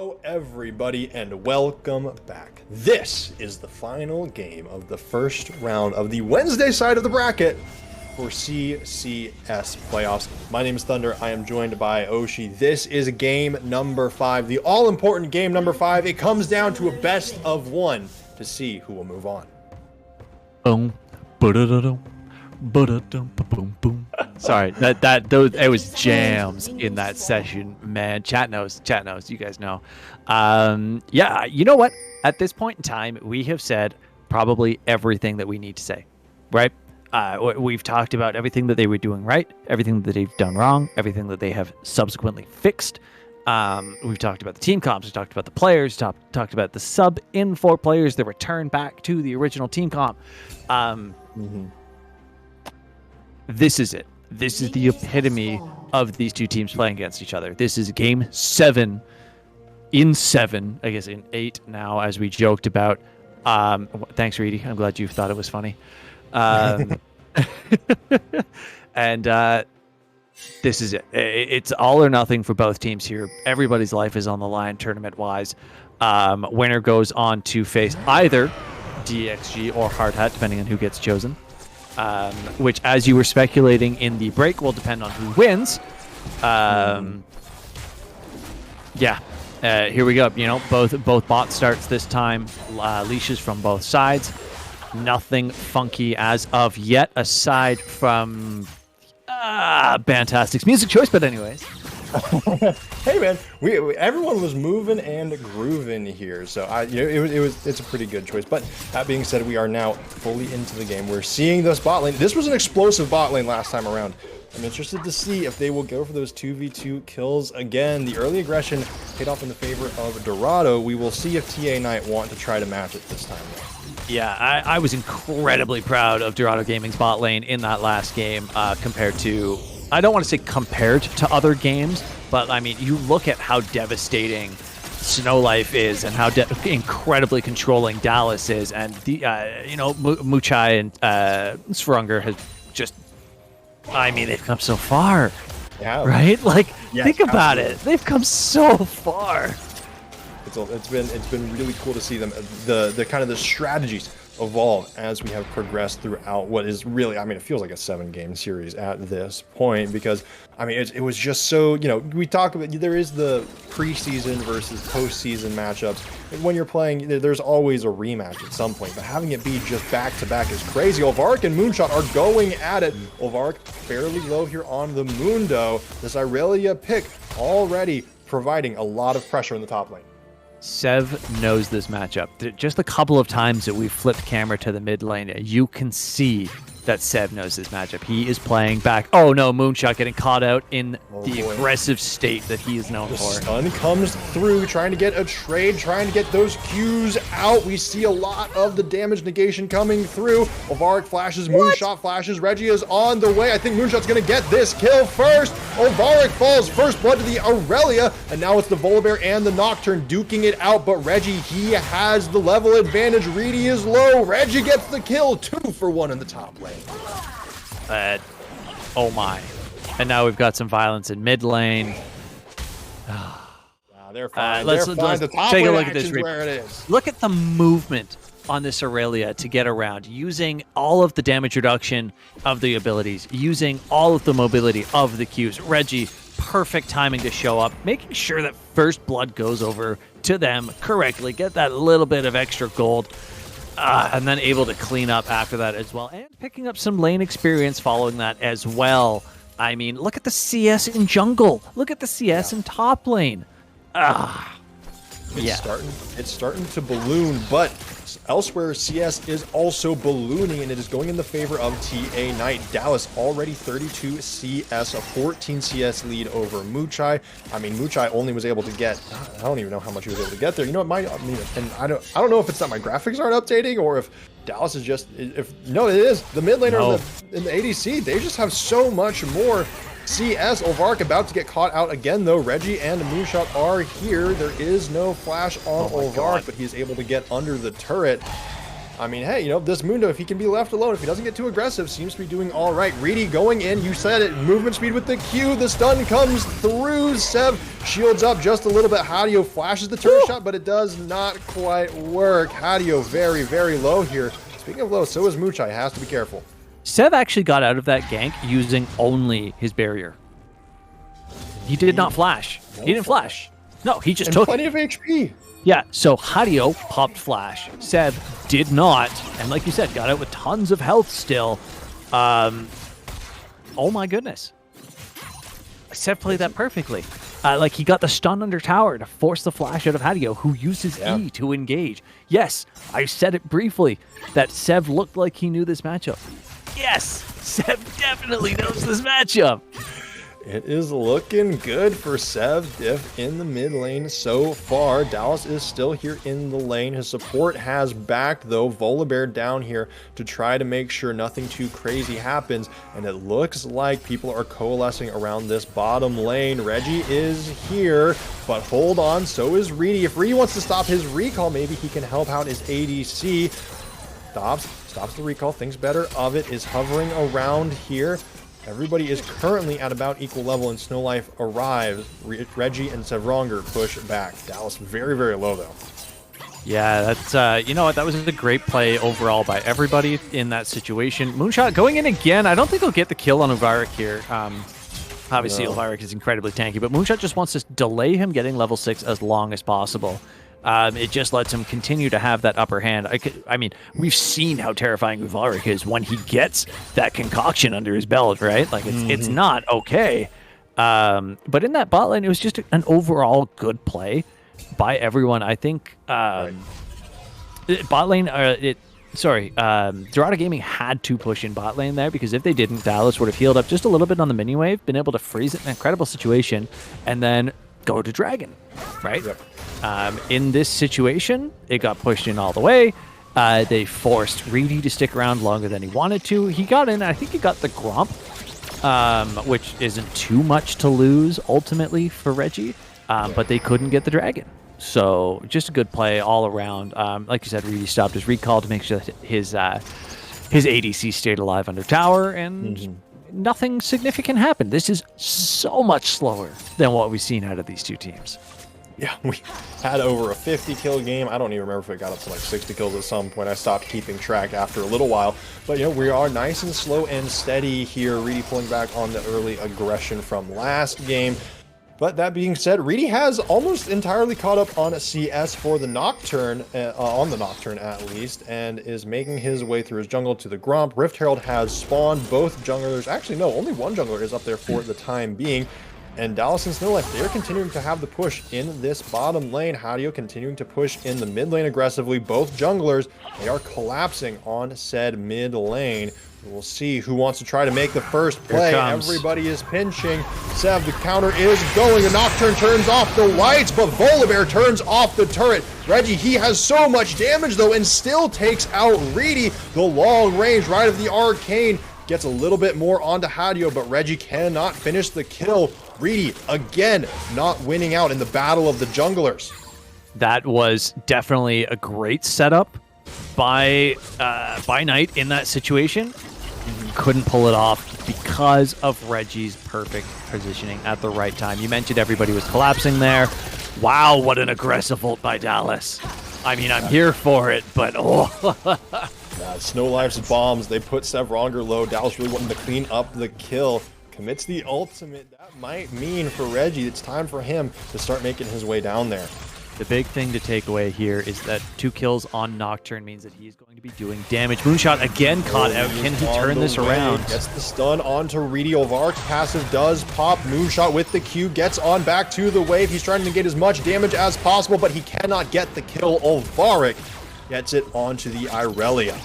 Hello, everybody, and welcome back. This is the final game of the first round of the Wednesday side of the bracket for CCS playoffs. My name is Thunder. I am joined by Oshi. This is game number 5, the all-important game number 5. It comes down to a best of 1 to see who will move on. Boom, ba-da-da-dum, ba-da-dum, ba-boom, boom. Sorry, it was jams in that session, man. Chat knows, you guys know. Yeah, you know what? At this point in time, we have said probably everything that we need to say, right? We've talked about everything that they were doing right, everything that they've done wrong, everything that they have subsequently fixed. We've talked about the team comps, we've talked about the players, talked about the sub-in-4 players, the return back to the original team comp. This is it. This is the epitome of these two teams playing against each other. This is game 7 in 7, I guess in 8 now, as we joked about. Thanks, Reedy. I'm glad you thought it was funny. And this is it. It's all or nothing for both teams here. Everybody's life is on the line tournament-wise. Winner goes on to face either DXG or Hard Hat, depending on who gets chosen. Which, as you were speculating in the break, will depend on who wins. Yeah, here we go. You know, both bot starts this time. Leashes from both sides. Nothing funky as of yet, aside from Fantastic's music choice. But anyways. Hey man, everyone was moving and grooving here, so it's a pretty good choice. But that being said, we are now fully into the game. We're seeing this bot lane. This was an explosive bot lane last time around. I'm interested to see if they will go for those 2v2 kills again. The early aggression paid off in the favor of Dorado. We will see if TA Knight want to try to match it this time. Yeah, I was incredibly proud of Dorado Gaming's bot lane in that last game compared to... I don't want to say compared to other games, but I mean, you look at how devastating Snow Life is and how incredibly controlling Dallas is, and the Muchai and Svrunger has just, I mean, they've come so far, right? Like, yes, think about it. They've come so far. It's been really cool to see them, the kind of the strategies evolve as we have progressed throughout what is really, I mean, it feels like a 7-game series at this point, because I mean it was just so, you know, we talk about, there is the preseason versus postseason matchups, and when you're playing, there's always a rematch at some point, but having it be just back to back is crazy. Olvark and Moonshot are going at it. Olvark fairly low here on the Mundo. This Irelia pick already providing a lot of pressure in the top lane. Sev knows this matchup. Just a couple of times that we've flipped camera to the mid lane, you can see that Sev knows this matchup. He is playing back. Oh no, Moonshot getting caught out in aggressive state that he is known for. Stun comes through, trying to get a trade, trying to get those Qs out. We see a lot of the damage negation coming through. Olvark flashes, Moonshot flashes, Reggie is on the way. I think Moonshot's gonna get this kill first. Olvark falls, first blood to the Irelia, and now it's the Volibear and the Nocturne duking it out, but Reggie, he has the level advantage. Reedy is low, Reggie gets the kill, 2 for 1 in the top lane. Oh my. And now we've got some violence in mid lane. They're fine. Let's take a look at this. Where it is. Look at the movement on this Irelia to get around, using all of the damage reduction of the abilities, using all of the mobility of the Qs. Reggie, perfect timing to show up, making sure that first blood goes over to them correctly, get that little bit of extra gold. And then able to clean up after that as well. And picking up some lane experience following that as well. I mean, look at the CS in jungle. Look at the CS in top lane. It's starting to balloon, but elsewhere, CS is also ballooning, and it is going in the favor of TA Knight. Dallas already 32 CS, a 14 CS lead over Muchai. I mean, Muchai only was able to get, I don't even know how much he was able to get there. You know, it might, I mean, and I don't know if it's that my graphics aren't updating, or if Dallas is just, no, it is. The mid laner in the ADC, they just have so much more CS. Olvark about to get caught out again, though. Reggie and Moonshot are here. There is no flash on Olvark, but he's able to get under the turret. I mean, hey, this Mundo, if he can be left alone, if he doesn't get too aggressive, seems to be doing all right. Reedy going in. You said it. Movement speed with the Q. The stun comes through. Sev shields up just a little bit. Hadio flashes the turret shot, but it does not quite work. Hadio very, very low here. Speaking of low, so is Muchai. Has to be careful. Sev actually got out of that gank using only his barrier. He did not flash. He didn't flash. No, he just took plenty of HP. Yeah, so Hadio popped flash. Sev did not, and like you said, got out with tons of health still. Oh my goodness. Sev played that perfectly. Like, he got the stun under tower to force the flash out of Hadio, who uses E to engage. Yes, I said it briefly, that Sev looked like he knew this matchup. Yes, Sev definitely knows this matchup. It is looking good for Sev Diff in the mid lane so far. Dallas is still here in the lane. His support has backed, though. Volibear down here to try to make sure nothing too crazy happens. And it looks like people are coalescing around this bottom lane. Reggie is here, but hold on, so is Reedy. If Reedy wants to stop his recall, maybe he can help out his ADC. Stops the recall, thinks better of it, is hovering around here. Everybody is currently at about equal level, and Snow Life arrives. Reggie and Sevronger push back. Dallas very, very low, though. Yeah, that's, you know what, that was a great play overall by everybody in that situation. Moonshot going in again. I don't think he'll get the kill on Uvarik here. Obviously, Uvarik is incredibly tanky, but Moonshot just wants to delay him getting level 6 as long as possible. It just lets him continue to have that upper hand. I mean, we've seen how terrifying Uvarik is when he gets that concoction under his belt, right? Like, it's not okay. But in that bot lane, it was just an overall good play by everyone. I think bot lane, Dorado Gaming had to push in bot lane there, because if they didn't, Dallas would have healed up just a little bit on the mini wave, been able to freeze it in an incredible situation, and then go to Dragon, right? Yep. In this situation, it got pushed in all the way. They forced Reedy to stick around longer than he wanted to. He got in, I think he got the Grump, which isn't too much to lose ultimately for Reggie, but they couldn't get the Dragon. So just a good play all around. Like you said, Reedy stopped his recall to make sure that his ADC stayed alive under tower, and nothing significant happened. This is so much slower than what we've seen out of these two teams. Yeah, we had over a 50 kill game. I don't even remember if it got up to like 60 kills at some point. I stopped keeping track after a little while. But, we are nice and slow and steady here. Reedy pulling back on the early aggression from last game. But that being said, Reedy has almost entirely caught up on a CS for the Nocturne, on the Nocturne at least, and is making his way through his jungle to the Gromp. Rift Herald has spawned both junglers. Actually, no, only one jungler is up there for the time being. And Dallas and Snow Life, they're continuing to have the push in this bottom lane. Hadio continuing to push in the mid lane aggressively. Both junglers, they are collapsing on said mid lane. We'll see who wants to try to make the first play. Everybody is pinching. Sev, the counter is going. The Nocturne turns off the lights, but Volibear turns off the turret. Reggie, he has so much damage, though, and still takes out Reedy. The long range right of the Arcane gets a little bit more onto Hadio, but Reggie cannot finish the kill. Reedy, again, not winning out in the battle of the junglers. That was definitely a great setup by Knight in that situation. Couldn't pull it off because of Reggie's perfect positioning at the right time. You mentioned everybody was collapsing there. Wow, what an aggressive ult by Dallas. I mean, I'm here for it, but Snow Life's bombs, they put Sevronger low. Dallas really wanting to clean up the kill. Commits the ultimate. That might mean for Reggie, it's time for him to start making his way down there. The big thing to take away here is that 2 kills on Nocturne means that he's going to be doing damage. Moonshot again caught out. Can he turn this around? Gets the stun onto Reedy. Ovark's passive does pop. Moonshot with the Q gets on back to the wave. He's trying to get as much damage as possible, but he cannot get the kill. Ovarik gets it onto the Irelia.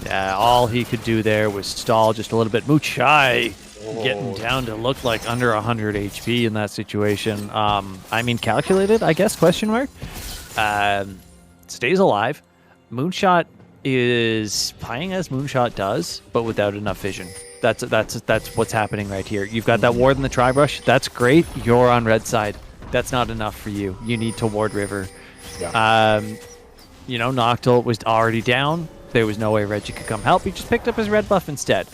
Yeah, all he could do there was stall just a little bit. Muchai getting down to look like under 100 HP in that situation. I mean, calculated, I guess, question mark. Stays alive. Moonshot is playing as Moonshot does, but without enough vision. That's what's happening right here. You've got that ward in the tri-brush. That's great. You're on red side. That's not enough for you. You need to ward river. Yeah. Noctul was already down. There was no way Reggie could come help. He just picked up his red buff instead.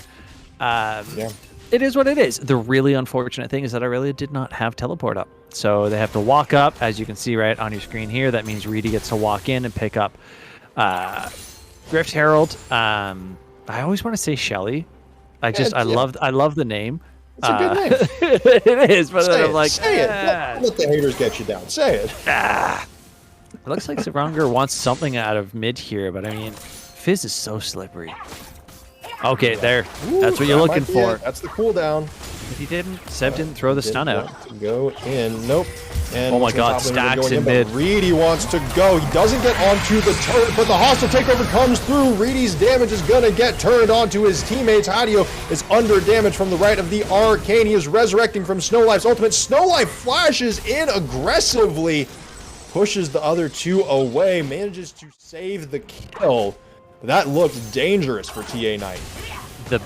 Yeah. It is what it is. The really unfortunate thing is that Aurelia did not have teleport up. So they have to walk up, as you can see right on your screen here. That means Reedy gets to walk in and pick up Grift Herald. I always want to say Shelly. I love the name. It's a good name. It is, but then I'm like, say it. Let the haters get you down. Say it. It looks like Zeranger wants something out of mid here, but I mean, Fizz is so slippery. Okay, there. Ooh, that's what you're looking for. That's the cooldown. If he didn't, Seb didn't throw the stun out. Go in. Nope. And oh my god, stacks in mid. Reedy wants to go. He doesn't get onto the turret, but the hostile takeover comes through. Reedy's damage is going to get turned onto his teammates. Hadio is under damage from the right of the Arcane. He is resurrecting from Snowlife's ultimate. Snowlife flashes in aggressively, pushes the other two away, manages to save the kill. That looked dangerous for TA Knight. The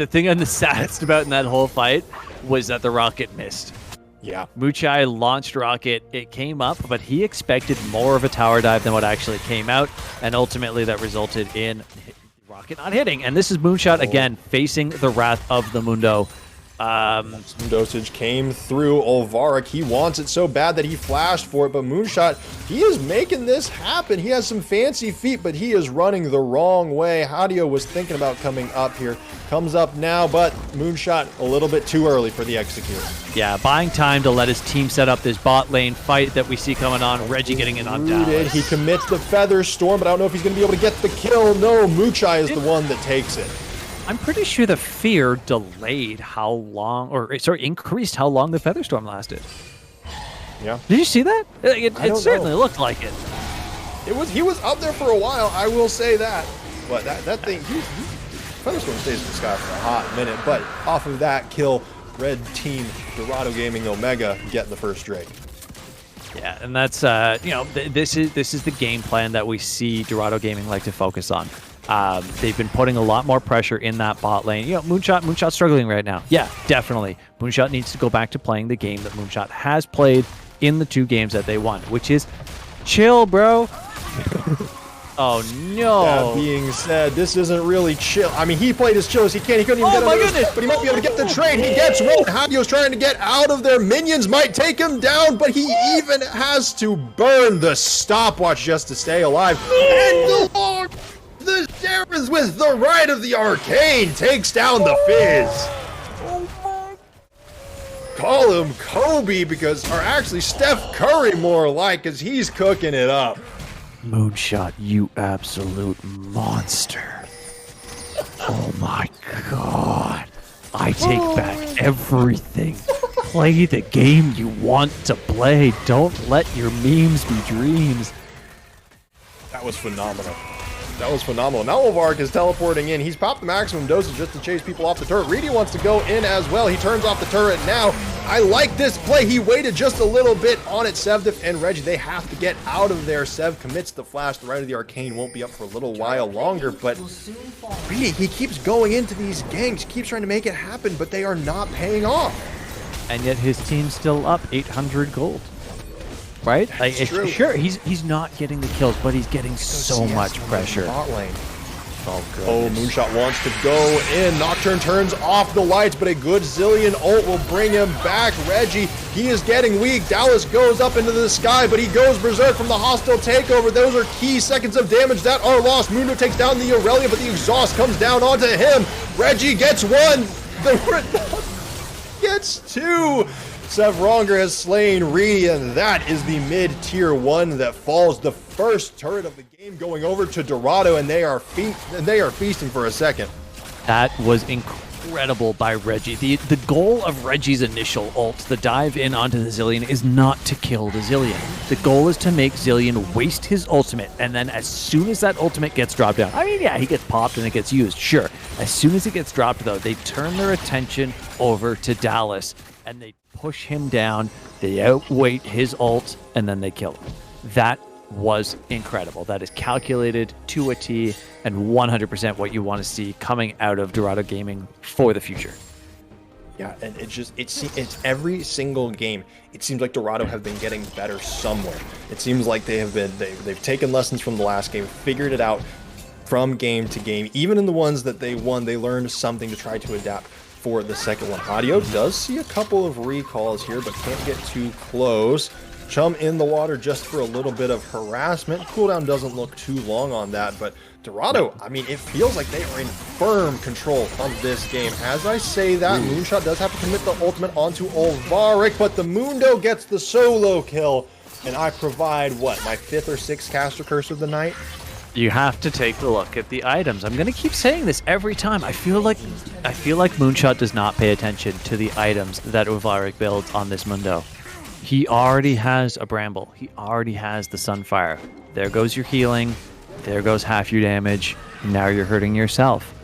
thing I'm the saddest about in that whole fight was that the rocket missed. Yeah. Muchai launched rocket. It came up, but he expected more of a tower dive than what actually came out, and ultimately that resulted in rocket not hitting. And this is Moonshot again facing the wrath of the Mundo. Some dosage came through Olvarik. He wants it so bad that he flashed for it, but Moonshot, he is making this happen. He has some fancy feet, but he is running the wrong way. Hadio was thinking about coming up here. Comes up now, but Moonshot a little bit too early for the execute. Yeah, buying time to let his team set up this bot lane fight that we see coming on. Reggie getting in on Dallas. He commits the Feather Storm, but I don't know if he's going to be able to get the kill. No, Muchai is the one that takes it. I'm pretty sure the fear delayed how long, or sorry, increased how long the Feather Storm lasted. Yeah. Did you see that? It certainly looked like it. He was up there for a while, I will say that. But that thing, Feather Storm stays in the sky for a hot minute. But off of that kill, Red Team, Dorado Gaming, Omega get the first Drake. Yeah, and that's this is the game plan that we see Dorado Gaming like to focus on. They've been putting a lot more pressure in that bot lane. Moonshot's struggling right now. Yeah, definitely. Moonshot needs to go back to playing the game that Moonshot has played in the 2 games that they won, which is chill, bro. Oh, no. That being said, this isn't really chill. I mean, he played as chill as he can. He couldn't even get it, but he might be able to get the trade. He gets one. Hadio's trying to get out of there. Minions might take him down, but he even has to burn the stopwatch just to stay alive. And the Sheriff with the right of the Arcane takes down the Fizz. Call him Kobe or actually Steph Curry more like, because he's cooking it up. Moonshot, you absolute monster. Oh my god. I take back everything. Play the game you want to play. Don't let your memes be dreams. That was phenomenal. That was phenomenal. Now Olvarik is teleporting in. He's popped the maximum dosage just to chase people off the turret. Reedy wants to go in as well. He turns off the turret now. I like this play. He waited just a little bit on it. Sevdif and Reggie, they have to get out of there. Sev commits the flash. The right of the Arcane won't be up for a little while longer, but Reedy, he keeps going into these ganks, keeps trying to make it happen, but they are not paying off. And yet his team's still up 800 gold. Right? Like, sure, he's not getting the kills, but he's getting so much pressure. Oh, Moonshot wants to go in. Nocturne turns off the lights, but a good Zillion ult will bring him back. Reggie, he is getting weak. Dallas goes up into the sky, but he goes berserk from the hostile takeover. Those are key seconds of damage that are lost. Mundo takes down the Aurelia, but the exhaust comes down onto him. Reggie gets one. The gets two. Sevronger has slain Reedy, and that is the mid-tier 1 that falls. The first turret of the game going over to Dorado, and they are feasting for a second. That was incredible by Reggie. The goal of Reggie's initial ult, the dive in onto the Zillion, is not to kill the Zillion. The goal is to make Zillion waste his ultimate, and then as soon as that ultimate gets dropped down, I mean, yeah, he gets popped and it gets used, sure. As soon as it gets dropped, though, they turn their attention over to Dallas, and they push him down, they outweight his ult, and then they kill him. That was incredible. That is calculated to a T and 100% what you want to see coming out of Dorado Gaming for the future. Yeah, and it's every single game. It seems like Dorado have been getting better somewhere. It seems like they've taken lessons from the last game, figured it out from game to game. Even in the ones that they won, they learned something to try to adapt for the second one. Hadio does see a couple of recalls here, but can't get too close. Chum in the water just for a little bit of harassment. Cooldown doesn't look too long on that, but Dorado, I mean, it feels like they are in firm control of this game. As I say that, Moonshot does have to commit the ultimate onto Ulvarik, but the Mundo gets the solo kill, and I provide, what, my 5th or 6th caster curse of the night? You have to take a look at the items. I'm going to keep saying this every time. I feel like Moonshot does not pay attention to the items that Ulvarik builds on this Mundo. He already has a Bramble. He already has the Sunfire. There goes your healing. There goes half your damage. Now you're hurting yourself.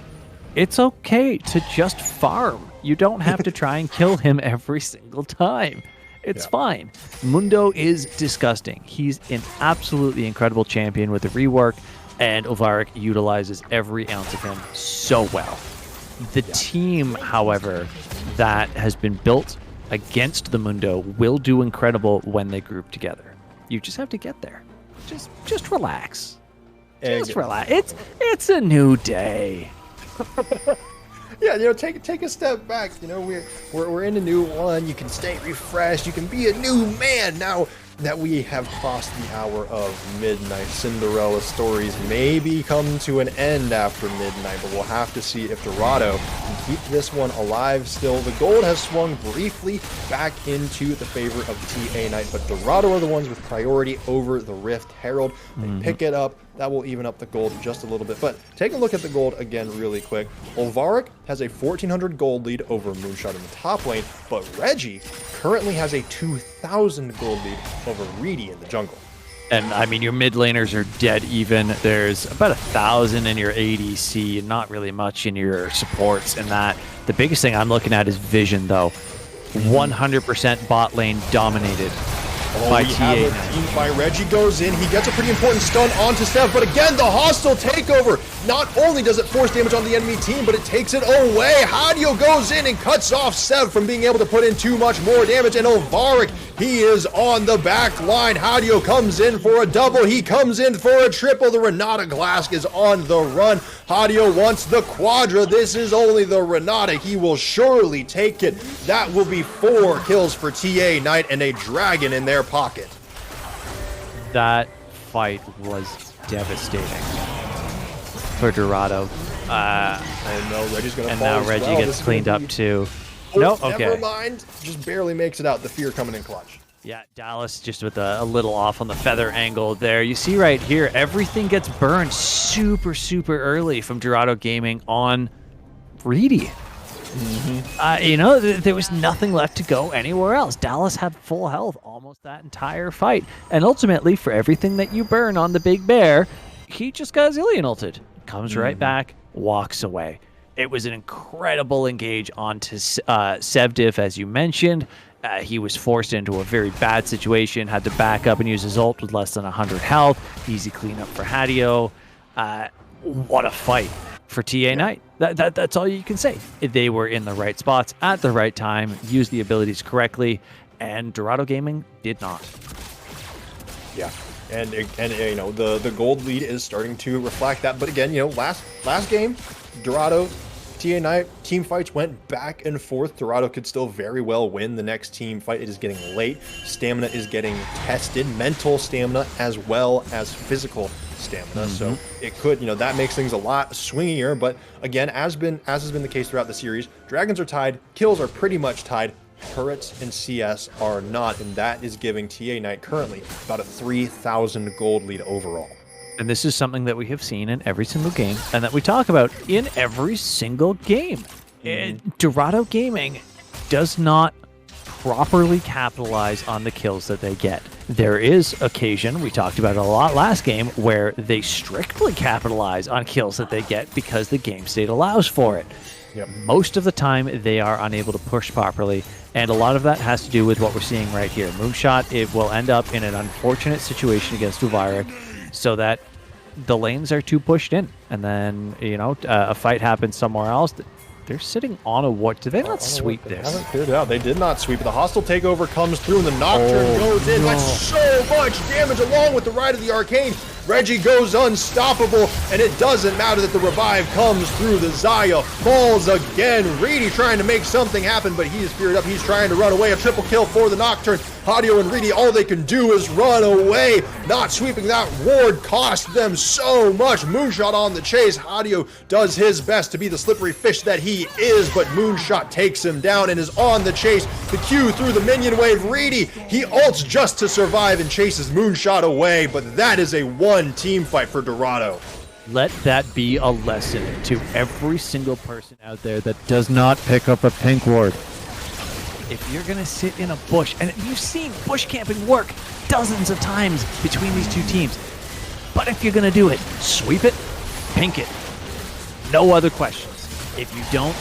It's okay to just farm. You don't have to try and kill him every single time. It's fine. Mundo is disgusting. He's an absolutely incredible champion with the rework, and Ulvarik utilizes every ounce of him so well. The team, however, that has been built against the Mundo will do incredible when they group together. You just have to get there. Just relax. Just relax. It's a new day. Yeah, take a step back. We're in a new one. You can stay refreshed. You can be a new man now that we have crossed the hour of midnight. Cinderella stories maybe come to an end after midnight, but we'll have to see if Dorado can keep this one alive still. The gold has swung briefly back into the favor of TA Knight, but Dorado are the ones with priority over the Rift Herald. They pick it up. That will even up the gold just a little bit. But take a look at the gold again really quick. Ulvarik has a 1,400 gold lead over Moonshot in the top lane, but Reggie currently has a 2,000 gold lead over Reedy in the jungle. And I mean, your mid laners are dead even. There's about 1,000 in your ADC, not really much in your supports. And that the biggest thing I'm looking at is vision, though. 100% bot lane dominated. By TA. Team fight. Reggie goes in. He gets a pretty important stun onto Sev, but again, the hostile takeover. Not only does it force damage on the enemy team, but it takes it away. Hadio goes in and cuts off Sev from being able to put in too much more damage, and Ulvarik, he is on the back line. Hadio comes in for a double. He comes in for a triple. The Renata Glask is on the run. Hadio wants the quadra. This is only the Renata. He will surely take it. That will be 4 kills for TA Knight and a dragon in their pocket. That fight was devastating for Dorado. Oh no, Reggie's gonna and fall now as Reggie well. gets cleaned up too. Oh, No, okay. Never mind. Just barely makes it out. The fear coming in clutch. Yeah, Dallas just with a little off on the feather angle there. You see right here, everything gets burned super, super early from Dorado Gaming on Reedy. There was nothing left to go anywhere else. Dallas had full health almost that entire fight. And ultimately, for everything that you burn on the Big Bear, he just got Zillion ulted. Comes right back, walks away. It was an incredible engage onto Sevdiv, as you mentioned. He was forced into a very bad situation, had to back up and use his ult with less than 100 health. Easy cleanup for Hadio. What a fight for TA Knight. That's all you can say. They were in the right spots at the right time, used the abilities correctly, and Dorado Gaming did not. Yeah. And the gold lead is starting to reflect that. But again, last game, Dorado, TA Knight, team fights went back and forth. Dorado could still very well win the next team fight. It is getting late. Stamina is getting tested, mental stamina as well as physical stamina. So it could, that makes things a lot swingier. But again, as has been the case throughout the series, dragons are tied, kills are pretty much tied. Turrets and CS are not, and that is giving TA Knight currently about a 3,000 gold lead overall. And this is something that we have seen in every single game and that we talk about in every single game. Dorado Gaming does not properly capitalize on the kills that they get. There is occasion, we talked about it a lot last game, where they strictly capitalize on kills that they get because the game state allows for it. Yep. Most of the time, they are unable to push properly, and a lot of that has to do with what we're seeing right here. Moonshot, it will end up in an unfortunate situation against Ulvarik, so that the lanes are too pushed in, and then, a fight happens somewhere else. They're sitting on a what? Did they not sweep They this? haven't cleared it out. They did not sweep it. The hostile takeover comes through, and the Nocturne goes in. no. That's so much damage along with the Ride of the Arcane. Reggie goes unstoppable, and it doesn't matter that the revive comes through. The Zaya falls again. Reedy trying to make something happen, but he is feared up. He's trying to run away. A triple kill for the Nocturne. Hadio and Reedy, all they can do is run away. Not sweeping that ward cost them so much. Moonshot on the chase. Hadio does his best to be the slippery fish that he is, but Moonshot takes him down and is on the chase. The Q through the minion wave. Reedy, he ults just to survive and chases Moonshot away, but that is a one team fight for Dorado. Let that be a lesson to every single person out there that does not pick up a pink ward. If you're going to sit in a bush, and you've seen bush camping work dozens of times between these two teams, but if you're going to do it, sweep it, pink it. No other questions. If you don't,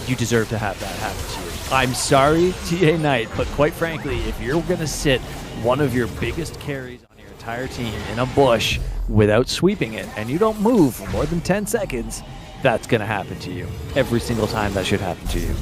you deserve to have that happen to you. I'm sorry, TA Knight, but quite frankly, if you're going to sit one of your biggest carries on your entire team in a bush without sweeping it, and you don't move for more than 10 seconds, that's going to happen to you. Every single time that should happen to you.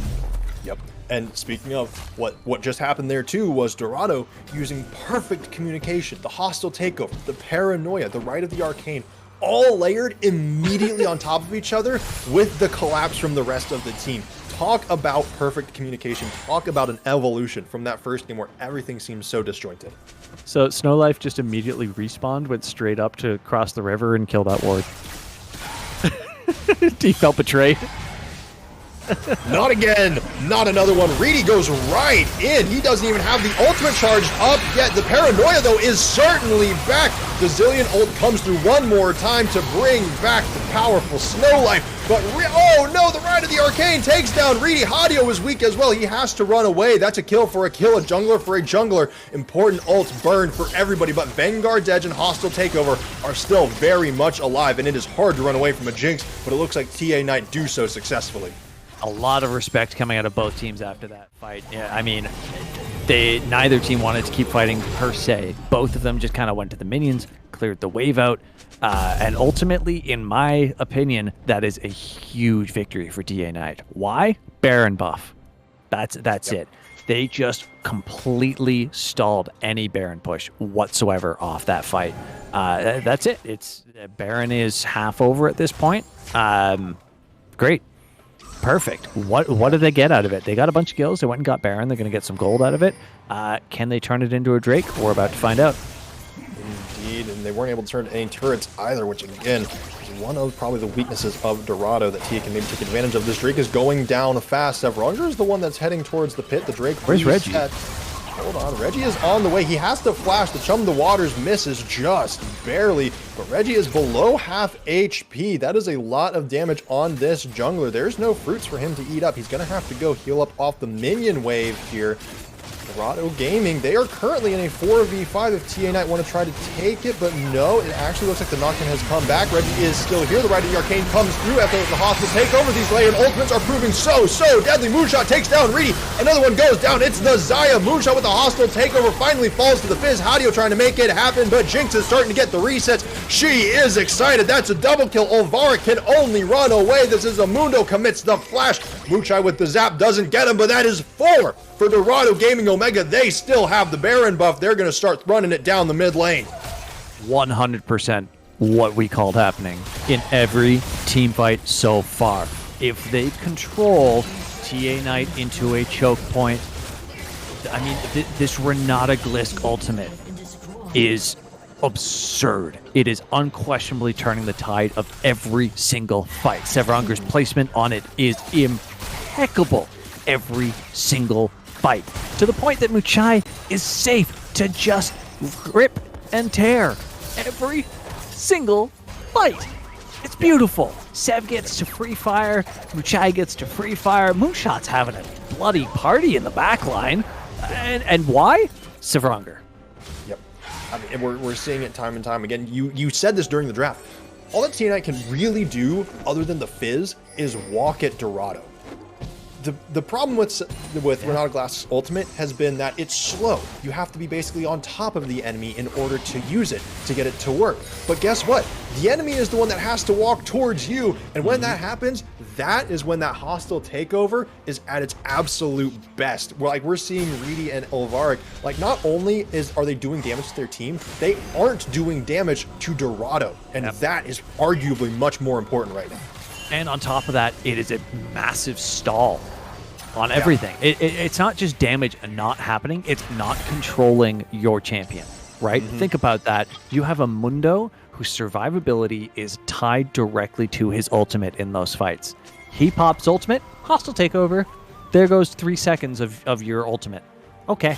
Yep. And speaking of what just happened there too was Dorado using perfect communication, the hostile takeover, the paranoia, the Rite of the Arcane, all layered immediately on top of each other with the collapse from the rest of the team. Talk about perfect communication. Talk about an evolution from that first game where everything seems so disjointed. So Snowlife just immediately respawned, went straight up to cross the river and kill that ward. He felt betrayed. Not again. Not another one. Reedy goes right in. He doesn't even have the ultimate charged up yet. The paranoia, though, is certainly back. The Zillion ult comes through one more time to bring back the powerful Snowlife. But, oh no, the Ride of the Arcane takes down Reedy. Hadio is weak as well. He has to run away. That's a kill for a kill, a jungler for a jungler. Important ults burned for everybody, but Vanguard's Edge and Hostile Takeover are still very much alive, and it is hard to run away from a Jinx, but it looks like TA Knight do so successfully. A lot of respect coming out of both teams after that fight. Yeah, I mean, neither team wanted to keep fighting per se. Both of them just kind of went to the minions, cleared the wave out, and ultimately, in my opinion, that is a huge victory for TA Knight. Why? Baron buff. That's it. They just completely stalled any Baron push whatsoever off that fight. That's it. Baron is half over at this point. Great. Perfect. What did they get out of it? They got a bunch of kills. They went and got Baron. They're going to get some gold out of it. Can they turn it into a Drake? We're about to find out. Indeed, and they weren't able to turn any turrets either, which again is one of probably the weaknesses of Dorado that Tia can maybe take advantage of. This Drake is going down fast. Sevronger is the one that's heading towards the pit. The Drake. Where's Reggie? Hold on, Reggie is on the way. He has to flash. The Chum the Waters misses just barely, but Reggie is below half HP. That is a lot of damage on this jungler. There's no fruits for him to eat up. He's going to have to go heal up off the minion wave here. Dorado Gaming, they are currently in a 4v5 if TA Knight want to try to take it, but no, it actually looks like the Nocturne has come back. Reggie is still here. The Rite of the Arcane comes through after the hostile takeover. These layered ultimates are proving so deadly. Moonshot takes down Reedy. Another one goes down. It's the Zaya. Moonshot with the hostile takeover finally falls to the Fizz. Hadio trying to make it happen, but Jinx is starting to get the resets. She is excited. That's a double kill. Olvara can only run away. This is a Mundo commits the flash. Moonshot with the zap doesn't get him, but that is 4 for Dorado Gaming Omega. They still have the Baron buff. They're going to start running it down the mid lane. 100% what we called happening in every team fight so far. If they control TA Knight into a choke point, I mean, this Renata Glisk ultimate is absurd. It is unquestionably turning the tide of every single fight. Sevronger's placement on it is impeccable every single fight, to the point that Muchai is safe to just rip and tear every single fight. It's beautiful. Sev gets to free fire, Muchai gets to free fire, Moonshot's having a bloody party in the back line. And why? Sevronger. Yep. I mean, we're seeing it time and time again. You said this during the draft. All that TA Knight can really do, other than the Fizz, is walk at Dorado. the problem with Renata Glass's ultimate has been that it's slow. You have to be basically on top of the enemy in order to use it, to get it to work. But guess what? The enemy is the one that has to walk towards you, and when that happens, that is when that hostile takeover is at its absolute best. We're seeing Reedy and Ulvarek, like, not only are they doing damage to their team, they aren't doing damage to Dorado, and that is arguably much more important right now. And on top of that, it is a massive stall on everything. It's not just damage not happening, it's not controlling your champion, right? Think about that. You have a Mundo whose survivability is tied directly to his ultimate in those fights. He pops ultimate, hostile takeover, there goes 3 seconds of your ultimate. Okay.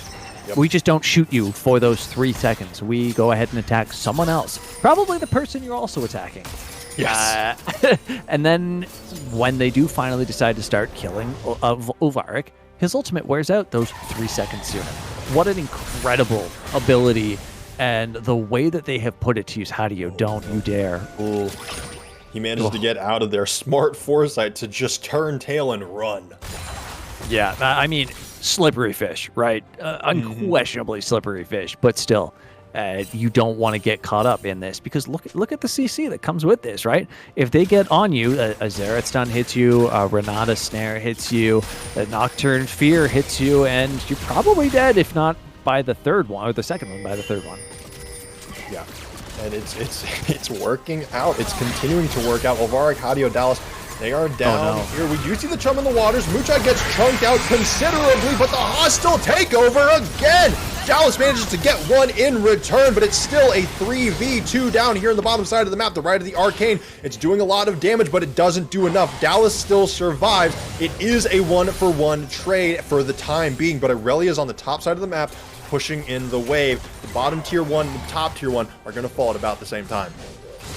We just don't shoot you for those 3 seconds. We go ahead and attack someone else. Probably the person you're also attacking. Yes. And then when they do finally decide to start killing Ulvarek, his ultimate wears out those 3 seconds sooner. What an incredible ability, and the way that they have put it to use Hadio, don't you dare. Ooh. He managed to get out of their smart foresight to just turn tail and run. Yeah, I mean, slippery fish, right? Unquestionably slippery fish, but still. You don't want to get caught up in this, because look at the CC that comes with this, right? If they get on you, a Xerath stun hits you, a Renata snare hits you, a Nocturne Fear hits you, and you're probably dead, if not by the third one, or the second one by the third one. Yeah, and it's working out. It's continuing to work out. Ulvarek, Hadio, Dallas, they are down here. We do see the chum in the waters. Muchai gets chunked out considerably, but the hostile takeover again. Dallas manages to get one in return, but it's still a 3v2 down here in the bottom side of the map, the right of the Arcane. It's doing a lot of damage, but it doesn't do enough. Dallas still survives. It is a 1-for-1 trade for the time being, but Aurelia is on the top side of the map, pushing in the wave. The bottom tier 1 and the top tier 1 are going to fall at about the same time.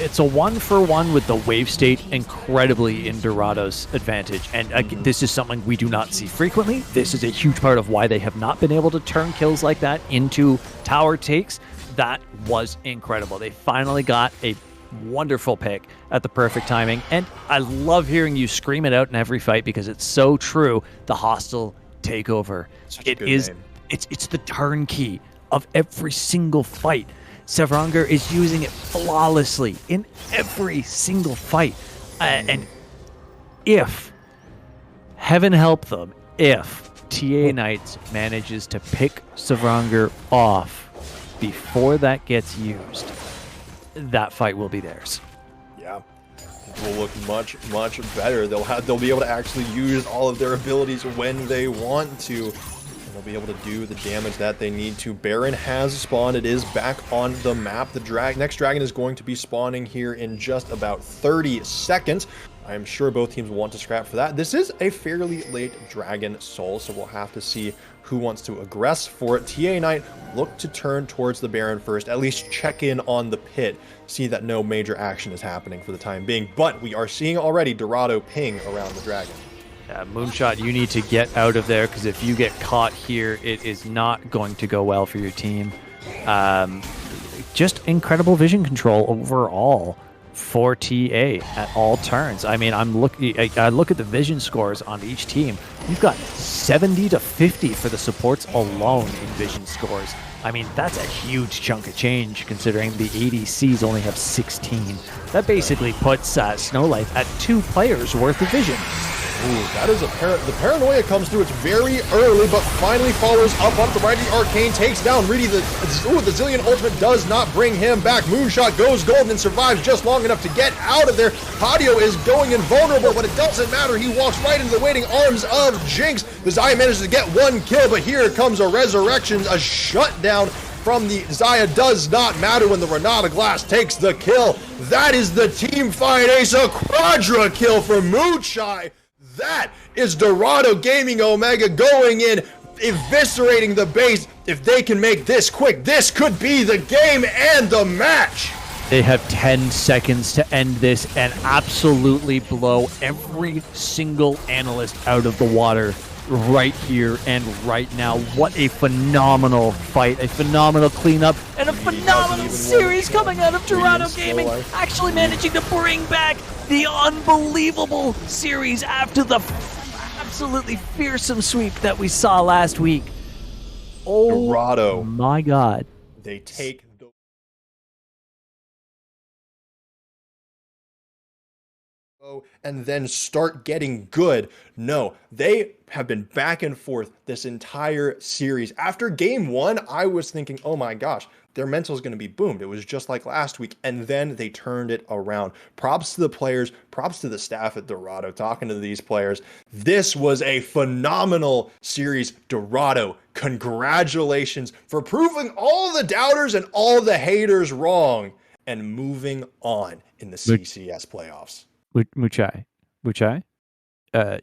It's a 1-for-1 with the wave state incredibly in Dorado's advantage. And this is something we do not see frequently. This is a huge part of why they have not been able to turn kills like that into tower takes. That was incredible. They finally got a wonderful pick at the perfect timing. And I love hearing you scream it out in every fight, because it's so true. The hostile takeover. It's the turnkey of every single fight. Sevranger is using it flawlessly in every single fight. And if, heaven help them, if TA Knights manages to pick Sevranger off before that gets used, that fight will be theirs. Yeah. It will look much, much better. They'll be able to actually use all of their abilities when they want to. They'll be able to do the damage that they need to. Baron has spawned. It is back on the map. The next dragon is going to be spawning here in just about 30 seconds. I am sure both teams want to scrap for that. This is a fairly late Dragon Soul, so we'll have to see who wants to aggress for it. TA Knight look to turn towards the Baron first, at least check in on the pit, see that no major action is happening for the time being. But we are seeing already Dorado ping around the dragon. Moonshot, you need to get out of there, because if you get caught here, it is not going to go well for your team. Just incredible vision control overall for TA at all turns. I mean, I look at the vision scores on each team. You've got 70 to 50 for the supports alone in vision scores. I mean, that's a huge chunk of change, considering the ADCs only have 16. That basically puts Snowlight at 2 players worth of vision. Ooh, that is the paranoia comes through. It's very early, but finally follows up on the right. The Arcane takes down Reedy. The Zillion ultimate does not bring him back. Moonshot goes golden and survives just long enough to get out of there. Hadio is going invulnerable, but it doesn't matter. He walks right into the waiting arms of Jinx. The Xayah manages to get 1 kill, but here comes a resurrection, a shutdown from the Xayah. Does not matter when the Renata Glass takes the kill. That is the team fight ace, a quadra kill from Moonshot. That is Dorado Gaming Omega going in, eviscerating the base. If they can make this quick, this could be the game and the match. They have 10 seconds to end this and absolutely blow every single analyst out of the water right here and right now. What a phenomenal fight, a phenomenal cleanup, and a phenomenal series coming out of Dorado Gaming, actually managing to bring back the unbelievable series after absolutely fearsome sweep that we saw last week. Oh Dorado, my God. they take the and then start getting good. No, they have been back and forth this entire series. After game one, I was thinking, oh my gosh, their mental is going to be boomed. It was just like last week. And then they turned it around. Props to the players, props to the staff at Dorado, talking to these players. This was a phenomenal series. Dorado, congratulations for proving all the doubters and all the haters wrong and moving on in the CCS playoffs. Muchai,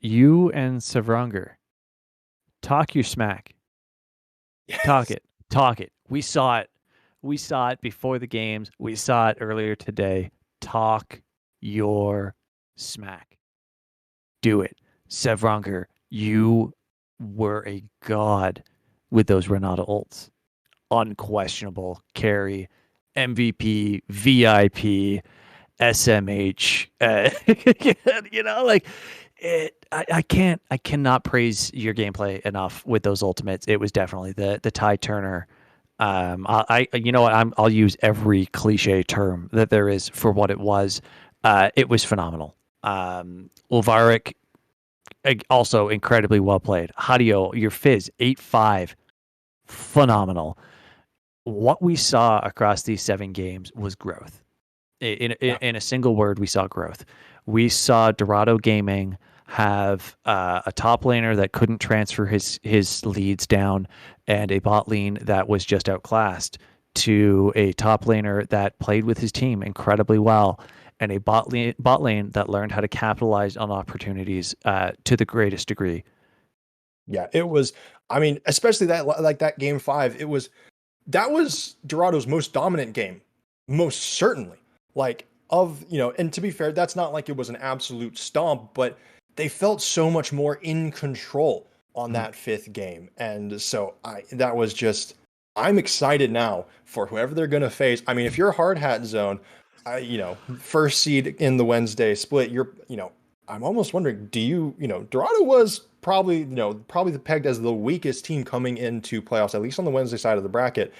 you and Savranger, talk your smack. Yes. Talk it. We saw it. We saw it before the games. We saw it earlier today. Talk your smack. Do it. Savranger, you were a god with those Renata ults. Unquestionable carry, MVP, VIP, SMH. Like I cannot praise your gameplay enough with those ultimates. It was definitely the Ty Turner. You know what? I'll use every cliche term that there is for what it was. It was phenomenal. Ulvarik, also incredibly well played. Hadio, your Fizz 8-5, phenomenal. What we saw across these 7 games was growth. In a single word, we saw growth. We saw Dorado Gaming have a top laner that couldn't transfer his leads down, and a bot lane that was just outclassed, to a top laner that played with his team incredibly well, and a bot lane that learned how to capitalize on opportunities to the greatest degree. Yeah, it was. I mean, especially that game 5. That was Dorado's most dominant game, most certainly. Like, and to be fair, that's not like it was an absolute stomp, but they felt so much more in control on that 5th game. And so I'm excited now for whoever they're going to face. I mean, if you're Hard Hat Zone, first seed in the Wednesday split, I'm almost wondering, Dorado was probably pegged as the weakest team coming into playoffs, at least on the Wednesday side of the bracket.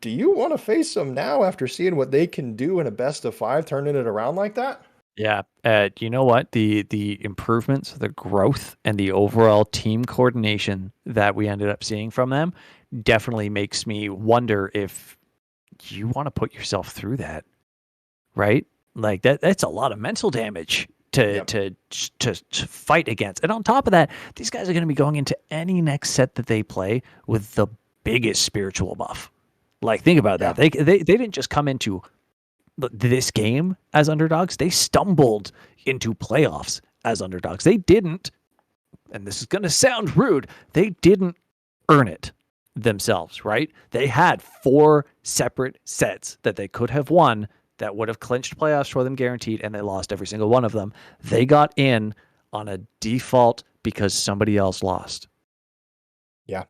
Do you want to face them now after seeing what they can do in a best of 5, turning it around like that? Yeah. You know what? The improvements, the growth, and the overall team coordination that we ended up seeing from them definitely makes me wonder if you want to put yourself through that, right? Like that's a lot of mental damage to fight against. And on top of that, these guys are going to be going into any next set that they play with the biggest spiritual buff. Like, think about that. They didn't just come into this game as underdogs. They stumbled into playoffs as underdogs. They didn't, and this is going to sound rude, they didn't earn it themselves, right? They had 4 separate sets that they could have won that would have clinched playoffs for them guaranteed, and they lost every single one of them. They got in on a default because somebody else lost. Yeah.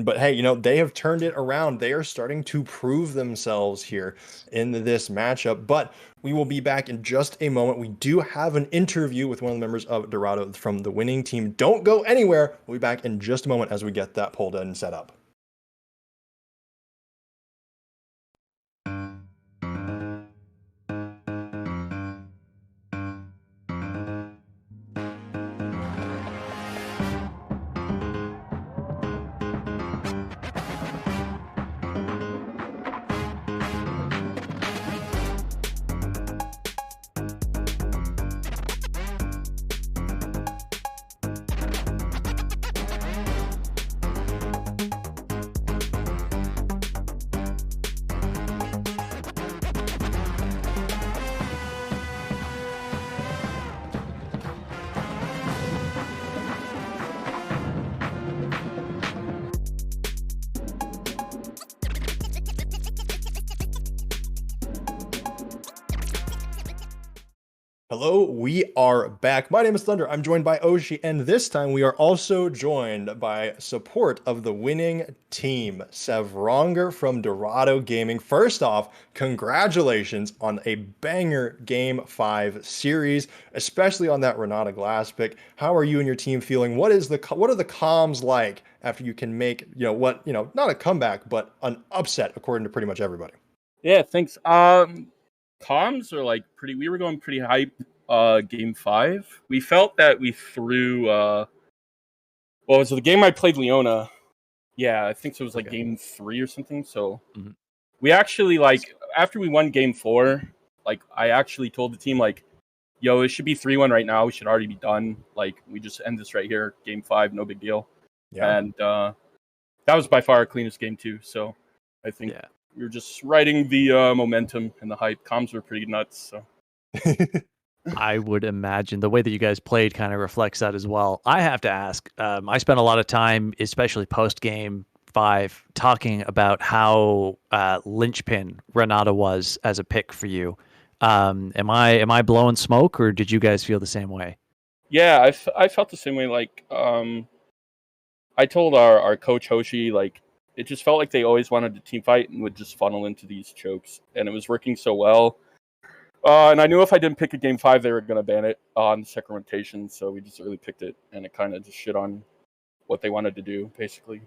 But hey, they have turned it around. They are starting to prove themselves here in this matchup. But we will be back in just a moment. We do have an interview with one of the members of Dorado from the winning team. Don't go anywhere. We'll be back in just a moment as we get that pulled in and set up. Hello, we are back. My name is Thunder. I'm joined by Oshi, and this time we are also joined by support of the winning team, Sevronger from Dorado Gaming. First off, congratulations on a banger Game 5 series, especially on that Renata Glass pick. How are you and your team feeling? What are the comms like after you can make, not a comeback, but an upset according to pretty much everybody? Yeah, thanks. Comms are like pretty. We were going pretty hype. Game 5. We felt that we threw. What was it? The game I played Leona. Yeah, I think so. It was like Okay. game 3 or something. So Mhm. we actually like after we won game 4. Like I actually told the team like, "Yo, it should be 3-1 right now. We should already be done. Like we just end this right here. Game 5, no big deal." Yeah. And that was by far our cleanest game too. So I think Yeah. we were just riding the momentum and the hype. Comms were pretty nuts. So. I would imagine the way that you guys played kind of reflects that as well. I have to ask, I spent a lot of time, especially post game 5, talking about how linchpin Renata was as a pick for you. Am I blowing smoke, or did you guys feel the same way? Yeah, I felt the same way. Like, I told our coach Hoshi, like, it just felt like they always wanted to team fight and would just funnel into these chokes, and it was working so well. And I knew if I didn't pick a game 5, they were gonna ban it on the second rotation, so we just really picked it, and it kind of just shit on what they wanted to do, basically.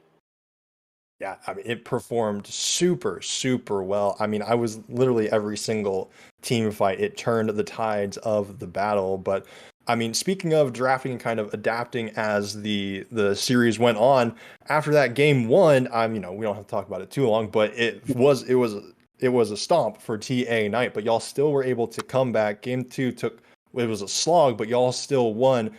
Yeah, I mean, it performed super, super well. I mean, I was literally every single team fight. It turned the tides of the battle. But I mean, speaking of drafting and kind of adapting as the series went on, after that game 1, we don't have to talk about it too long, but it was a stomp for TA Knight. But y'all still were able to come back. Game 2 it was a slog, but y'all still won.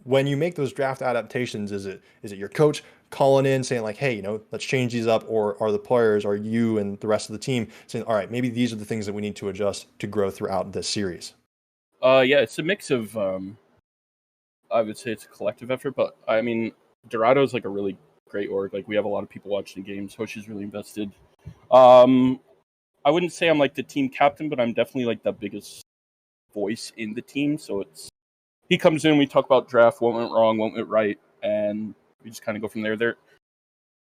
When you make those draft adaptations, is it your coach calling in saying like, hey, let's change these up, or are the players, are you and the rest of the team saying, all right, maybe these are the things that we need to adjust to grow throughout this series? Yeah, it's a mix of. I would say it's a collective effort, but I mean, Dorado is like a really great org. Like we have a lot of people watching the games. Hoshi's really invested. Um, I wouldn't say I'm like the team captain, but I'm definitely like the biggest voice in the team. So it's he comes in, we talk about draft, what went wrong, what went right, and we just kind of go from there. Their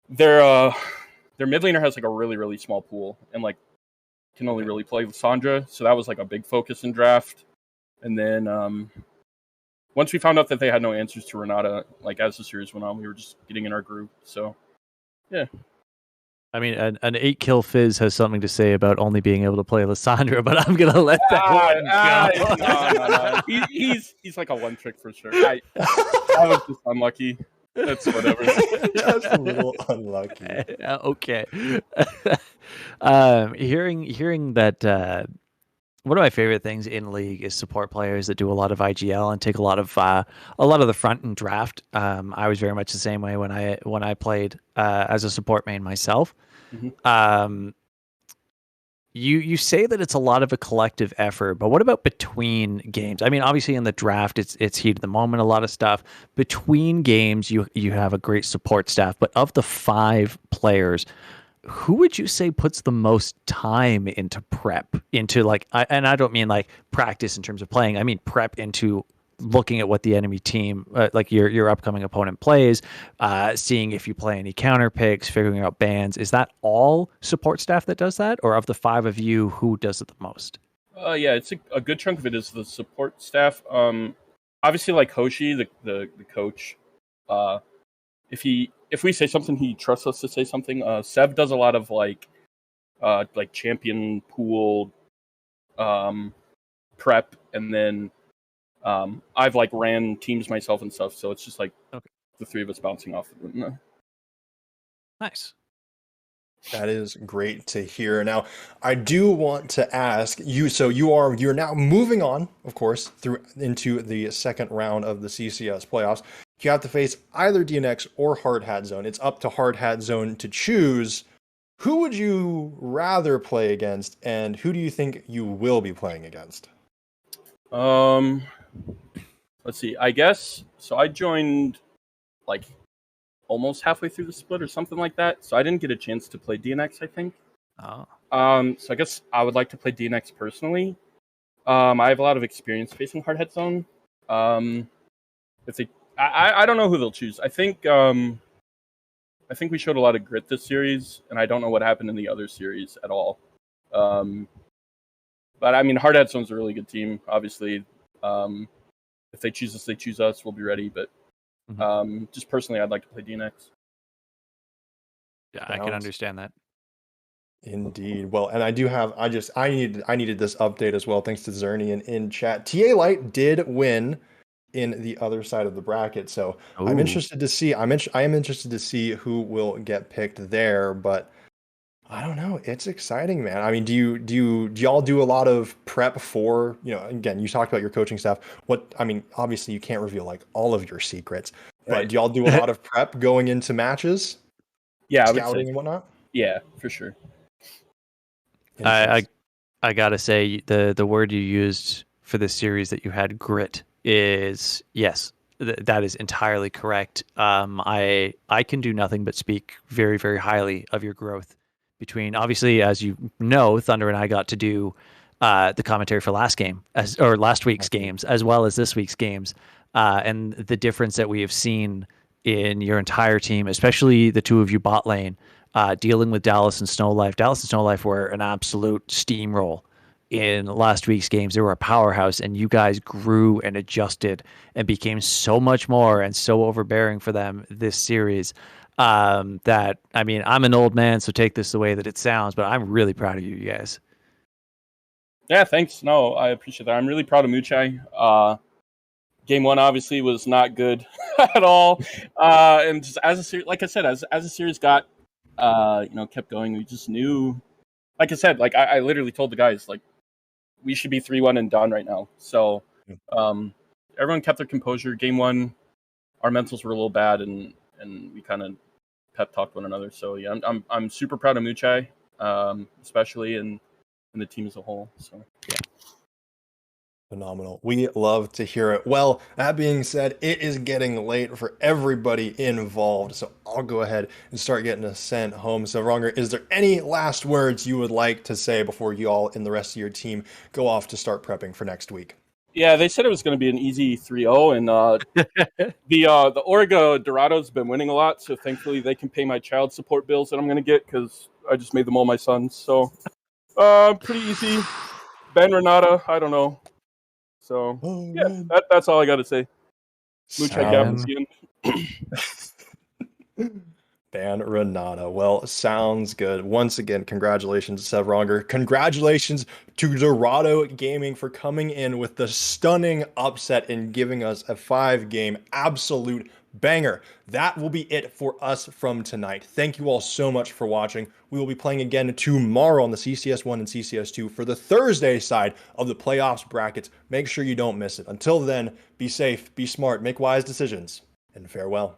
their mid laner has like a really really small pool and like can only really play with Sandra, so that was like a big focus in draft. And then once we found out that they had no answers to Renata, like as the series went on, we were just getting in our groove. So yeah. I mean, an 8-kill Fizz has something to say about only being able to play Lissandra, but I'm gonna let that one go. No. He's like a one trick for sure. I was just unlucky. That's whatever. Just a little unlucky. Okay. Hearing that one of my favorite things in League is support players that do a lot of IGL and take a lot of the front and draft. I was very much the same way when I played as a support main myself. Mhm. You say that it's a lot of a collective effort, but what about between games? I mean, obviously in the draft, it's heat of the moment, a lot of stuff. Between games, you have a great support staff, but of the 5 players, who would you say puts the most time into prep, into like, and I don't mean like practice in terms of playing, I mean prep into looking at what the enemy team, like your upcoming opponent plays, seeing if you play any counter picks, figuring out bans. Is that all support staff that does that, or of the 5 of you, who does it the most? Yeah, it's a good chunk of it is the support staff. Obviously, like Hoshi, the coach. Uh, if we say something, he trusts us to say something. Sev does a lot of like champion pool, prep, and then I've like ran teams myself and stuff. So it's just like Okay. the 3 of us bouncing off of it. Nice. That is great to hear. Now, I do want to ask you, so you're now moving on, of course, through into the second round of the CCS playoffs. You have to face either DNX or Hard Hat Zone. It's up to Hard Hat Zone to choose. Who would you rather play against, and who do you think you will be playing against? Let's see. I guess so. I joined like almost halfway through the split or something like that. So I didn't get a chance to play DNX, I think. Oh. So I guess I would like to play DNX personally. I have a lot of experience facing hard head zone. If they, I don't know who they'll choose. I think we showed a lot of grit this series, and I don't know what happened in the other series at all. But I mean, hard head zone's a really good team. Obviously, if they choose us, they choose us. We'll be ready. But just personally, I'd like to play DNX. Yeah, I can understand that. Indeed. Well, and I needed this update as well, thanks to Zerny in chat. TA Light did win in the other side of the bracket, so I'm interested to see. I am interested to see who will get picked there, but I don't know. It's exciting, man. I mean, do y'all do a lot of prep for, again, you talked about your coaching staff. Obviously you can't reveal like all of your secrets, but Right. do y'all do a lot of prep going into matches? Yeah, I would Scouting say. and whatnot? Yeah, for sure. I gotta say the word you used for this series that you had, grit, is yes, that is entirely correct. I can do nothing but speak very, very highly of your growth. Between, obviously, as you know, Thunder and I got to do the commentary for last week's games, as well as this week's games, and the difference that we have seen in your entire team, especially the two of you bot lane, dealing with Dallas and Snow Life. Dallas and Snow Life were an absolute steamroll in last week's games. They were a powerhouse, and you guys grew and adjusted and became so much more and so overbearing for them this series. That, I mean, I'm an old man, so take this the way that it sounds, but I'm really proud of you guys. Yeah, thanks. No, I appreciate that. I'm really proud of Muchai. Game 1 obviously was not good at all, and just as a series, like I said, as a series got, kept going, we just knew. Like I said, like I literally told the guys, like, we should be 3-1 and done right now. So, everyone kept their composure. Game 1, our mentals were a little bad, and we kind of pep talked one another. So yeah, I'm super proud of Muchai, especially and the team as a whole. So yeah. Phenomenal. We love to hear it. Well, that being said, it is getting late for everybody involved, so I'll go ahead and start getting us sent home. So, Ronger, is there any last words you would like to say before you all and the rest of your team go off to start prepping for next week? Yeah, they said it was going to be an easy 3-0, and the Orga Dorado's been winning a lot, so thankfully they can pay my child support bills that I'm going to get because I just made them all my sons. So, pretty easy. Ben Renata, I don't know. So, that's all I got to say. Muchai Gavin Ban Renata. Well, sounds good. Once again, congratulations to Sevronger. Congratulations to Dorado Gaming for coming in with the stunning upset and giving us a 5-game absolute banger. That will be it for us from tonight. Thank you all so much for watching. We will be playing again tomorrow on the CCS 1 and CCS 2 for the Thursday side of the playoffs brackets. Make sure you don't miss it. Until then, be safe, be smart, make wise decisions, and farewell.